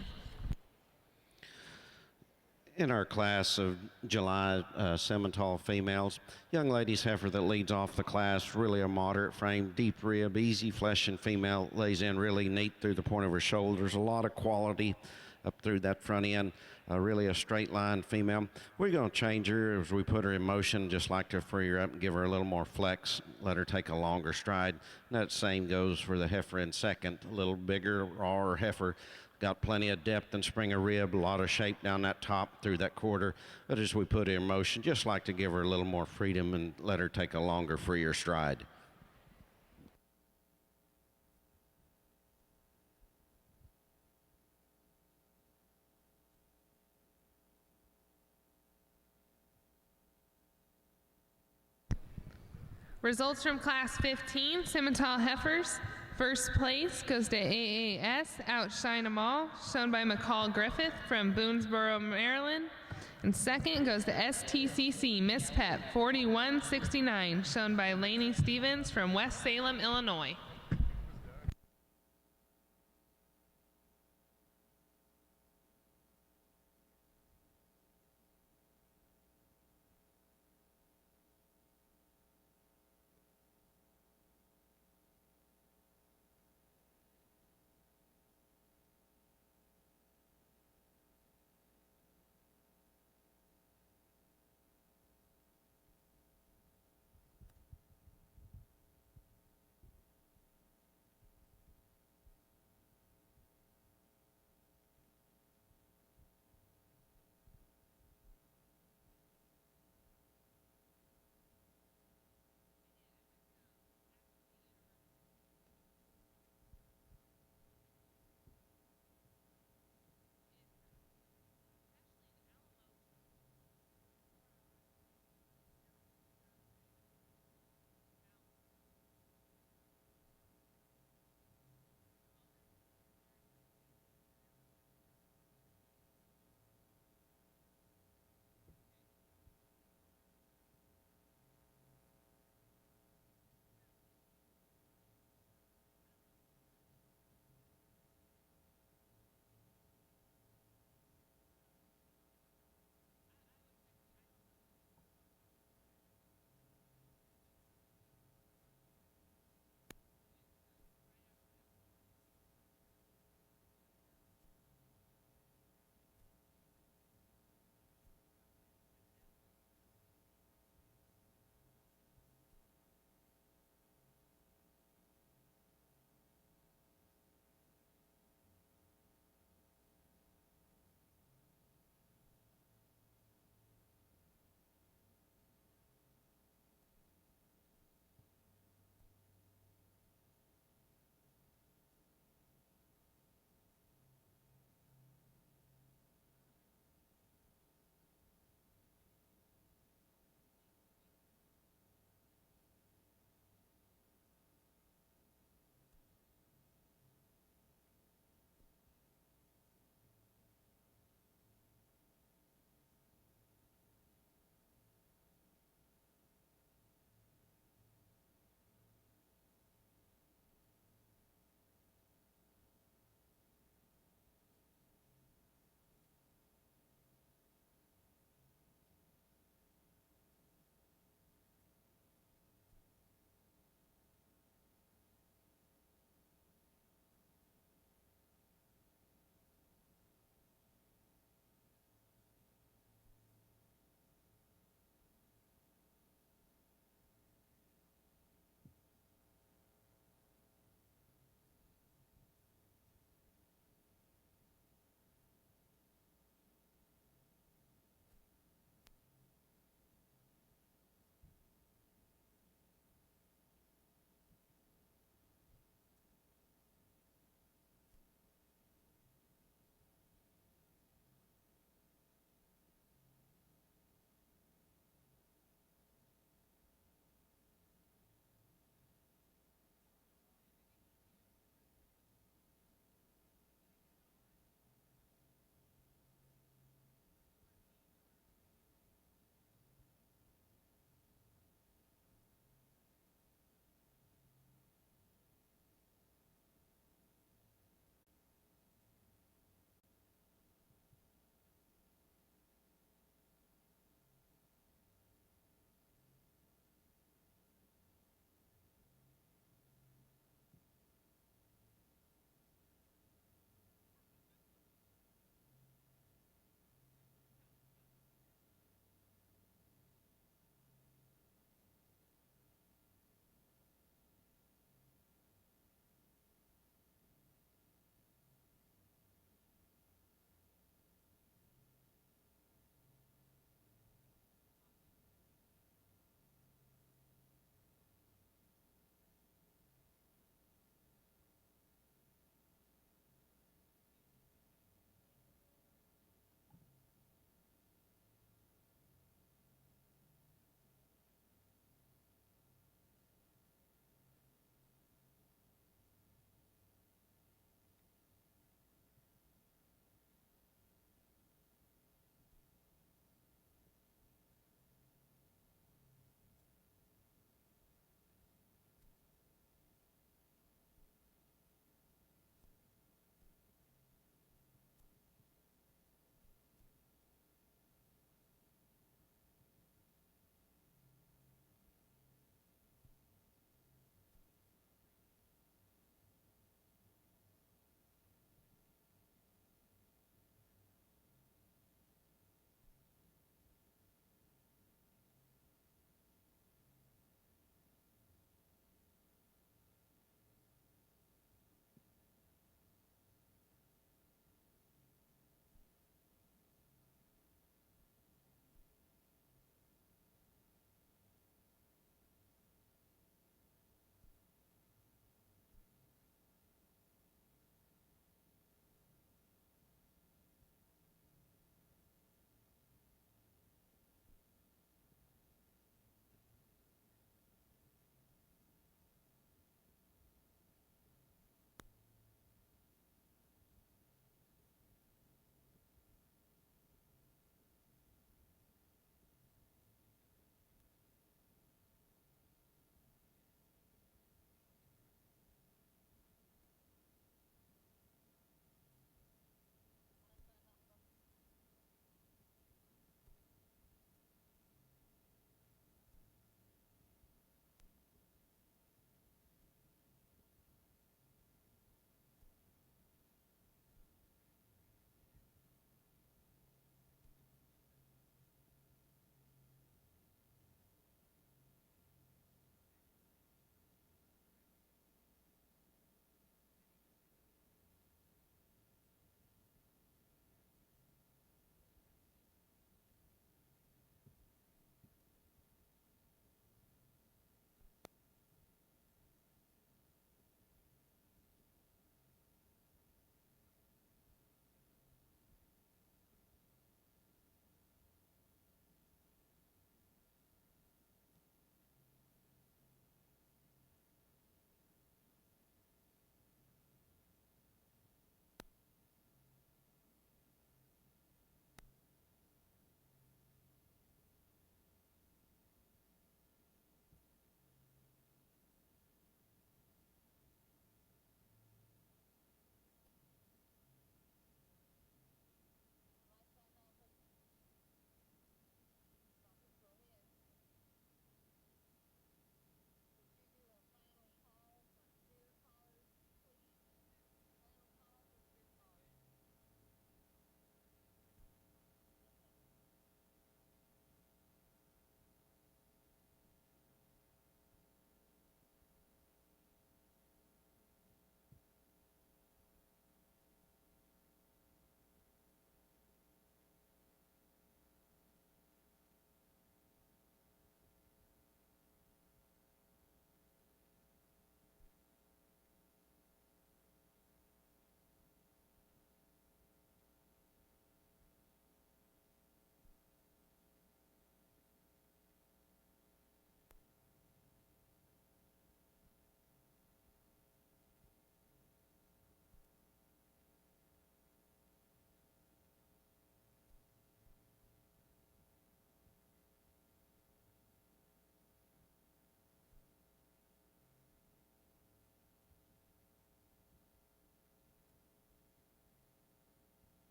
In our class of July Simmental females, young ladies heifer that leads off the class, really a moderate frame, deep rib, easy fleshing female, lays in really neat through the point of her shoulders, a lot of quality up through that front end, really a straight line female. We're going to change her as we put her in motion, just like to free her up and give her a little more flex, let her take a longer stride. And that same goes for the heifer in second, a little bigger, rawer heifer. Got plenty of depth and spring of rib, a lot of shape down that top through that quarter. But as we put her in motion, just like to give her a little more freedom and let her take a longer, freer stride. Results from Class 15, Simmental Heifers. First place goes to AAS, Outshine 'em All, shown by McCall Griffith from Boonesboro, Maryland. And second goes to STCC Miss Pep 4169, shown by Lainey Stevens from West Salem, Illinois.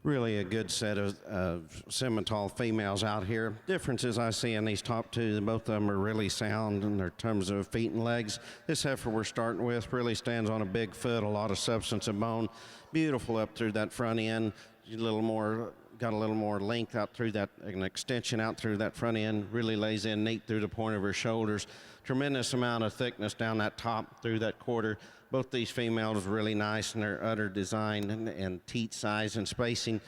Really a good set of Simmental females out here. Differences I see in these top two, both of them are really sound in their terms of feet and legs. This heifer we're starting with really stands on a big foot, a lot of substance and bone. Beautiful up through that front end, got a little more length out through that, an extension out through that front end, really lays in neat through the point of her shoulders. Tremendous amount of thickness down that top through that quarter. Both these females really nice in their udder design and teat size and spacing.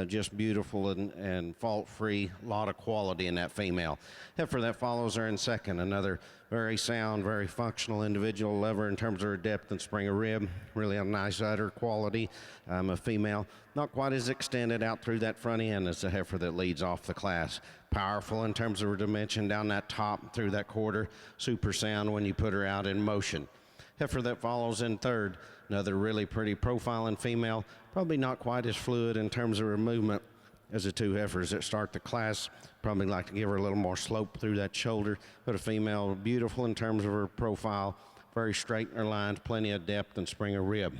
Just beautiful and fault-free. A lot of quality in that female. Heifer that follows her in second, another very sound, very functional individual. Love her in terms of her depth and spring of rib. Really a nice udder quality. A female, not quite as extended out through that front end as the heifer that leads off the class. Powerful in terms of her dimension down that top through that quarter. Super sound when you put her out in motion. Heifer that follows in third, another really pretty profiling female, probably not quite as fluid in terms of her movement as the two heifers that start the class. Probably like to give her a little more slope through that shoulder, but a female beautiful in terms of her profile, very straight in her lines, plenty of depth and spring of rib.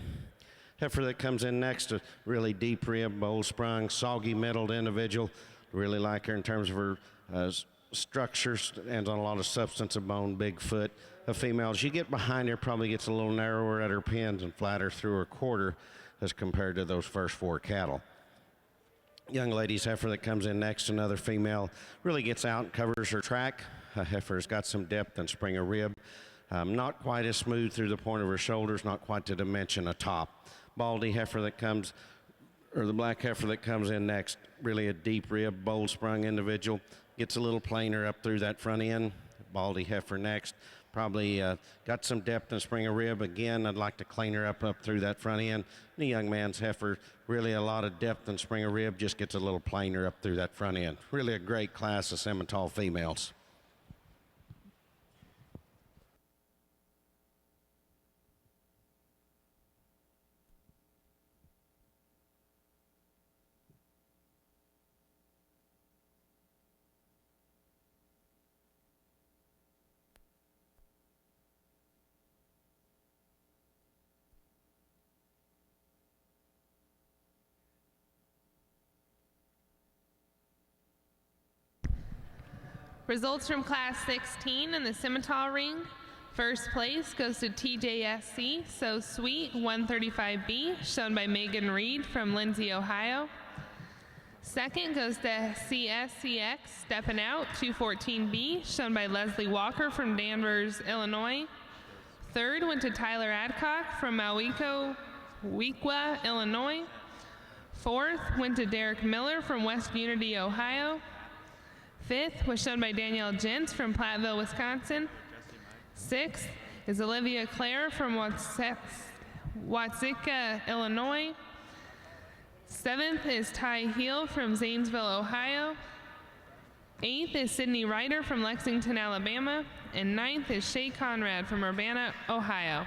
Heifer that comes in next, a really deep rib, bold sprung, soggy middled individual. Really like her in terms of her structure, stands on a lot of substance of bone, big foot. A female, as you get behind her, probably gets a little narrower at her pins and flatter through her quarter as compared to those first four cattle. Young lady's heifer that comes in next, another female, really gets out and covers her track. A heifer's got some depth and spring of rib. Not quite as smooth through the point of her shoulders, not quite the dimension of top. Baldy heifer that comes, or the black heifer that comes in next, really a deep rib, bold sprung individual. Gets a little plainer up through that front end. Baldy heifer next. Probably got some depth and spring of rib. Again, I'd like to clean her up through that front end. The young man's heifer, really a lot of depth and spring of rib, just gets a little plainer up through that front end. Really a great class of Simmental females. Results from Class 16 in the Simmental ring. First place goes to TJSC So Sweet 135B, shown by Megan Reed from Lindsay, Ohio. Second goes to CSCX Steppin' Out 214B, shown by Leslie Walker from Danvers, Illinois. Third went to Tyler Adcock from Mauico, Weequa, Illinois. Fourth went to Derek Miller from West Unity, Ohio. Fifth was shown by Danielle Gentz from Platteville, Wisconsin. Sixth is Olivia Clare from Watsika, Illinois. Seventh is Ty Heel from Zanesville, Ohio. Eighth is Sydney Ryder from Lexington, Alabama. And ninth is Shay Conrad from Urbana, Ohio.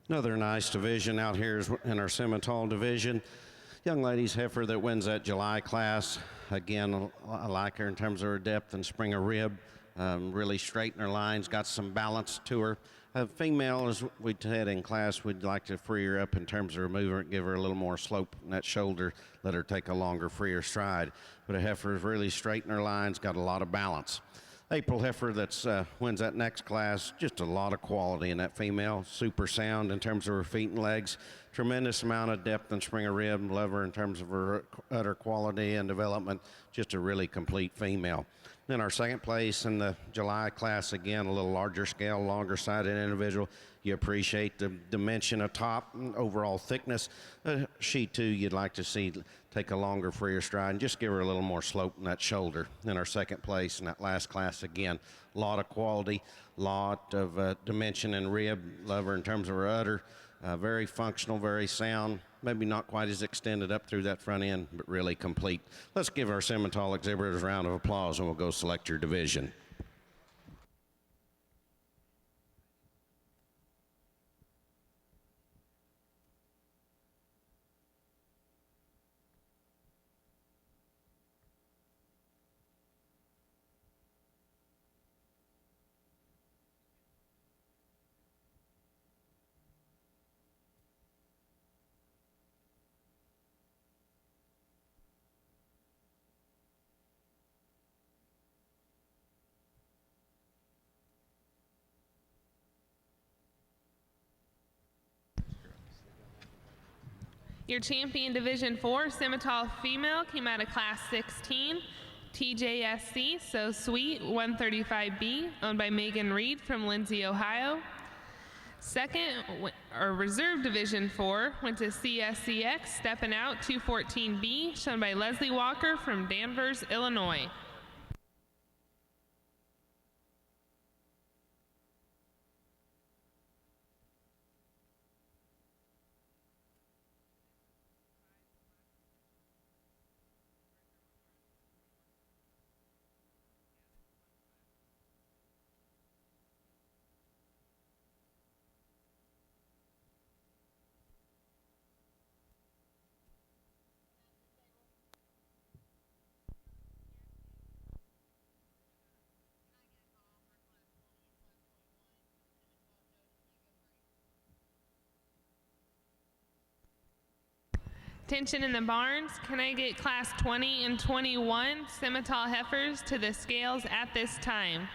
Another nice division out here is in our Simmental division. Young ladies heifer that wins that July class. Again, I like her in terms of her depth and spring of rib. Really straighten her lines, got some balance to her. Female, as we had in class, we'd like to free her up in terms of her movement, give her a little more slope in that shoulder, let her take a longer, freer stride. But a heifer is really straighten her lines, got a lot of balance. April heifer that's wins that next class, just a lot of quality in that female, super sound in terms of her feet and legs, tremendous amount of depth and spring of rib, love her in terms of her udder quality and development, just a really complete female. Then our second place in the July class, again, a little larger scale, longer sided individual. You appreciate the dimension of top and overall thickness. She too, you'd like to see take a longer, freer stride and just give her a little more slope in that shoulder. In our second place in that last class, again, a lot of quality, lot of dimension and rib. Love her in terms of her udder. Very functional, very sound. Maybe not quite as extended up through that front end, but really complete. Let's give our Simmental exhibitors a round of applause and we'll go select your division. Your champion Division 4 Simmental female came out of Class 16, TJSC, So Sweet 135B, owned by Megan Reed from Lindsay, Ohio. Second, or Reserve Division 4, went to CSCX, Stepping Out 214B, shown by Leslie Walker from Danvers, Illinois. Attention in the barns, can I get Class 20 and 21 Simmental heifers to the scales at this time?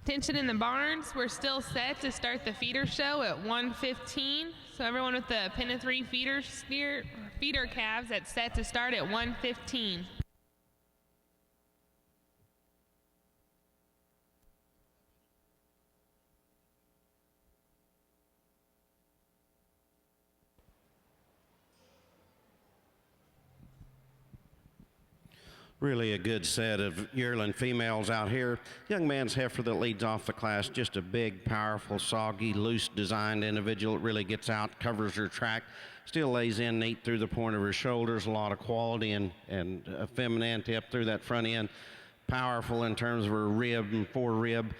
Tension in the barns. We're still set to start the feeder show at 1:15. So everyone with the pen of 3 feeder calves, that's set to start at 1:15. Really a good set of yearling females out here. Young man's heifer that leads off the class, just a big, powerful, soggy, loose designed individual. It really gets out, covers her track, still lays in neat through the point of her shoulders, a lot of quality and femininity up through that front end. Powerful in terms of her rib and forerib,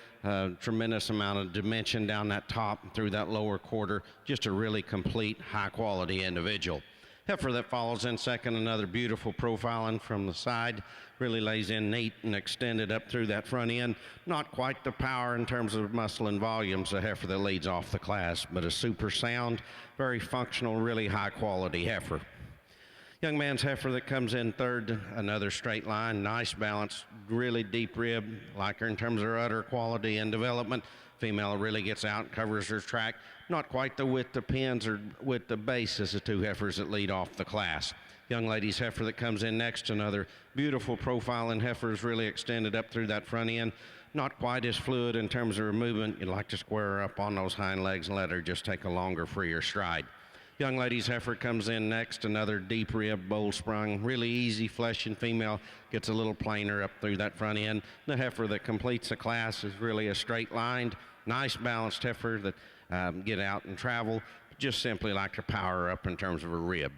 tremendous amount of dimension down that top through that lower quarter. Just a really complete, high quality individual. Heifer that follows in second, another beautiful profiling from the side, really lays in neat and extended up through that front end. Not quite the power in terms of muscle and volumes, the heifer that leads off the class, but a super sound, very functional, really high quality heifer. Young man's heifer that comes in third, another straight line, nice balance, really deep rib, like her in terms of her udder quality and development. Female really gets out and covers her track. Not quite the width of pins or width of base as the two heifers that lead off the class. Young lady's heifer that comes in next, another beautiful profiling heifer is really extended up through that front end. Not quite as fluid in terms of her movement. You'd like to square her up on those hind legs and let her just take a longer, freer stride. Young lady's heifer comes in next, another deep rib, bold sprung, really easy fleshing female, gets a little plainer up through that front end. The heifer that completes the class is really a straight lined, nice balanced heifer that get out and travel, just simply like to power up in terms of her rib.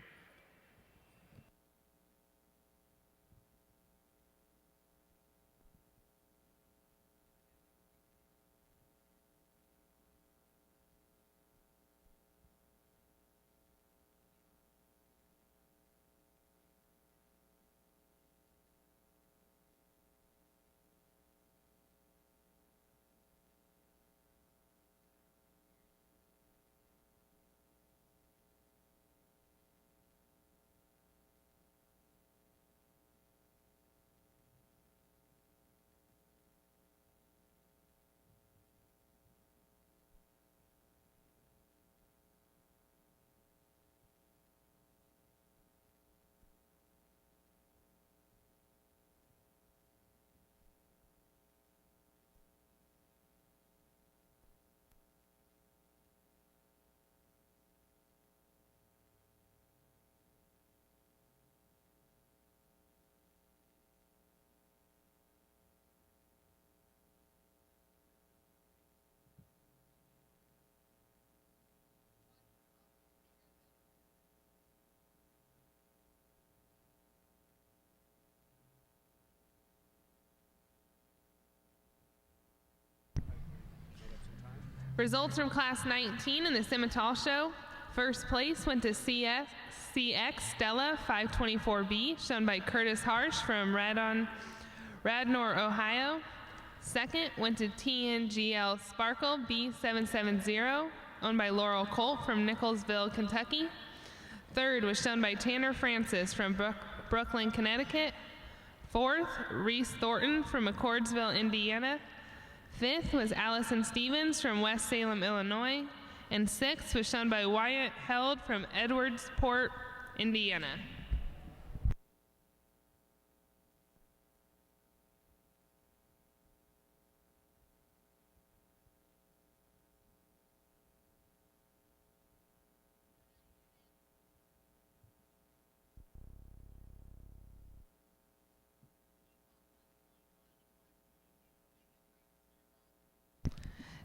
Results from Class 19 in the Simmental Show. First place went to CX Stella 524B, shown by Curtis Harsh from Radnor, Ohio. Second went to TNGL Sparkle B770, owned by Laurel Colt from Nicholsville, Kentucky. Third was shown by Tanner Francis from Brooklyn, Connecticut. Fourth, Reese Thornton from Accordsville, Indiana. Fifth was Allison Stevens from West Salem, Illinois. And sixth was shown by Wyatt Held from Edwardsport, Indiana.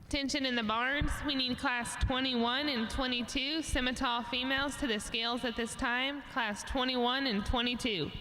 Tension in the barns. We need Class 21 and 22 Simmental females to the scales at this time. Class 21 and 22.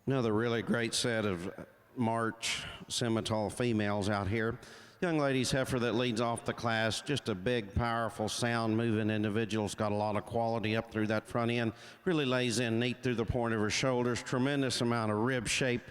Another really great set of March Simmental females out here. Young ladies heifer that leads off the class, just a big, powerful, sound moving individual's got a lot of quality up through that front end, really lays in neat through the point of her shoulders, tremendous amount of rib shape.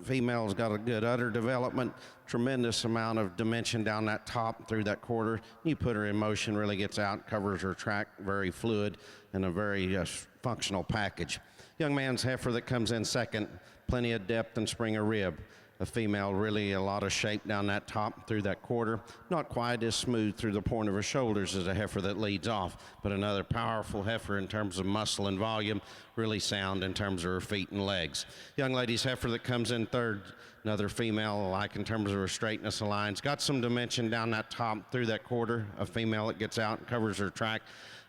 Female's got a good udder development, tremendous amount of dimension down that top through that quarter. You put her in motion, really gets out, covers her track, very fluid, and a very functional package. Young man's heifer that comes in second, plenty of depth and spring of rib. A female, really a lot of shape down that top through that quarter. Not quite as smooth through the point of her shoulders as a heifer that leads off, but another powerful heifer in terms of muscle and volume, really sound in terms of her feet and legs. Young lady's heifer that comes in third, another female alike in terms of her straightness of lines. Got some dimension down that top through that quarter. A female that gets out and covers her track.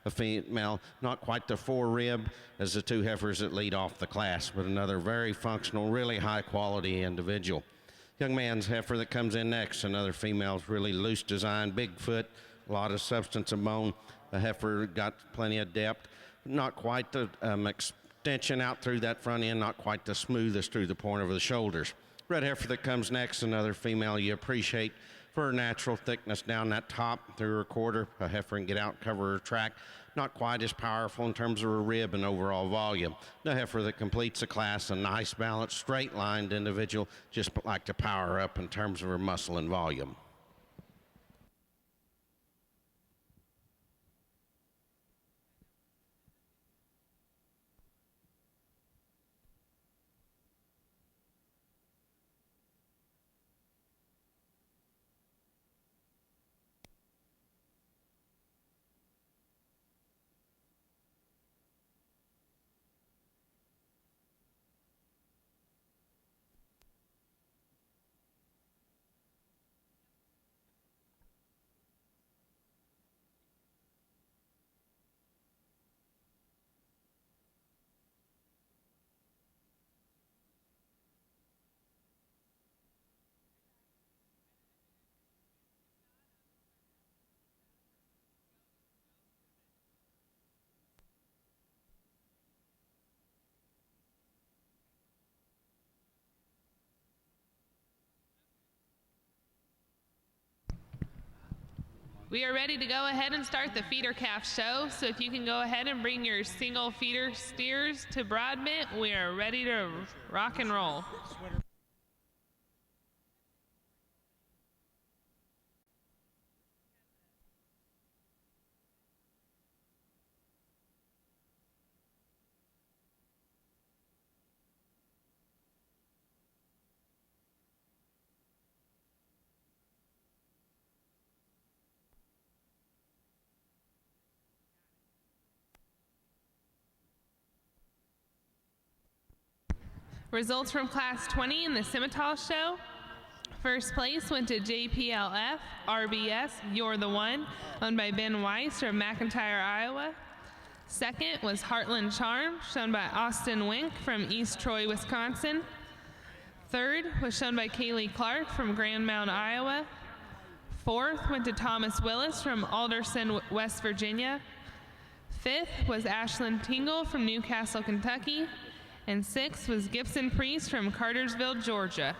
A female, not quite the four rib as the two heifers that lead off the class, but another very functional, really high quality individual. Young man's heifer that comes in next, another female's really loose design, big foot, a lot of substance of bone. The heifer got plenty of depth, not quite the extension out through that front end, not quite the smoothest through the point of the shoulders. Red heifer that comes next, another female you appreciate for her natural thickness down that top through her quarter. A heifer can get out and cover her track. Not quite as powerful in terms of her rib and overall volume. The heifer that completes the class, a nice balanced, straight-lined individual, just like to power up in terms of her muscle and volume. We are ready to go ahead and start the feeder calf show, so if you can go ahead and bring your single feeder steers to Broadbent, we are ready to rock and roll. Results from Class 20 in the Simmental Show. First place went to JPLF, RBS, You're the One, owned by Ben Weiss from McIntyre, Iowa. Second was Heartland Charm, shown by Austin Wink from East Troy, Wisconsin. Third was shown by Kaylee Clark from Grand Mound, Iowa. Fourth went to Thomas Willis from Alderson, West Virginia. Fifth was Ashlyn Tingle from Newcastle, Kentucky. And sixth was Gibson Priest from Cartersville, Georgia.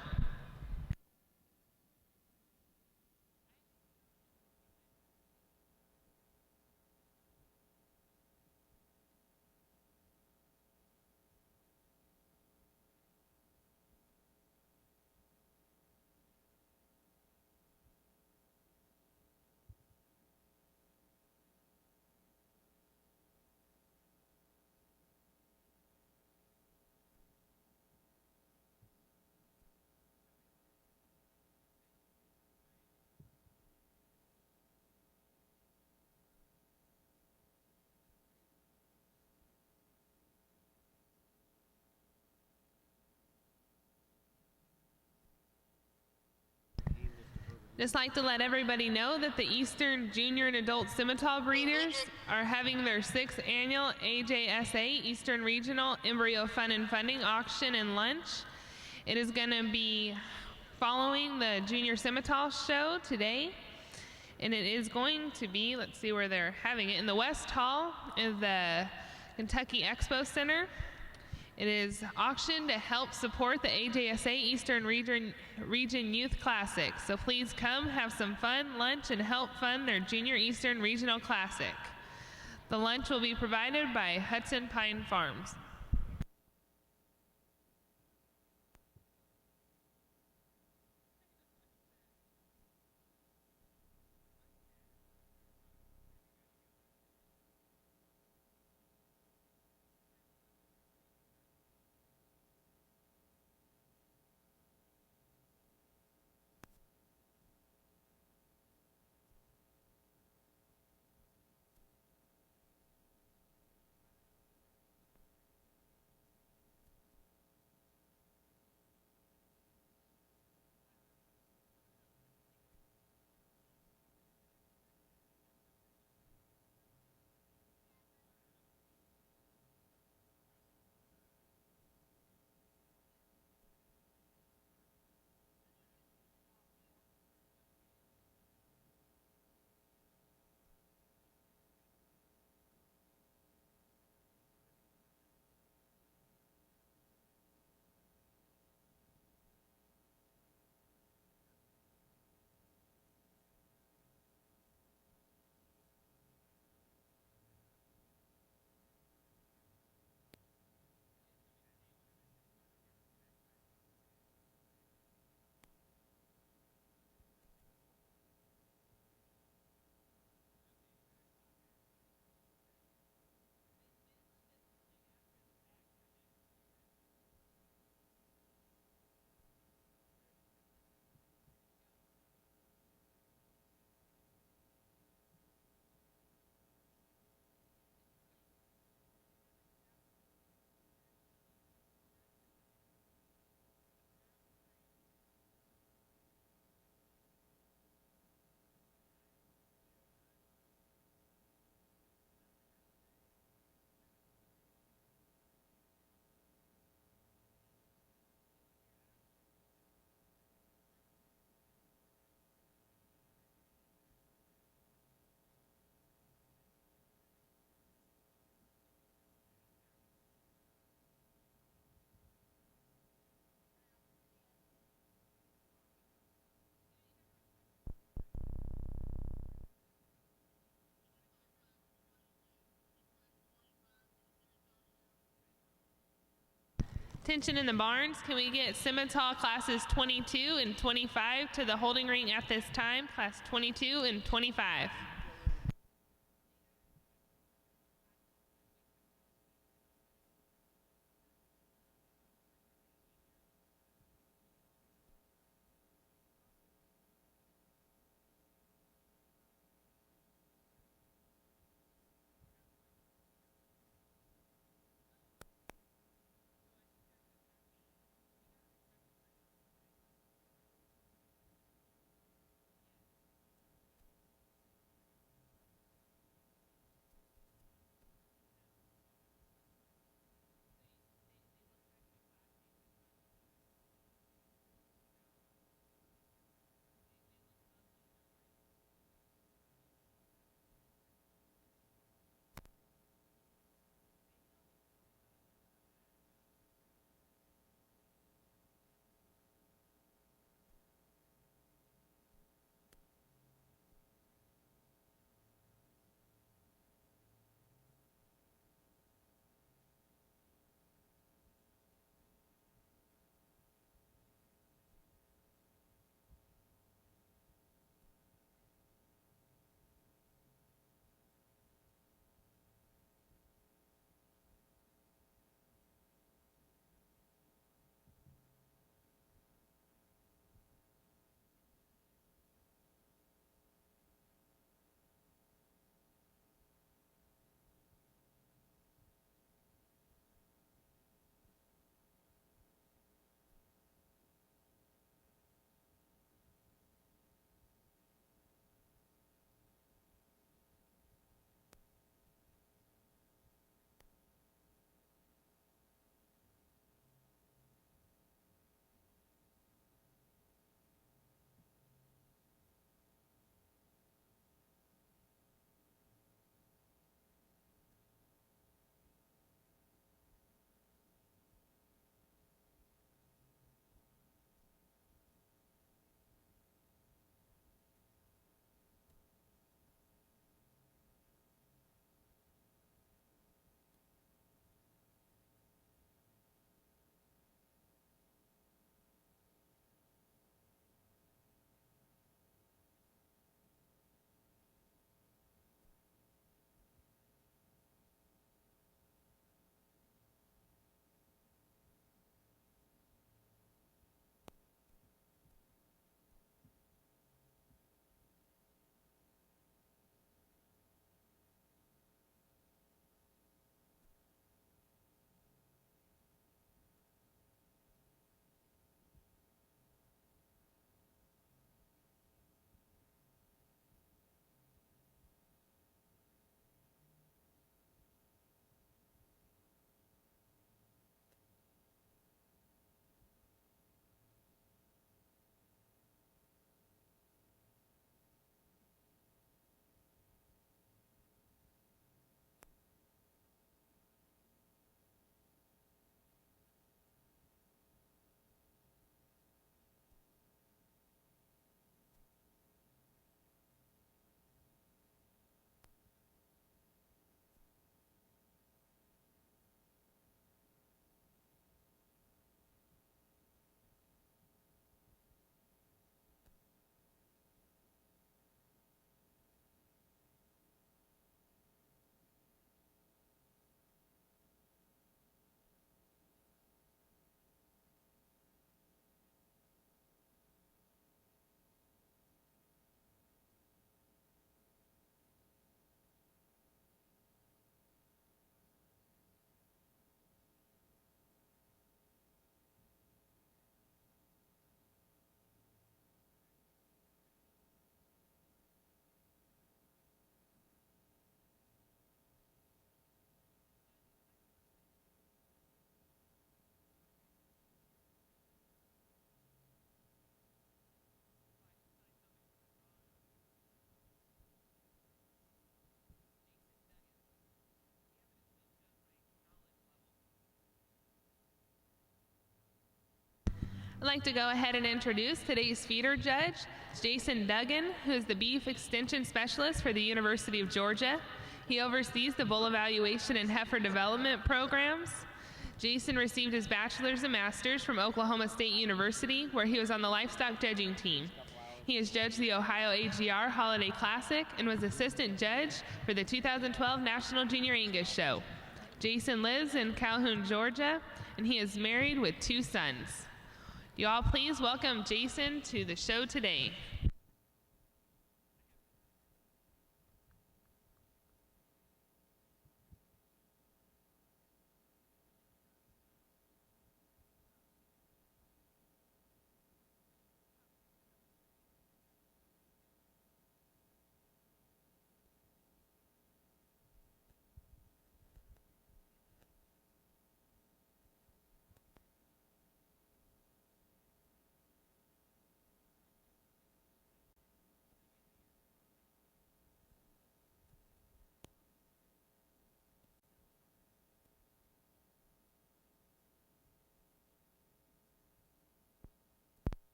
Just like to let everybody know that the Eastern Junior and Adult Simmental Breeders are having their 6th annual AJSA Eastern Regional Embryo Fun and Funding Auction and Lunch. It is going to be following the Junior Simmental Show today, and it is going to be, let's see where they're having it, in the West Hall of the Kentucky Expo Center. It is auctioned to help support the AJSA Eastern Region Youth Classic. So please come, have some fun, lunch, and help fund their Junior Eastern Regional Classic. The lunch will be provided by Hudson Pine Farms. Attention in the barns, can we get Simmental classes 22 and 25 to the holding ring at this time? Class 22 and 25. I'd like to go ahead and introduce today's feeder judge, Jason Duggan, who is the Beef Extension Specialist for the University of Georgia. He oversees the bull evaluation and heifer development programs. Jason received his bachelor's and master's from Oklahoma State University, where he was on the livestock judging team. He has judged the Ohio AGR Holiday Classic and was assistant judge for the 2012 National Junior Angus Show. Jason lives in Calhoun, Georgia, and he is married with 2 sons. You all please welcome Jason to the show today.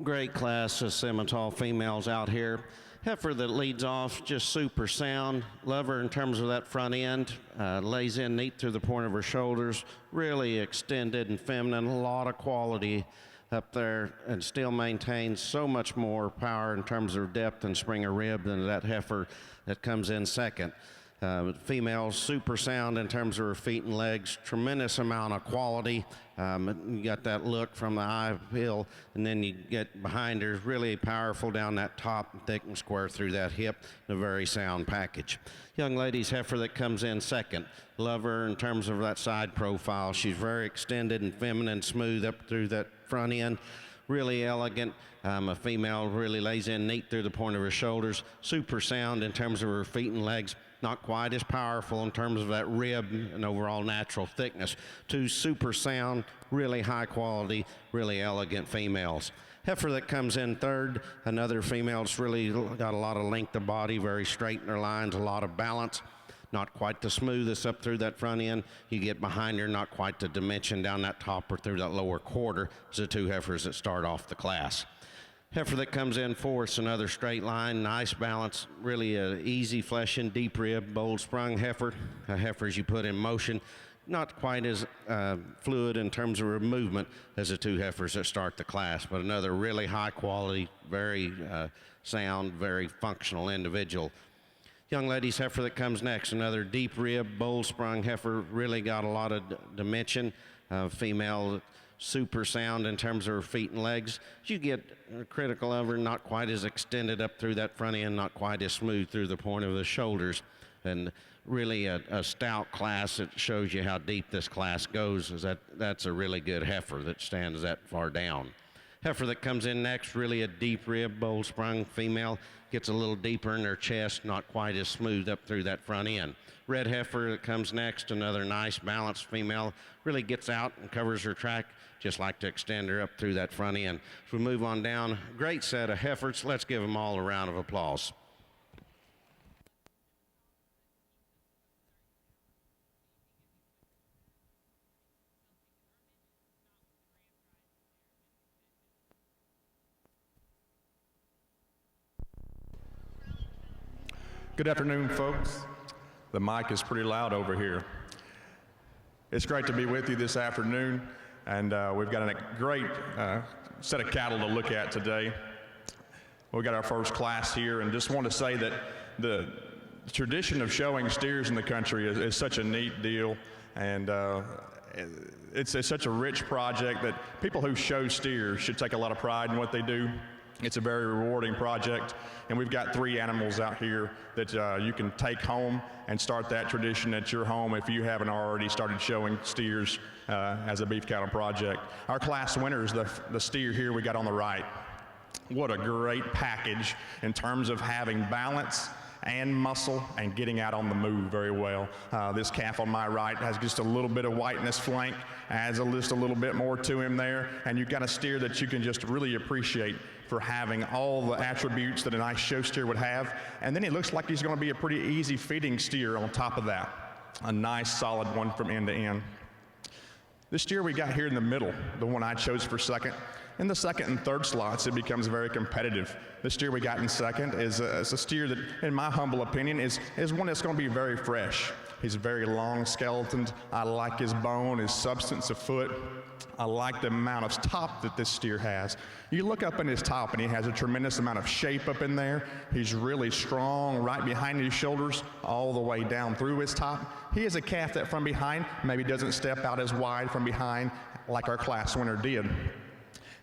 Great class of Simmental females out here. Heifer that leads off, just super sound. Love her in terms of that front end. Lays in neat through the point of her shoulders. Really extended and feminine. A lot of quality up there, and still maintains so much more power in terms of depth and spring of rib than that heifer that comes in second. Female, super sound in terms of her feet and legs. Tremendous amount of quality. You got that look from the eye hill, and then you get behind her, really powerful down that top, thick and square through that hip. A very sound package. Young lady's heifer that comes in second. Love her in terms of that side profile. She's very extended and feminine, smooth up through that front end. Really elegant. A female really lays in neat through the point of her shoulders. Super sound in terms of her feet and legs. Not quite as powerful in terms of that rib and overall natural thickness. 2 super sound, really high quality, really elegant females. Heifer that comes in third, another female that's really got a lot of length of body, very straight in her lines, a lot of balance. Not quite the smoothest up through that front end. You get behind her, not quite the dimension down that top or through that lower quarter. It's the 2 heifers that start off the class. Heifer that comes in fourth, another straight line, nice balance, really a easy fleshing, deep rib, bold sprung heifer. A heifer as you put in motion, not quite as fluid in terms of her movement as the 2 heifers that start the class, but another really high quality, very sound, very functional individual. Young lady's heifer that comes next, another deep rib, bold sprung heifer, really got a lot of dimension. Female, super sound in terms of her feet and legs. You get critical of her, not quite as extended up through that front end, not quite as smooth through the point of the shoulders. And really a stout class that shows you how deep this class goes. That's a really good heifer that stands that far down. Heifer that comes in next, really a deep rib, bold sprung female, gets a little deeper in her chest, not quite as smooth up through that front end. Red heifer that comes next, another nice balanced female, really gets out and covers her track. Just like to extend her up through that front end. As we move on down, great set of heifers. Let's give them all a round of applause. Good afternoon, folks. The mic is pretty loud over here. It's great to be with you this afternoon. And we've got a great set of cattle to look at today. We've got our first class here, and just want to say that the tradition of showing steers in the country is such a neat deal, and it's such a rich project that people who show steers should take a lot of pride in what they do. It's a very rewarding project, and we've got 3 animals out here that you can take home and start that tradition at your home if you haven't already started showing steers as a beef cattle project. Our class winners, the steer here we got on the right. What a great package in terms of having balance and muscle and getting out on the move very well. This calf on my right has just a little bit of whiteness flank, adds just a little bit more to him there, and you've got a steer that you can just really appreciate for having all the attributes that a nice show steer would have. And then he looks like he's going to be a pretty easy feeding steer on top of that. A nice solid one from end to end. This steer we got here in the middle, the one I chose for second, in the second and third slots, it becomes very competitive. The steer we got in second is a steer that, in my humble opinion, is one that's going to be very fresh. He's very long skeletoned. I like his bone, his substance of foot. I like the amount of top that this steer has. You look up in his top and he has a tremendous amount of shape up in there. He's really strong right behind his shoulders all the way down through his top. He is a calf that from behind maybe doesn't step out as wide from behind like our class winner did.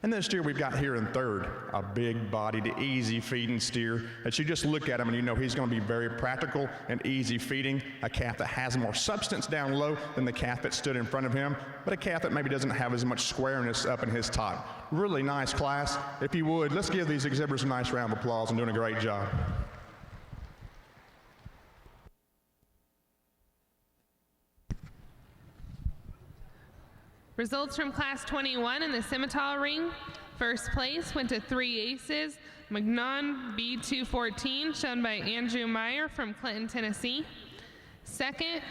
And this steer we've got here in third, a big-bodied, easy-feeding steer that you just look at him and you know he's going to be very practical and easy feeding, a calf that has more substance down low than the calf that stood in front of him, but a calf that maybe doesn't have as much squareness up in his top. Really nice class. If you would, let's give these exhibitors a nice round of applause and doing a great job. Results from Class 21 in the Scimitar Ring. First place went to 3 aces, Magnon B214, shown by Andrew Meyer from Clinton, Tennessee. Second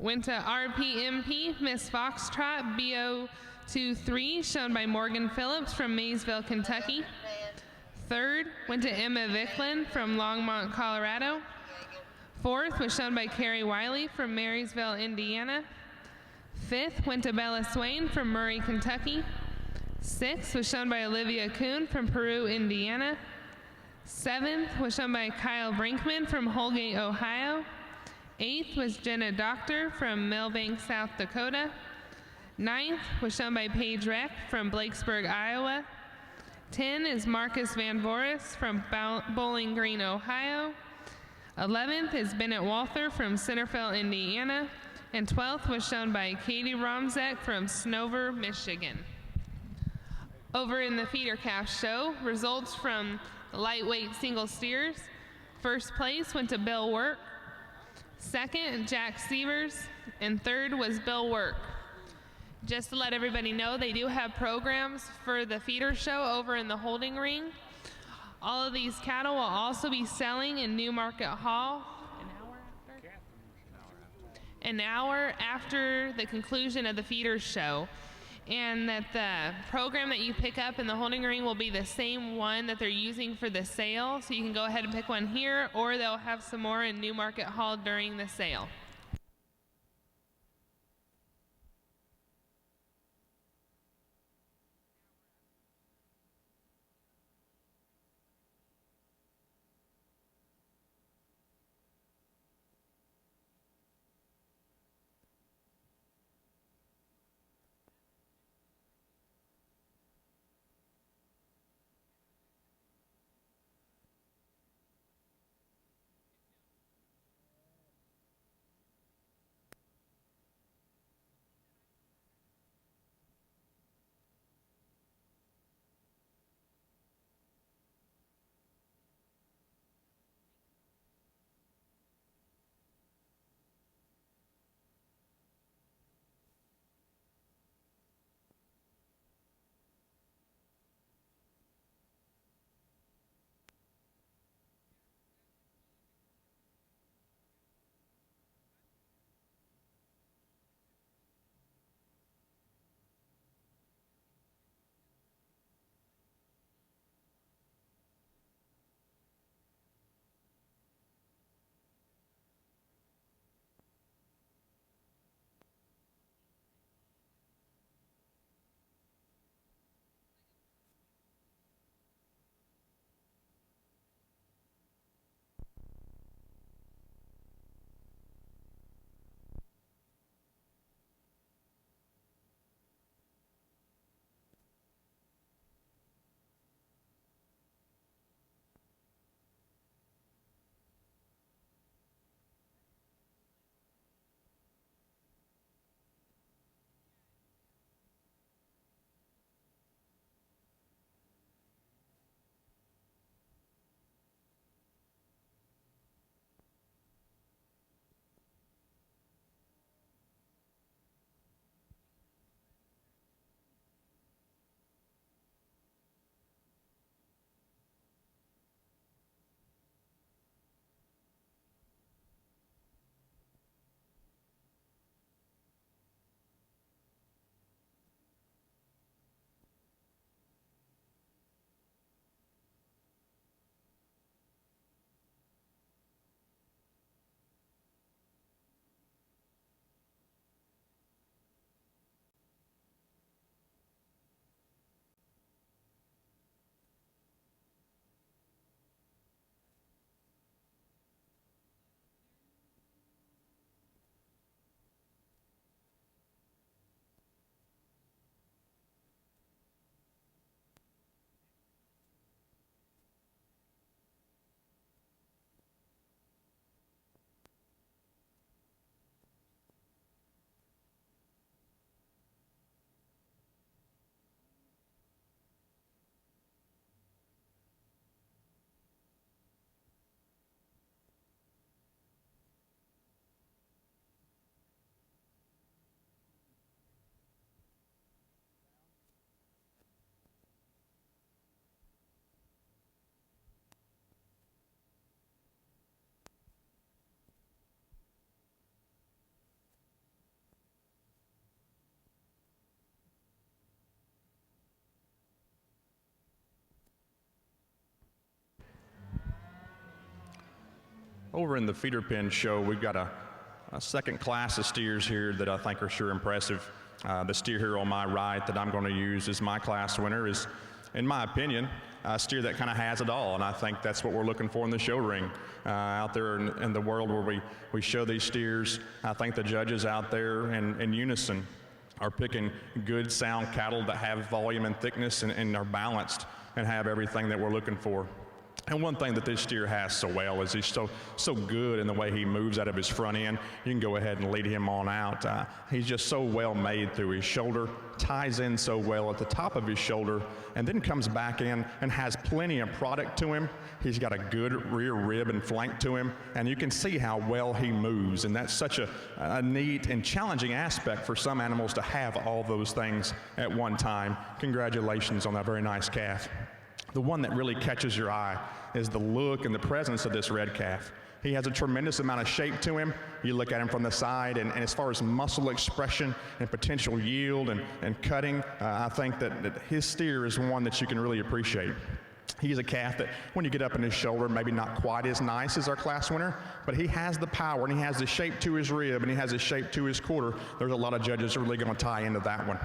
went to RPMP, Miss Foxtrot BO23, shown by Morgan Phillips from Maysville, Kentucky. Third went to Emma Vicklin from Longmont, Colorado. Fourth was shown by Carrie Wiley from Marysville, Indiana. Fifth went to Bella Swain from Murray, Kentucky. Sixth was shown by Olivia Kuhn from Peru, Indiana. Seventh was shown by Kyle Brinkman from Holgate, Ohio. Eighth was Jenna Doctor from Millbank, South Dakota. Ninth was shown by Paige Reck from Blakesburg, Iowa. 10 is Marcus Van Voris from Bowling Green, Ohio. 11th is Bennett Walther from Centerville, Indiana. And 12th was shown by Katie Romzek from Snover, Michigan. Over in the feeder calf show, results from the lightweight single steers. First place went to Bill Work. Second, Jack Sievers. And third was Bill Work. Just to let everybody know, they do have programs for the feeder show over in the holding ring. All of these cattle will also be selling in Newmarket Hall an hour after the conclusion of the feeder show. And that the program that you pick up in the holding ring will be the same one that they're using for the sale. So you can go ahead and pick one here, or they'll have some more in Newmarket Hall during the sale. over in the feeder pen show, we've got a second class of steers here that I think are sure impressive. The steer here on my right that I'm going to use as my class winner is, in my opinion, a steer that kind of has it all, and I think that's what we're looking for in the show ring. Out there in the world where we show these steers, I think the judges out there in unison are picking good, sound cattle that have volume and thickness and are balanced and have everything that we're looking for. And one thing that this steer has so well is he's so good in the way he moves out of his front end. You can go ahead and lead him on out. He's just so well made through his shoulder, ties in so well at the top of his shoulder, and then comes back in and has plenty of product to him. He's got a good rear rib and flank to him, and you can see how well he moves. And that's such a neat and challenging aspect for some animals to have all those things at one time. Congratulations on that very nice calf. The one that really catches your eye is the look and the presence of this red calf. He has a tremendous amount of shape to him. You look at him from the side, and as far as muscle expression and potential yield and cutting, I think that his steer is one that you can really appreciate. He's a calf that when you get up in his shoulder, maybe not quite as nice as our class winner, but he has the power and he has the shape to his rib and he has the shape to his quarter. There's a lot of judges really going to tie into that one.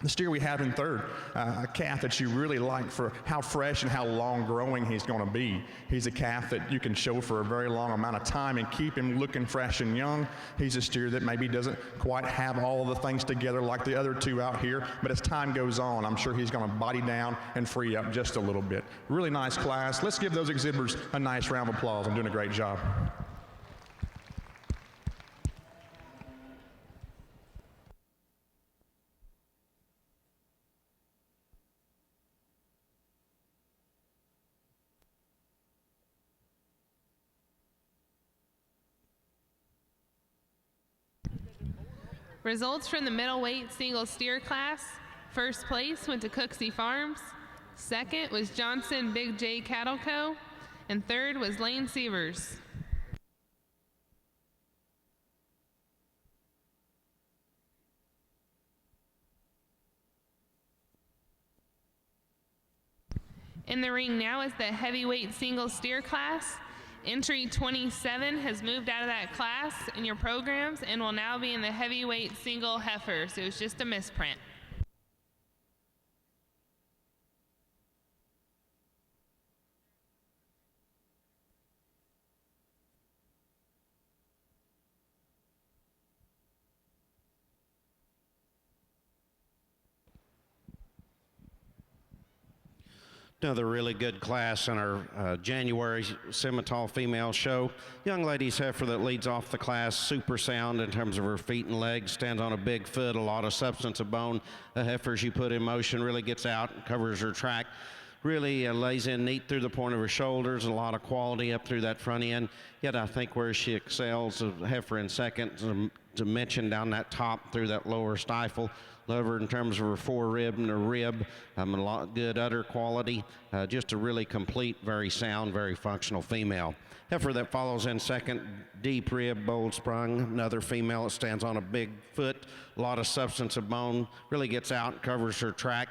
The steer we have in third, a calf that you really like for how fresh and how long growing he's going to be. He's a calf that you can show for a very long amount of time and keep him looking fresh and young. He's a steer that maybe doesn't quite have all of the things together like the other two out here, but as time goes on, I'm sure he's going to body down and free up just a little bit. Really nice class. Let's give those exhibitors a nice round of applause. I'm doing a great job. Results from the middleweight single steer class. First place went to Cooksey Farms. Second was Johnson Big J Cattle Co. And third was Lane Sievers. In the ring now is the heavyweight single steer class. Entry 27 has moved out of that class in your programs and will now be in the heavyweight single heifer, so it's just a misprint. Another really good class in our January Simmental female show. Young lady's heifer that leads off the class, super sound in terms of her feet and legs, stands on a big foot, a lot of substance of bone. The heifer she put in motion really gets out, covers her track, really lays in neat through the point of her shoulders, a lot of quality up through that front end. Yet I think where she excels, a heifer in second, dimension down that top through that lower stifle. Love her in terms of her forerib and her rib, a lot good udder quality, just a really complete, very sound, very functional female. Heifer that follows in second, deep rib, bold sprung, another female that stands on a big foot, a lot of substance of bone, really gets out, covers her track,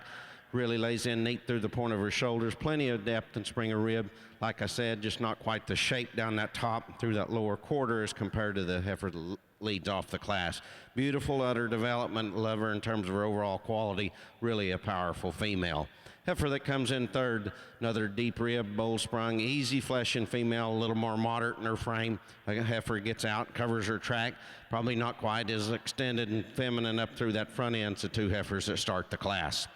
really lays in neat through the point of her shoulders, plenty of depth and spring of rib. Like I said, just not quite the shape down that top through that lower quarter as compared to the heifer that leads off the class. Beautiful udder development, love her in terms of her overall quality, really a powerful female. Heifer that comes in third, another deep rib, bold sprung, easy fleshing female, a little more moderate in her frame. A heifer gets out, covers her track, probably not quite as extended and feminine up through that front end, so two heifers that start the class.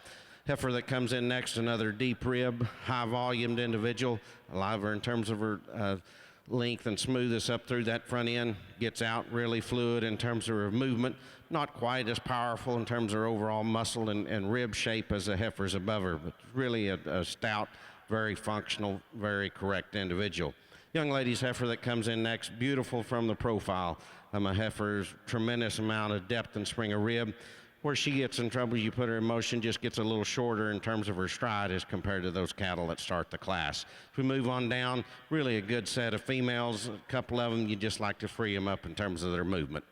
Heifer that comes in next, another deep rib, high volumed individual. I love her in terms of her length and smoothness up through that front end, gets out really fluid in terms of her movement, not quite as powerful in terms of her overall muscle and rib shape as the heifers above her, but really a stout, very functional, very correct individual. Young lady's heifer that comes in next, beautiful from the profile. A heifer's tremendous amount of depth and spring of rib. Where she gets in trouble, you put her in motion, just gets a little shorter in terms of her stride as compared to those cattle that start the class. If we move on down, really a good set of females. A couple of them, you just like to free them up in terms of their movement.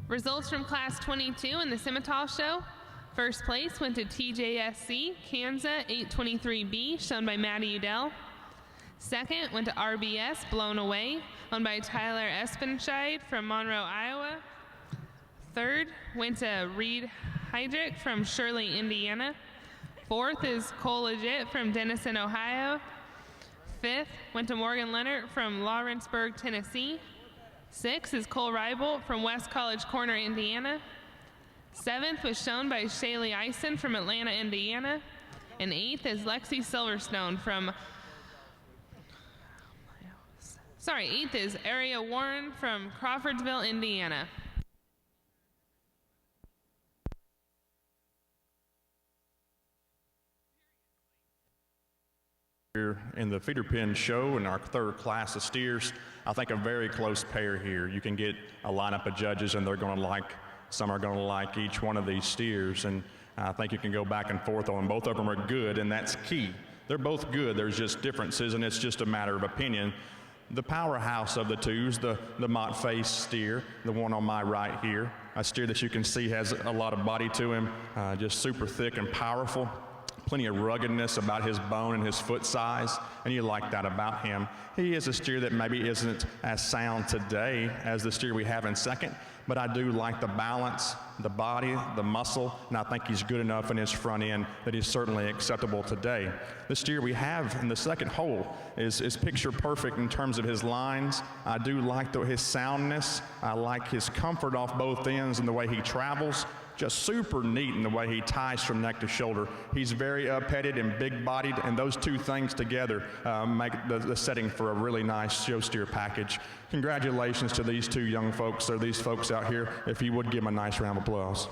Results from Class 22 in the Simmental Show. First place went to TJSC, Kansas 823B, shown by Maddie Udell. Second went to RBS, Blown Away, owned by Tyler Espenscheid from Monroe, Iowa. Third went to Reed Heydrich from Shirley, Indiana. Fourth is Cole Legit from Denison, Ohio. Fifth went to Morgan Leonard from Lawrenceburg, Tennessee. Sixth is Cole Reibold from West College Corner, Indiana. Seventh was shown by Shaylee Eisen from Atlanta, Indiana. And eighth is Lexi Silverstone from, eighth is Aria Warren from Crawfordsville, Indiana. Here in the feeder pen show in our third class of steers, I think a very close pair here. You can get a lineup of judges and some are going to like each one of these steers, and I think you can go back and forth on them. Both of them are good, and that's key. They're both good. There's just differences, and it's just a matter of opinion. The powerhouse of the twos, the mott-face steer, the one on my right here, a steer that you can see has a lot of body to him, just super thick and powerful. Plenty of ruggedness about his bone and his foot size, and you like that about him. He is a steer that maybe isn't as sound today as the steer we have in second, but I do like the balance, the body, the muscle, and I think he's good enough in his front end that he's certainly acceptable today. The steer we have in the second hole is picture perfect in terms of his lines. I do like his soundness. I like his comfort off both ends and the way he travels. Just super neat in the way he ties from neck to shoulder. He's very up-headed and big-bodied, and those two things together make the setting for a really nice show steer package. Congratulations to these two young folks, or these folks out here. If you would give them a nice round of applause.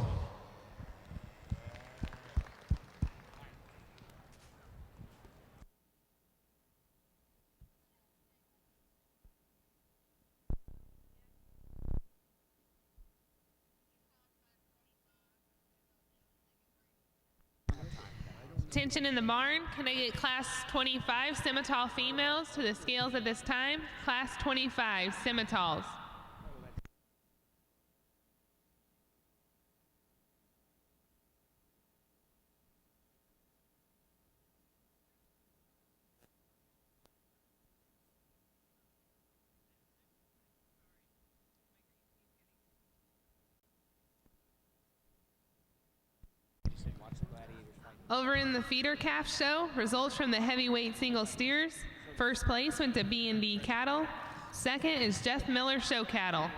Attention in the barn, can I get Class 25 Simmental females to the scales at this time? Class 25 Simmentals. Over in the feeder calf show, results from the heavyweight single steers. First place went to B&D Cattle. Second is Jeff Miller Show Cattle.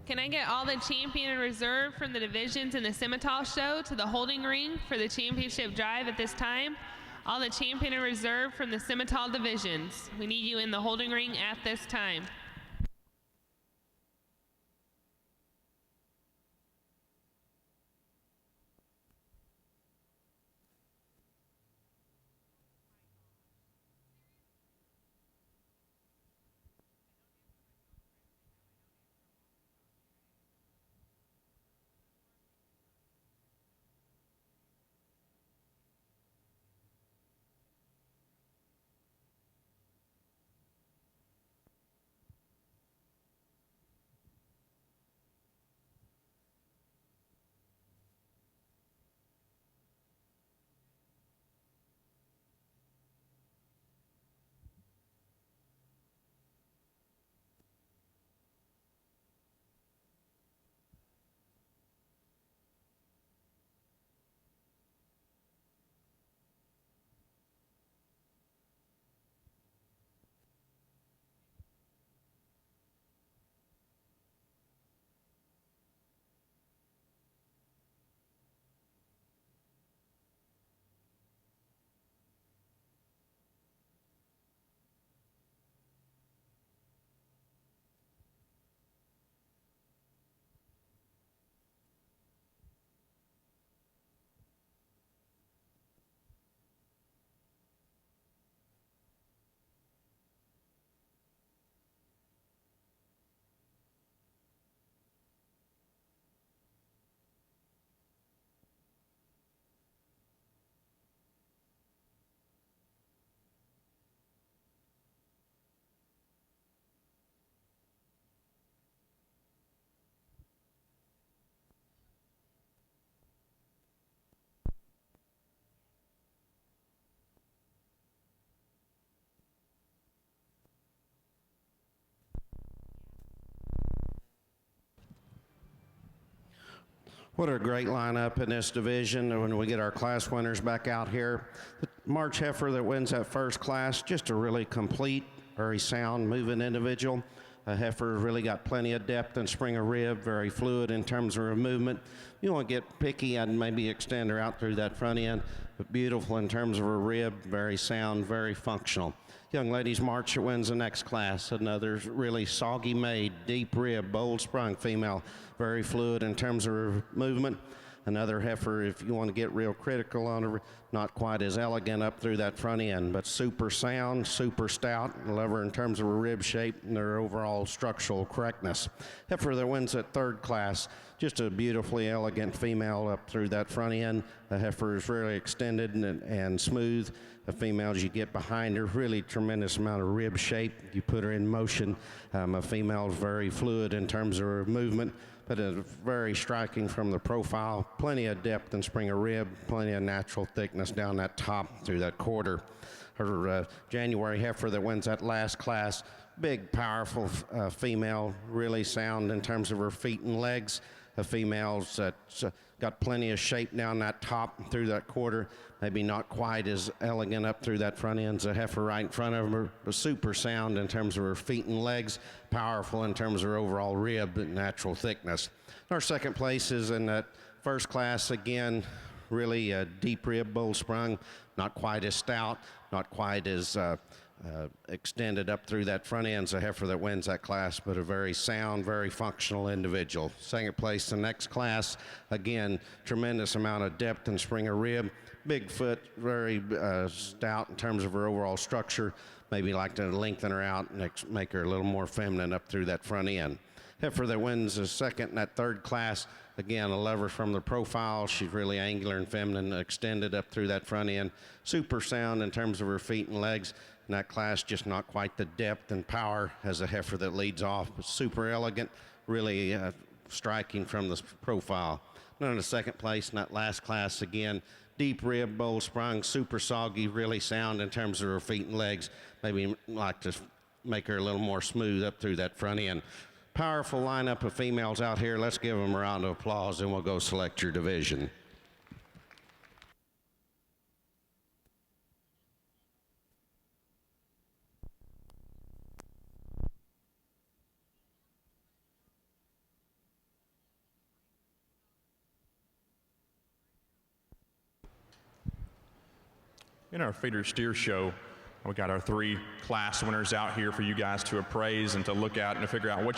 Can I get all the champion and reserve from the divisions in the Simmental show to the holding ring for the championship drive at this time? All the champion and reserve from the Simmental divisions. We need you in the holding ring at this time. What a great lineup in this division when we get our class winners back out here. The March heifer that wins that first class, just a really complete, very sound moving individual. A heifer really got plenty of depth and spring of rib, very fluid in terms of her movement. You want to get picky and maybe extend her out through that front end, but beautiful in terms of her rib, very sound, very functional. Young ladies March that wins the next class, another really soggy made, deep rib, bold sprung female, very fluid in terms of her movement. Another heifer, if you want to get real critical on her, not quite as elegant up through that front end, but super sound, super stout. Love her in terms of her rib shape and her overall structural correctness. Heifer that wins that third class, just a beautifully elegant female up through that front end. The heifer is really extended and smooth. The females you get behind her, really tremendous amount of rib shape. You put her in motion. A female is very fluid in terms of her movement, but very striking from the profile. Plenty of depth and spring of rib, plenty of natural thickness down that top through that quarter. Her January heifer that wins that last class, big, powerful female, really sound in terms of her feet and legs. A female's got plenty of shape down that top through that quarter, maybe not quite as elegant up through that front end as a heifer right in front of her, but super sound in terms of her feet and legs, powerful in terms of her overall rib and natural thickness. Our second place is in that first class again, really deep rib, bold sprung, not quite as stout, not quite as extended up through that front end. A heifer that wins that class, but a very sound, very functional individual. Second place, the next class, again, tremendous amount of depth and spring of rib, big foot, very stout in terms of her overall structure. Maybe like to lengthen her out and make her a little more feminine up through that front end. Heifer that wins the second and that third class, again, a lover from the profile. She's really angular and feminine, extended up through that front end. Super sound in terms of her feet and legs. In that class, just not quite the depth and power as a heifer that leads off, but super elegant, really striking from the profile. And in the second place in that last class, again, deep rib, bold sprung, super soggy, really sound in terms of her feet and legs. Maybe like to make her a little more smooth up through that front end. Powerful lineup of females out here. Let's give them a round of applause, and we'll go select your division. In our feeder steer show, we got our 3 class winners out here for you guys to appraise and to look at and to figure out which